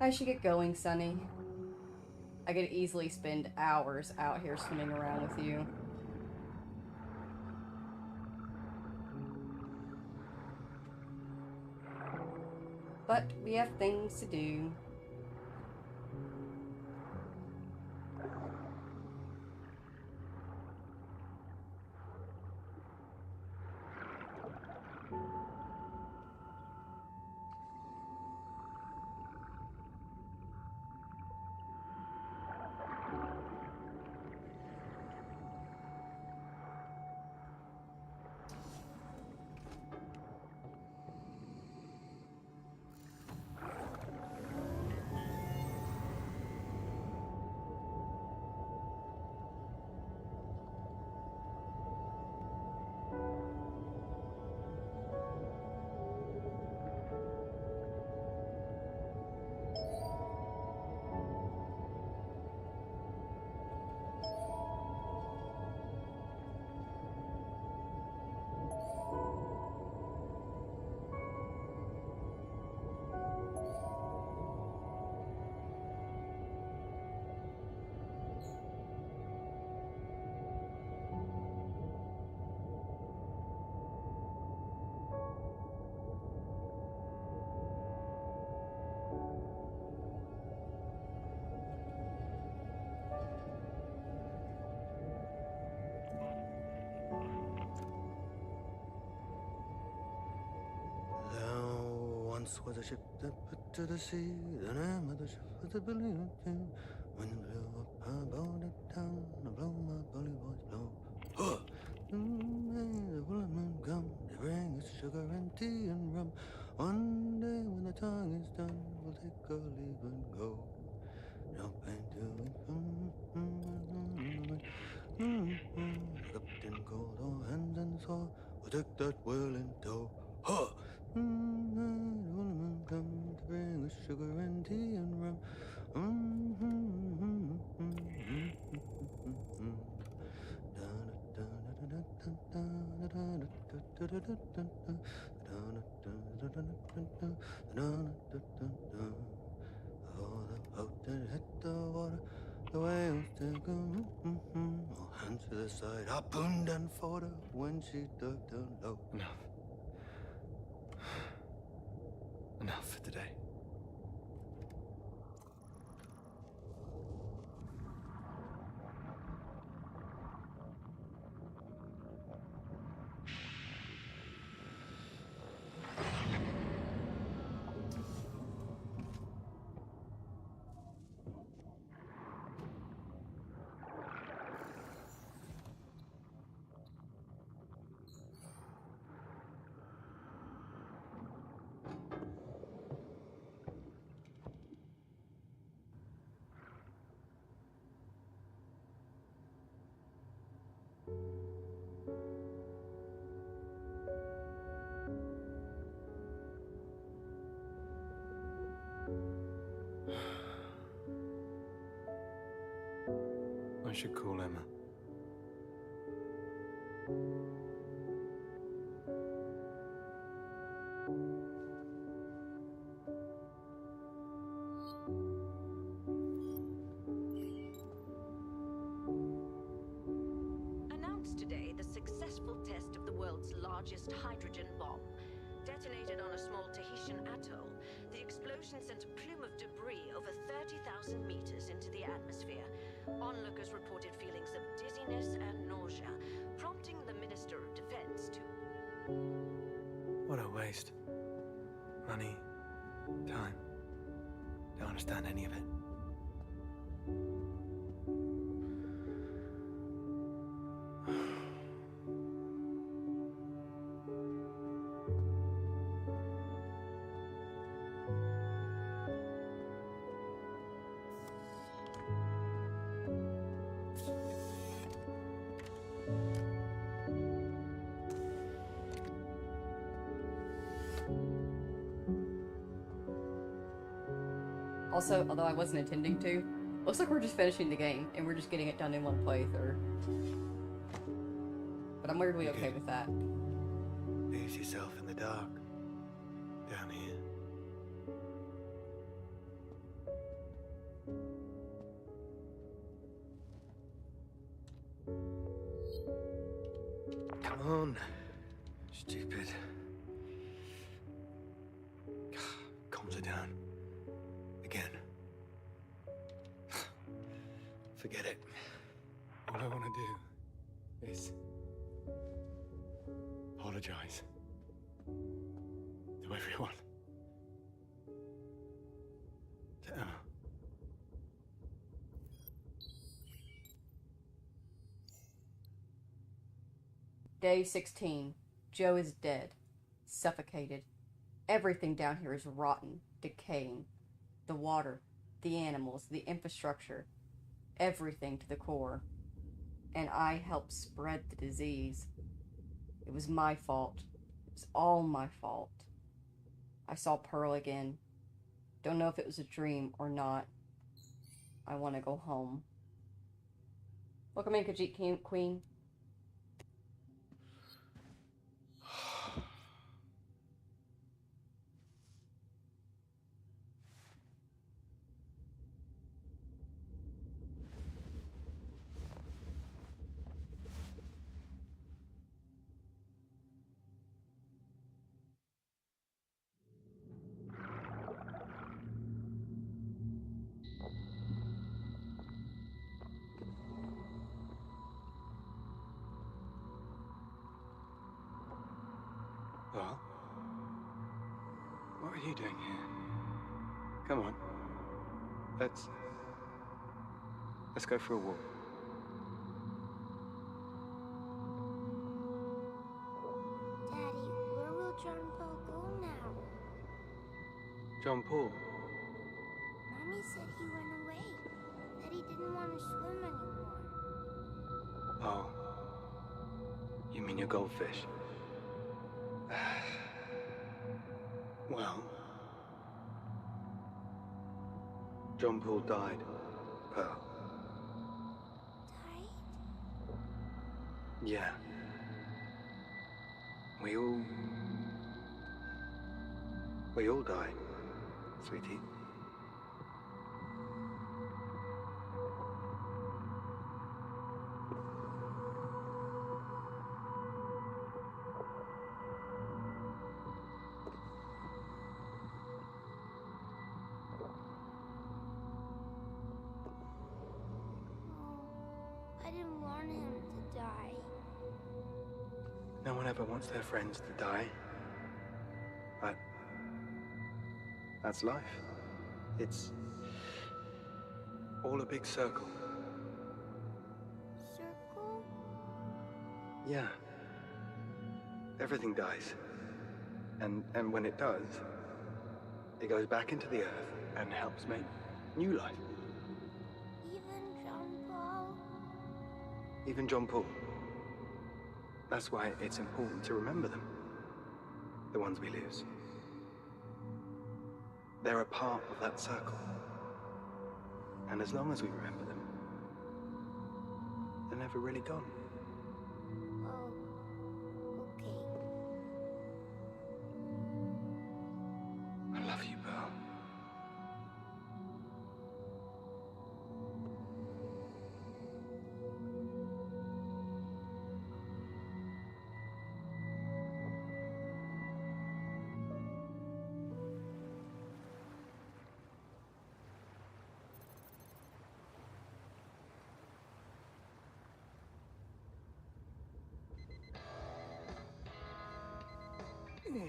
I should get going, Sonny. I could easily spend hours out here swimming around with you. But we have things to do. Once was a ship that put to the sea. The name of the ship was the Billy King. When it blew up, I bowed it down. I blow my bully boys blow. Huh! The full moon come. They bring us sugar and tea and rum. One day when the tongue is done, we'll take our leave and go. Jump into it. Captain called all hands and saw. We'll take that whale in tow. Huh! The woman come to bring us sugar and tea and rum. Oh, the boat that hit the water, the whales take all hands to the side, harpooned and fought her when she dug down low. Enough. Enough for today. I should call Emma. Announced today the successful test of the world's largest hydrogen bomb. detonated on a small Tahitian atoll, the explosion sent a plume of debris over 30,000 meters into the atmosphere. Onlookers reported feelings of dizziness and nausea, prompting the Minister of Defense to... What a waste. Money, time. Don't understand any of it. Also, although I wasn't intending to, looks like we're just finishing the game, and we're just getting it done in one playthrough. But I'm weirdly okay with that. Lose yourself in the dark. Down here. Come on. Stupid. Calms her down. Again. Forget it. All I want to do is apologize to everyone. To Emma. Day 16. Joe is dead. Suffocated. Everything down here is rotten, decaying. The water, the animals, the infrastructure, everything to the core. And I helped spread the disease. It was my fault. It was all my fault. I saw Pearl again. Don't know if it was a dream or not. I want to go home. Welcome in, Khajiit Queen. Well, what are you doing here? Come on. Let's go for a walk. Daddy, where will John Paul go now? John Paul. Mommy said he went away. That he didn't want to swim anymore. Oh. You mean your goldfish? Well, John Paul died, Pearl. Died? Yeah. We all die, sweetie. Oh, I didn't want him to die. No one ever wants their friends to die. But that's life. It's all a big circle. Circle? Yeah. Everything dies. And when it does, it goes back into the earth and helps make new life. Even John Paul? Even John Paul. That's why it's important to remember them. The ones we lose. They're a part of that circle. And as long as we remember them, they're never really gone. Oh, okay. I love you, Pearl. Oh.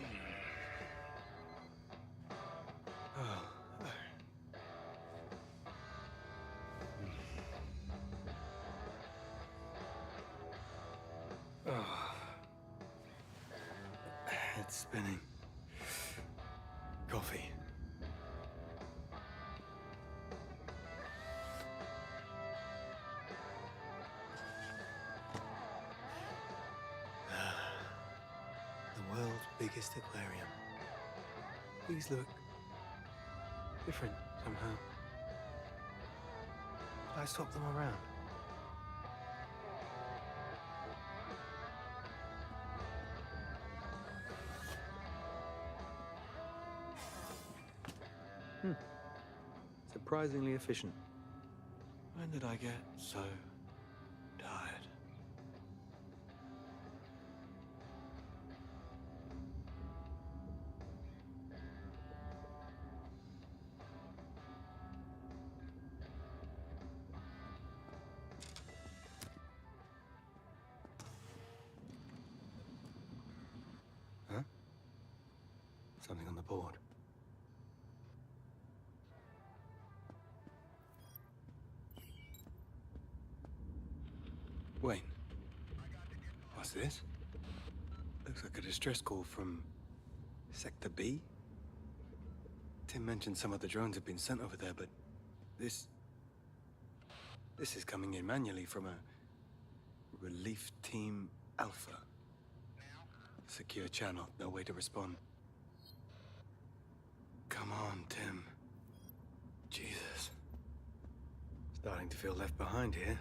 It's spinning. Coffee. The world's biggest aquarium. These look different somehow. Should I swap them around? Surprisingly efficient. When did I get so tired? Huh? Something on the board. Wait. What's this? Looks like a distress call from Sector B? Tim mentioned some of the drones have been sent over there, but this is coming in manually from a Relief Team Alpha. Secure channel, no way to respond. Come on, Tim. Jesus. Starting to feel left behind here.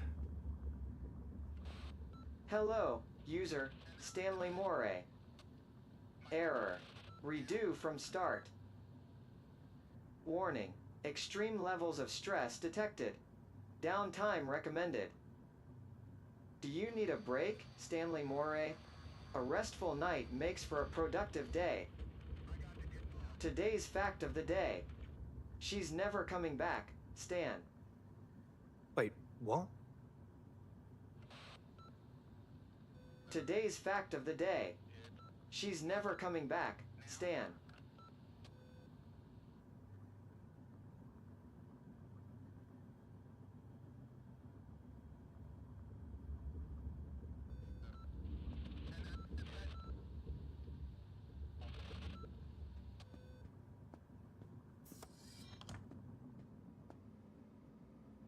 Hello, user Stanley Moray. Error. Redo from start. Warning. Extreme levels of stress detected. Downtime recommended. Do you need a break, Stanley Moray? A restful night makes for a productive day. Today's fact of the day. She's never coming back, Stan. Wait, what? Today's fact of the day. She's never coming back, Stan.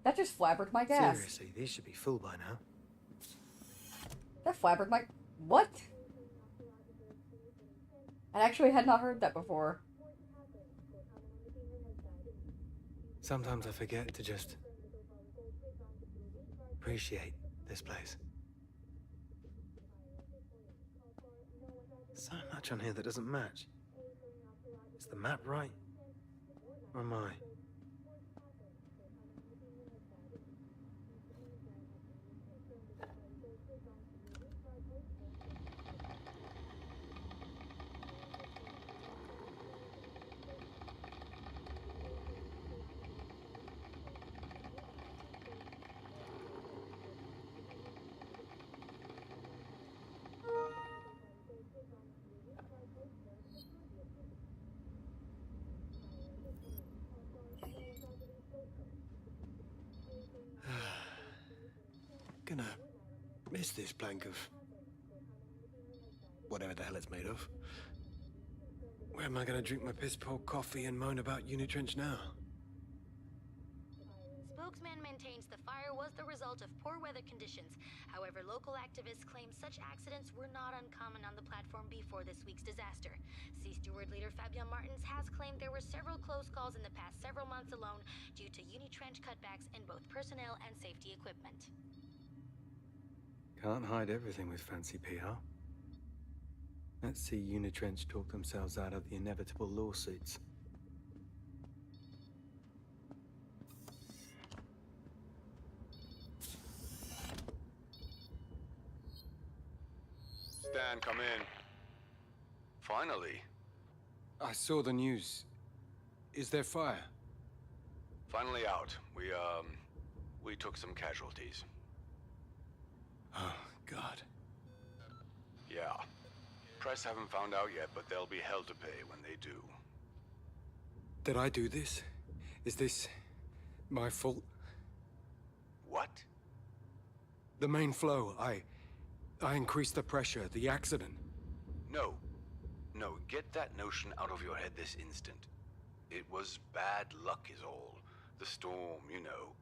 That just flabbered my gas. Seriously, these should be full by now. That flabbered my... What? I actually had not heard that before. Sometimes I forget to just appreciate this place. So much on here that doesn't match. Is the map right? Or am I? Gonna miss this plank of whatever the hell it's made of. Where am I gonna drink my piss poor coffee and moan about Unitrench now? Spokesman maintains the fire was the result of poor weather conditions. However, local activists claim such accidents were not uncommon on the platform before this week's disaster. Sea Steward leader Fabian Martins has claimed there were several close calls in the past several months alone due to Unitrench cutbacks in both personnel and safety equipment. Can't hide everything with fancy PR. Let's see Unitrench talk themselves out of the inevitable lawsuits. Stan, come in. Finally. I saw the news. Is there fire? Finally out. We took some casualties. Oh, God. Yeah. Press haven't found out yet, but there'll be hell to pay when they do. Did I do this? Is this my fault? What? The main flow, I increased the pressure, the accident. No. No, get that notion out of your head this instant. It was bad luck is all. The storm, you know.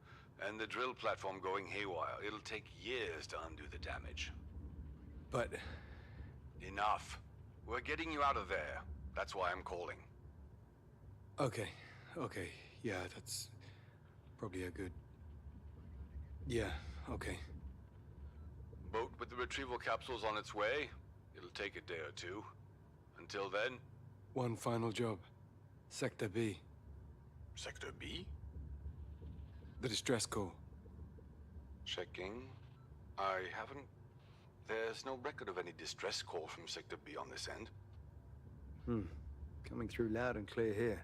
And the drill platform going haywire. It'll take years to undo the damage. But... Enough. We're getting you out of there. That's why I'm calling. Okay, yeah, that's probably a good... Yeah, okay. Boat with the retrieval capsules on its way. It'll take a day or two. Until then... One final job. Sector B. Sector B? The distress call. Checking. I haven't... There's no record of any distress call from Sector B on this end. Coming through loud and clear here.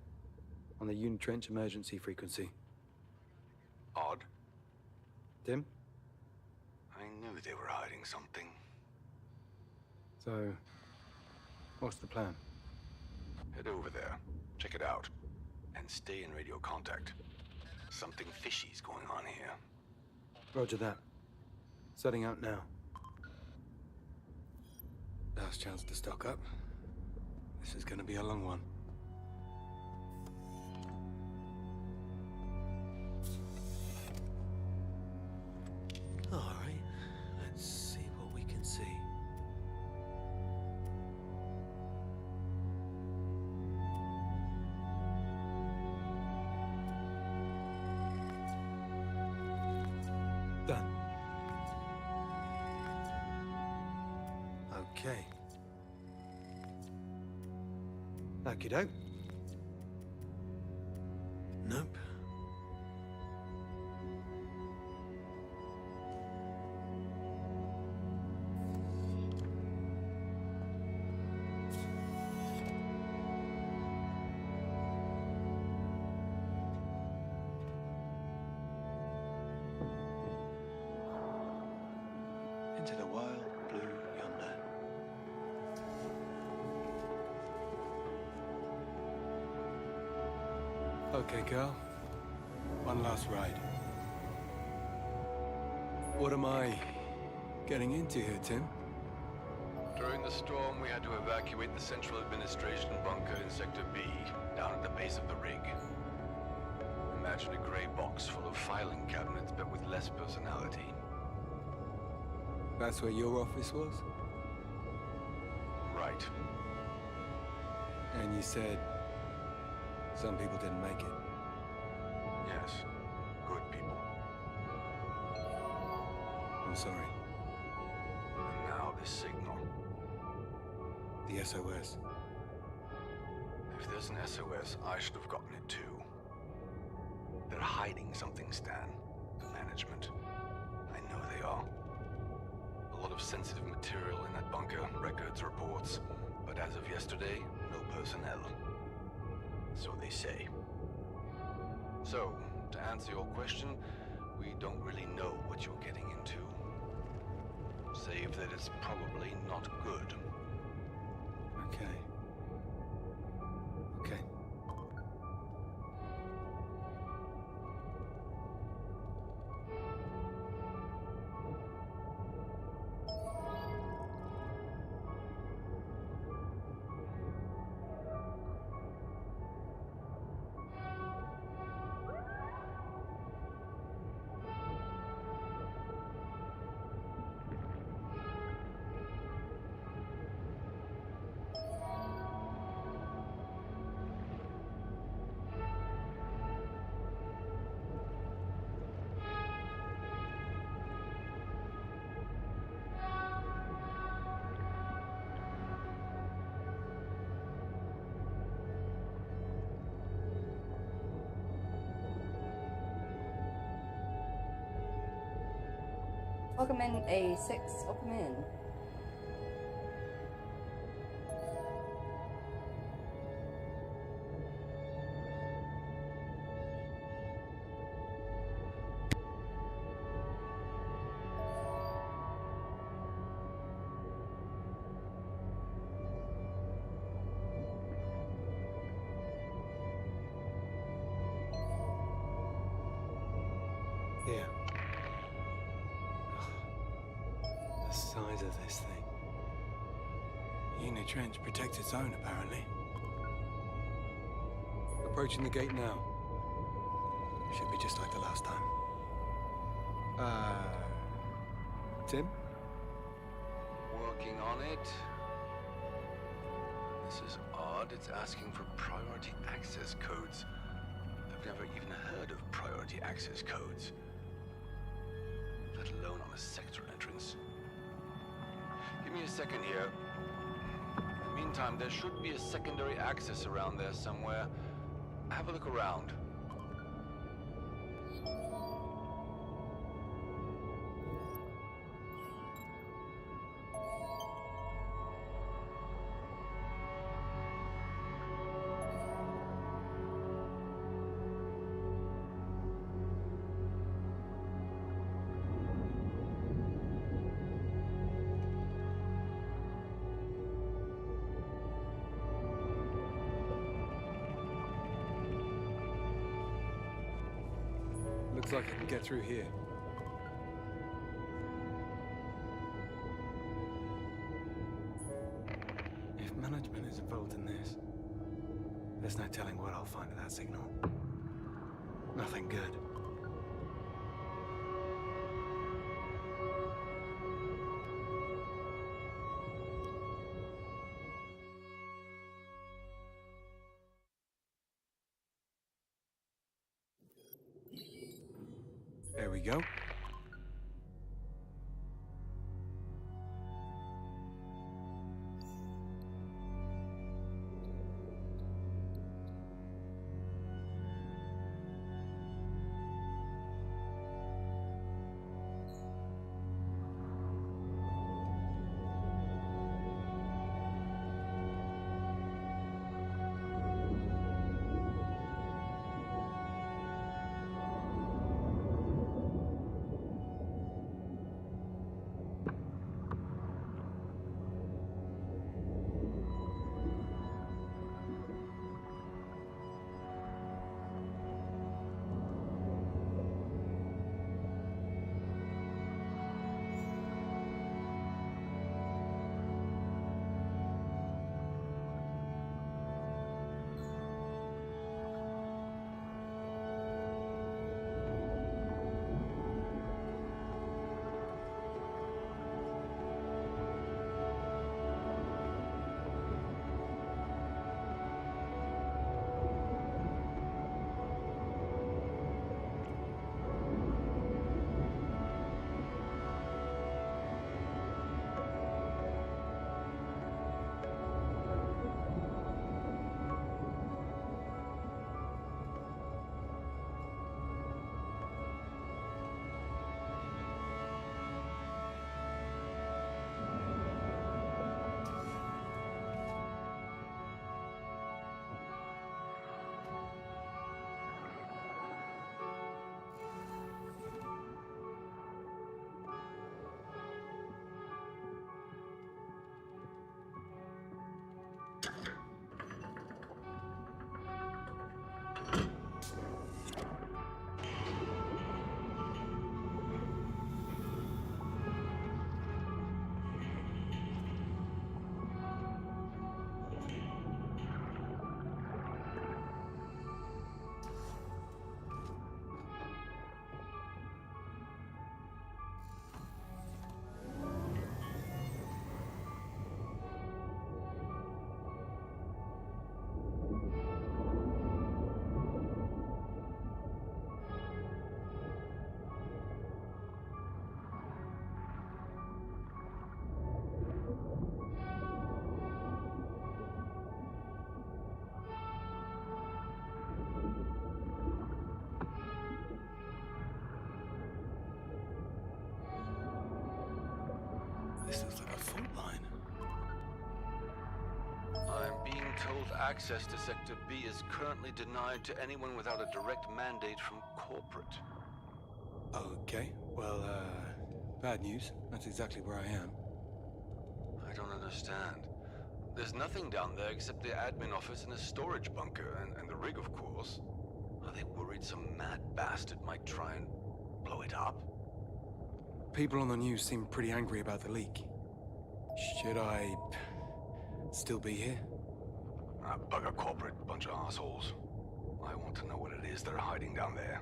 On the Unitrench emergency frequency. Odd. Tim? I knew they were hiding something. So, what's the plan? Head over there. Check it out. And stay in radio contact. Something fishy's going on here. Roger that. Setting out now. Last chance to stock up. This is gonna be a long one. Alright, let's see what we can see. Done. Okay. Okie doke. Nope. Into the wild blue yonder. Okay, girl. One last ride. What am I getting into here, Tim? During the storm, we had to evacuate the Central Administration bunker in Sector B, down at the base of the rig. Imagine a gray box full of filing cabinets, but with less personality. That's where your office was? Right. And you said some people didn't make it. Yes. Good people. I'm sorry. And now this signal. The SOS. If there's an SOS, I should have gotten it too. They're hiding something, Stan. The management. I know they are. A lot of sensitive material in that bunker, records, reports. But as of yesterday, no personnel. So they say. So, to answer your question, we don't really know what you're getting into. Save that it's probably not good. Okay. Okay. Welcome in, A6. Welcome in. Here. The size of this thing. Unit trench protects its own, apparently. Approaching the gate now. Should be just like the last time. Tim? Working on it. This is odd. It's asking for priority access codes. I've never even heard of priority access codes, let alone on a sector entrance. Give me a second here. In the meantime, there should be a secondary access around there somewhere. Have a look around. Looks like I can get through here. If management is involved in this, there's no telling what I'll find at that signal. Nothing good. There we go. This looks like a fault line. I'm being told access to Sector B is currently denied to anyone without a direct mandate from corporate. Okay, well, bad news. That's exactly where I am. I don't understand. There's nothing down there except the admin office and a storage bunker, and the rig, of course. Are they worried some mad bastard might try and blow blow it up. People on the news seem pretty angry about the leak. Should I still be here? Bugger corporate, bunch of assholes. I want to know what it is they're hiding down there.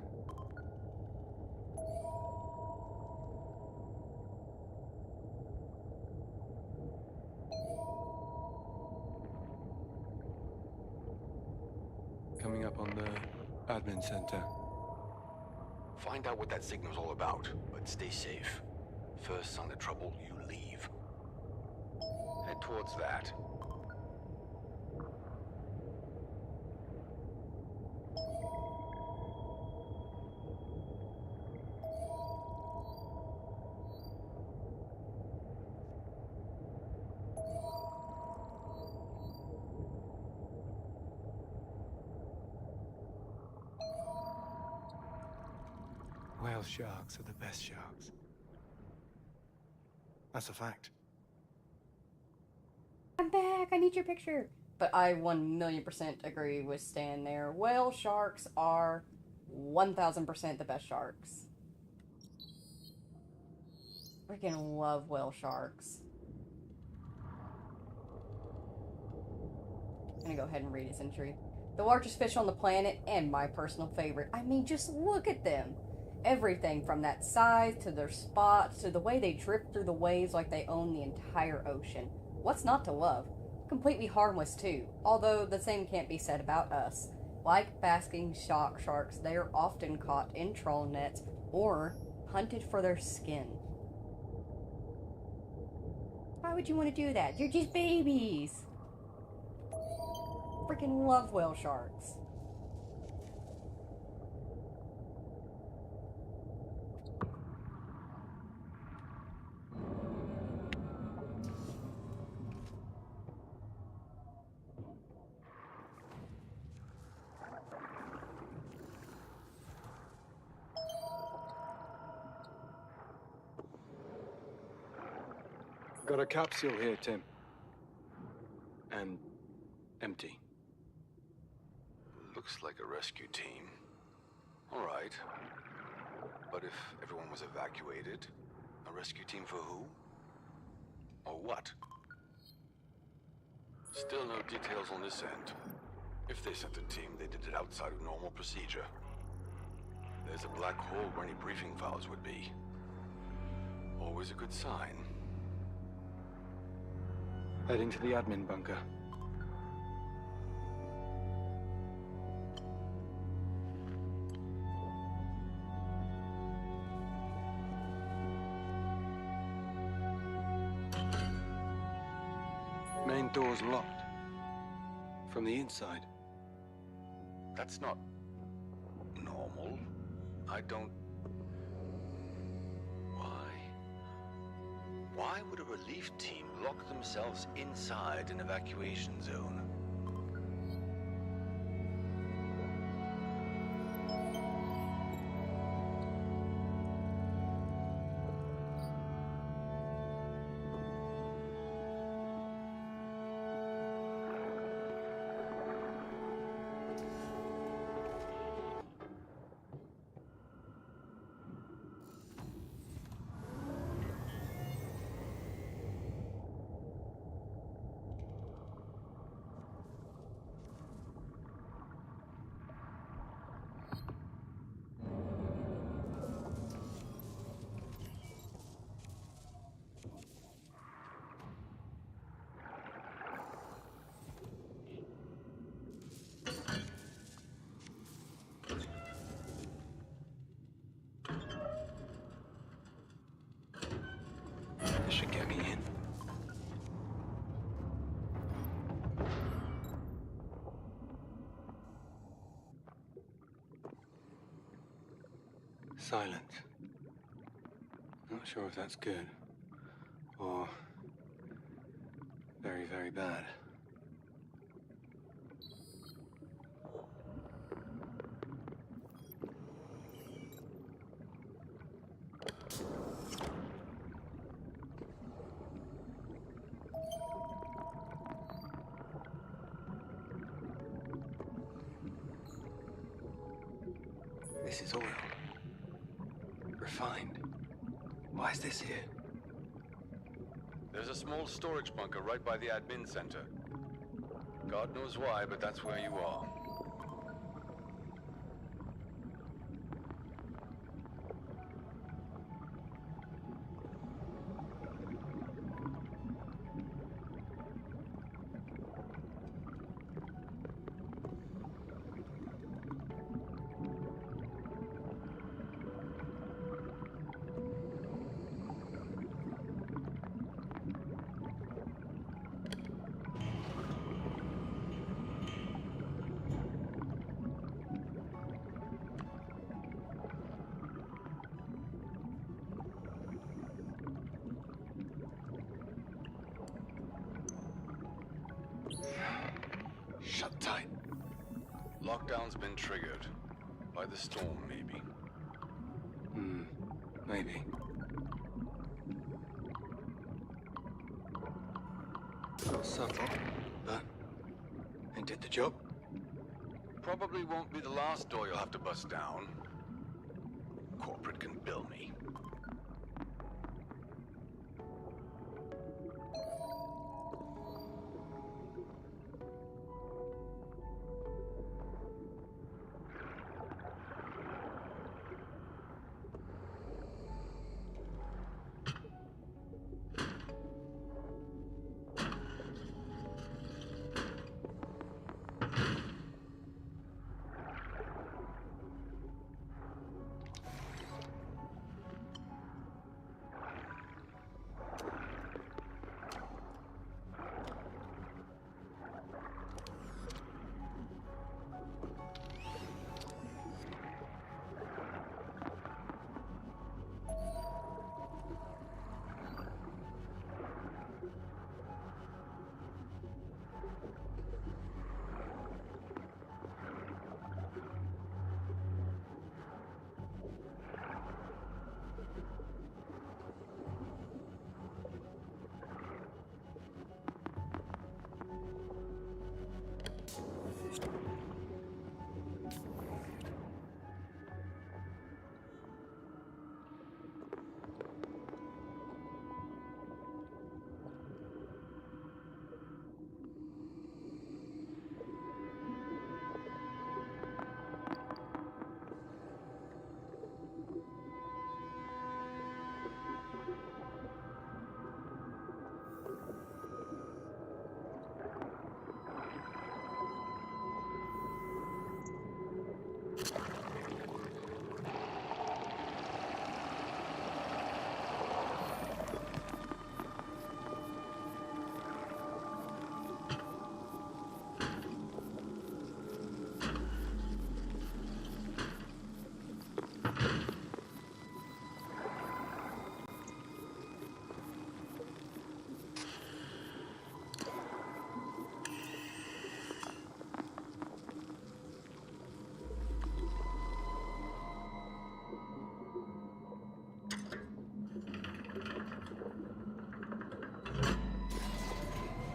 Coming up on the admin center. Find out what that signal's all about, but stay safe. First sign of trouble, you leave. Head towards that. Whale sharks are the best sharks. That's a fact. I'm back, I need your picture. But I 1,000,000% agree with Stan there. Whale sharks are 1,000% the best sharks. Freaking love whale sharks. I'm gonna go ahead and read his entry. The largest fish on the planet, and my personal favorite. I mean, just look at them. Everything from that size, to their spots, to the way they drift through the waves like they own the entire ocean. What's not to love? Completely harmless too, although the same can't be said about us. Like basking shock sharks, they are often caught in trawl nets or hunted for their skin. Why would you want to do that? You're just babies! Freaking love whale sharks. Got a capsule here, Tim. And empty. Looks like a rescue team. All right. But if everyone was evacuated, a rescue team for who? Or what? Still no details on this end. If they sent a team, they did it outside of normal procedure. There's a black hole where any briefing files would be. Always a good sign. Heading to the admin bunker. Main door's locked. From the inside. That's not normal. I don't... Why would a relief team lock themselves inside an evacuation zone? This should get me in. Silence. Not sure if that's good. Or... very, very bad. This is oil. Refined. Why is this here? There's a small storage bunker right by the admin center. God knows why, but that's where you are. Shut tight. Lockdown's been triggered. By the storm, maybe. Maybe. Got subtle, but it did the job. Probably won't be the last door you'll have to bust down. Corporate can bill me.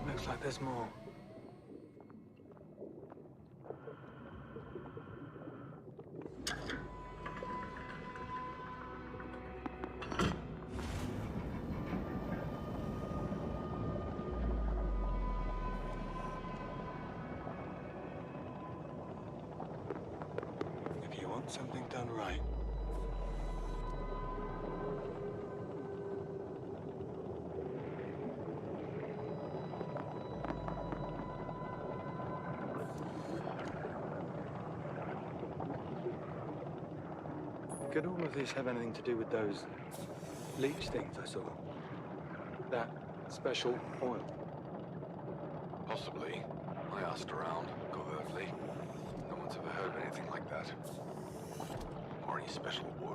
Looks like there's more. If you want something done right, could all of this have anything to do with those leech things I saw? That special oil? Possibly. I asked around, covertly. No one's ever heard of anything like that. Or any special oil.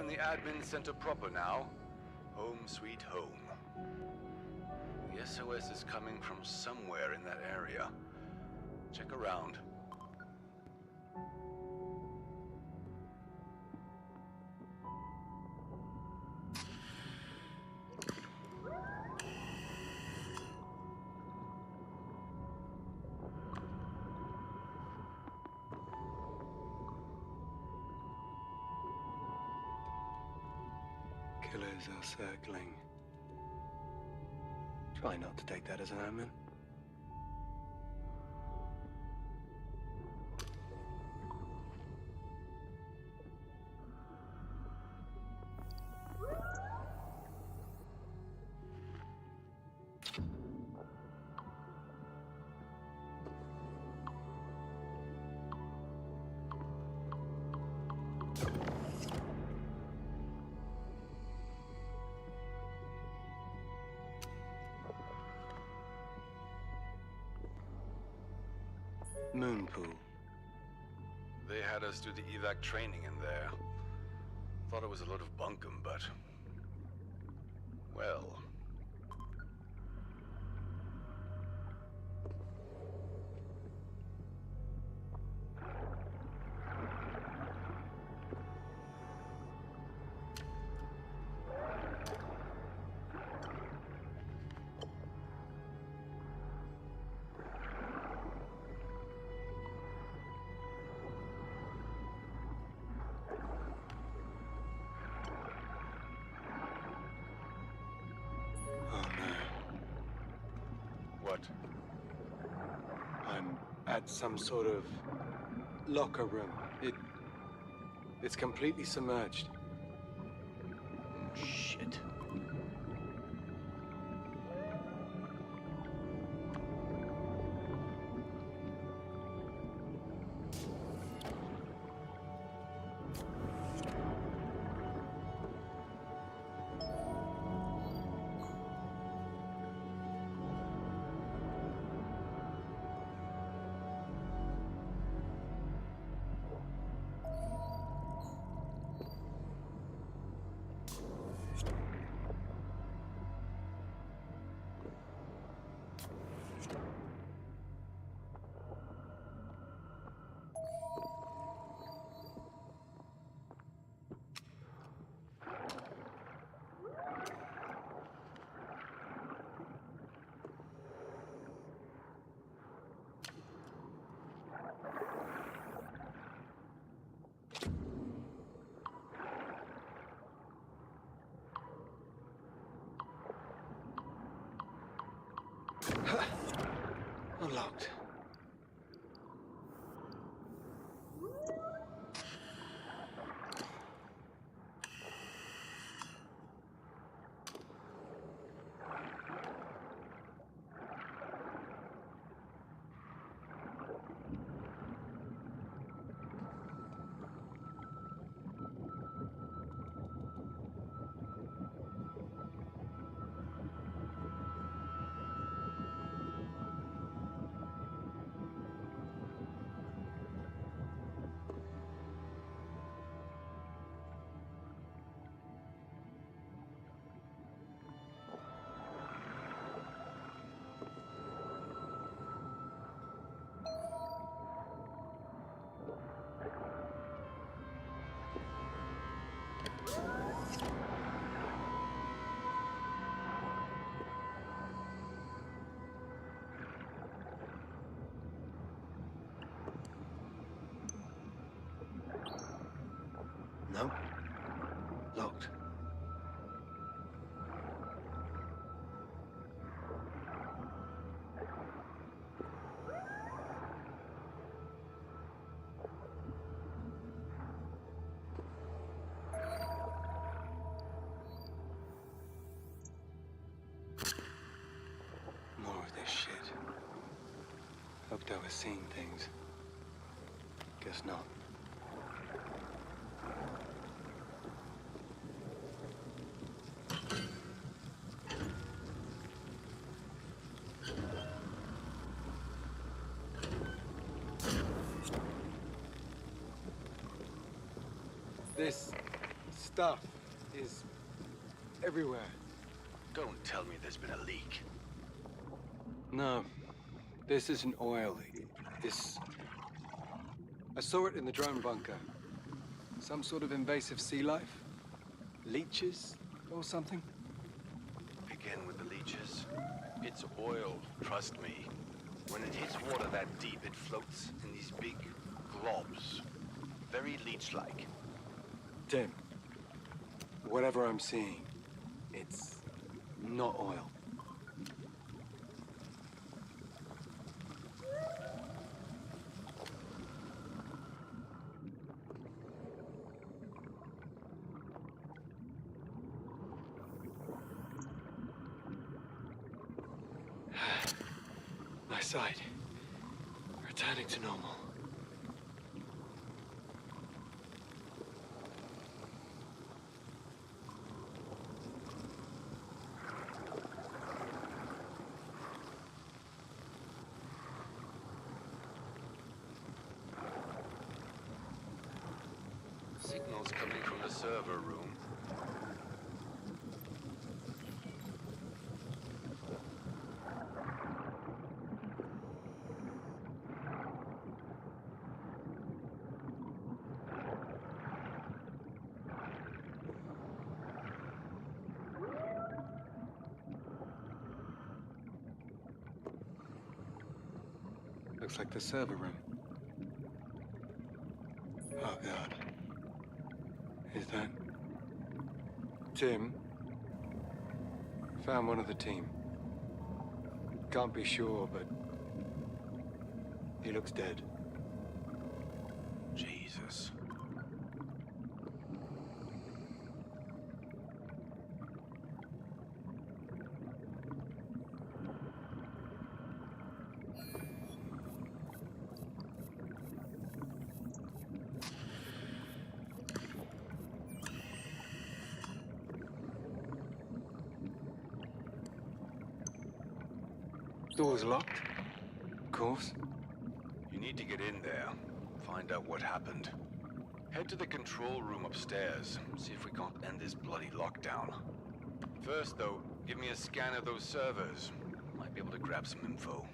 in the admin center proper now. Home sweet home. The SOS is coming from somewhere in that area. Check around. Killers are circling. Try not to take that as an omen. Moon pool. They had us do the evac training in there. Thought it was a lot of bunkum, but... well... What? I'm at some sort of locker room. It's completely submerged. Shit. Unlocked. No. Locked. More of this shit. Hoped I was seeing things. Guess not. This Stuff is everywhere. Don't tell me there's been a leak. No, this isn't oil. This... I saw it in the drone bunker. Some sort of invasive sea life? Leeches or something? Again with the leeches. It's oil, trust me. When it hits water that deep, it floats in these big globs. Very leech-like. Tim, whatever I'm seeing, it's not oil. My sight, returning to normal. Signals coming from the server room. Looks like the server room. Oh, God. Is that... Tim? Found one of the team. Can't be sure, but... he looks dead. Jesus. Door's locked. Of course. You need to get in there. Find out what happened. Head to the control room upstairs. See if we can't end this bloody lockdown. First, though, give me a scan of those servers. Might be able to grab some info.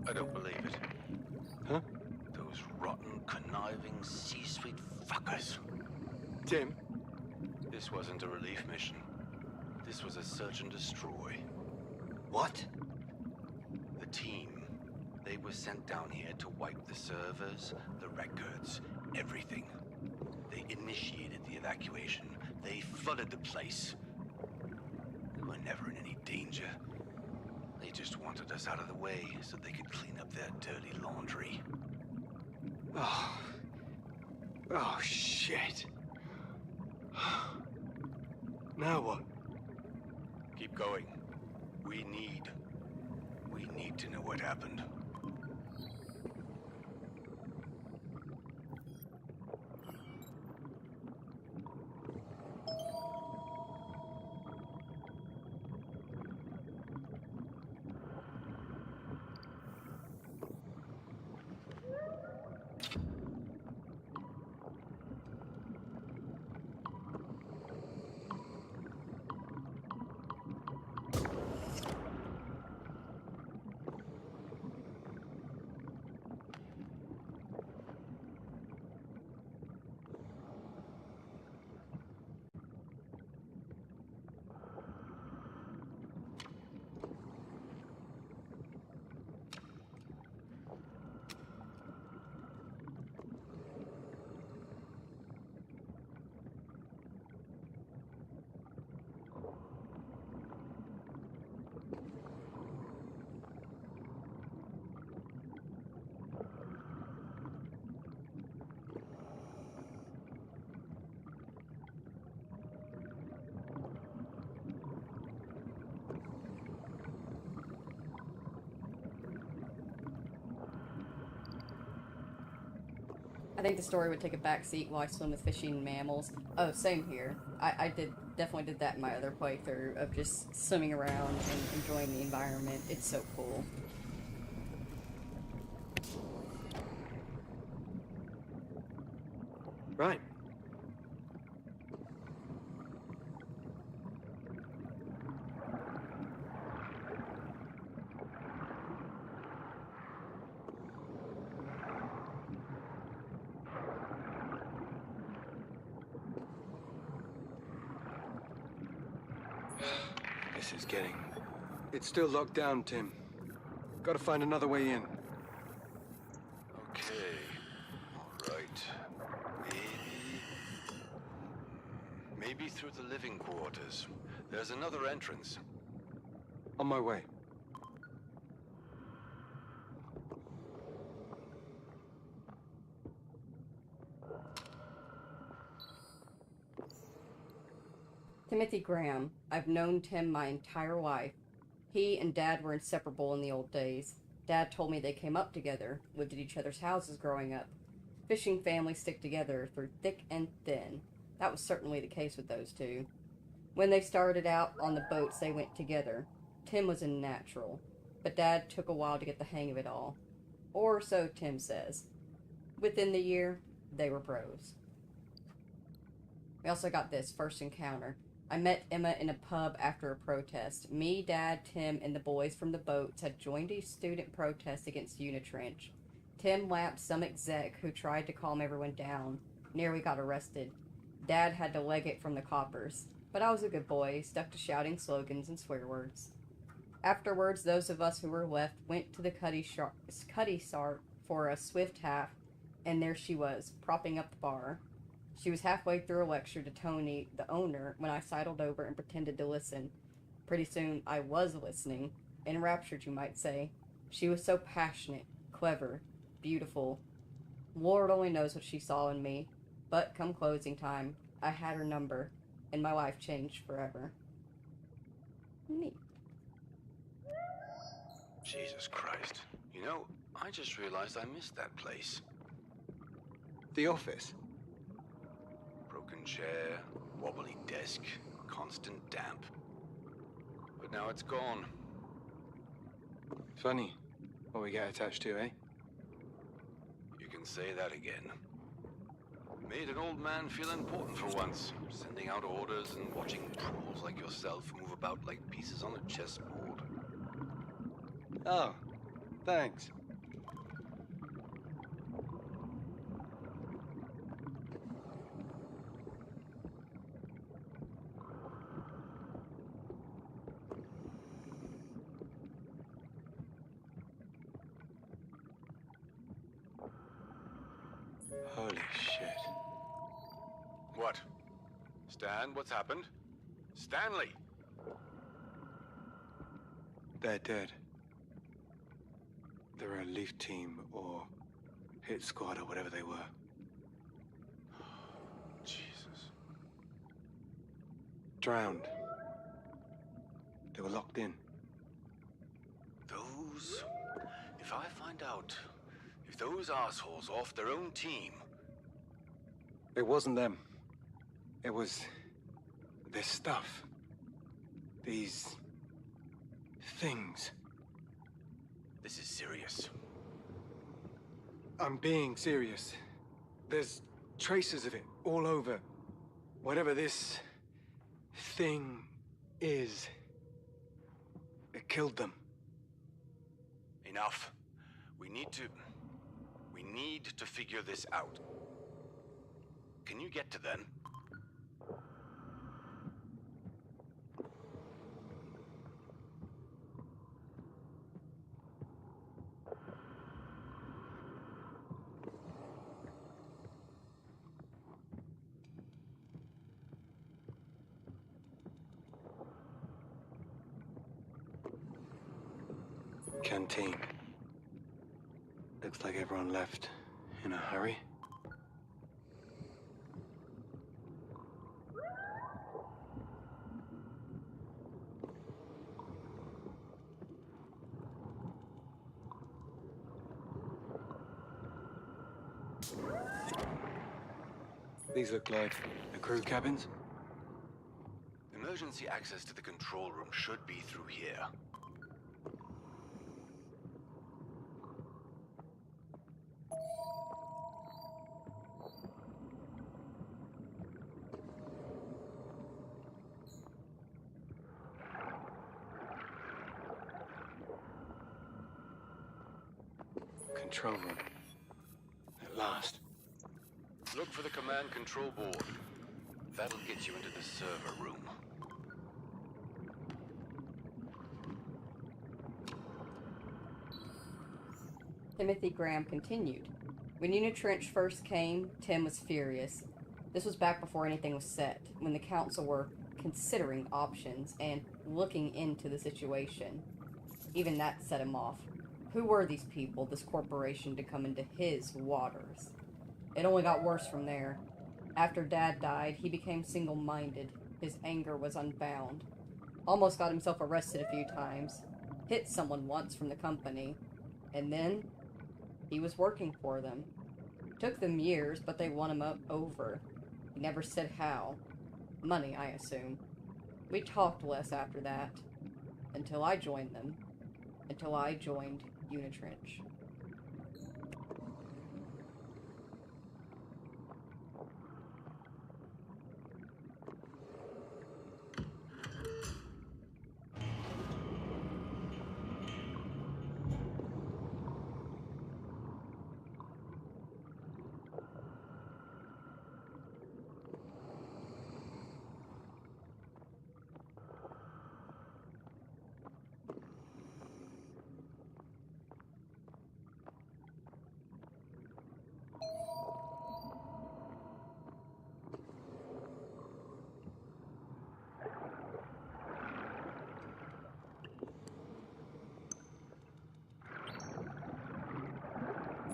I don't believe it. Huh? Those rotten, conniving, C-suite fuckers. Tim? This wasn't a relief mission. This was a search and destroy. What? The team. They were sent down here to wipe the servers, the records, everything. They initiated the evacuation. They flooded the place. We were never in any danger. They just wanted us out of the way so they could clean up their dirty laundry. Oh. Oh, shit. Now what? Keep going. We need to know what happened. I think the story would take a backseat while I swim with fishing mammals. Oh, same here. I definitely did that in my other playthrough of just swimming around and enjoying the environment. It's so cool. Right. This is getting... It's still locked down, Tim. Gotta find another way in. Okay. All right. Maybe through the living quarters. There's another entrance. On my way. Timothy Graham. I've known Tim my entire life. He and Dad were inseparable in the old days. Dad told me they came up together, lived at each other's houses growing up. Fishing families stick together through thick and thin. That was certainly the case with those two. When they started out on the boats, they went together. Tim was a natural, but Dad took a while to get the hang of it all. Or so Tim says. Within the year, they were bros. We also got this first encounter. I met Emma in a pub after a protest. Me, Dad, Tim, and the boys from the boats had joined a student protest against Unitrench. Tim lapped some exec who tried to calm everyone down. Nearly got arrested. Dad had to leg it from the coppers. But I was a good boy, stuck to shouting slogans and swear words. Afterwards, those of us who were left went to the cuddy sart for a swift half, and there she was, propping up the bar. She was halfway through a lecture to Tony, the owner, when I sidled over and pretended to listen. Pretty soon, I was listening. Enraptured, you might say. She was so passionate, clever, beautiful. Lord only knows what she saw in me. But come closing time, I had her number, and my life changed forever. Neat. Jesus Christ. You know, I just realized I missed that place. The office? Broken chair, wobbly desk, constant damp. But now it's gone. Funny what we get attached to, eh? You can say that again. Made an old man feel important for once, sending out orders and watching pools like yourself move about like pieces on a chessboard. Oh, thanks. Holy shit. What? Stan, what's happened? Stanley! They're dead. They're a Leaf team or hit squad or whatever they were. Jesus. Drowned. They were locked in. Those... If I find out... If those assholes off their own team... It wasn't them. It was... this stuff. These... things. This is serious. I'm being serious. There's traces of it all over. Whatever this... thing is... it killed them. Enough. We need to figure this out. Can you get to them? Canteen. Looks like everyone left in a hurry. These look like the crew cabins. Emergency access to the control room should be through here. Control room. At last. Look for the command control board. That'll get you into the server room. Timothy Graham continued. When Unitrench first came, Tim was furious. This was back before anything was set, when the council were considering options and looking into the situation. Even that set him off. Who were these people, this corporation, to come into his waters? It only got worse from there. After Dad died, he became single-minded. His anger was unbound. Almost got himself arrested a few times. Hit someone once from the company. And then, he was working for them. Took them years, but they won him over. He never said how. Money, I assume. We talked less after that. Until I joined them. Until I joined Unitrench.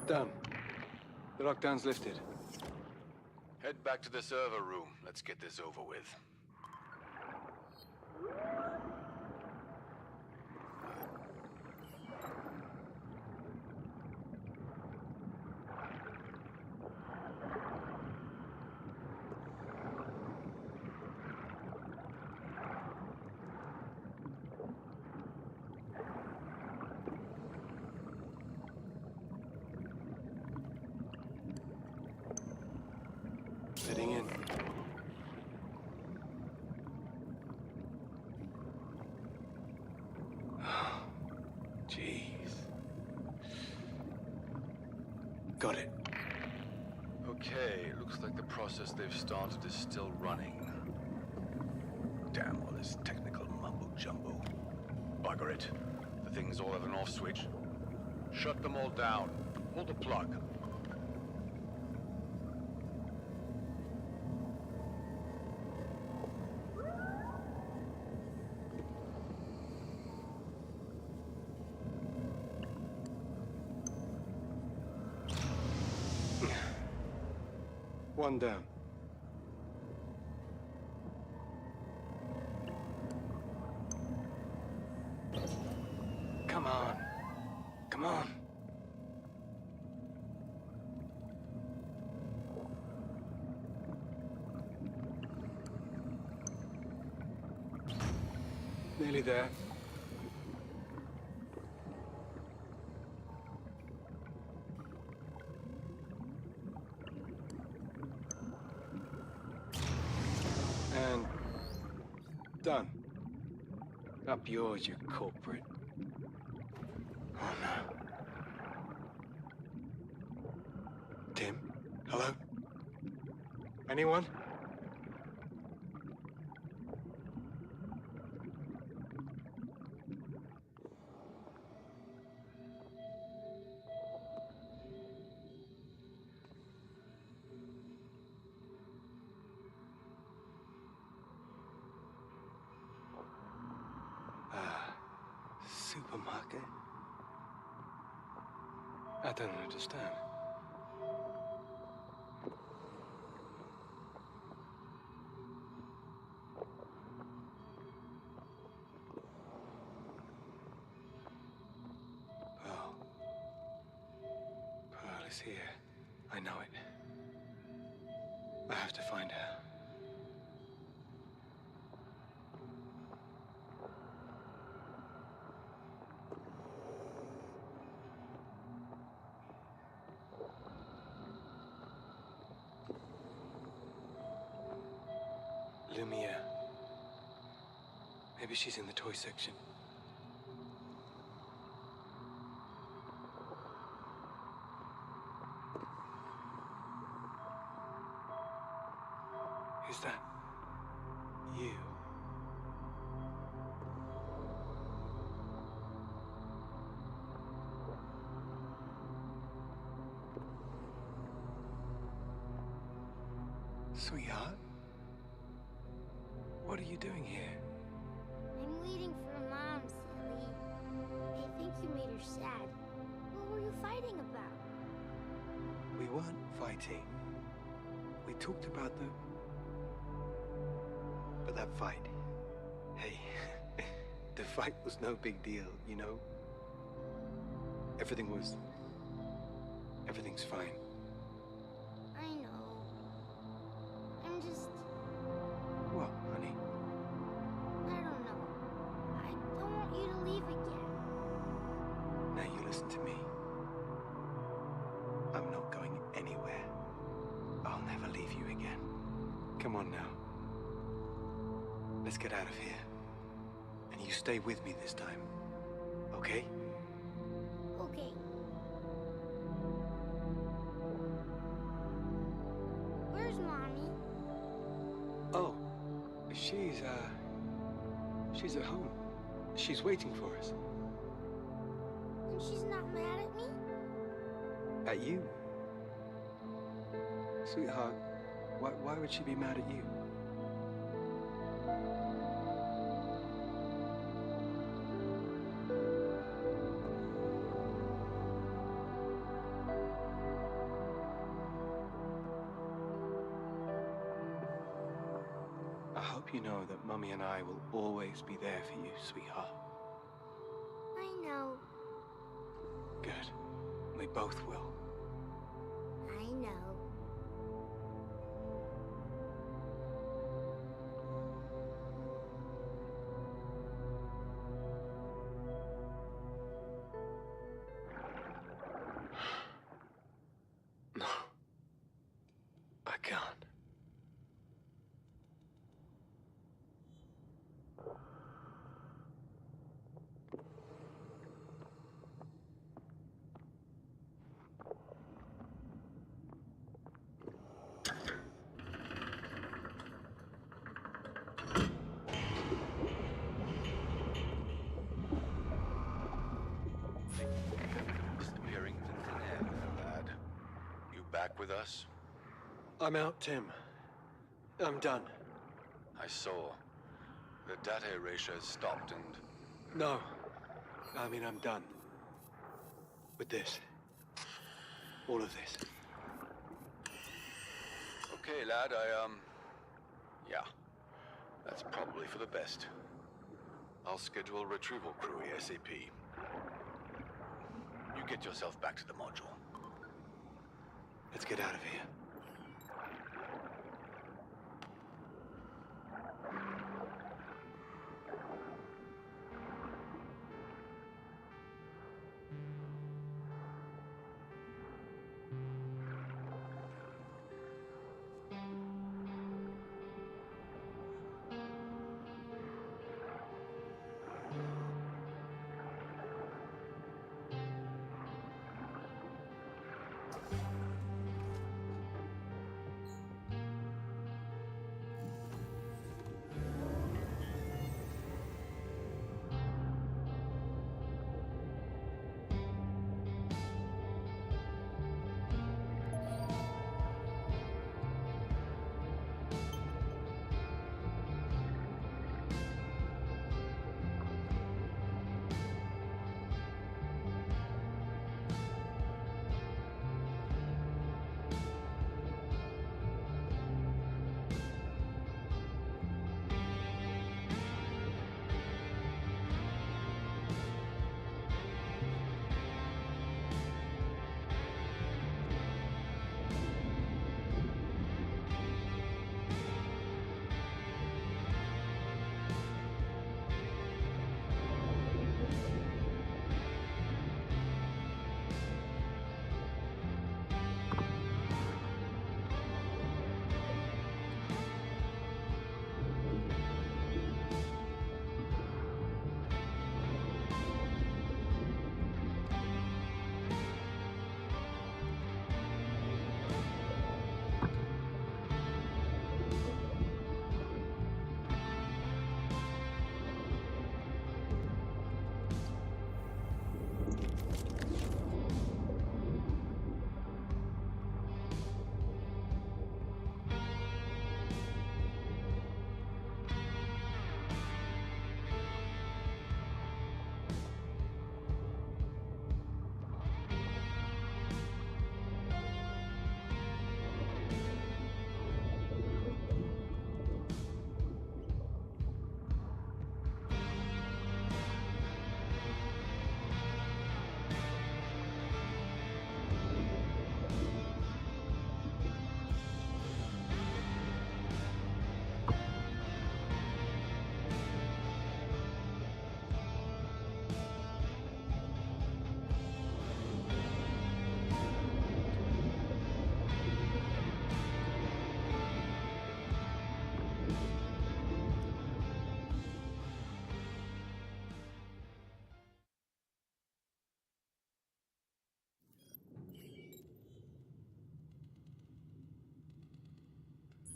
Done. The lockdown's lifted. Head back to the server room. Let's get this over with. Fitting in. Jeez. Got it. Okay, looks like the process they've started is still running. Damn all this technical mumbo-jumbo. Bugger it. The things all have an off switch. Shut them all down. Pull the plug. One down. Come on. Come on. Nearly there. And done. Up yours, you culprit. Oh no. Tim? Hello? Anyone? Supermarket? I don't understand. Pearl. Pearl is here. I know it. I have to Lumiere. Maybe she's in the toy section. Is that you? Sweetheart? What are you doing here? I'm waiting for Mom, silly. I think you made her sad. What were you fighting about? We weren't fighting. We talked about But that fight. Hey, the fight was no big deal, you know? Everything's fine. I know. I'm just... What, honey? I don't know. I don't want you to leave again. Now you listen to me. I'm not going anywhere. I'll never leave you again. Come on now. Let's get out of here. And you stay with me this time. Okay? Okay. Where's Mommy? Oh, she's at home. She's waiting for us. And she's not mad at me? At you? Sweetheart, why would she be mad at you? I hope you know that Mummy and I will always be there for you, sweetheart. I know. Good. We both will. I know. No. I can't. Disappearing into thin air, lad. You back with us? I'm out, Tim. I'm done. I saw. The data erasure has stopped and... No. I mean, I'm done. With this. All of this. Okay, lad, yeah. That's probably for the best. I'll schedule a retrieval crew ASAP. You get yourself back to the module. Let's get out of here.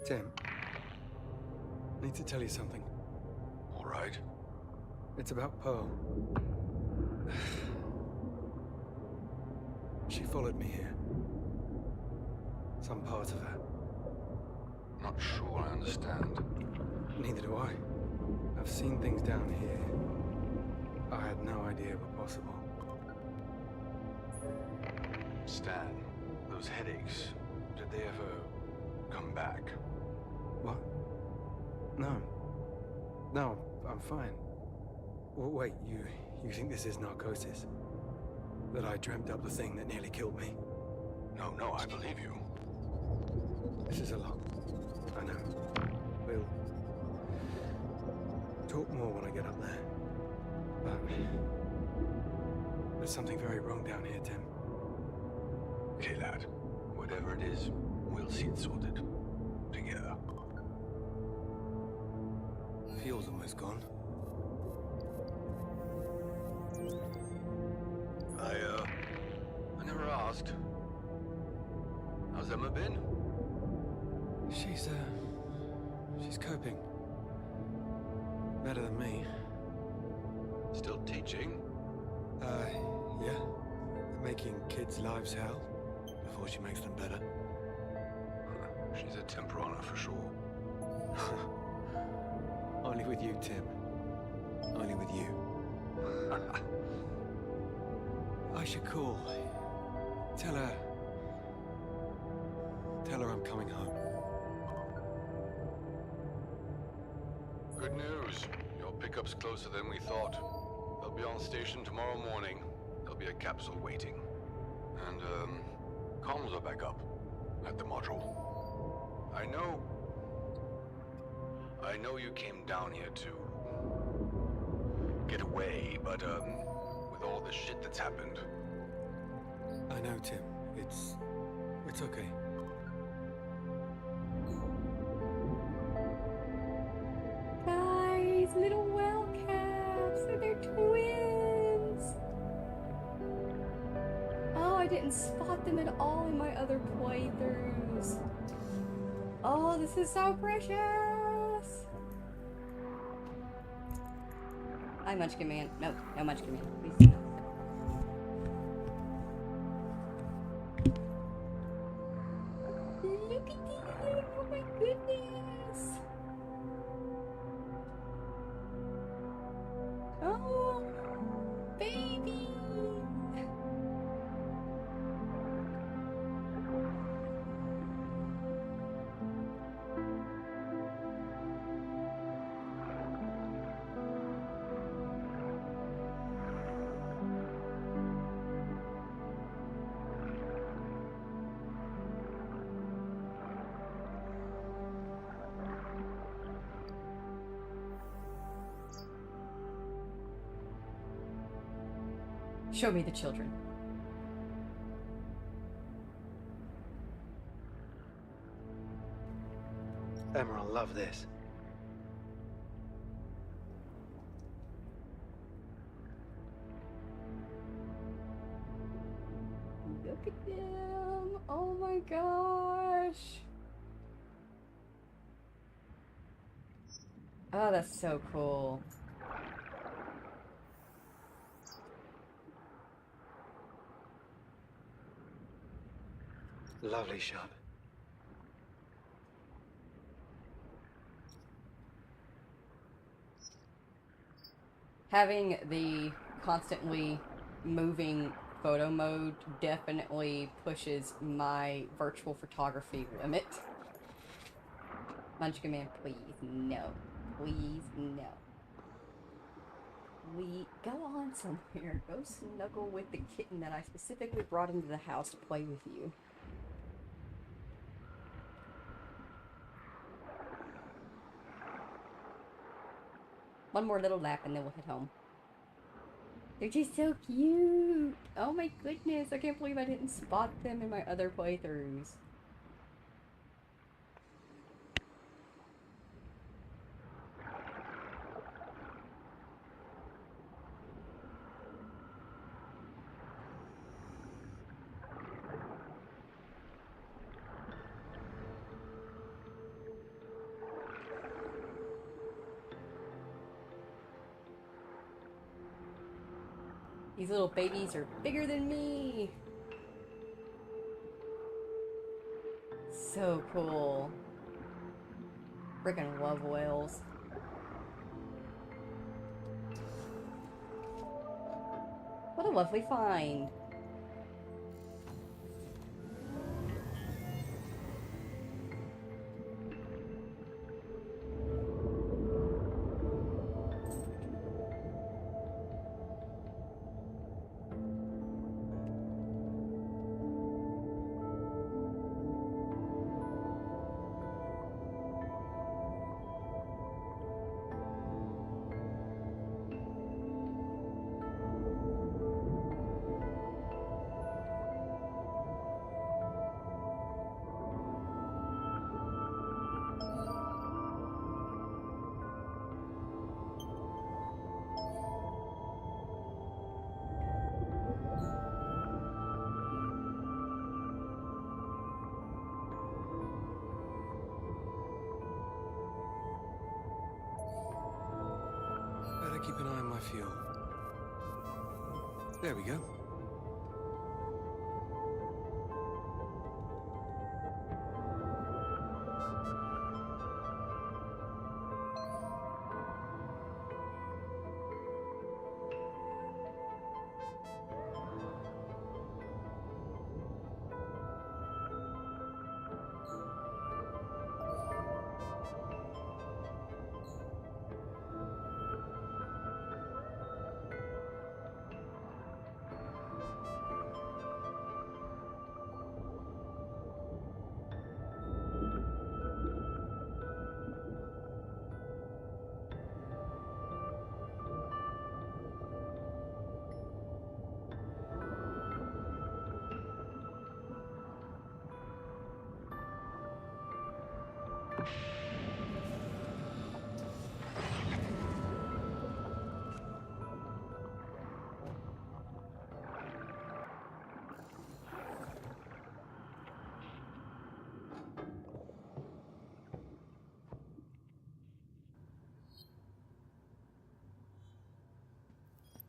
Tim, I need to tell you something. All right. It's about Pearl. She followed me here. Some part of her. Not sure I understand. Neither do I. I've seen things down here I had no idea were possible. Stan, those headaches, did they ever come back? What? No. No, I'm fine. Wait, you think this is narcosis? That I dreamt up the thing that nearly killed me? No, I believe you. This is a lot. I know. We'll talk more when I get up there. But there's something very wrong down here, Tim. Okay, lad. Whatever it is, we'll see it sorted. Together. Fuel's almost gone. I never asked. How's Emma been? She's coping. Better than me. Still teaching? Yeah. Making kids' lives hell before she makes them better. She's a temper on her for sure. Only with you, Tim. Only with you. I should call. Tell her I'm coming home. Good news. Your pickup's closer than we thought. They'll be on station tomorrow morning. There'll be a capsule waiting. And, comms are back up at the module. I know you came down here to get away, but, with all the shit that's happened. I know, Tim. It's okay. Guys, little well caps, they're twins. Oh, I didn't spot them at all in my other playthroughs. Oh, this is so precious. Hi, Munchkin Man. No Munchkin Man, please. Look at this! Oh my goodness! Oh, baby! Show me the children. Emma will love this. Look at them! Oh my gosh! Oh, that's so cool. Lovely shot. Having the constantly moving photo mode definitely pushes my virtual photography limit. Munchkin Man, please, no. Please, no. We go on somewhere. Go snuggle with the kitten that I specifically brought into the house to play with you. One more little lap and then we'll head home. They're just so cute! Oh my goodness, I can't believe I didn't spot them in my other playthroughs. These little babies are bigger than me. So cool. Freaking love whales. What a lovely find. Better keep an eye on my fuel. There we go.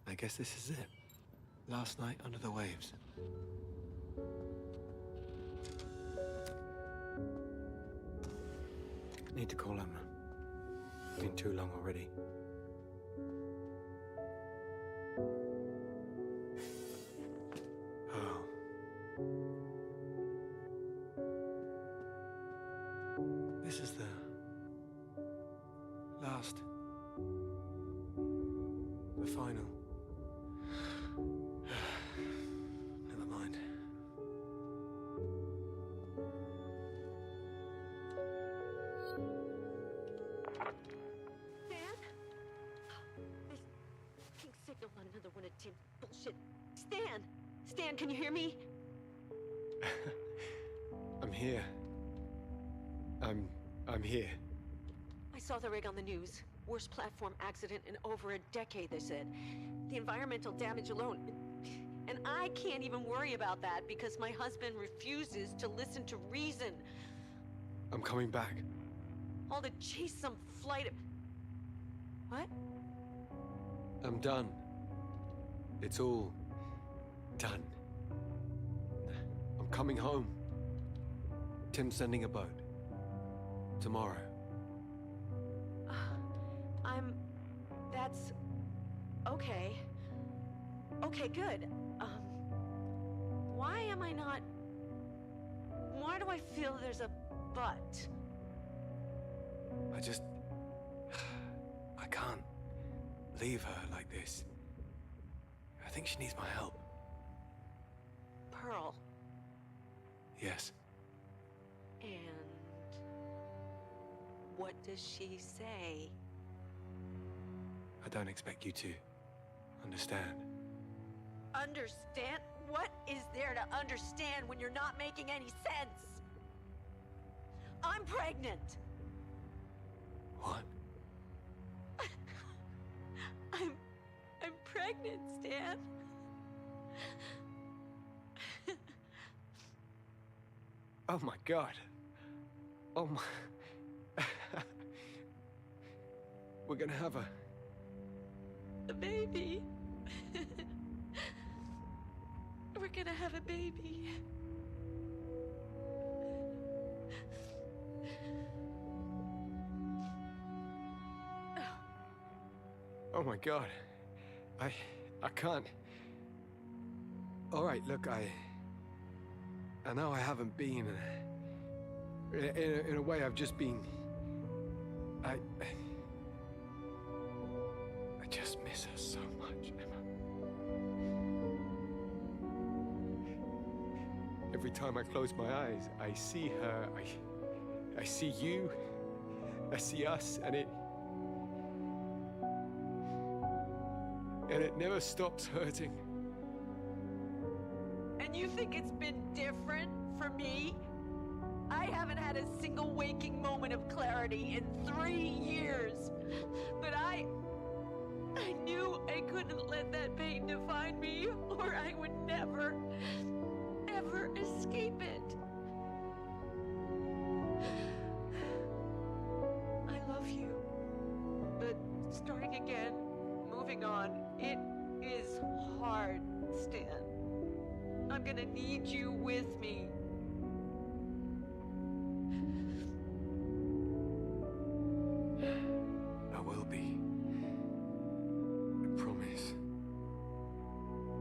I guess this is it. Last night under the waves. Need to call Emma. Been too long already. Oh. This is the last. The final. Never mind. Stan? This fucking signal on another one of Tim's bullshit. Stan! Stan, can you hear me? I'm here. I'm here. I saw the rig on the news. Worst platform accident in over a decade, they said. The environmental damage alone. And I can't even worry about that because my husband refuses to listen to reason. I'm coming back. All to chase some flight of... What? I'm done. It's all done. I'm coming home. Tim's sending a boat. Tomorrow. That's... okay. Okay, good. Why am I not... Why do I feel there's a but? I can't leave her like this. I think she needs my help. Pearl. Yes. And... what does she say? I don't expect you to understand. Understand? What is there to understand when you're not making any sense? I'm pregnant! What? I'm pregnant, Stan. Oh my God. Oh my... We're gonna have The baby. we're gonna have a baby. Oh my god. I can't. All right, look, I know I haven't been. In a way, I've just been. I just miss her so much, Emma. Every time I close my eyes, I see her. I see you. I see us, and it never stops hurting. And you think it's been different for me? I haven't had a single waking moment of clarity in 3 years. But I knew I couldn't let that pain define me, or I would never, ever escape it. I love you. But starting again, moving on, it is hard, Stan. I'm gonna need you with me. I will be. I promise.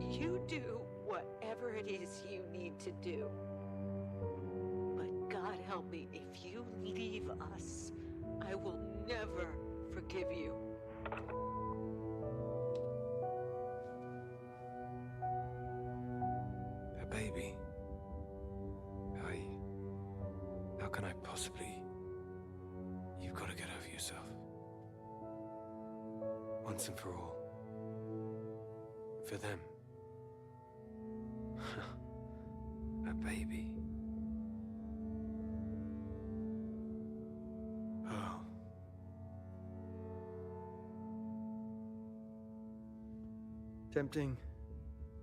You do whatever it is you need to do. But God help me, if you leave us, I will never forgive you. A baby. How can I possibly? You've got to get over yourself. Once and for all. For them. A baby. Oh. Tempting,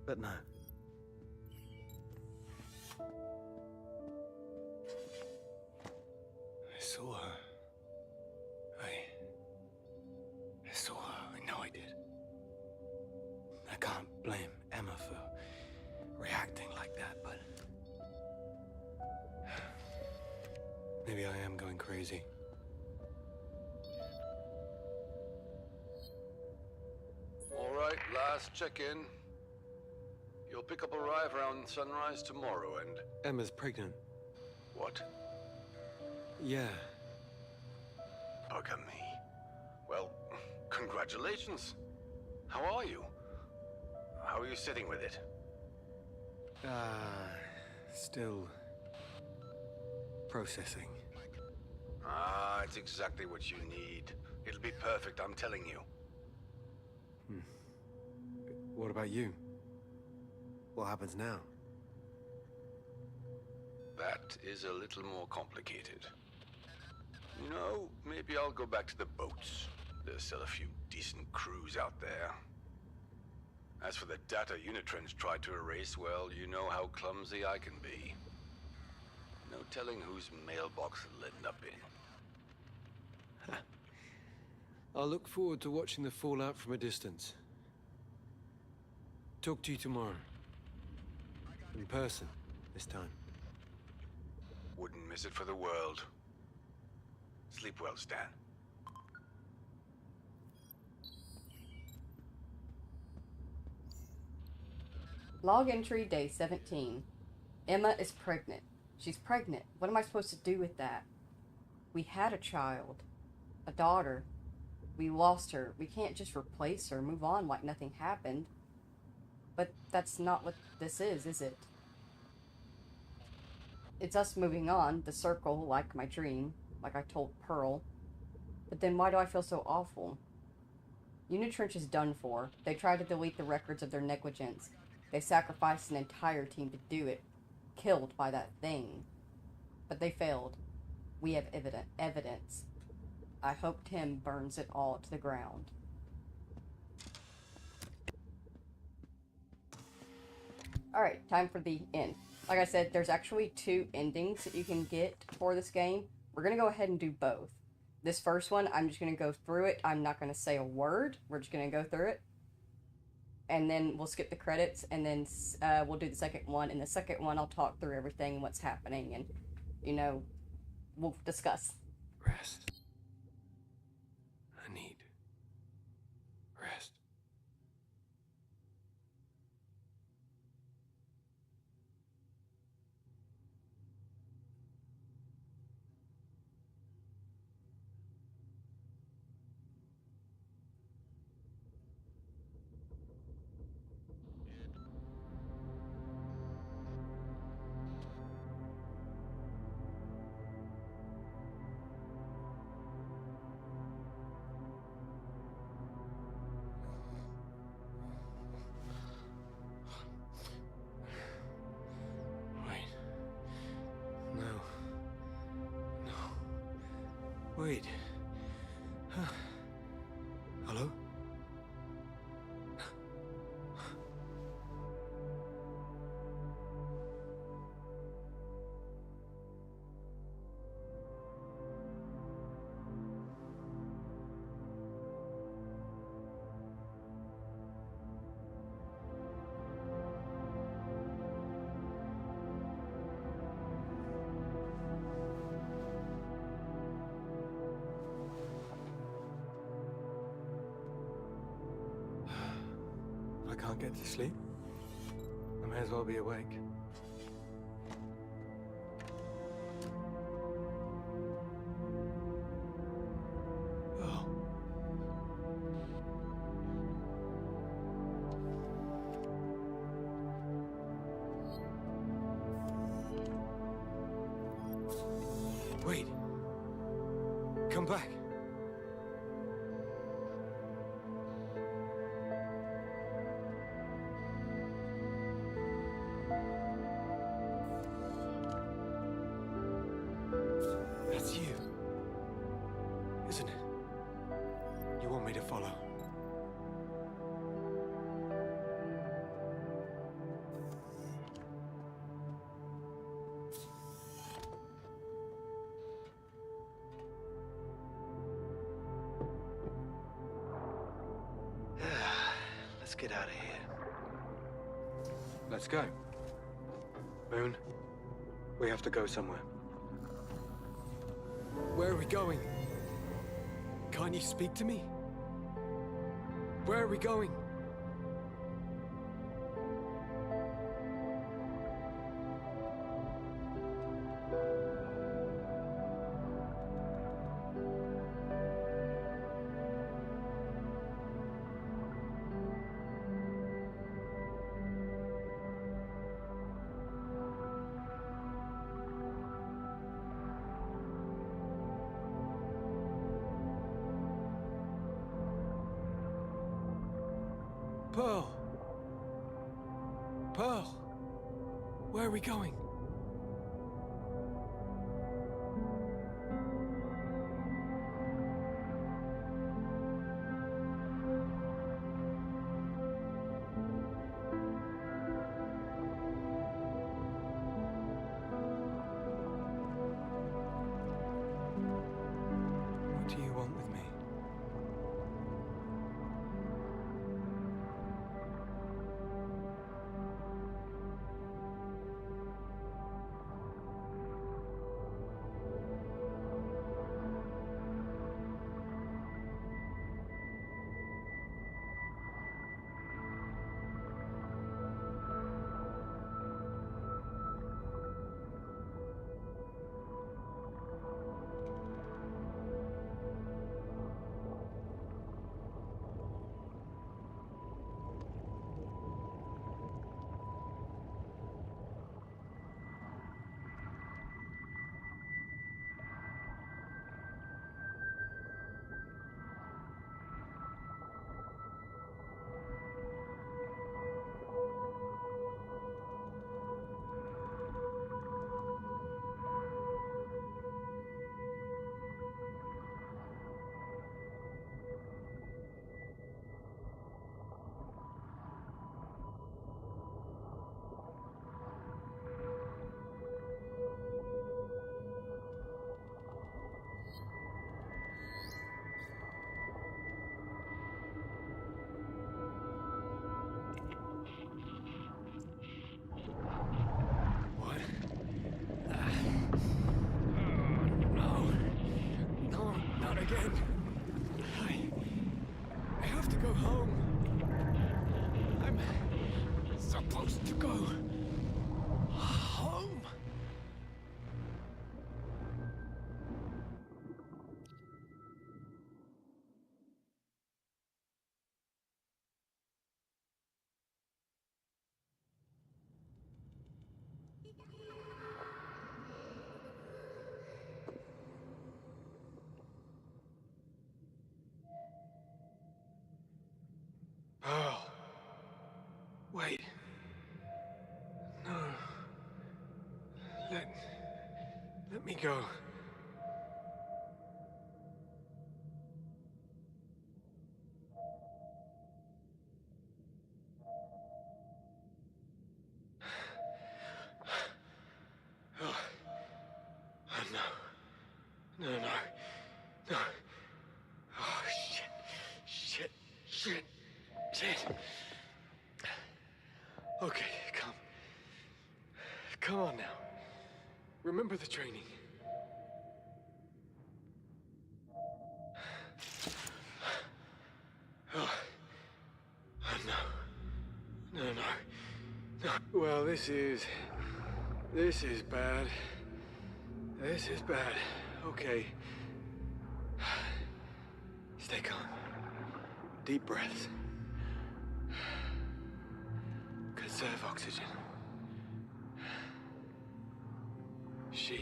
but no. I saw her. I saw her. I know I did. I can't blame Emma for reacting like that, but maybe I am going crazy. All right, last check-in. Your pickup arrive around sunrise tomorrow, and... Emma's pregnant. What? Yeah. Bugger me. Well, congratulations. How are you? How are you sitting with it? Still processing. It's exactly what you need. It'll be perfect, I'm telling you. What about you? What happens now? That is a little more complicated. You know, maybe I'll go back to the boats. There's still a few decent crews out there. As for the data Unitrench tried to erase, well, you know how clumsy I can be. No telling whose mailbox it'll end up in. I'll look forward to watching the fallout from a distance. Talk to you tomorrow. In person, this time. Wouldn't miss it for the world. Sleep well, Stan. Log entry day 17. Emma is pregnant. She's pregnant. What am I supposed to do with that? We had a child. A daughter. We lost her. We can't just replace her, move on like nothing happened. But that's not what this is it? It's us moving on, the circle, like my dream, like I told Pearl. But then why do I feel so awful? Unitrench is done for. They tried to delete the records of their negligence. They sacrificed an entire team to do it. Killed by that thing. But they failed. We have evidence. I hope Tim burns it all to the ground. Alright, time for the end. Like I said, there's actually 2 endings that you can get for this game. We're going to go ahead and do both. This first one, I'm just going to go through it. I'm not going to say a word. We're just going to go through it. and then we'll skip the credits, and then we'll do the second one. In the second one, I'll talk through everything, what's happening, and we'll discuss. Rest. I need rest. Wait. Hello? I can't get to sleep. I may as well be awake. Oh. Wait. Come back. That's you, isn't it? You want me to follow? Let's get out of here. Let's go. Moon, we have to go somewhere. Where are we going? Can't you speak to me? Where are we going? Pearl! Pearl! Where are we going? What do you want with me? again. I have to go home. I'm supposed to go home. Pearl. Wait. No. Let me go. Oh. Oh no. No, no. No. Oh shit. Shit. Shit. Shit. Okay, come. Come on now. Remember the training. Oh. Oh no. No, no. No. Well, this is bad. This is bad. Okay. Stay calm. Deep breaths. Conserve oxygen. She's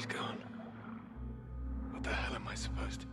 gone. What the hell am I supposed to...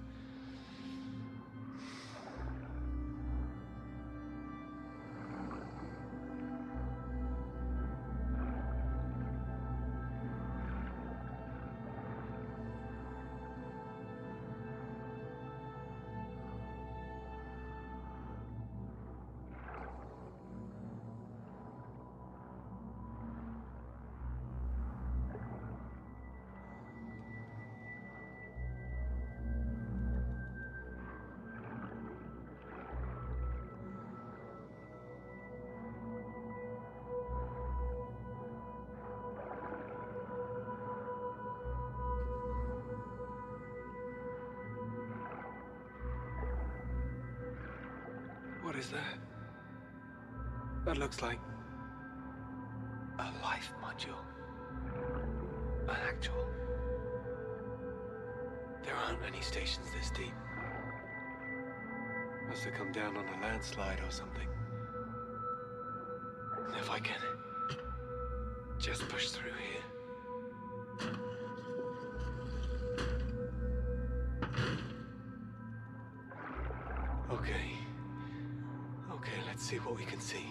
What is that? That looks like... a life module. An actual... There aren't any stations this deep. Must have come down on a landslide or something. If I can... just push through here. Okay. Okay, let's see what we can see.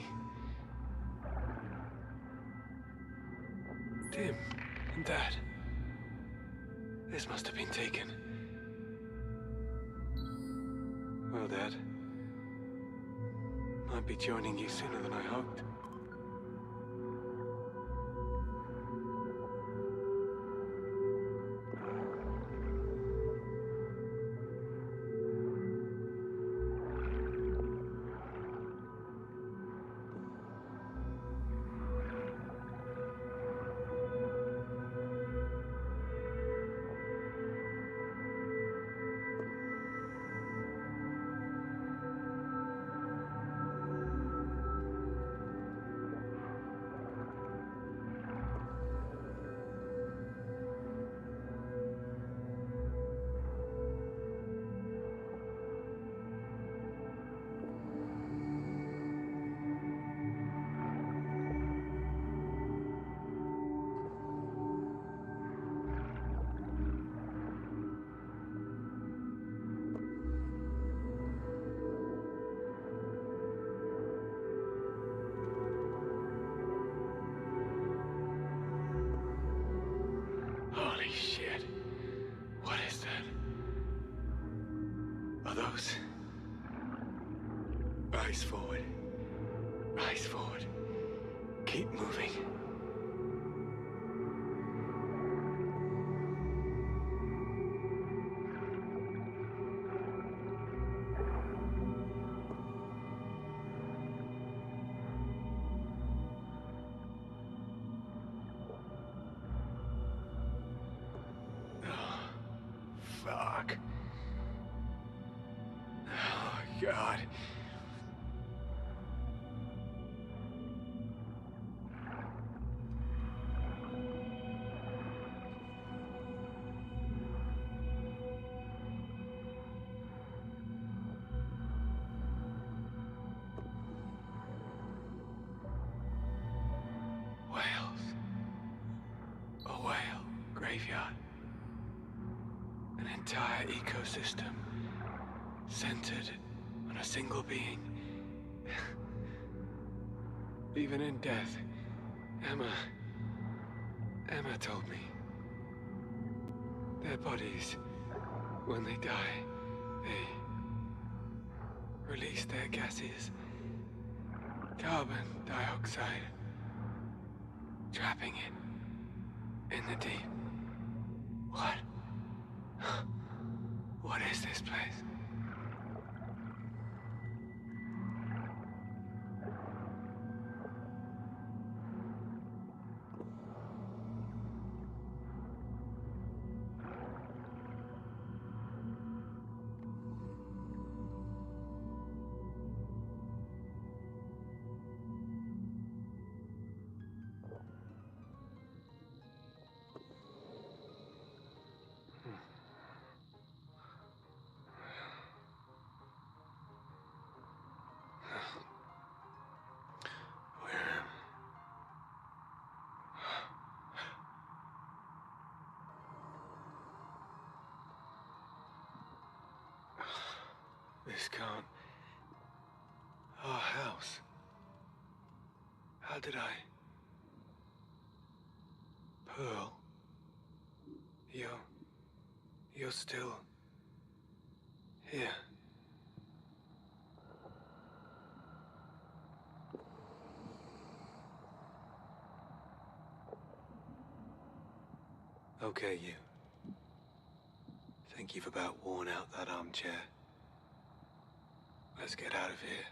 Tim and Dad. This must have been taken. Well, Dad. Might be joining you sooner than I hoped. Holy shit. What is that? Are those... Eyes forward. Eyes forward. Keep moving. graveyard. An entire ecosystem centered on a single being. Even in death, Emma told me. Their bodies, when they die, they release their gases. Carbon dioxide, trapping it in the deep. What? What is this place? This can't... Our house. How did I... Pearl? You're still... here. Okay, you. Think you've about worn out that armchair. Let's get out of here.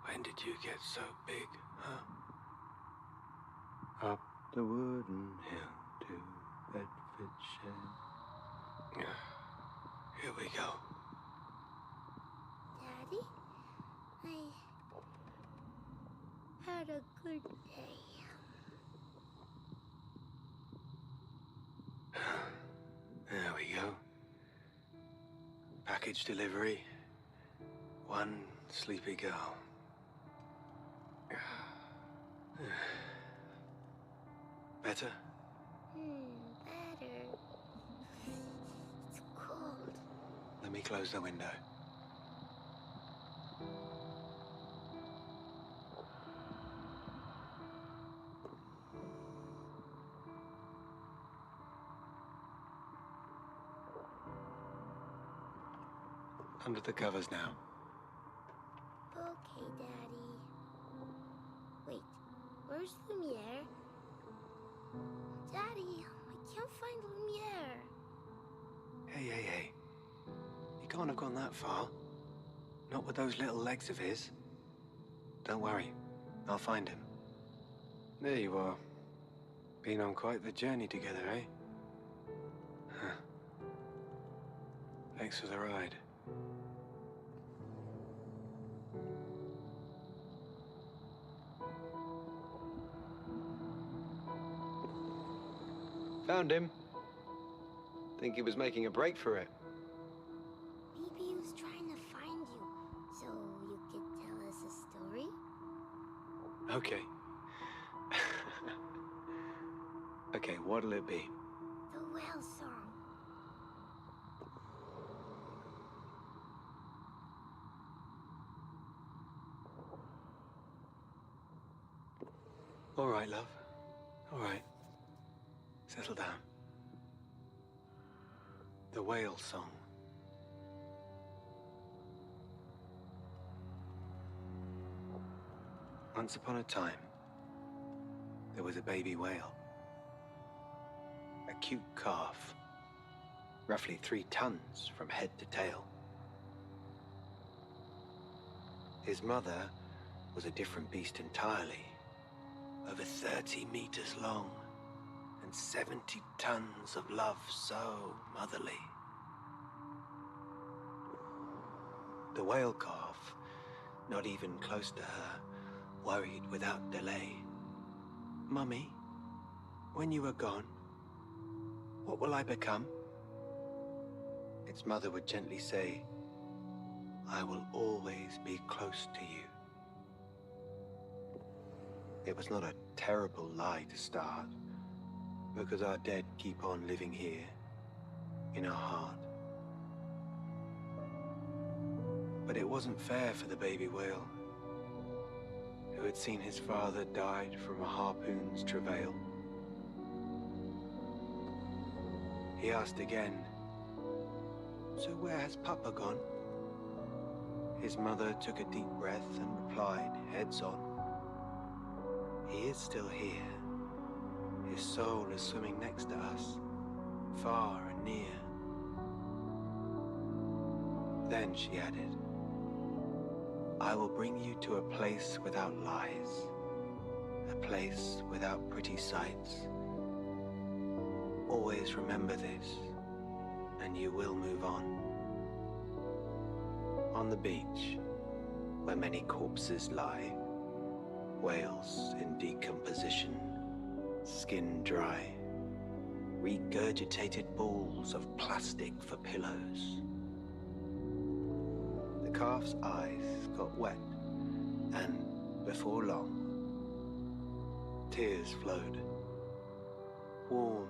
When did you get so big, huh? Up the wooden hill to Bedfordshire. Here we go. Daddy, I had a good day. There we go. Package delivery. One sleepy girl. Better? Better. It's cold. Let me close the window. Under the covers now. Okay, Daddy. Wait, where's Lumiere? Daddy, I can't find Lumiere. Hey. You can't have gone that far. Not with those little legs of his. Don't worry. I'll find him. There you are. Been on quite the journey together, eh? Huh. Thanks for the ride. Found him. Think he was making a break for it. Maybe he was trying to find you, so you could tell us a story? Okay. Okay, what'll it be? The whale song. All right, love. All right. Settle down. The whale song. Once upon a time, there was a baby whale. A cute calf, roughly 3 tons from head to tail. His mother was a different beast entirely, over 30 meters long, and 70 tons of love so motherly. The whale calf, not even close to her, worried without delay. Mummy, when you are gone, what will I become? Its mother would gently say, I will always be close to you. It was not a terrible lie to start, because our dead keep on living here, in our heart. But it wasn't fair for the baby whale, who had seen his father died from a harpoon's travail. He asked again, "So where has Papa gone?" His mother took a deep breath and replied, heads on, "He is still here. His soul is swimming next to us, far and near." Then she added, "I will bring you to a place without lies, a place without pretty sights. Always remember this, and you will move on." On the beach, where many corpses lie, whales in decomposition, skin dry, regurgitated balls of plastic for pillows. The calf's eyes got wet, and before long, tears flowed, warm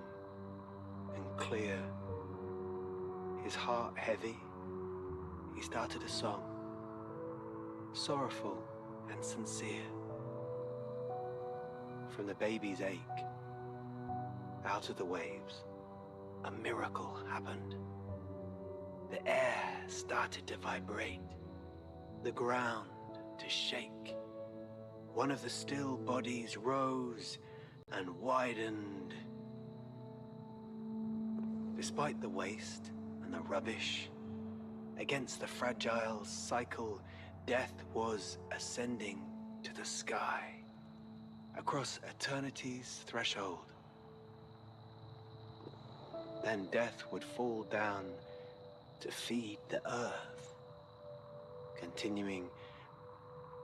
and clear. His heart heavy, he started a song, sorrowful and sincere. From the baby's ache, out of the waves, a miracle happened. The air started to vibrate, the ground to shake. One of the still bodies rose and widened. Despite the waste and the rubbish, against the fragile cycle, death was ascending to the sky, across eternity's threshold. Then death would fall down to feed the earth, continuing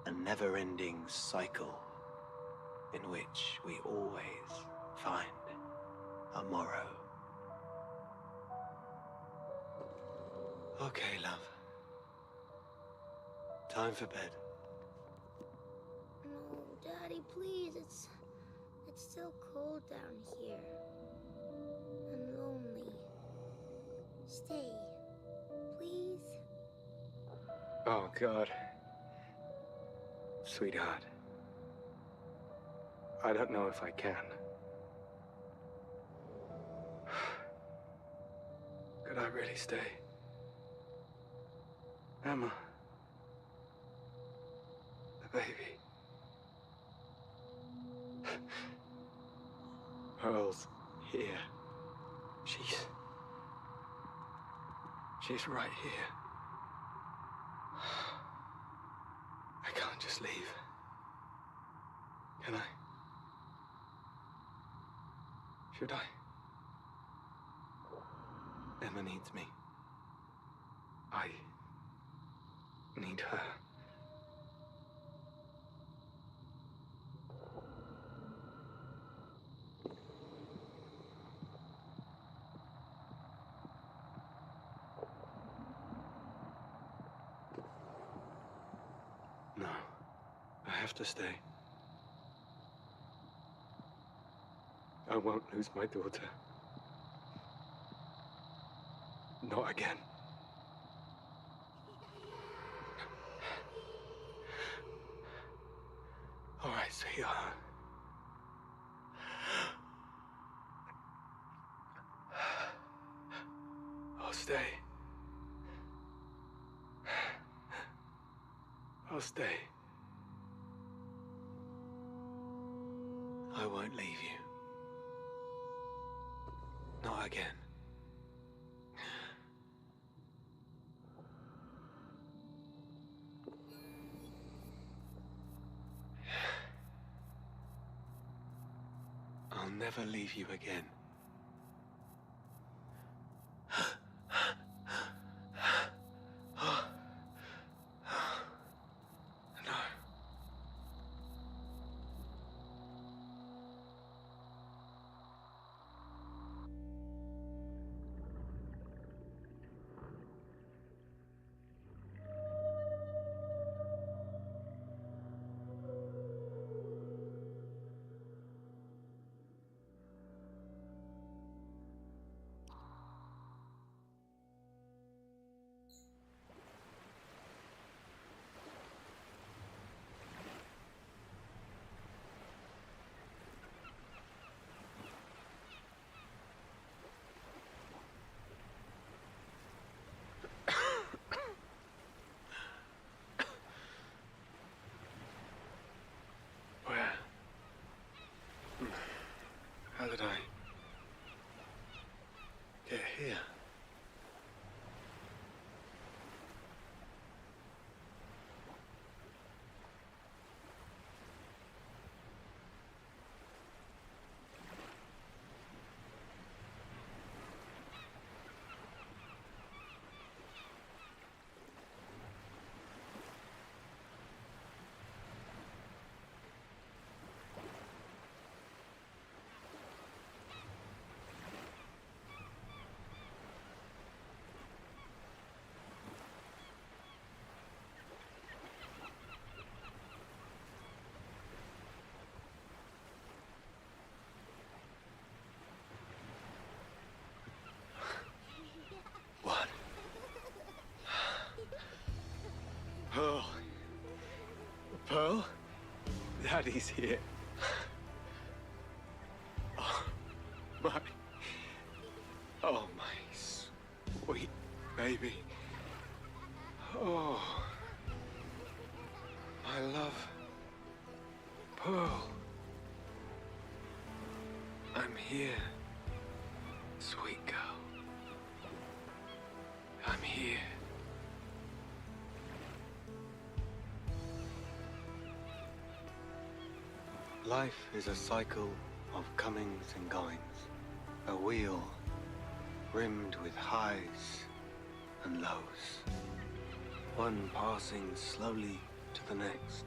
a never-ending cycle in which we always find a morrow. Okay, love. Time for bed. No, Daddy, please. It's still cold down here. I'm lonely. Stay, please. Oh, God. Sweetheart. I don't know if I can. Could I really stay? Emma. The baby. Pearl's here. She's right here. I can't just leave. Can I? Should I? Emma needs me. I need her. No, I have to stay. I won't lose my daughter. Not again. All right, sweetheart. I'll stay. I'll stay. I won't leave you. Not again. I'll never leave you again. No. here. What? Pearl. Pearl? Daddy's here. Oh, my. Oh, my sweet baby. Oh. I love Pearl. I'm here, sweet girl. I'm here. Life is a cycle of comings and goings. A wheel rimmed with highs and lows. One passing slowly to the next.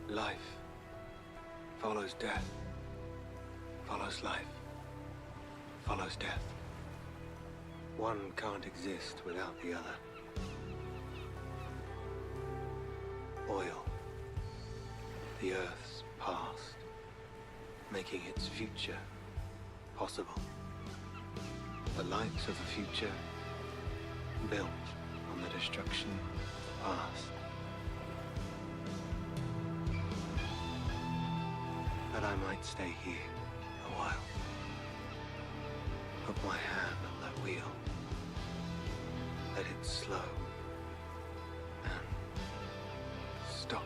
Life follows death, follows life, follows death. One can't exist without the other. Oil, the Earth's past, making its future possible. The lights of the future built on the destruction of the past. That I might stay here a while. Put my hand on that wheel. Let it slow and stop.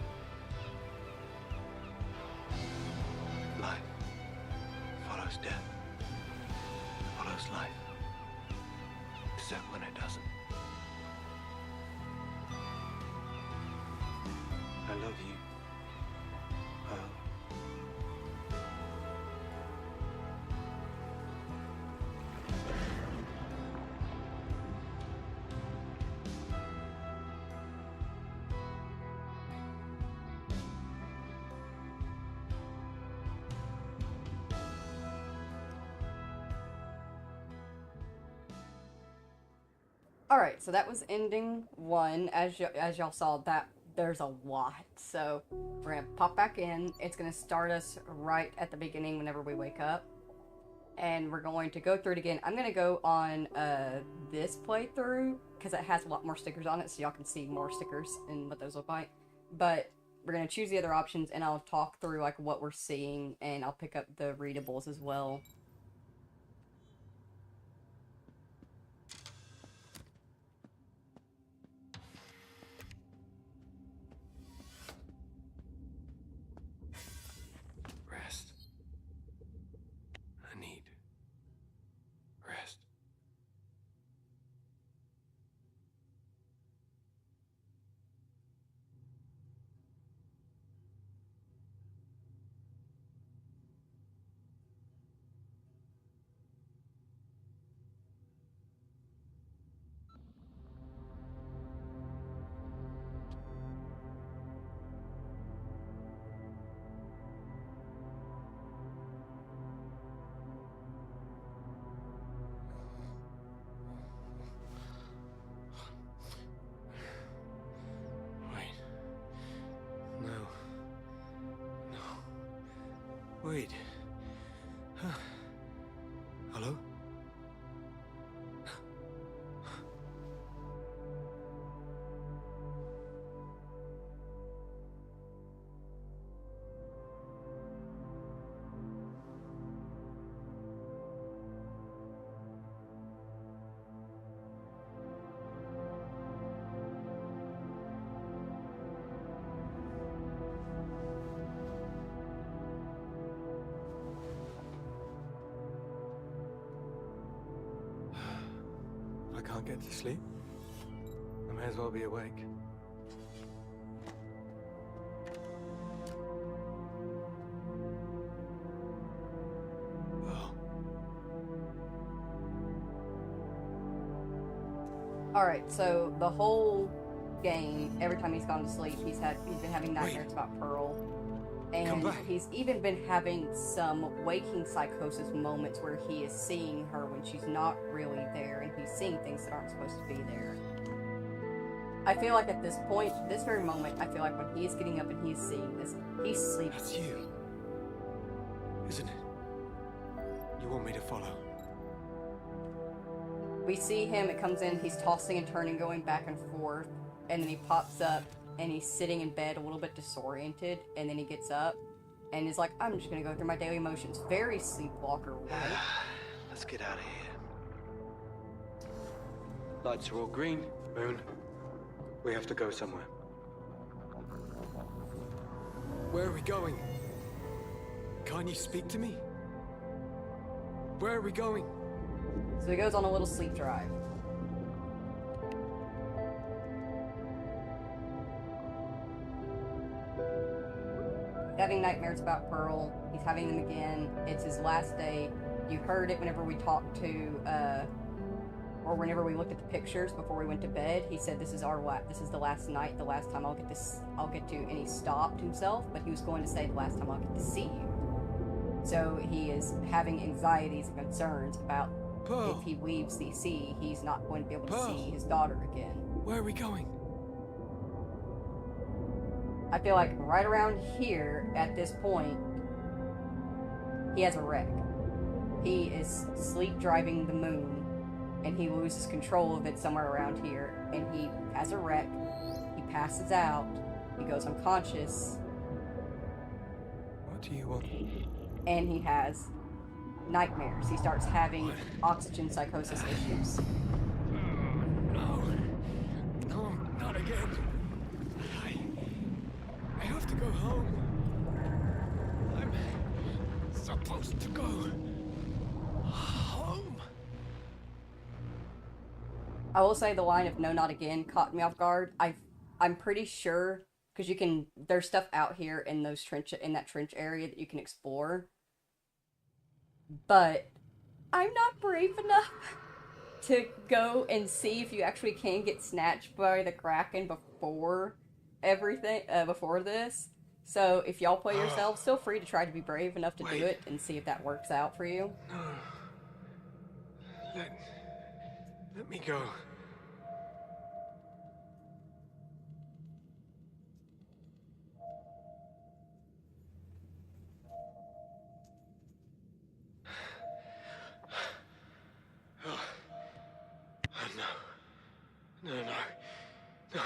Life follows death, follows life, except when it doesn't. I love you, Pearl. Alright, so that was ending 1. As y'all saw, that there's a lot. So we're gonna pop back in. It's gonna start us right at the beginning whenever we wake up. And we're going to go through it again. I'm gonna go on this playthrough because it has a lot more stickers on it, so y'all can see more stickers and what those look like. But we're gonna choose the other options, and I'll talk through like what we're seeing, and I'll pick up the readables as well. Rest. I need rest. Wait. No. No. Wait. Huh. Hello? can't get to sleep? I may as well be awake. Oh. Alright, so the whole game, every time he's gone to sleep, he's been having nightmares about Pearl. And he's even been having some waking psychosis moments where he is seeing her when she's not really there, and he's seeing things that aren't supposed to be there. I feel like at this point, this very moment, I feel like when he is getting up and he's seeing this, he's sleeping. That's you, isn't it? You want me to follow? We see him, it comes in, he's tossing and turning, going back and forth, and then he pops up, and he's sitting in bed a little bit disoriented, and then he gets up, and is like, I'm just gonna go through my daily motions. Very sleepwalker-like. Let's get out of here. Lights are all green. Moon, we have to go somewhere. Where are we going? Can't you speak to me? Where are we going? So he goes on a little sleep drive. Having nightmares about Pearl. He's having them again. It's his last day. You heard it whenever we talked to, or whenever we looked at the pictures before we went to bed. He said, this is the last night, the last time I'll get to, and he stopped himself, but he was going to say the last time I'll get to see you. So he is having anxieties and concerns about Pearl. if he leaves the sea, he's not going to be able to Pearl. see his daughter again. Where are we going? I feel like right around here, at this point, he has a wreck. He is sleep driving the moon, and he loses control of it somewhere around here, and he has a wreck. He passes out. He goes unconscious. What do you want? And he has nightmares. He starts having oxygen psychosis issues. No. No, not again. I have to go home. I'm supposed to go home. I will say the line of "no, not again" caught me off guard. I'm pretty sure, because there's stuff out here in that trench area that you can explore. But I'm not brave enough to go and see if you actually can get snatched by the Kraken before this. So if y'all play yourselves, feel free to try to be brave enough to do it and see if that works out for you. No. Let me go. No.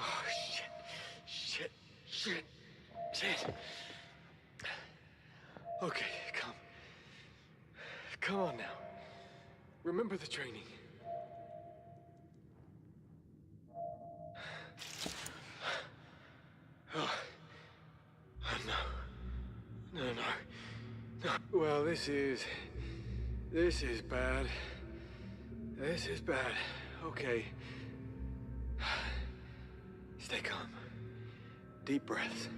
Oh, shit. Okay, come on now. Remember the training. Oh, no. Well, this is bad. This is bad. Okay. Stay calm. Deep breaths.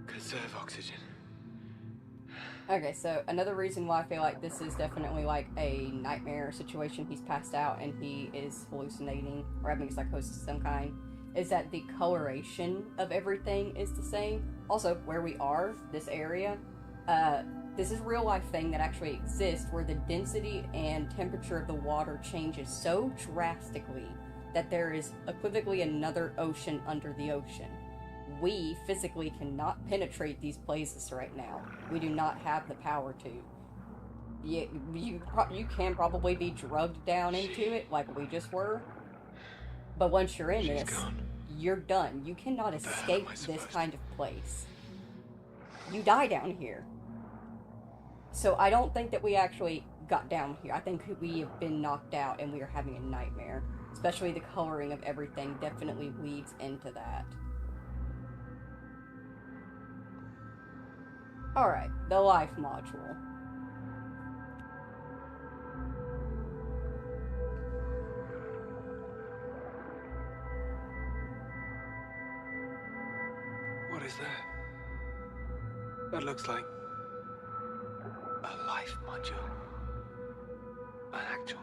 Conserve oxygen. Okay, so another reason why I feel like this is definitely like a nightmare situation, he's passed out and he is hallucinating or having psychosis of some kind, is that the coloration of everything is the same. Also, where we are, this area, this is a real life thing that actually exists where the density and temperature of the water changes so drastically that there is equivocally another ocean under the ocean. We physically cannot penetrate these places right now. We do not have the power to. You can probably be drugged down into it like we just were, but once you're in this, you're done. You cannot escape this kind of place. You die down here. So I don't think that we actually got down here. I think we have been knocked out and we are having a nightmare. Especially the coloring of everything definitely leads into that. Alright, the life module. That looks like a life module. An actual.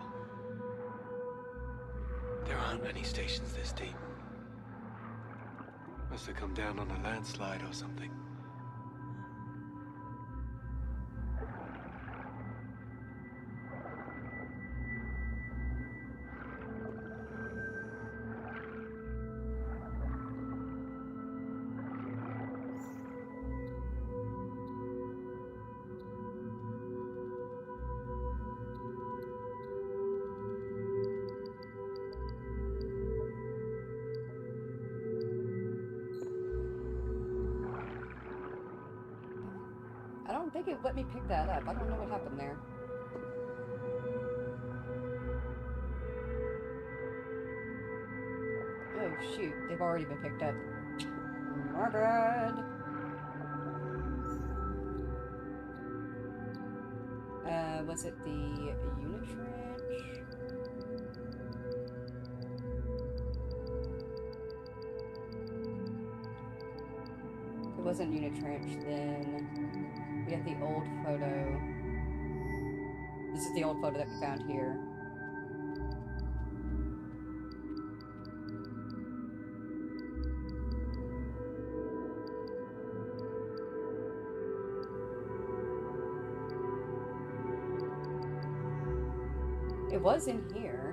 There aren't many stations this deep. Must have come down on a landslide or something. I don't think it let me pick that up. I don't know what happened there. Oh shoot, they've already been picked up. My bad. Was it the unit trench? If it wasn't unit trench, then we have the old photo. This is the old photo that we found here. It was in here.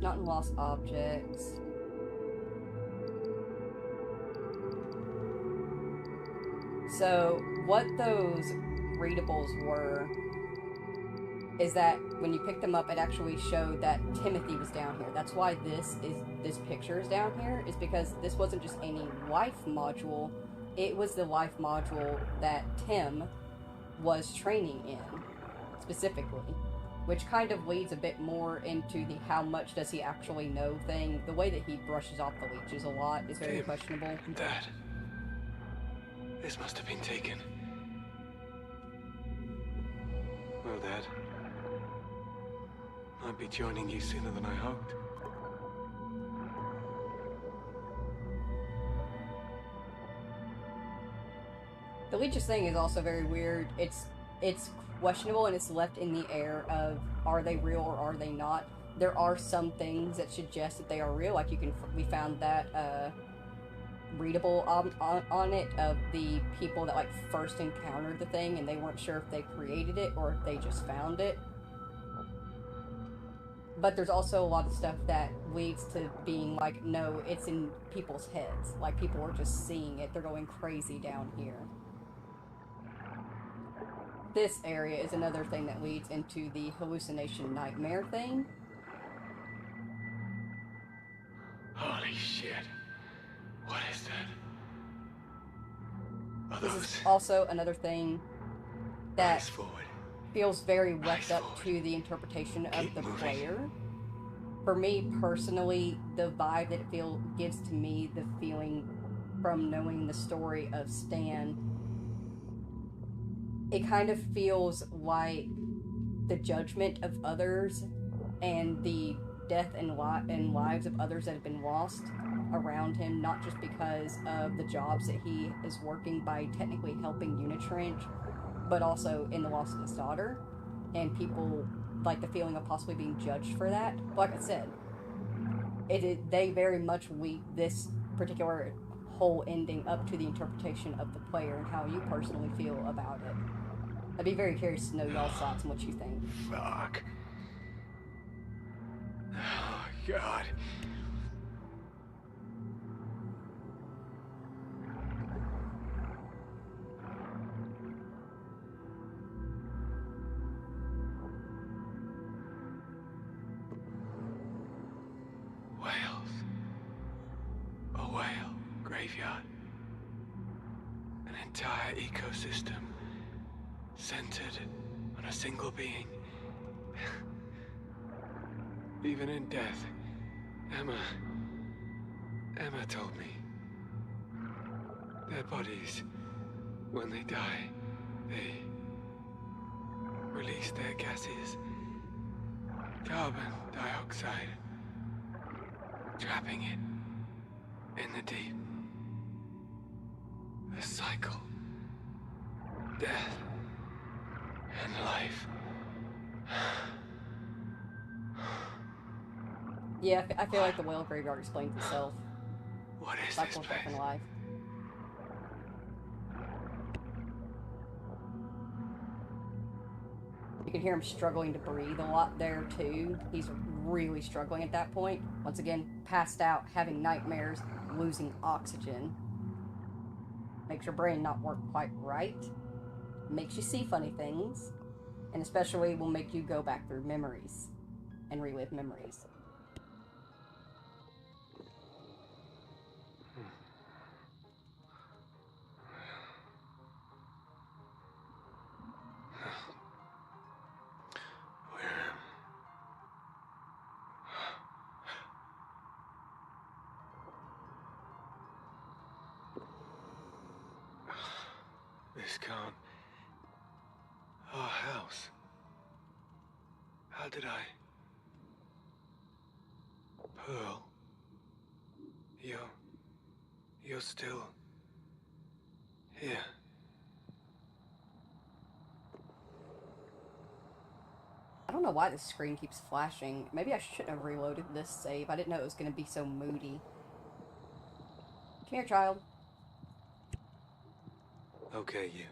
Not in lost objects. So, what those readables were is that when you picked them up, it actually showed that Timothy was down here. That's why this picture is down here, is because this wasn't just any life module. It was the life module that Tim was training in, specifically. Which kind of leads a bit more into the how much does he actually know thing. The way that he brushes off the leeches a lot is very questionable. Dad. This must have been taken. Well, Dad. I'll be joining you sooner than I hoped. The leeches thing is also very weird. It's questionable, and it's left in the air of are they real or are they not. There are some things that suggest that they are real, like we found that readable on it of the people that like first encountered the thing, and they weren't sure if they created it or if they just found it. But there's also a lot of stuff that leads to being like, no, it's in people's heads. Like, people are just seeing it. They're going crazy down here. This area is another thing that leads into the hallucination nightmare thing. Holy shit. What is that? Are This those... is also another thing that Eyes forward. feels very left Eyes up forward. to the interpretation of Keep the moving. player. For me personally, the vibe that it gives to me, the feeling from knowing the story of Stan, it kind of feels like the judgment of others and the death and lives of others that have been lost around him, not just because of the jobs that he is working by technically helping Unitrench, but also in the loss of his daughter, and people like the feeling of possibly being judged for that. Like I said, they very much lead this particular whole ending up to the interpretation of the player and how you personally feel about it. I'd be very curious to know y'all's thoughts and what you think. Fuck. Oh, God. Whales. A whale graveyard. An entire ecosystem centered on a single being. Even in death, Emma told me. Their bodies, when they die, they release their gases. Carbon dioxide. Trapping it in the deep. A cycle. Death and life. Yeah, I feel like the whale graveyard explains itself. What is Cycle this of death place? and life. You can hear him struggling to breathe a lot there too. He's really struggling at that point. Once again, passed out, having nightmares, losing oxygen. Makes your brain not work quite right. Makes you see funny things. And especially will make you go back through memories and relive memories. This can't... Our house. How did I... Pearl. You're still... here. I don't know why this screen keeps flashing. Maybe I shouldn't have reloaded this save. I didn't know it was going to be so moody. Come here, child. Okay, you.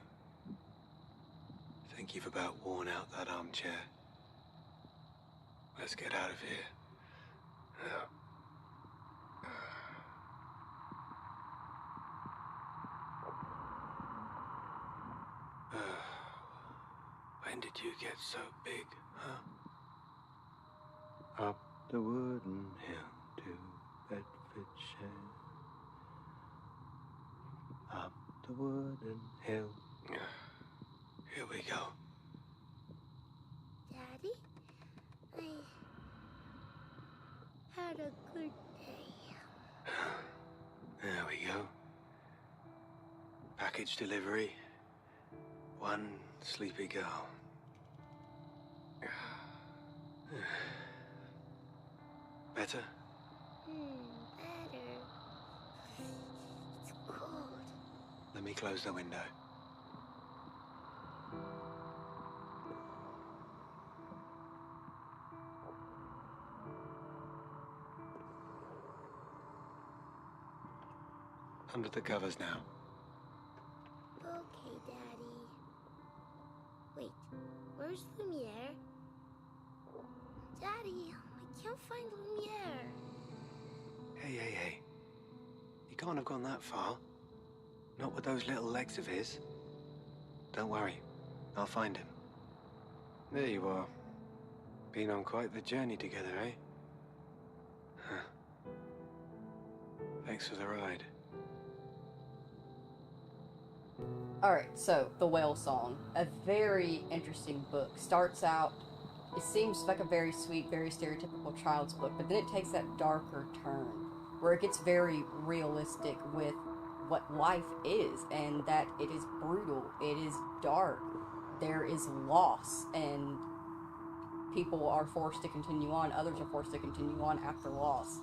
Think you've about worn out that armchair. Let's get out of here. When did you get so big, huh? Up the wooden hill to Bedfordshire. Up the wooden hill. Here we go. Daddy, I had a good day. There we go. Package delivery. One sleepy girl. Better? Better. It's cold. Let me close the window. Under the covers now. Okay, Daddy. Wait, where's Lumiere? Daddy, I can't find Lumiere. Hey. He can't have gone that far. Not with those little legs of his. Don't worry. I'll find him. There you are. Been on quite the journey together, eh? Huh. Thanks for the ride. Alright, so, The Whale Song. A very interesting book. Starts out, it seems like a very sweet, very stereotypical child's book, but then it takes that darker turn, where it gets very realistic with what life is, and that it is brutal, it is dark, there is loss, and people are forced to continue on, others are forced to continue on after loss.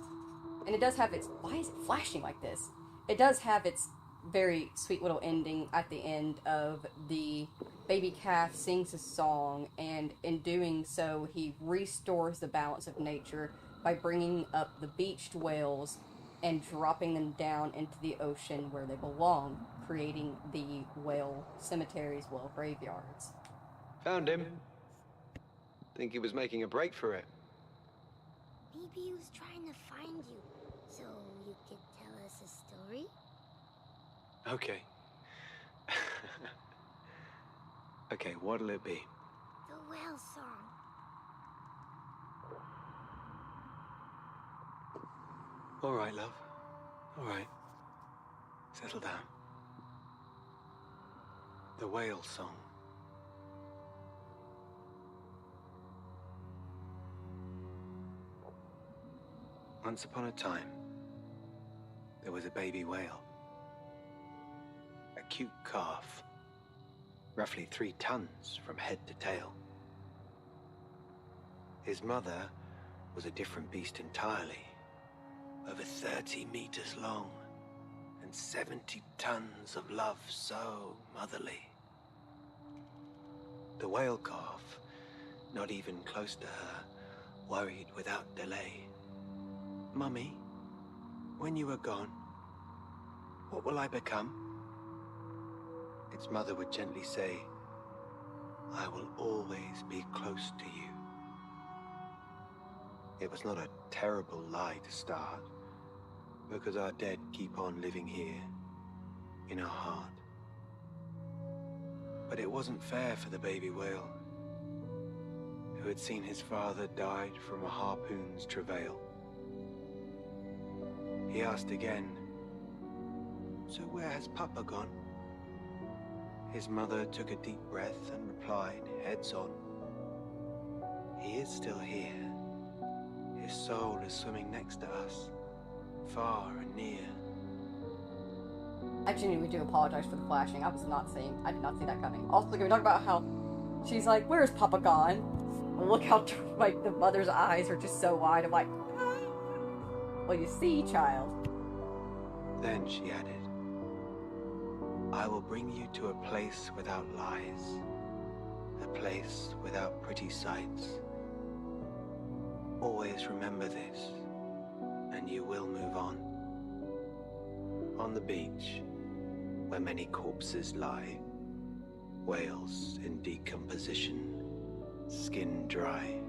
And it does have its... Why is it flashing like this? It does have its very sweet little ending at the end of the baby calf sings a song, and in doing so he restores the balance of nature by bringing up the beached whales and dropping them down into the ocean where they belong, creating the whale cemeteries, whale graveyards. Found him. Think he was making a break for it. Maybe he was trying to find you, so you could tell us a story? Okay. Okay, what'll it be? The whale song. All right, love. All right. Settle down. The Whale Song. Once upon a time, there was a baby whale. A cute calf, roughly 3 tons from head to tail. His mother was a different beast entirely, over 30 meters long, and 70 tons of love so motherly. The whale calf, not even close to her, worried without delay. Mummy, when you are gone, what will I become? Its mother would gently say, I will always be close to you. It was not a terrible lie to start, because our dead keep on living here, in our heart. But it wasn't fair for the baby whale, who had seen his father died from a harpoon's travail. He asked again, so where has Papa gone? His mother took a deep breath and replied, heads on, he is still here. His soul is swimming next to us, far and near. I genuinely do apologize for the flashing. I did not see that coming. Also, can we talk about how she's like, where's Papa gone? Look how, like, the mother's eyes are just so wide. I'm like, ah. Well, you see, child. Then she added, I will bring you to a place without lies, a place without pretty sights. Always remember this, and you will move on. On the beach, where many corpses lie, whales in decomposition, skin dry,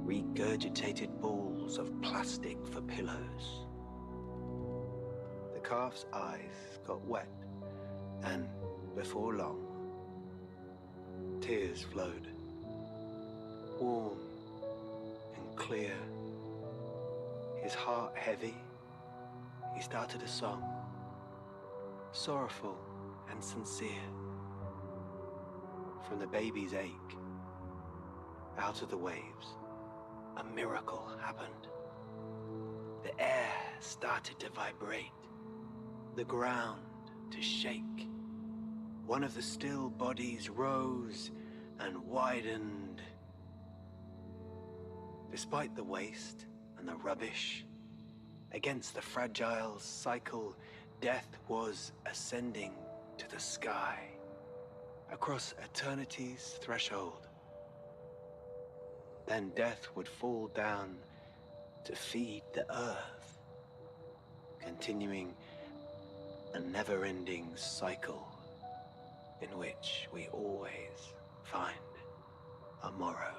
regurgitated balls of plastic for pillows. The calf's eyes got wet, and before long, tears flowed, warm and clear. His heart heavy, he started a song, sorrowful and sincere. From the baby's ache, out of the waves, a miracle happened. The air started to vibrate, the ground to shake. One of the still bodies rose and widened. Despite the waste and the rubbish, against the fragile cycle, death was ascending to the sky, across eternity's threshold. Then death would fall down to feed the earth, continuing a never-ending cycle in which we always find a morrow.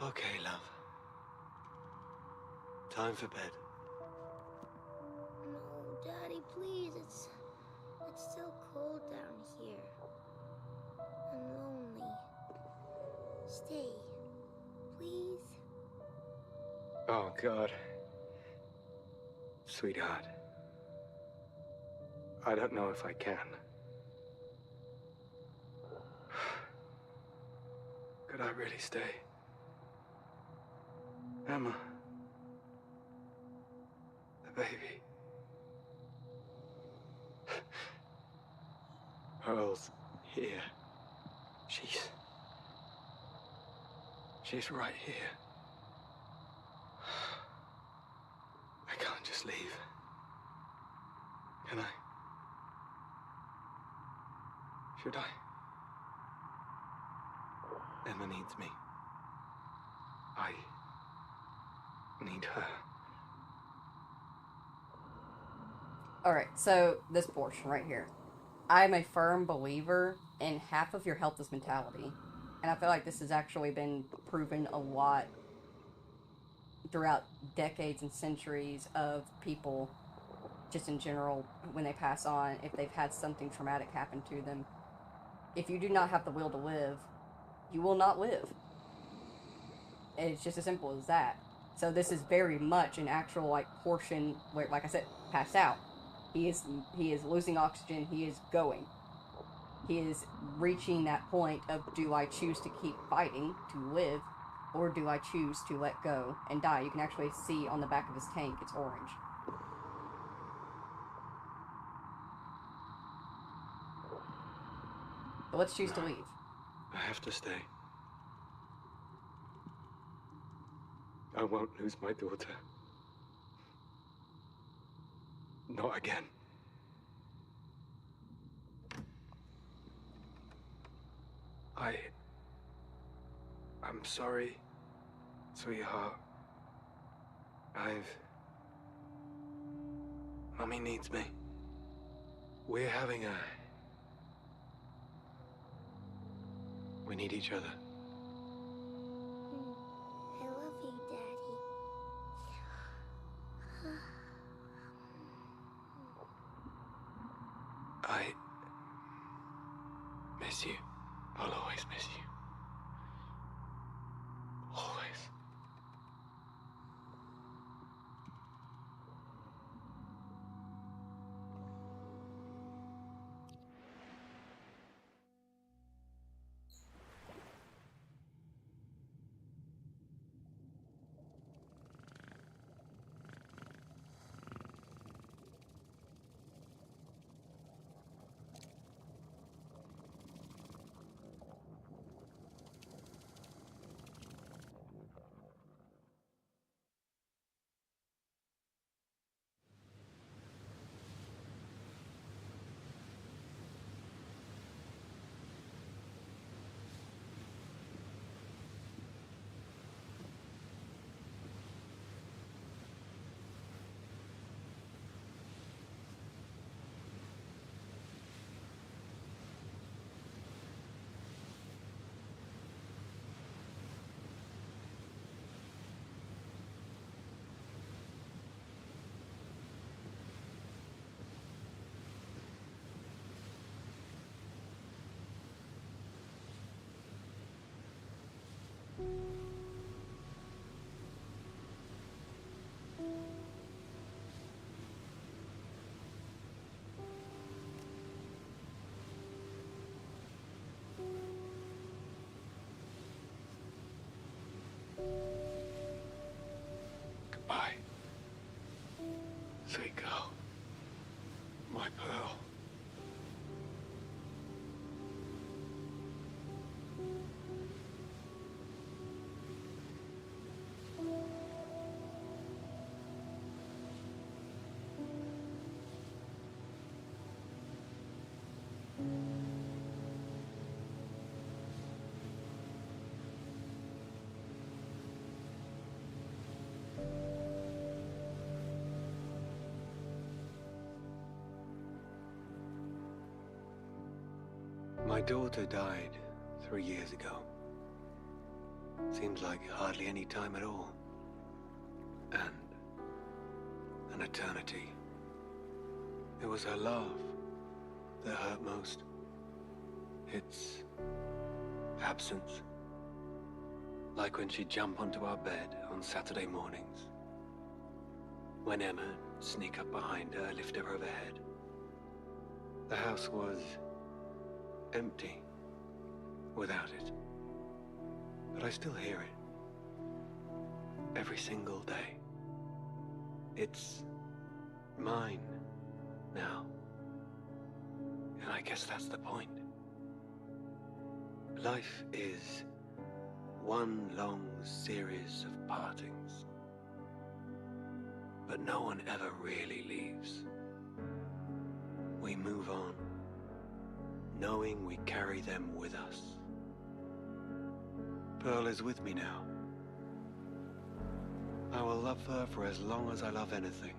Okay, love. Time for bed. No, Daddy, please. It's still cold down here. I'm lonely. Stay, please. Oh, God. Sweetheart. I don't know if I can. Could I really stay? Emma. The baby. Pearl's here. She's right here. I can't just leave. Can I? Should I? Emma needs me. I need her. Alright, so this portion right here. I'm a firm believer in half of your health is mentality. And I feel like this has actually been proven a lot throughout decades and centuries of people, just in general, when they pass on, if they've had something traumatic happen to them. If you do not have the will to live, you will not live. And it's just as simple as that. So this is very much an actual, like, portion where, like I said, passed out. He is losing oxygen, he is going. He is reaching that point of, do I choose to keep fighting to live, or do I choose to let go and die? You can actually see on the back of his tank, it's orange. But let's choose to leave. I have to stay. I won't lose my daughter. Not again. I'm sorry, sweetheart. Mummy needs me. We're having a... We need each other. I love you, Daddy. I miss you. I'll always miss you. Always. Goodbye. Sweet girl. My pearl. My daughter died 3 years ago. Seems like hardly any time at all. And an eternity. It was her laugh that hurt most. Its absence. Like when she'd jump onto our bed on Saturday mornings. When Emma'd sneak up behind her, lift her overhead. The house was empty without it. But I still hear it. Every single day. It's mine now. And I guess that's the point. Life is one long series of partings. But no one ever really leaves. We move on, knowing we carry them with us. Pearl is with me now. I will love her for as long as I love anything.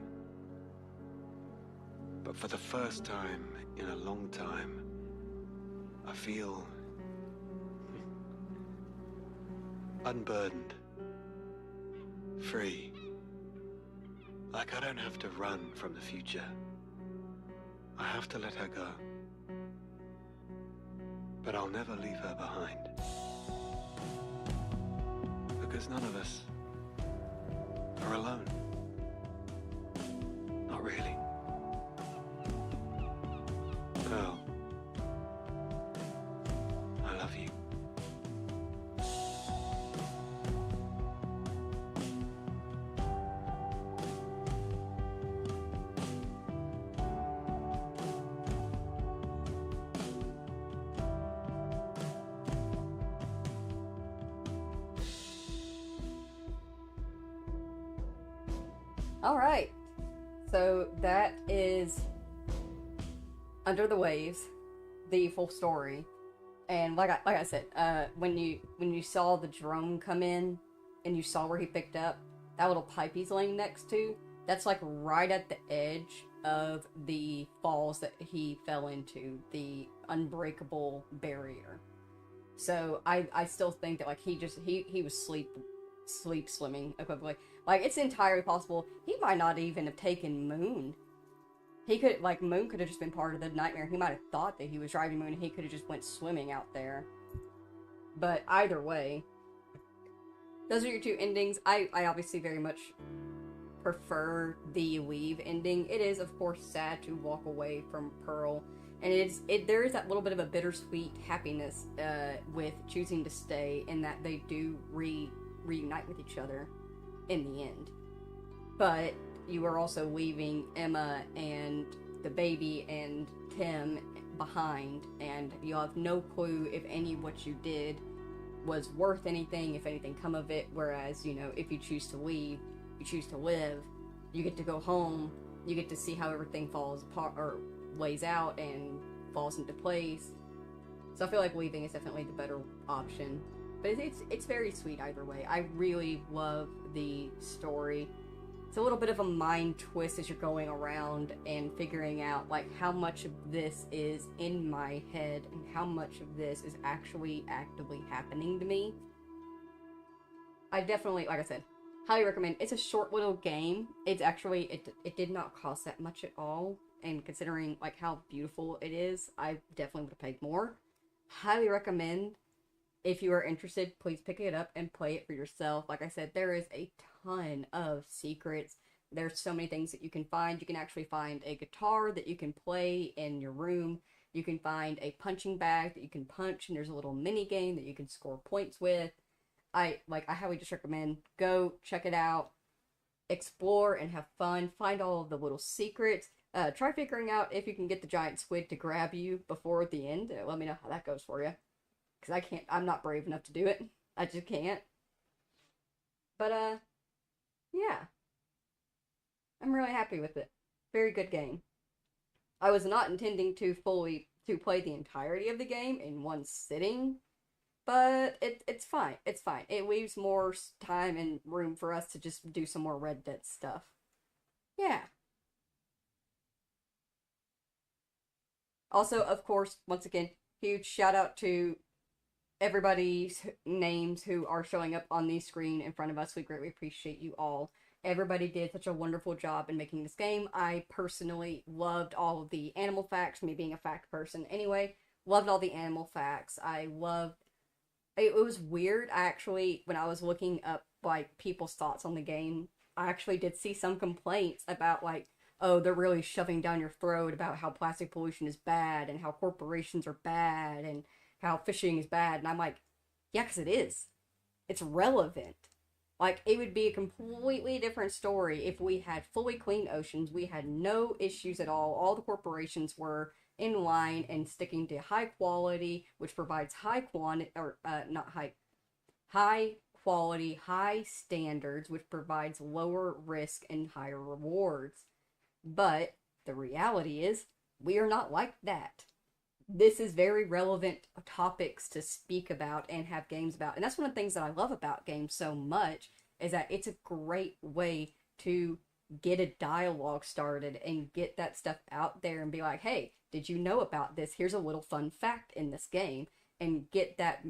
But for the first time in a long time, I feel unburdened, free. Like I don't have to run from the future. I have to let her go. But I'll never leave her behind. Because none of us are alone. Not really. Pearl, I love you. Alright. So that is Under the Waves, the full story. And like I said, when you saw the drone come in and you saw where he picked up, that little pipe he's laying next to, that's like right at the edge of the falls that he fell into, the unbreakable barrier. So I still think that like he was sleep swimming equivalently. Like, it's entirely possible he might not even have taken Moon. He could, like, Moon could have just been part of the nightmare. He might have thought that he was driving Moon and he could have just went swimming out there. But either way, those are your two endings. I obviously very much prefer the Weave ending. It is, of course, sad to walk away from Pearl. And there is that little bit of a bittersweet happiness with choosing to stay, in that they do reunite with each other in the end. But you are also leaving Emma and the baby and Tim behind, and you have no clue if any of what you did was worth anything, if anything come of it. Whereas, you know, if you choose to leave, you choose to live, you get to go home, you get to see how everything falls apart or lays out and falls into place. So I feel like leaving is definitely the better option. But it's very sweet either way. I really love the story. It's a little bit of a mind twist as you're going around and figuring out, like, how much of this is in my head and how much of this is actually actively happening to me. I definitely, like I said, highly recommend. It's a short little game. It's actually, it did not cost that much at all. And considering, like, how beautiful it is, I definitely would have paid more. Highly recommend. If you are interested, please pick it up and play it for yourself. Like I said, there is a ton of secrets. There's so many things that you can find. You can actually find a guitar that you can play in your room. You can find a punching bag that you can punch, and there's a little mini game that you can score points with. I highly just recommend, go check it out, explore and have fun, find all of the little secrets. Try figuring out if you can get the giant squid to grab you before the end. Let me know how that goes for you. Because I'm not brave enough to do it. I just can't. But, yeah. I'm really happy with it. Very good game. I was not intending to play the entirety of the game in one sitting, but it's fine. It's fine. It leaves more time and room for us to just do some more Red Dead stuff. Yeah. Also, of course, once again, huge shout out to everybody's names who are showing up on the screen in front of us. We greatly appreciate you all. Everybody did such a wonderful job in making this game. I personally loved all of the animal facts, me being a fact person anyway. Loved all the animal facts. It was weird, actually, when I was looking up, like, people's thoughts on the game, I actually did see some complaints about, like, oh, they're really shoving down your throat about how plastic pollution is bad and how corporations are bad and how fishing is bad. And I'm like, yeah, because it is. It's relevant. Like, it would be a completely different story if we had fully clean oceans, we had no issues at all the corporations were in line and sticking to high quality, which provides high quality, high standards, which provides lower risk and higher rewards. But the reality is, we are not like that. This is very relevant topics to speak about and have games about. And that's one of the things that I love about games so much, is that it's a great way to get a dialogue started and get that stuff out there and be like, hey, did you know about this? Here's a little fun fact in this game. And get that,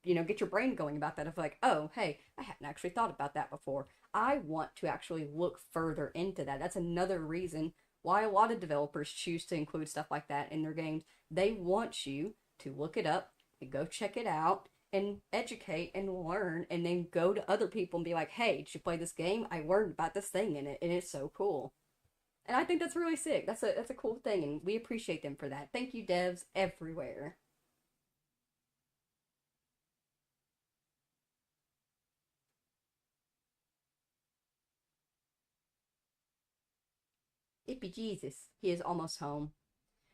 get your brain going about that of like, oh, hey, I hadn't actually thought about that before. I want to actually look further into that. That's another reason why a lot of developers choose to include stuff like that in their games. They want you to look it up and go check it out and educate and learn, and then go to other people and be like, hey, did you play this game? I learned about this thing in it, and it's so cool. And I think that's really sick. That's a cool thing, and we appreciate them for that. Thank you, devs everywhere. Ippy Jesus, he is almost home.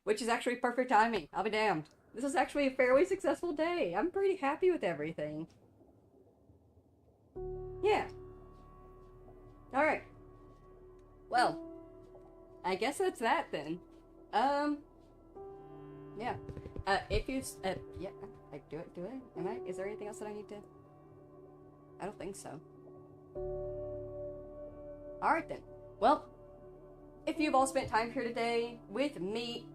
Which is actually perfect timing. I'll be damned. This is actually a fairly successful day. I'm pretty happy with everything. Yeah. Alright. Well, I guess that's that then. Yeah. If you, yeah, I do it, Am I, is there anything else that I need to? I don't think so. Alright then. Well, if you've all spent time here today with me,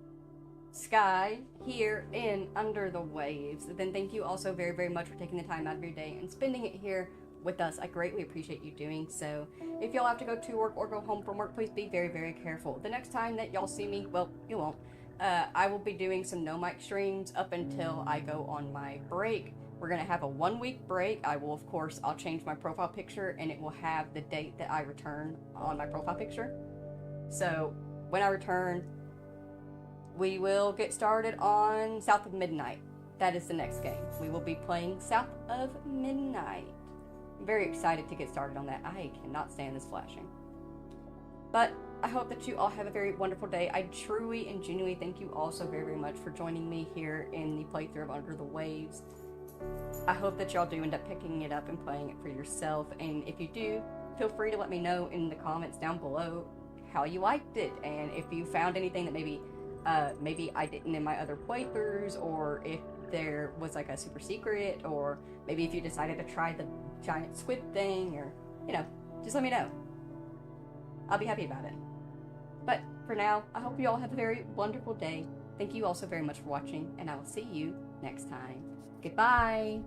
Sky, here in Under the Waves, then thank you also very, very much for taking the time out of your day and spending it here with us. I greatly appreciate you doing so. If y'all have to go to work or go home from work, please be very, very careful. The next time that y'all see me, well, you won't. I will be doing some no mic streams up until I go on my break. We're going to have a 1 week break. I'll change my profile picture and it will have the date that I return on my profile picture. So when I return, we will get started on South of Midnight. That is the next game. We will be playing South of Midnight. I'm very excited to get started on that. I cannot stand this flashing. But I hope that you all have a very wonderful day. I truly and genuinely thank you all so very, very much for joining me here in the playthrough of Under the Waves. I hope that y'all do end up picking it up and playing it for yourself. And if you do, feel free to let me know in the comments down below how you liked it. And if you found anything that maybe I didn't in my other playthroughs, or if there was like a super secret, or maybe if you decided to try the giant squid thing, or, you know, just let me know. I'll be happy about it. But for now, I hope you all have a very wonderful day. Thank you all so very much for watching, and I will see you next time. Goodbye!